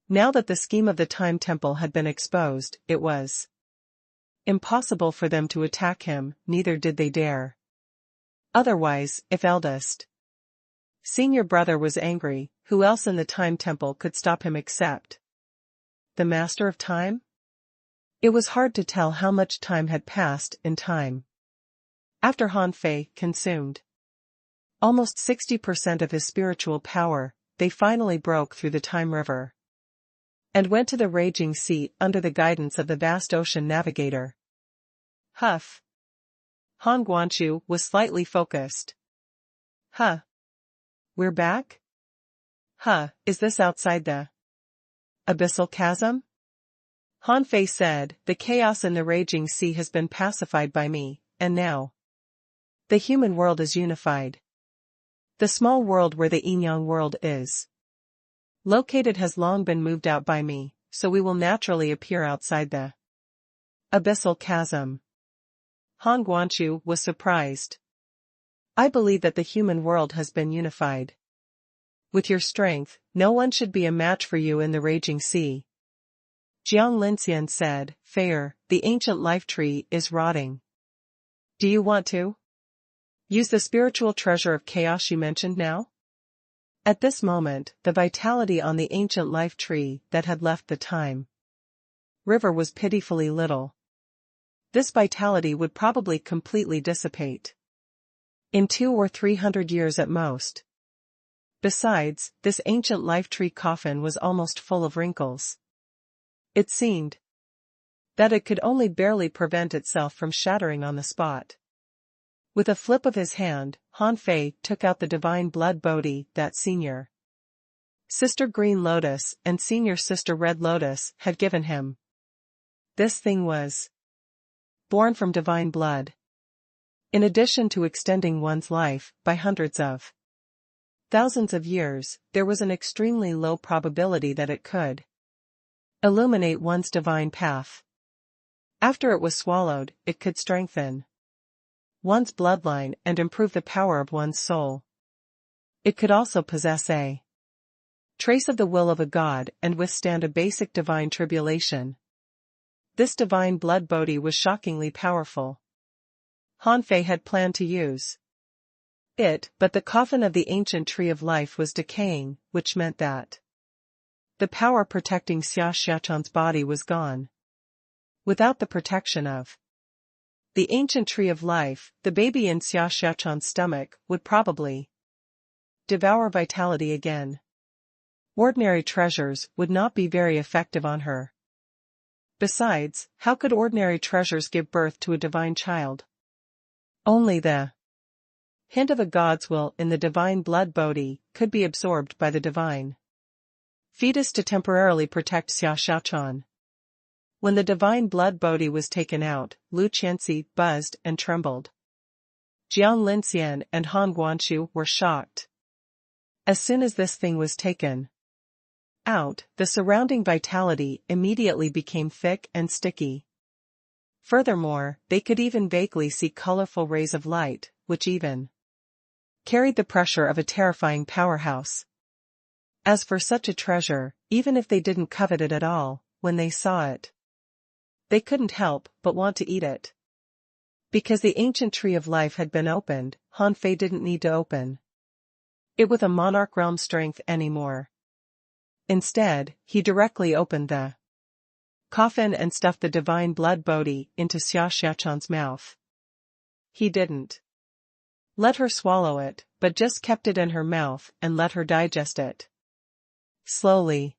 Now that the scheme of the Time Temple had been exposed, it was impossible for them to attack him, neither did they dare. Otherwise, if eldest senior brother was angry, who else in the Time Temple could stop him except the Master of Time? It was hard to tell how much time had passed in time. After Han Fei consumed almost 60% of his spiritual power, they finally broke through the Time River and went to the raging sea under the guidance of the vast ocean navigator. Huff. Han Guangchu was slightly focused. Huh. We're back? Huh, is this outside the abyssal chasm? Han Fei said, the chaos in the raging sea has been pacified by me, and now the human world is unified. The small world where the yin-yang world is located has long been moved out by me, so we will naturally appear outside the abyssal chasm. Han Guangchu was surprised. I believe that the human world has been unified. With your strength, no one should be a match for you in the raging sea. Jiang Linxian said, Feier, the ancient life tree is rotting. Do you want to use the spiritual treasure of chaos you mentioned now? At this moment, the vitality on the ancient life tree that had left the Time River was pitifully little. This vitality would probably completely dissipate in 200 or 300 years at most. Besides, this ancient life tree coffin was almost full of wrinkles. It seemed that it could only barely prevent itself from shattering on the spot. With a flip of his hand, Han Fei took out the divine blood Bodhi that Senior Sister Green Lotus and Senior Sister Red Lotus had given him. This thing was born from divine blood. In addition to extending one's life by hundreds of thousands of years, there was an extremely low probability that it could illuminate one's divine path. After it was swallowed, it could strengthen one's bloodline and improve the power of one's soul. It could also possess a trace of the will of a god and withstand a basic divine tribulation. This divine blood Bodhi was shockingly powerful. Han Fei had planned to use it, but the coffin of the ancient tree of life was decaying, which meant that the power protecting Xia Xiachuan's body was gone. Without the protection of the ancient tree of life, the baby in Xia Xiachuan's stomach would probably devour vitality again. Ordinary treasures would not be very effective on her. Besides, how could ordinary treasures give birth to a divine child? Only the hint of a god's will in the divine blood Bodhi could be absorbed by the divine fetus to temporarily protect Xia Xiachuan. When the divine blood body was taken out, Lu Qianxi buzzed and trembled. Jiang Linxian and Han Guanshu were shocked. As soon as this thing was taken out, the surrounding vitality immediately became thick and sticky. Furthermore, they could even vaguely see colorful rays of light, which even carried the pressure of a terrifying powerhouse. As for such a treasure, even if they didn't covet it at all, when they saw it, they couldn't help but want to eat it. Because the ancient tree of life had been opened, Han Fei didn't need to open it with a monarch realm strength anymore. Instead, he directly opened the coffin and stuffed the divine blood body into Xia Xiaochan's mouth. He didn't let her swallow it, but just kept it in her mouth and let her digest it slowly.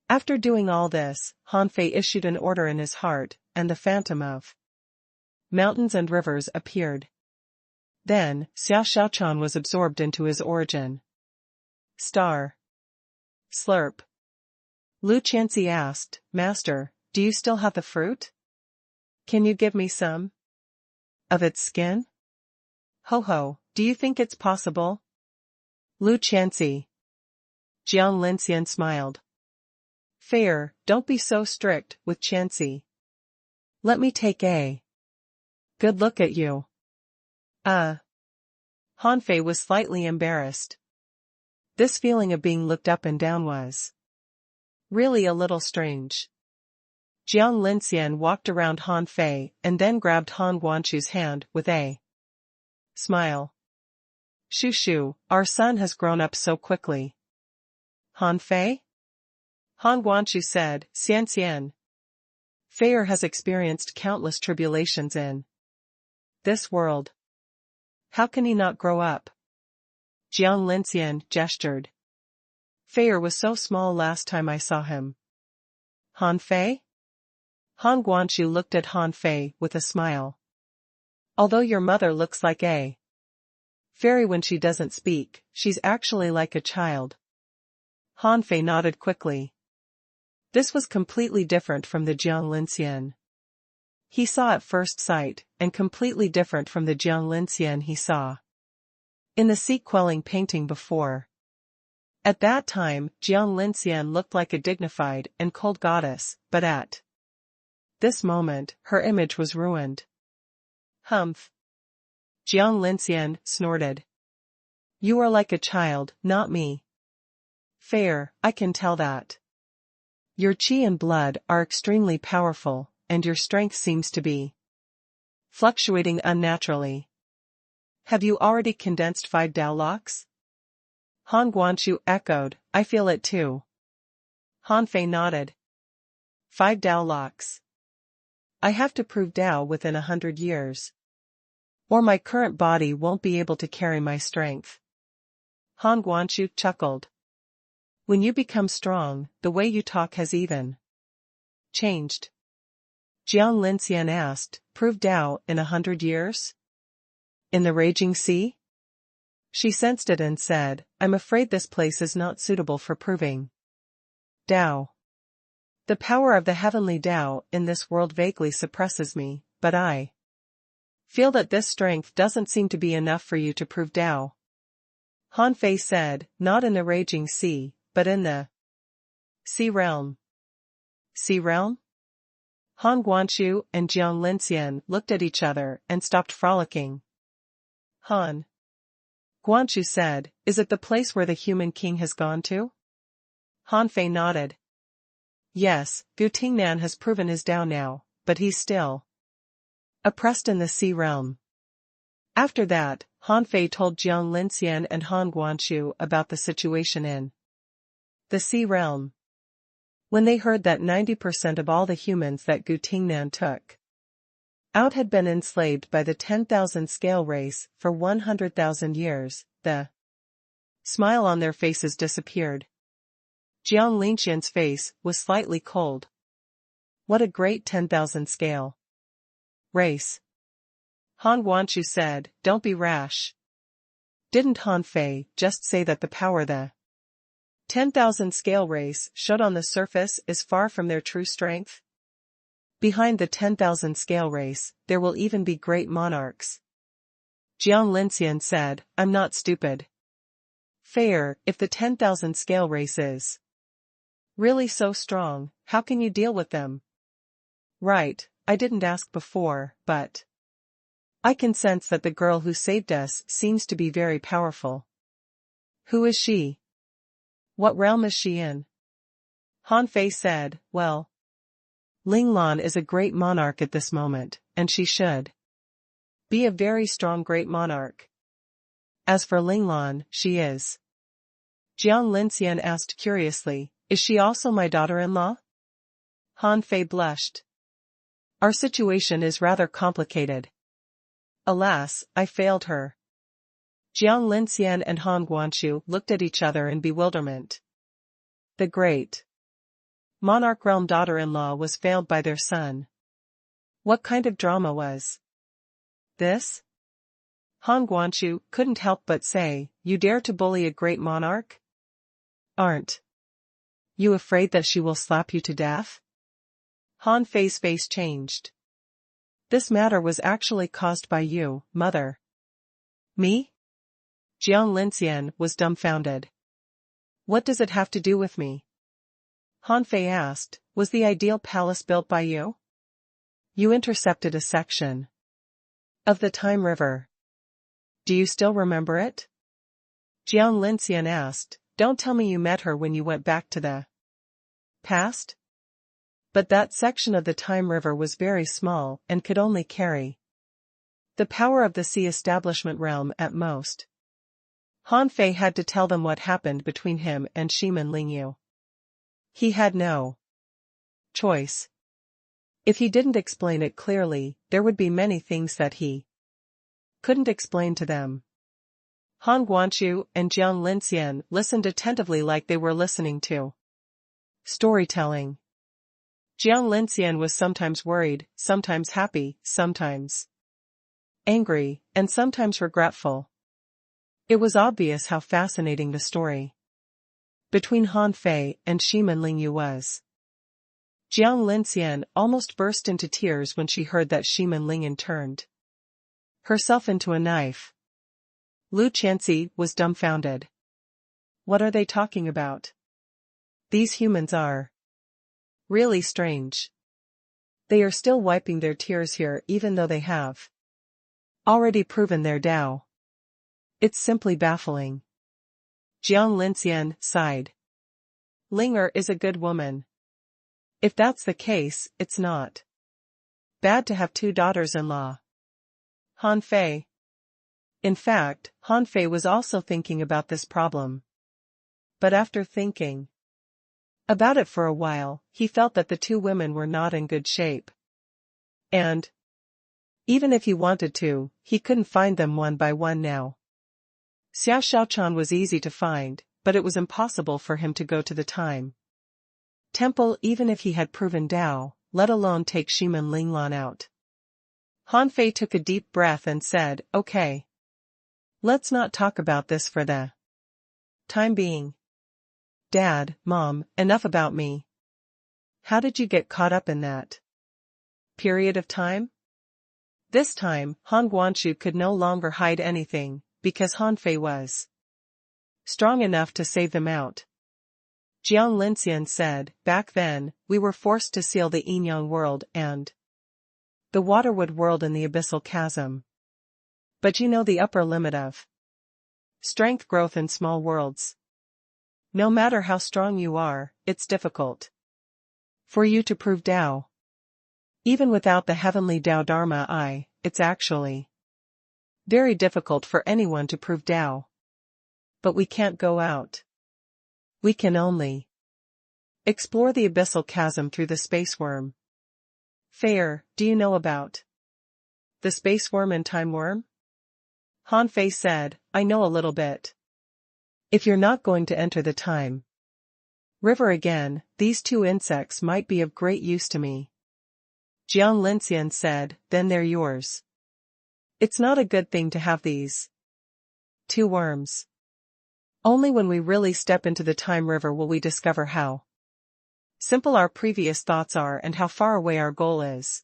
After doing all this, Han Fei issued an order in his heart, and the phantom of mountains and rivers appeared. Then, Xia Xiaochan was absorbed into his origin star. Slurp. Lu Qianxi asked, Master, do you still have the fruit? Can you give me some of its skin? Ho ho, do you think it's possible? Lu Qianxi. Jiang Linxian smiled. Fair, don't be so strict with Qianxi. Let me take a good look at you. Han Fei was slightly embarrassed. This feeling of being looked up and down was really a little strange. Jiang Linxian walked around Han Fei and then grabbed Han Guanshu's hand with a smile. Shoo shoo, our son has grown up so quickly. Han Fei? Han Guanshu said, Xian Xian. Feier has experienced countless tribulations in this world. How can he not grow up? Jiang Linxian gestured. Feier was so small last time I saw him. Han Fei? Han Guanshu looked at Han Fei with a smile. Although your mother looks like a fairy when she doesn't speak, she's actually like a child. Han Fei nodded quickly. This was completely different from the Jiang Linxian he saw at first sight, and completely different from the Jiang Linxian he saw in the sea-quelling painting before. At that time, Jiang Linxian looked like a dignified and cold goddess, but at this moment, her image was ruined. Humph. Jiang Linxian snorted. You are like a child, not me. Fair, I can tell that. Your qi and blood are extremely powerful, and your strength seems to be fluctuating unnaturally. Have you already condensed 5 Dao locks? Han Guanshu echoed, I feel it too. Han Fei nodded. 5 Dao locks. I have to prove Dao within 100 years. Or my current body won't be able to carry my strength. Han Guanshu chuckled. When you become strong, the way you talk has even changed. Jiang Linxian asked, prove Dao in 100 years? In the raging sea? She sensed it and said, I'm afraid this place is not suitable for proving Dao. The power of the heavenly Dao in this world vaguely suppresses me, but I feel that this strength doesn't seem to be enough for you to prove Dao. Han Fei said, not in the raging sea, but in the sea realm. Sea realm? Han Guanshu and Jiang Linxian looked at each other and stopped frolicking. Han Guanshu said, is it the place where the human king has gone to? Han Fei nodded. Yes, Gu Tingnan has proven his Dao now, but he's still oppressed in the sea realm. After that, Han Fei told Jiang Linxian and Han Guanshu about the situation in the sea realm. When they heard that 90% of all the humans that Gu Tingnan took out had been enslaved by the 10,000 scale race for 100,000 years, the smile on their faces disappeared. Jiang Linxian's face was slightly cold. What a great 10,000 scale race. Han Guanshu said, don't be rash. Didn't Han Fei just say that the power the 10,000 scale race showed on the surface is far from their true strength? Behind the 10,000 scale race, there will even be great monarchs. Jiang Linxian said, I'm not stupid. Fair, if the 10,000 scale race is really so strong, how can you deal with them? Right, I didn't ask before, but I can sense that the girl who saved us seems to be very powerful. Who is she? What realm is she in? Han Fei said, well, Ling Lan is a great monarch at this moment, and she should be a very strong great monarch. As for Ling Lan, she is. Jiang Linxian asked curiously, is she also my daughter-in-law? Han Fei blushed. Our situation is rather complicated. Alas, I failed her. Jiang Linxian and Han Guanxu looked at each other in bewilderment. The great monarch realm daughter-in-law was failed by their son. What kind of drama was this? Han Guanxu couldn't help but say, you dare to bully a great monarch? Aren't you afraid that she will slap you to death? Han Fei's face changed. This matter was actually caused by you, mother. Me? Jiang Linxian was dumbfounded. What does it have to do with me? Han Fei asked, was the ideal palace built by you? You intercepted a section of the Time River. Do you still remember it? Jiang Linxian asked, don't tell me you met her when you went back to the past? But that section of the Time River was very small and could only carry the power of the Sea Establishment realm at most. Han Fei had to tell them what happened between him and Shiman Lingyu. He had no choice. If he didn't explain it clearly, there would be many things that he couldn't explain to them. Han Guanxu and Jiang Linxian listened attentively like they were listening to storytelling. Jiang Linxian was sometimes worried, sometimes happy, sometimes angry, and sometimes regretful. It was obvious how fascinating the story between Han Fei and Shiman Lingyu was. Jiang Linxian almost burst into tears when she heard that Shiman Lingyan turned herself into a knife. Lu Qianxi was dumbfounded. What are they talking about? These humans are really strange. They are still wiping their tears here even though they have already proven their Tao. It's simply baffling. Jiang Linxian sighed. Linger is a good woman. If that's the case, it's not bad to have two daughters-in-law. Han Fei. In fact, Han Fei was also thinking about this problem. But after thinking about it for a while, he felt that the two women were not in good shape. And even if he wanted to, he couldn't find them one by one now. Xiao Shaochan was easy to find, but it was impossible for him to go to the time temple even if he had proven Tao, let alone take Shiman Linglan out. Han Fei took a deep breath and said, okay. Let's not talk about this for the time being. Dad, Mom, enough about me. How did you get caught up in that period of time? This time, Han Guanxu could no longer hide anything, because Han Fei was strong enough to save them out. Jiang Linxian said, back then, we were forced to seal the Yinyang world and the Waterwood world in the abyssal chasm. But you know the upper limit of strength growth in small worlds. No matter how strong you are, it's difficult for you to prove Tao. Even without the heavenly Tao Dharma it's actually very difficult for anyone to prove Tao. But we can't go out. We can only explore the abyssal chasm through the space worm. Fair, do you know about the space worm and time worm? Han Fei said, I know a little bit. If you're not going to enter the time river again, these two insects might be of great use to me. Jiang Linxian said, then they're yours. It's not a good thing to have these two worms. Only when we really step into the time river will we discover how Simple our previous thoughts are and how far away our goal is.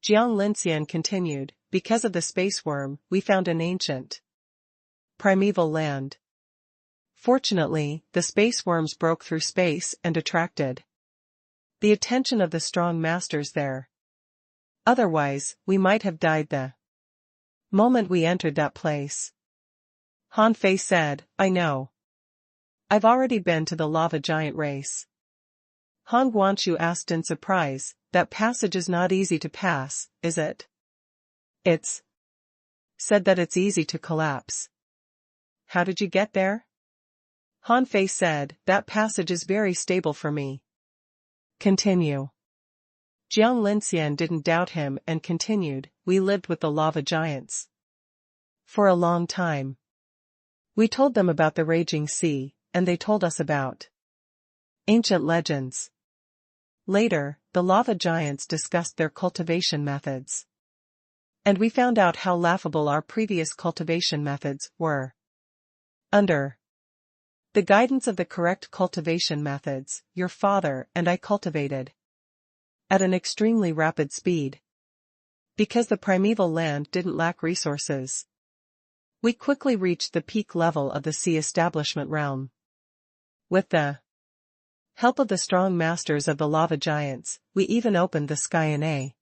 Jiang Linxian continued, because of the space worm, we found an ancient, primeval land. Fortunately, the space worms broke through space and attracted the attention of the strong masters there. Otherwise, we might have died the moment we entered that place. Han Fei said, I know. I've already been to the lava giant race. Han Guanshu asked in surprise, that passage is not easy to pass, is it? It's said that it's easy to collapse. How did you get there? Han Fei said, that passage is very stable for me. Continue. Jiang Linxian didn't doubt him and continued, we lived with the lava giants for a long time. We told them about the raging sea, and they told us about ancient legends. Later, the lava giants discussed their cultivation methods. And we found out how laughable our previous cultivation methods were. Under the guidance of the correct cultivation methods, your father and I cultivated at an extremely rapid speed. Because the primeval land didn't lack resources, we quickly reached the peak level of the sea establishment realm. With the help of the strong masters of the lava giants, we even opened the sky in a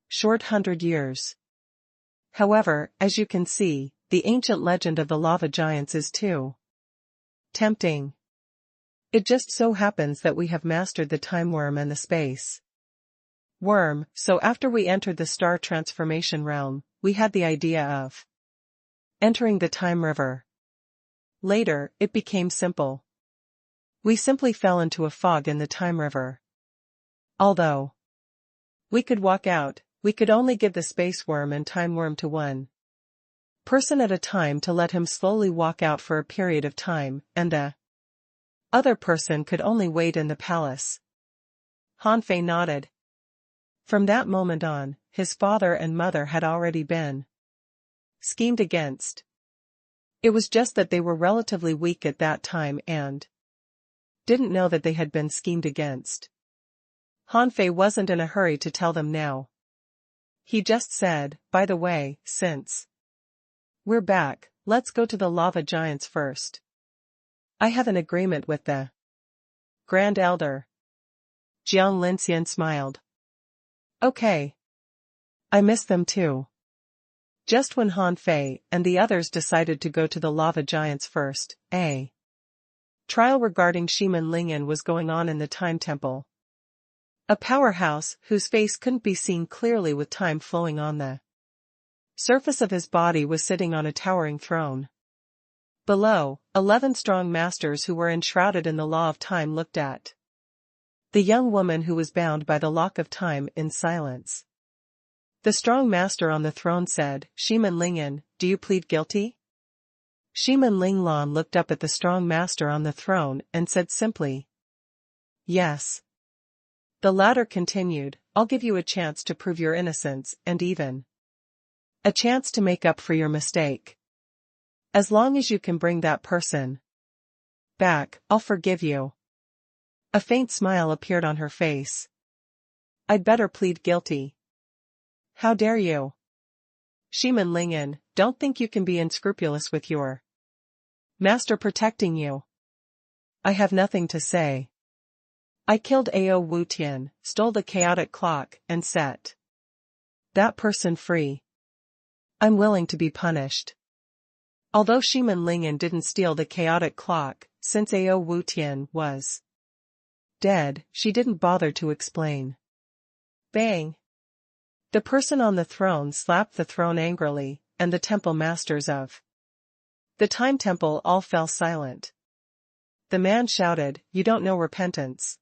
short 100 years. However, as you can see, the ancient legend of the lava giants is too tempting. It just so happens that we have mastered the time worm and the space worm, so after we entered the star transformation realm, we had the idea of entering the time river. Later, it became simple. We simply fell into a fog in the time river. Although we could walk out, we could only give the space worm and time worm to one person at a time to let him slowly walk out for a period of time, and the other person could only wait in the palace. Han Fei nodded. From that moment on, his father and mother had already been schemed against. It was just that they were relatively weak at that time and didn't know that they had been schemed against. Han Fei wasn't in a hurry to tell them now. He just said, by the way, since we're back, let's go to the lava giants first. I have an agreement with the Grand Elder. Jiang Linxian smiled. Okay. I miss them too. Just when Han Fei and the others decided to go to the lava giants first, a trial regarding Shiman Lingyan was going on in the Time Temple. A powerhouse whose face couldn't be seen clearly with time flowing on the surface of his body was sitting on a towering throne. Below, 11 strong masters who were enshrouded in the law of time looked at the young woman who was bound by the lock of time in silence. The strong master on the throne said, Shiman Lingyan, do you plead guilty? Shiman Linglan looked up at the strong master on the throne and said simply, yes. The latter continued, I'll give you a chance to prove your innocence and even a chance to make up for your mistake. As long as you can bring that person back, I'll forgive you. A faint smile appeared on her face. I'd better plead guilty. How dare you? Shiman Lingyan, don't think you can be unscrupulous with your master protecting you. I have nothing to say. I killed Ao Wu Tian, stole the chaotic clock, and set that person free. I'm willing to be punished. Although Shiman Lingyan didn't steal the chaotic clock, since Ao Wu Tian was dead, she didn't bother to explain. Bang! The person on the throne slapped the throne angrily, and the temple masters of the Time Temple all fell silent. The man shouted, you don't know repentance.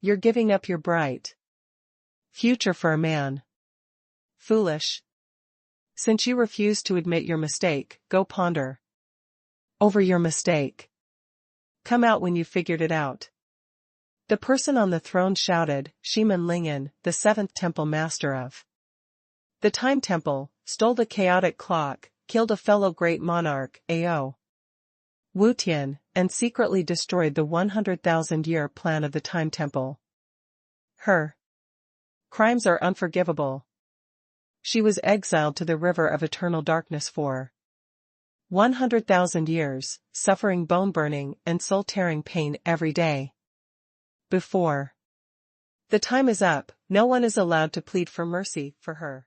You're giving up your bright future for a man. Foolish. Since you refuse to admit your mistake, go ponder over your mistake. Come out when you figured it out. The person on the throne shouted, Shiman Lingyan, the 7th temple master of the Time Temple, stole the chaotic clock, killed a fellow great monarch, Ao Wu Tian, and secretly destroyed the 100,000-year plan of the Time Temple. Her crimes are unforgivable. She was exiled to the river of eternal darkness for 100,000 years, suffering bone-burning and soul-tearing pain every day. Before the time is up, no one is allowed to plead for mercy for her.